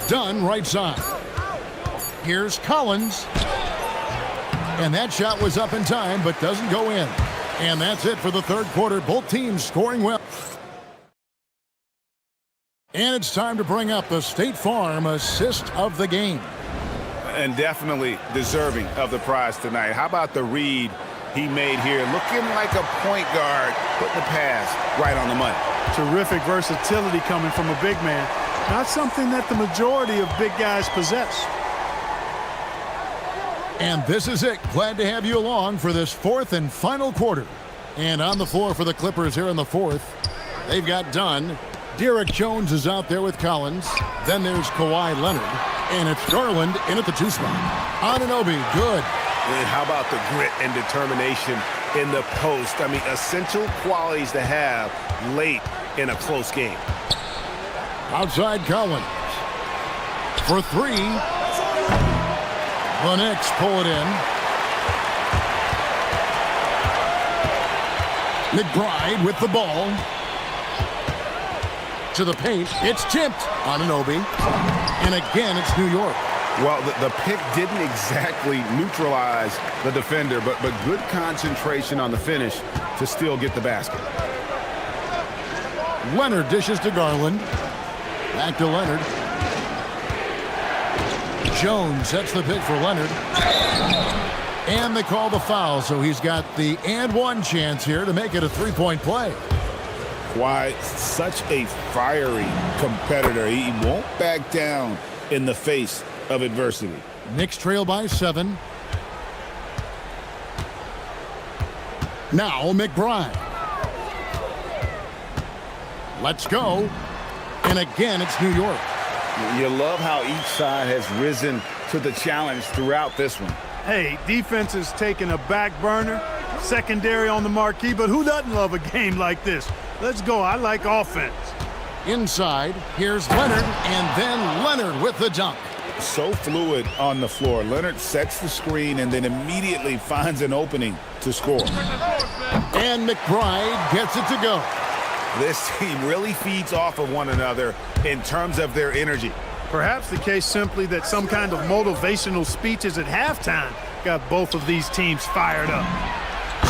Dunn right side. Here's Collins. And that shot was up in time, but doesn't go in. And that's it for the third quarter. Both teams scoring well. And it's time to bring up the State Farm assist of the game. And definitely deserving of the prize tonight. How about the read he made here? Looking like a point guard, putting the pass right on the money. Terrific versatility coming from a big man. Not something that the majority of big guys possess. And this is it. Glad to have you along for this fourth and final quarter. And on the floor for the Clippers here in the fourth, they've got Dunn. Derek Jones is out there with Collins. Then there's Kawhi Leonard. And it's Garland in at the 2 spot. Anunoby, good. And how about the grit and determination in the post? I mean, essential qualities to have late in a close game. Outside Collins. For 3. The Knicks pull it in. McBride with the ball. To the paint. It's tipped. Anunoby. And again, it's New York. Well, the pick didn't exactly neutralize the defender, but good concentration on the finish to still get the basket. Leonard dishes to Garland. Back to Leonard. Jones sets the pick for Leonard. And they call the foul, so he's got the and one chance here to make it a three-point play. Why, such a fiery competitor. He won't back down in the face of adversity. Knicks trail by 7. Now McBride. Let's go. And again, it's New York. You love how each side has risen to the challenge throughout this one. Hey, defense is taking a back burner, secondary on the marquee, but who doesn't love a game like this? Let's go. I like offense. Inside, here's Leonard, and then Leonard with the dunk. So fluid on the floor. Leonard sets the screen and then immediately finds an opening to score. And McBride gets it to go. This team really feeds off of one another in terms of their energy. Perhaps the case simply that some kind of motivational speeches at halftime got both of these teams fired up.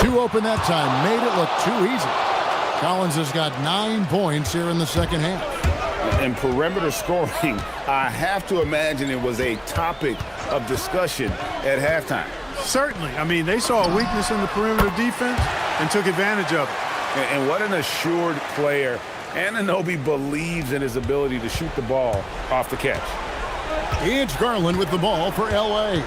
2 open that time, made it look too easy. Collins has got 9 points here in the second half. And perimeter scoring, I have to imagine it was a topic of discussion at halftime. Certainly. I mean, they saw a weakness in the perimeter defense and took advantage of it. And what an assured player. Anunoby believes in his ability to shoot the ball off the catch. It's Garland with the ball for L.A.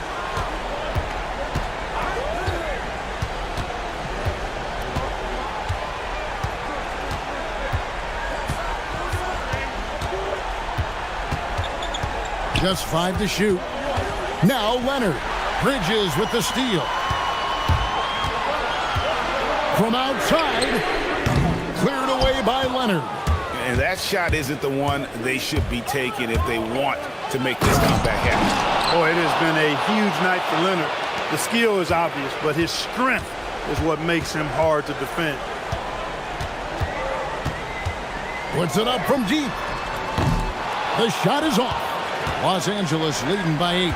Just 5 to shoot. Now Leonard. Bridges with the steal. From outside. Cleared away by Leonard. And that shot isn't the one they should be taking if they want to make this comeback happen. Boy, it has been a huge night for Leonard. The skill is obvious, but his strength is what makes him hard to defend. Puts it up from deep. The shot is off. Los Angeles leading by 8.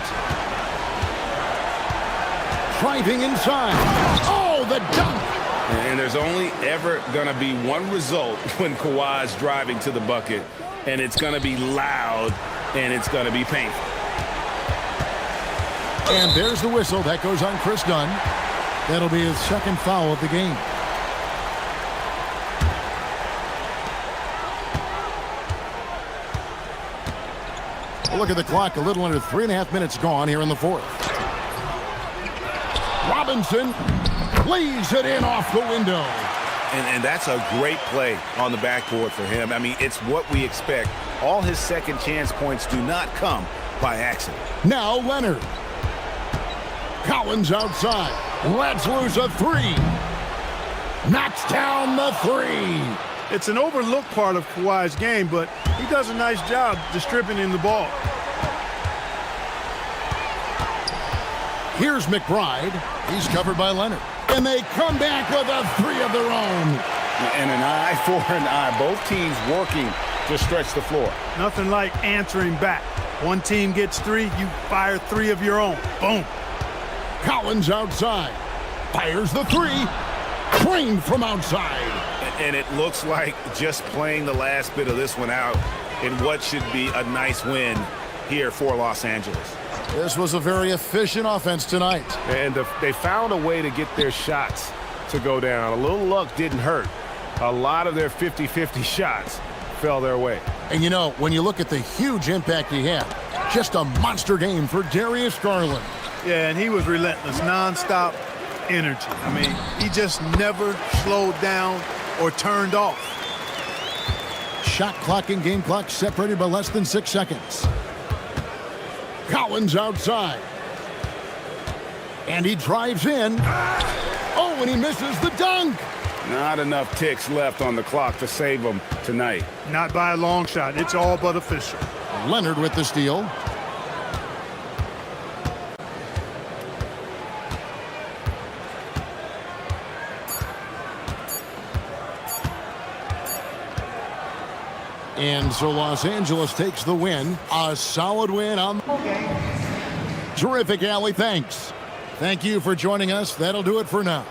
Driving inside. Oh, the dunk. And there's only ever going to be one result when Kawhi's driving to the bucket, and it's going to be loud, and it's going to be painful. And there's the whistle. That goes on Chris Dunn. That'll be his second foul of the game. Look at the clock. A little under 3.5 minutes gone here in the fourth. Robinson lays it in off the window. And that's a great play on the backboard for him. I mean, it's what we expect. All his second chance points do not come by accident. Now Leonard. Collins outside. Lets loose a 3. Knocks down the 3. It's an overlooked part of Kawhi's game, but he does a nice job distributing the ball. Here's McBride. He's covered by Leonard. And they come back with a 3 of their own. And an eye for an eye. Both teams working to stretch the floor. Nothing like answering back. One team gets 3, you fire 3 of your own. Boom. Collins outside. Fires the 3. Trained from outside. And it looks like just playing the last bit of this one out in what should be a nice win here for Los Angeles. This was a very efficient offense tonight. And they found a way to get their shots to go down. A little luck didn't hurt. A lot of their 50-50 shots fell their way. And you know, when you look at the huge impact he had, just a monster game for Darius Garland. Yeah, and he was relentless, nonstop energy. I mean, he just never slowed down or turned off. Shot clock and game clock separated by less than 6 seconds. Collins outside. And he drives in. Oh, and he misses the dunk. Not enough ticks left on the clock to save them tonight. Not by a long shot. It's all but official. Leonard with the steal. And so Los Angeles takes the win. A solid win on the game. Terrific, Allie. Thanks. Thank you for joining us. That'll do it for now.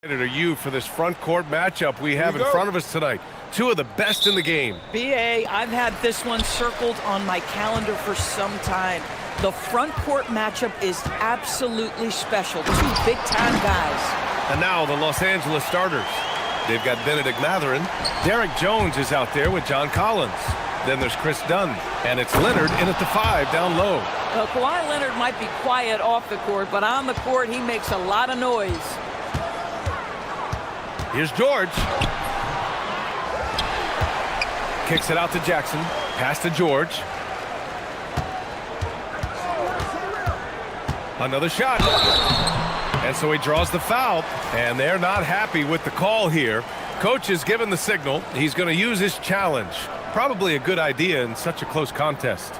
Are you for this front court matchup we have in front of us tonight? Two of the best in the game. BA, I've had this one circled on my calendar for some time. The front court matchup is absolutely special. Two big-time guys. And now the Los Angeles starters. They've got Benedict Mathurin. Derek Jones is out there with John Collins. Then there's Chris Dunn. And it's Leonard in at the 5 down low. Well, Kawhi Leonard might be quiet off the court, but on the court he makes a lot of noise. Here's George. Kicks it out to Jackson. Pass to George. Another shot. And so he draws the foul. And they're not happy with the call here. Coach is given the signal. He's going to use his challenge. Probably a good idea in such a close contest.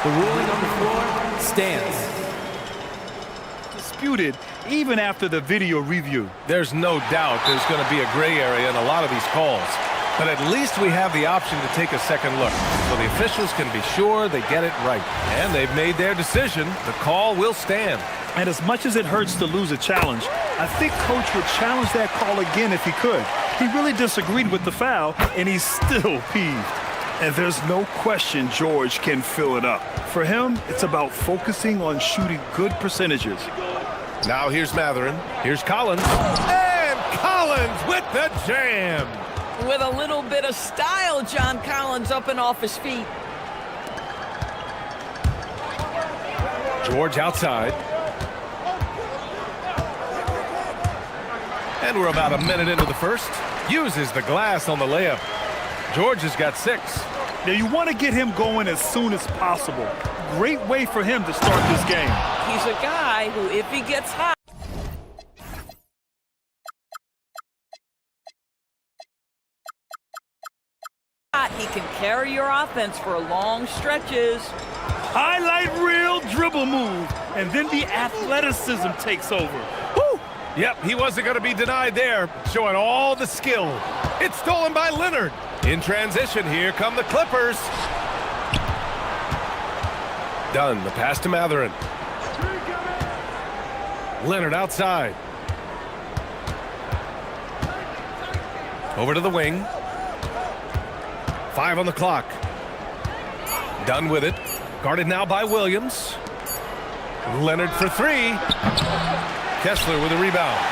The ruling on the floor stands. Disputed even after the video review. There's no doubt there's going to be a gray area in a lot of these calls. But at least we have the option to take a second look. So the officials can be sure they get it right. And they've made their decision. The call will stand. And as much as it hurts to lose a challenge, I think Coach would challenge that call again if he could. He really disagreed with the foul, and he's still peeved. And there's no question George can fill it up. For him, it's about focusing on shooting good percentages. Now here's Mathurin. Here's Collins. And Collins with the jam. With a little bit of style, John Collins up and off his feet. George outside. And we're about a minute into the first. Uses the glass on the layup. George has got 6. Now you want to get him going as soon as possible. Great way for him to start this game. He's a guy who, if he gets hot, he can carry your offense for long stretches. Highlight reel dribble move, and then the athleticism takes over. Woo! Yep, he wasn't going to be denied there, showing all the skill. It's stolen by Leonard. In transition, here come the Clippers. Dunn, the pass to Mathurin. Leonard outside. Over to the wing. 5 on the clock. Dunn with it. Guarded now by Williams. Leonard for 3. Kessler with a rebound.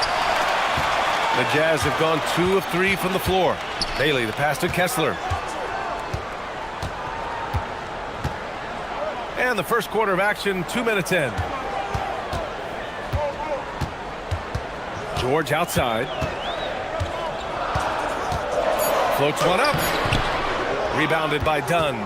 The Jazz have gone 2 of 3 from the floor. Bailey, the pass to Kessler. And the first quarter of action, 2 minutes in. George outside. Floats one up. Rebounded by Dunn.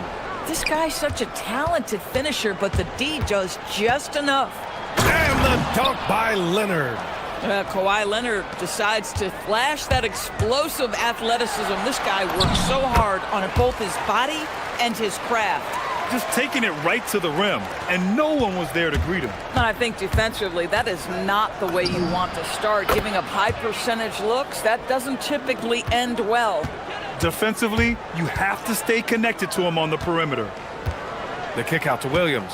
This guy's such a talented finisher, but the D does just enough. And the dunk by Leonard. Kawhi Leonard decides to flash that explosive athleticism. This guy works so hard on both his body and his craft. Just taking it right to the rim, and no one was there to greet him. And I think defensively, that is not the way you want to start. Giving up high percentage looks, that doesn't typically end well. Defensively, you have to stay connected to him on the perimeter. The kick out to Williams.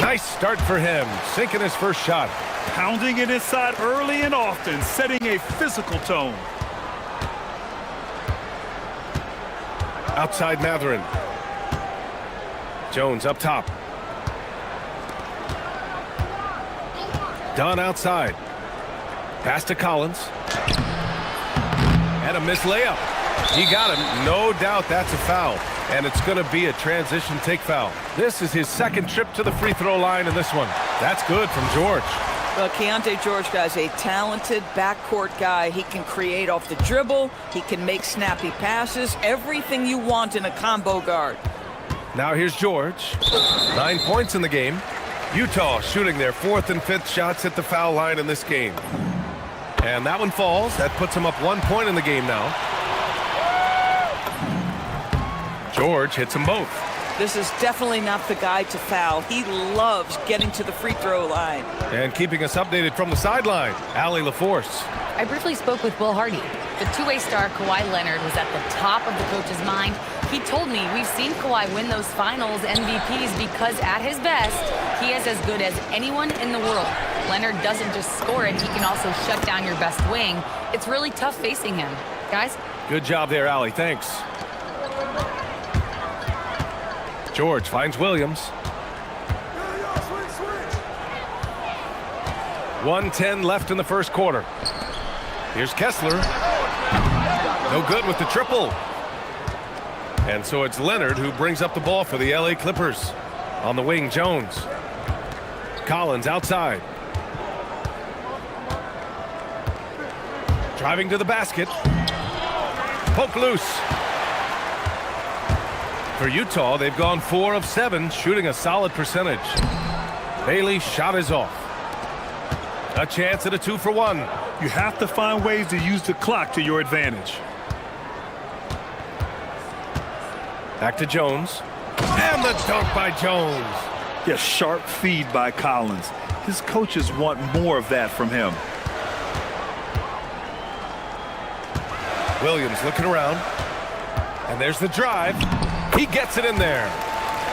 Nice start for him, sinking his first shot. Pounding it inside early and often, setting a physical tone. Outside Mathurin. Jones up top. Dunn outside. Pass to Collins. And a missed layup. He got him. No doubt that's a foul. And it's going to be a transition take foul. This is his second trip to the free throw line in this one. That's good from George. Well, Keontae George, guys, a talented backcourt guy. He can create off the dribble. He can make snappy passes. Everything you want in a combo guard. Now here's George. 9 points in the game. Utah shooting their 4th and 5th shots at the foul line in this game. And that one falls. That puts him up 1 point in the game now. George hits them both. This is definitely not the guy to foul. He loves getting to the free throw line. And keeping us updated from the sideline, Allie LaForce. I briefly spoke with Will Hardy. The two-way star Kawhi Leonard was at the top of the coach's mind He told me we've seen Kawhi win those finals MVPs because at his best, he is as good as anyone in the world. Leonard doesn't just score it, he can also shut down your best wing. It's really tough facing him. Guys? Good job there, Allie. Thanks. George finds Williams. 1:10 left in the first quarter. Here's Kessler. No good with the triple. And so it's Leonard who brings up the ball for the LA Clippers. On the wing, Jones. Collins outside. Driving to the basket. Poke loose. For Utah, they've gone 4 of 7, shooting a solid percentage. Bailey's shot is off. A chance at a 2-for-1. You have to find ways to use the clock to your advantage. Back to Jones. And the dunk by Jones. Yeah, sharp feed by Collins. His coaches want more of that from him. Williams looking around. And there's the drive. He gets it in there.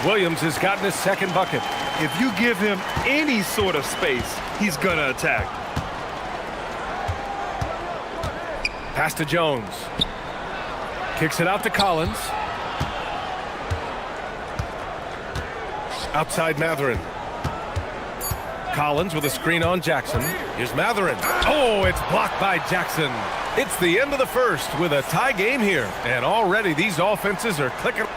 Williams has gotten his second bucket. If you give him any sort of space, he's going to attack. Pass to Jones. Kicks it out to Collins. Outside Matherin. Collins with a screen on Jackson. Here's Matherin. Oh, it's blocked by Jackson. It's the end of the first with a tie game here. And already these offenses are clicking.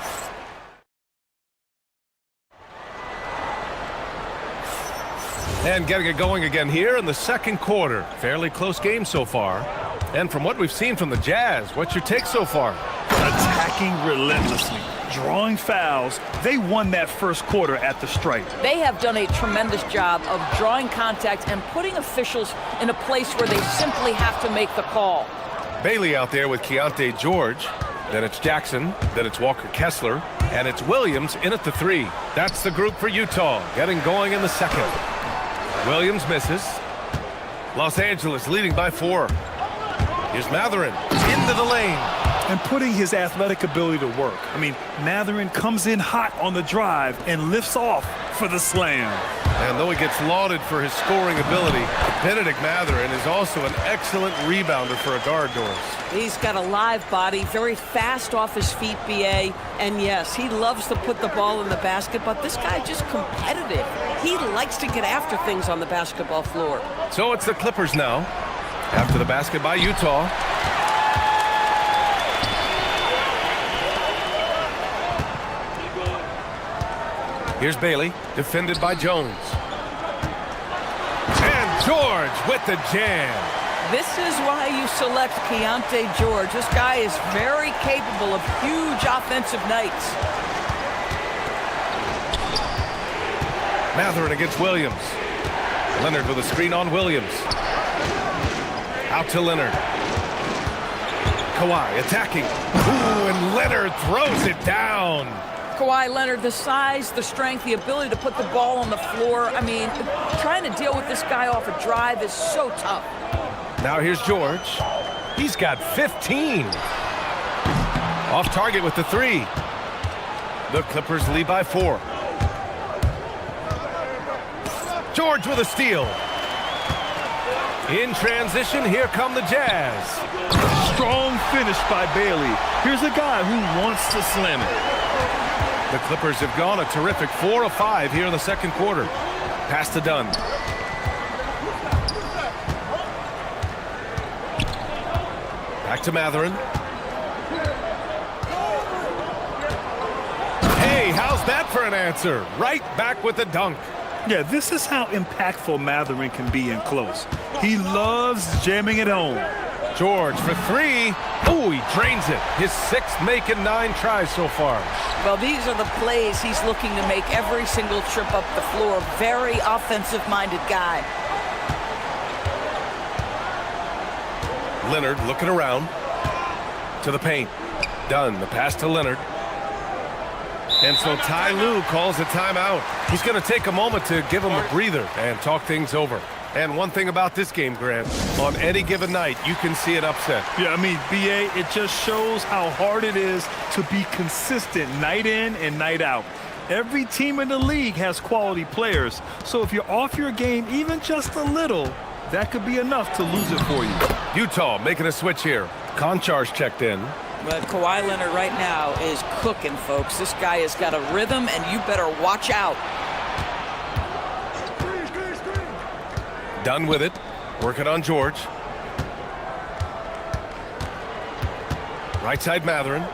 And getting it going again here in the second quarter. Fairly close game so far. And from what we've seen from the Jazz, what's your take so far? Attacking relentlessly, drawing fouls. They won that first quarter at the stripe. They have done a tremendous job of drawing contact and putting officials in a place where they simply have to make the call. Bailey out there with Keontae George. Then it's Jackson. Then it's Walker Kessler. And it's Williams in at the 3. That's the group for Utah, getting going in the second. Williams misses. Los Angeles leading by 4. Here's Matherin into the lane. And putting his athletic ability to work. I mean, Matherin comes in hot on the drive and lifts off for the slam. And though he gets lauded for his scoring ability, Benedict Matherin is also an excellent rebounder for a guard, Doris. He's got a live body, very fast off his feet, BA. And yes, he loves to put the ball in the basket, but this guy just competitive. He likes to get after things on the basketball floor. So it's the Clippers now. After the basket by Utah. Here's Bailey, defended by Jones. And George with the jam. This is why you select Keontae George. This guy is very capable of huge offensive nights. Matherin against Williams. Leonard with a screen on Williams. Out to Leonard. Kawhi attacking. Ooh, and Leonard throws it down. Kawhi Leonard, the size, the strength, the ability to put the ball on the floor. I mean, trying to deal with this guy off a drive is so tough. Now here's George. He's got 15. Off target with the 3. The Clippers lead by 4. George with a steal. In transition, here come the Jazz. Strong finish by Bailey. Here's a guy who wants to slam it. The Clippers have gone a terrific 4 of 5 here in the second quarter. Pass to Dunn. Back to Matherin. Hey, how's that for an answer? Right back with the dunk. Yeah, this is how impactful Matherin can be in close. He loves jamming it home. George for 3. Oh, he drains it. His 6th make in 9 tries so far. Well, these are the plays he's looking to make every single trip up the floor. Very offensive-minded guy. Leonard looking around to the paint. Dunn, the pass to Leonard. And so Ty Lue calls a timeout. He's going to take a moment to give him a breather and talk things over. And one thing about this game, Grant, on any given night, you can see an upset. Yeah, I mean, BA, it just shows how hard it is to be consistent night in and night out. Every team in the league has quality players, so if you're off your game even just a little, that could be enough to lose it for you. Utah making a switch here. Konchar's checked in. But Kawhi Leonard right now is cooking, folks. This guy has got a rhythm, and you better watch out. Done with it. Working on George. Right side Matherin.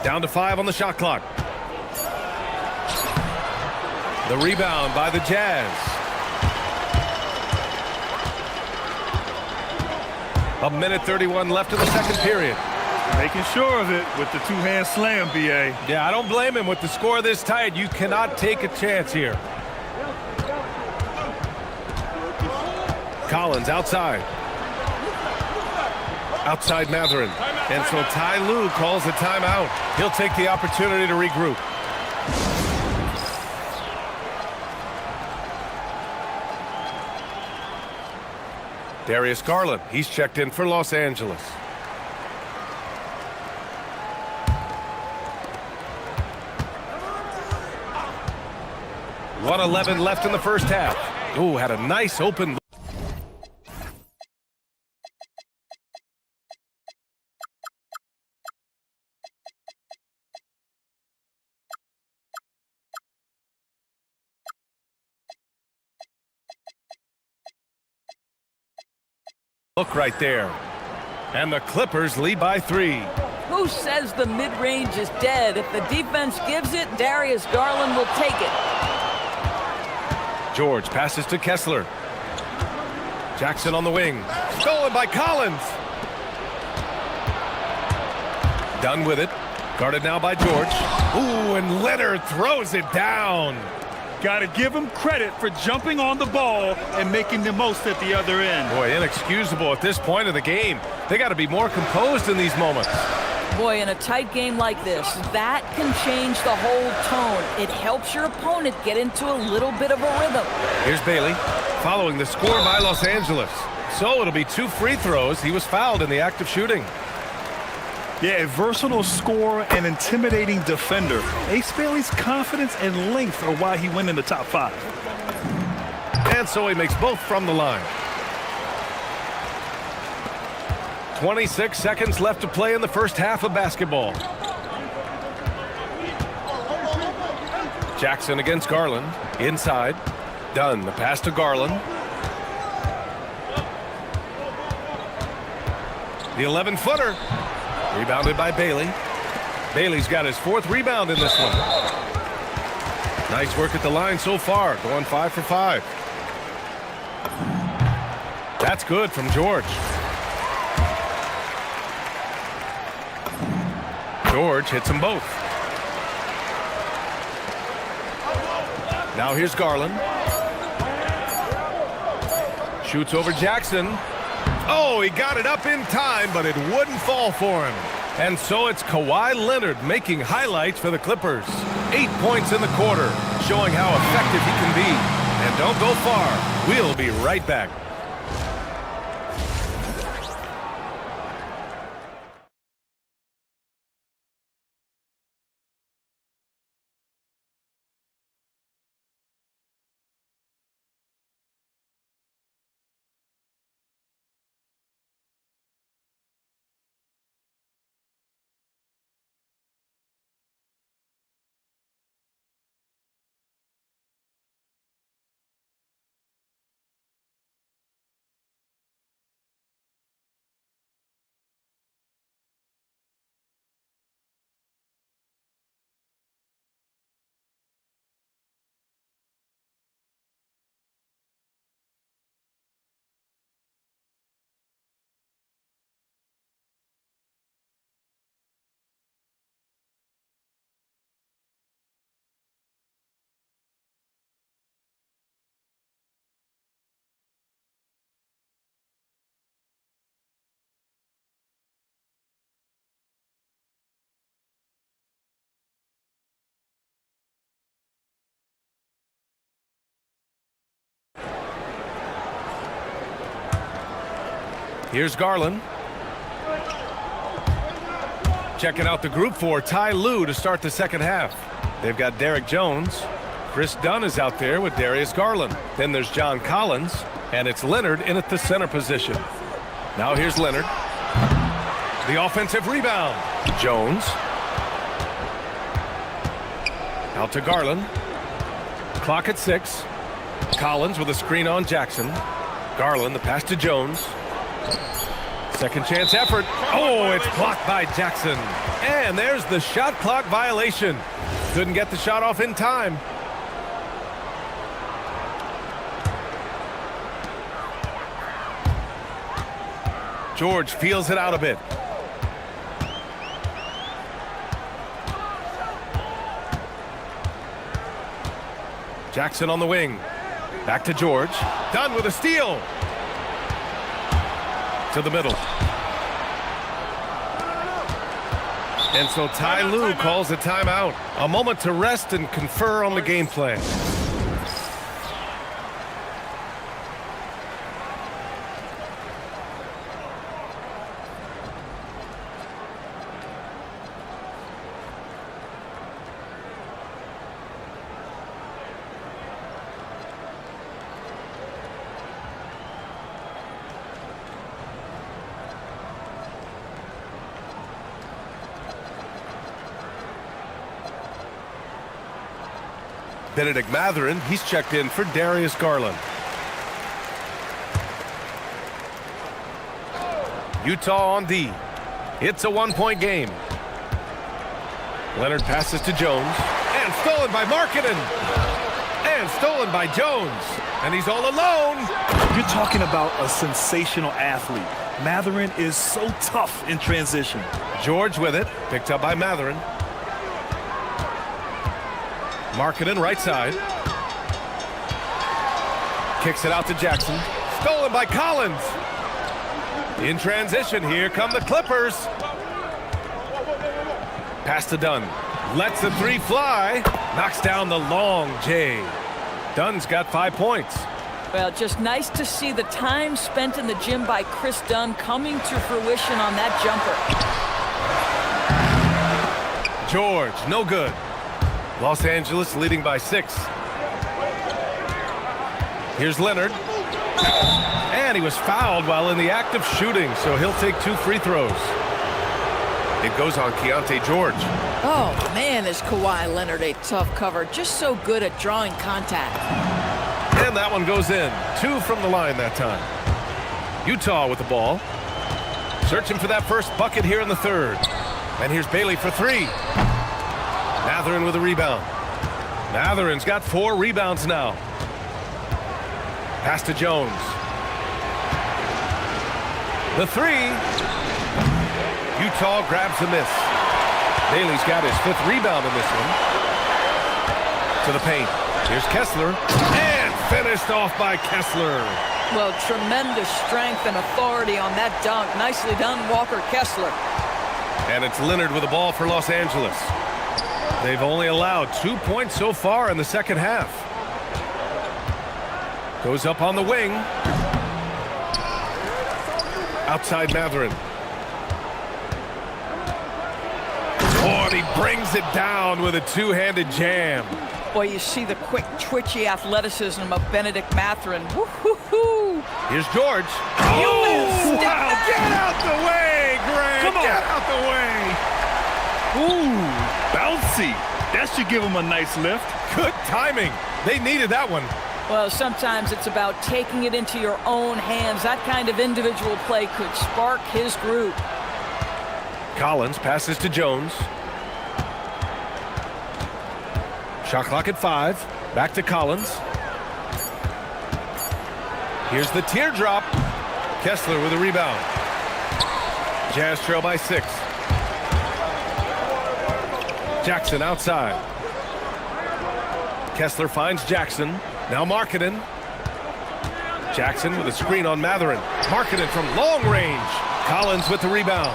Down to 5 on the shot clock. The rebound by the Jazz. A minute 31 left in the second period. Making sure of it with the two-hand slam, BA. Yeah, I don't blame him. With the score this tight, you cannot take a chance here. Collins outside. Outside Matherin. And so Ty Lue calls a timeout. He'll take the opportunity to regroup. Darius Garland, he's checked in for Los Angeles. .111 left in the first half. Ooh, had a nice open look right there. And the Clippers lead by 3. Who says the mid-range is dead? If the defense gives it, Darius Garland will take it. George passes to Kessler. Jackson on the wing. Stolen by Collins. Done with it. Guarded now by George. Ooh, and Leonard throws it down. Got to give him credit for jumping on the ball and making the most at the other end. Boy, inexcusable at this point of the game. They got to be more composed in these moments. Boy, in a tight game like this, that can change the whole tone. It helps your opponent get into a little bit of a rhythm. Here's Bailey, following the score by Los Angeles. So it'll be 2 free throws. He was fouled in the act of shooting. Yeah, a versatile scorer and intimidating defender. Ace Bailey's confidence and length are why he went in the top 5. And so he makes both from the line. 26 seconds left to play in the first half of basketball. Jackson against Garland. Inside. Dunn. The pass to Garland. The 11-footer. Rebounded by Bailey. Bailey's got his 4th rebound in this one. Nice work at the line so far. Going 5 for 5. That's good from George. George hits them both. Now here's Garland. Shoots over Jackson. Oh, he got it up in time, but it wouldn't fall for him. And so it's Kawhi Leonard making highlights for the Clippers. 8 points in the quarter, showing how effective he can be. And don't go far. We'll be right back. Here's Garland. Checking out the group for Ty Lue to start the second half. They've got Derek Jones. Chris Dunn is out there with Darius Garland. Then there's John Collins, and it's Leonard in at the center position. Now here's Leonard. The offensive rebound. Jones. Out to Garland. Clock at 6. Collins with a screen on Jackson. Garland, the pass to Jones. Second chance effort. Oh, it's blocked by Jackson. And there's the shot clock violation. Couldn't get the shot off in time. George feels it out a bit. Jackson on the wing. Back to George. Dunn with a steal. To the middle. And so Ty Lue calls a timeout. A moment to rest and confer on the game plan. Benedict Mathurin, he's checked in for Darius Garland. Utah on D. It's a one-point game. Leonard passes to Jones. And stolen by Markkanen. And stolen by Jones. And he's all alone. You're talking about a sensational athlete. Mathurin is so tough in transition. George with it. Picked up by Mathurin. Markkanen right side. Kicks it out to Jackson. Stolen by Collins. In transition, here come the Clippers. Pass to Dunn. Lets the three fly. Knocks down the long J. Dunn's got 5 points. Well, just nice to see the time spent in the gym by Chris Dunn coming to fruition on that jumper. George, no good. Los Angeles leading by 6. Here's Leonard. And he was fouled while in the act of shooting, so he'll take 2 free throws. It goes on Keontae George. Oh, man, is Kawhi Leonard a tough cover. Just so good at drawing contact. And that one goes in. 2 from the line that time. Utah with the ball. Searching for that first bucket here in the third. And here's Bailey for 3. Mathurin with a rebound. Mathurin's got 4 rebounds now. Pass to Jones. The 3. Utah grabs the miss. Bailey's got his 5th rebound in this one. To the paint. Here's Kessler. And finished off by Kessler. Well, tremendous strength and authority on that dunk. Nicely done, Walker Kessler. And it's Leonard with the ball for Los Angeles. They've only allowed 2 points so far in the second half. Goes up on the wing. Outside Mathurin. Oh, and he brings it down with a 2-handed jam. Boy, you see the quick, twitchy athleticism of Benedict Mathurin. Woo-hoo-hoo! Here's George. Oh, wow. Get out the way, Greg. Come on. Get out the way. Ooh, bouncy. That should give him a nice lift. Good timing. They needed that one. Well, sometimes it's about taking it into your own hands. That kind of individual play could spark his group. Collins passes to Jones. Shot clock at 5. Back to Collins. Here's the teardrop. Kessler with a rebound. Jazz trail by 6. Jackson outside. Kessler finds Jackson. Now Markkanen. Jackson with a screen on Mathurin. Markkanen from long range. Collins with the rebound.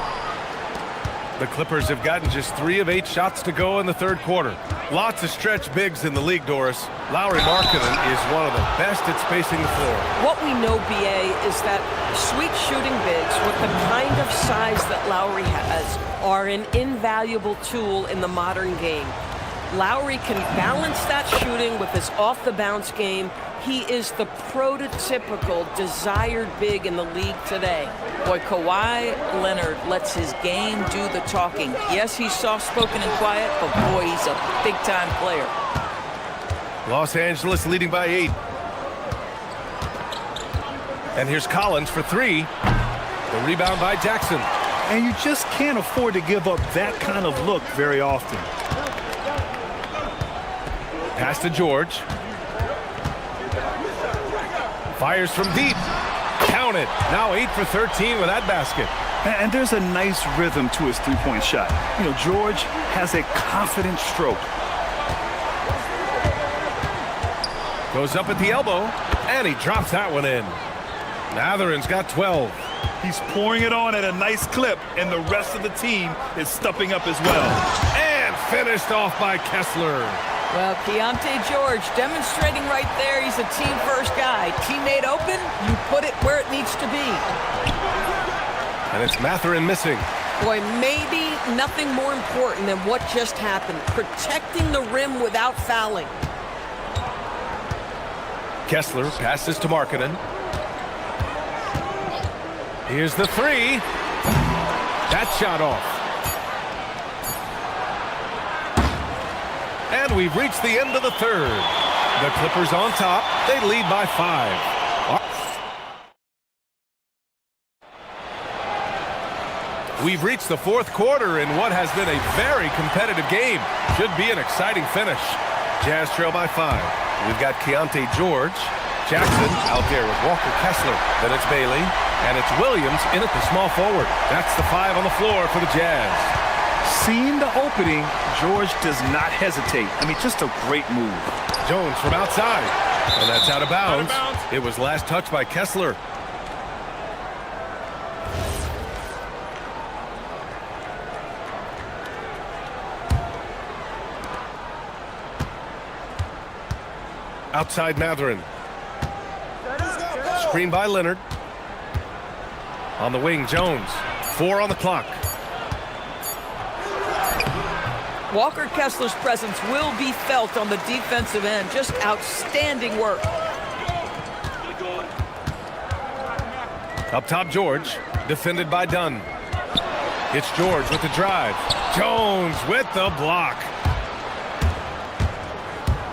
The Clippers have gotten just 3 of 8 shots to go in the third quarter. Lots of stretch bigs in the league, Doris. Lauri Markkanen is one of the best at spacing the floor. What we know, BA, is that sweet shooting bigs with the kind of size that Lauri has are an invaluable tool in the modern game. Lauri can balance that shooting with his off-the-bounce game. He is the prototypical desired big in the league today. Boy, Kawhi Leonard lets his game do the talking. Yes, he's soft-spoken and quiet, but boy, he's a big-time player. Los Angeles leading by 8. And here's Collins for 3. The rebound by Jackson. And you just can't afford to give up that kind of look very often. Pass to George. Fires from deep. Count it. Now 8 for 13 with that basket. And there's a nice rhythm to his three-point shot. You know, George has a confident stroke. Goes up at the elbow, and he drops that one in. Matherin's got 12. He's pouring it on at a nice clip, and the rest of the team is stepping up as well. And finished off by Kessler. Well, Keontae George demonstrating right there he's a team-first guy. Teammate open, you put it where it needs to be. And it's Mathurin missing. Boy, maybe nothing more important than what just happened. Protecting the rim without fouling. Kessler passes to Markkanen. Here's the 3. That shot off. And we've reached the end of the third. The Clippers on top. They lead by 5. We've reached the fourth quarter in what has been a very competitive game. Should be an exciting finish. Jazz trail by 5. We've got Keontae George. Jackson out there with Walker Kessler. Then it's Bailey. And it's Williams in at the small forward. That's the 5 on the floor for the Jazz. Seeing the opening, George does not hesitate. I mean, just a great move. Jones from outside. And that's out of bounds. It was last touched by Kessler. Outside Mathurin. Screen by Leonard. On the wing, Jones. 4 on the clock. Walker Kessler's presence will be felt on the defensive end. Just outstanding work. Up top, George. Defended by Dunn. It's George with the drive. Jones with the block.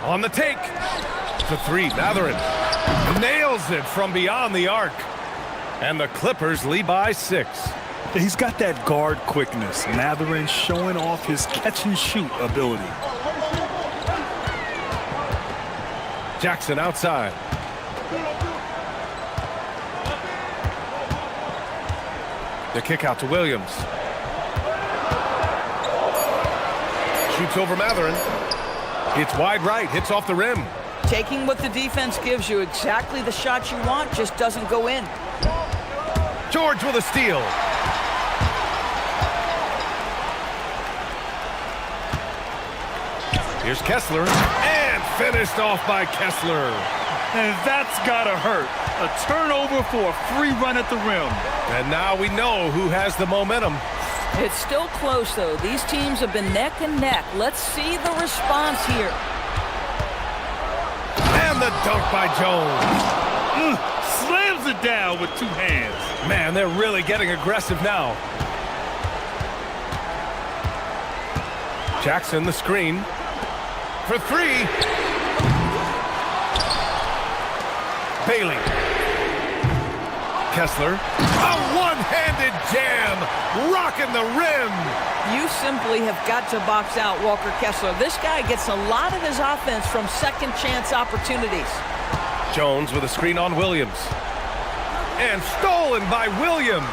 On the take. For 3, Mathurin. Nails it from beyond the arc. And the Clippers lead by 6. He's got that guard quickness. Mathurin showing off his catch-and-shoot ability. Jackson outside. The kick out to Williams. Shoots over Mathurin. It's wide right, hits off the rim. Taking what the defense gives you, exactly the shot you want, just doesn't go in. George with a steal. Here's Kessler, and finished off by Kessler. And that's gotta hurt. A turnover for a free run at the rim. And now we know who has the momentum. It's still close, though. These teams have been neck and neck. Let's see the response here. And the dunk by Jones. Slams it down with 2 hands. Man, they're really getting aggressive now. Jackson, the screen. For 3. Bailey. Kessler. A one-handed jam. Rocking the rim. You simply have got to box out Walker Kessler. This guy gets a lot of his offense from second chance opportunities. Jones with a screen on Williams. And stolen by Williams.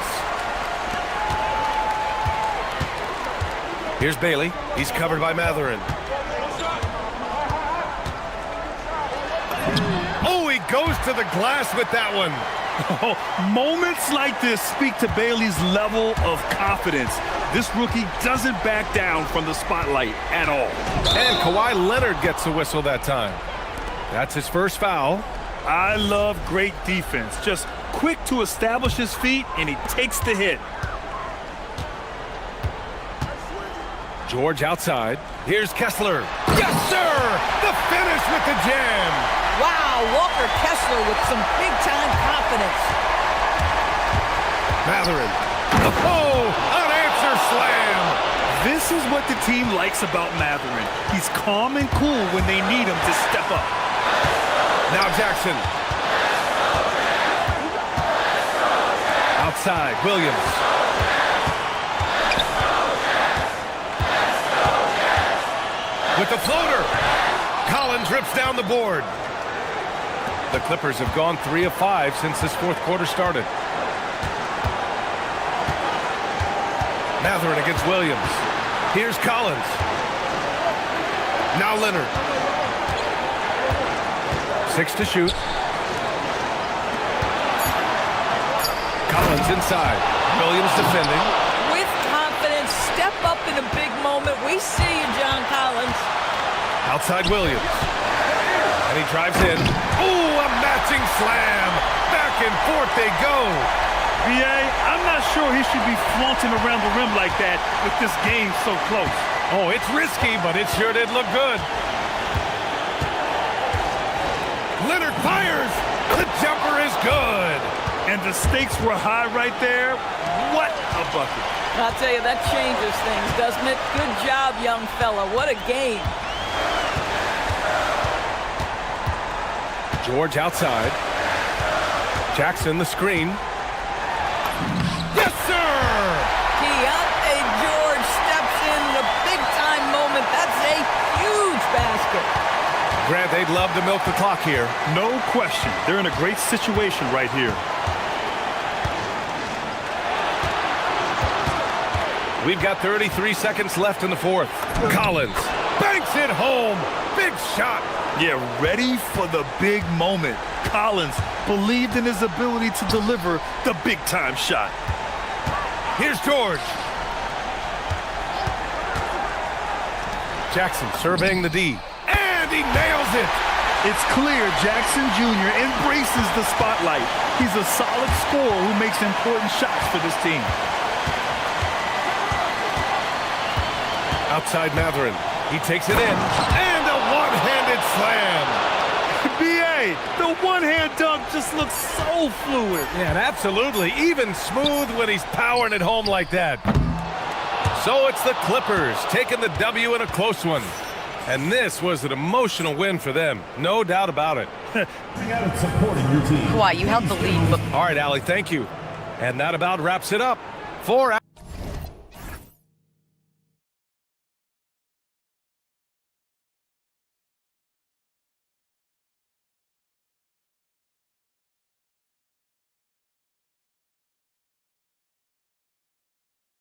Here's Bailey. He's covered by Mathurin. Oh, he goes to the glass with that one. Moments like this speak to Bailey's level of confidence. This rookie doesn't back down from the spotlight at all. And Kawhi Leonard gets a whistle that time. That's his first foul. I love great defense. Just quick to establish his feet, and he takes the hit. George outside. Here's Kessler. Yes, sir! The finish with the jam. Wow, Walker Kessler with some big-time confidence. Matherin. Oh, unanswered slam. This is what the team likes about Matherin. He's calm and cool when they need him to step up. Now Jackson. Outside, Williams. With the floater. Collins rips down the board. The Clippers have gone 3 of 5 since this fourth quarter started. Matherin against Williams. Here's Collins. Now Leonard. 6 to shoot. Collins inside. Williams defending. With confidence, step up in a big moment. We see you, John Collins. Outside Williams. And he drives in. Ooh, a matching slam. Back and forth they go. B.A., I'm not sure he should be flaunting around the rim like that with this game so close. Oh, it's risky, but it sure did look good. Leonard fires. The jumper is good. And the stakes were high right there. What a bucket. I'll tell you, that changes things, doesn't it? Good job, young fella. What a game. George outside. Jackson the screen. Yes, sir! Keontae George steps in a big-time moment. That's a huge basket. Grant, they'd love to milk the clock here. No question. They're in a great situation right here. We've got 33 seconds left in the fourth. Collins banks it home. Big shot. Yeah, ready for the big moment. Collins believed in his ability to deliver the big-time shot. Here's George. Jackson surveying the D. And he nails it. It's clear Jackson Jr. embraces the spotlight. He's a solid scorer who makes important shots for this team. Outside Matherin. He takes it in. And a one-handed slam. B.A., the one-hand dunk just looks so fluid. Yeah, and absolutely. Even smooth when he's powering it home like that. So it's the Clippers taking the W in a close one. And this was an emotional win for them. No doubt about it. Kawhi, you held the lead, but All right, Allie, thank you. And that about wraps it up. 4 hours.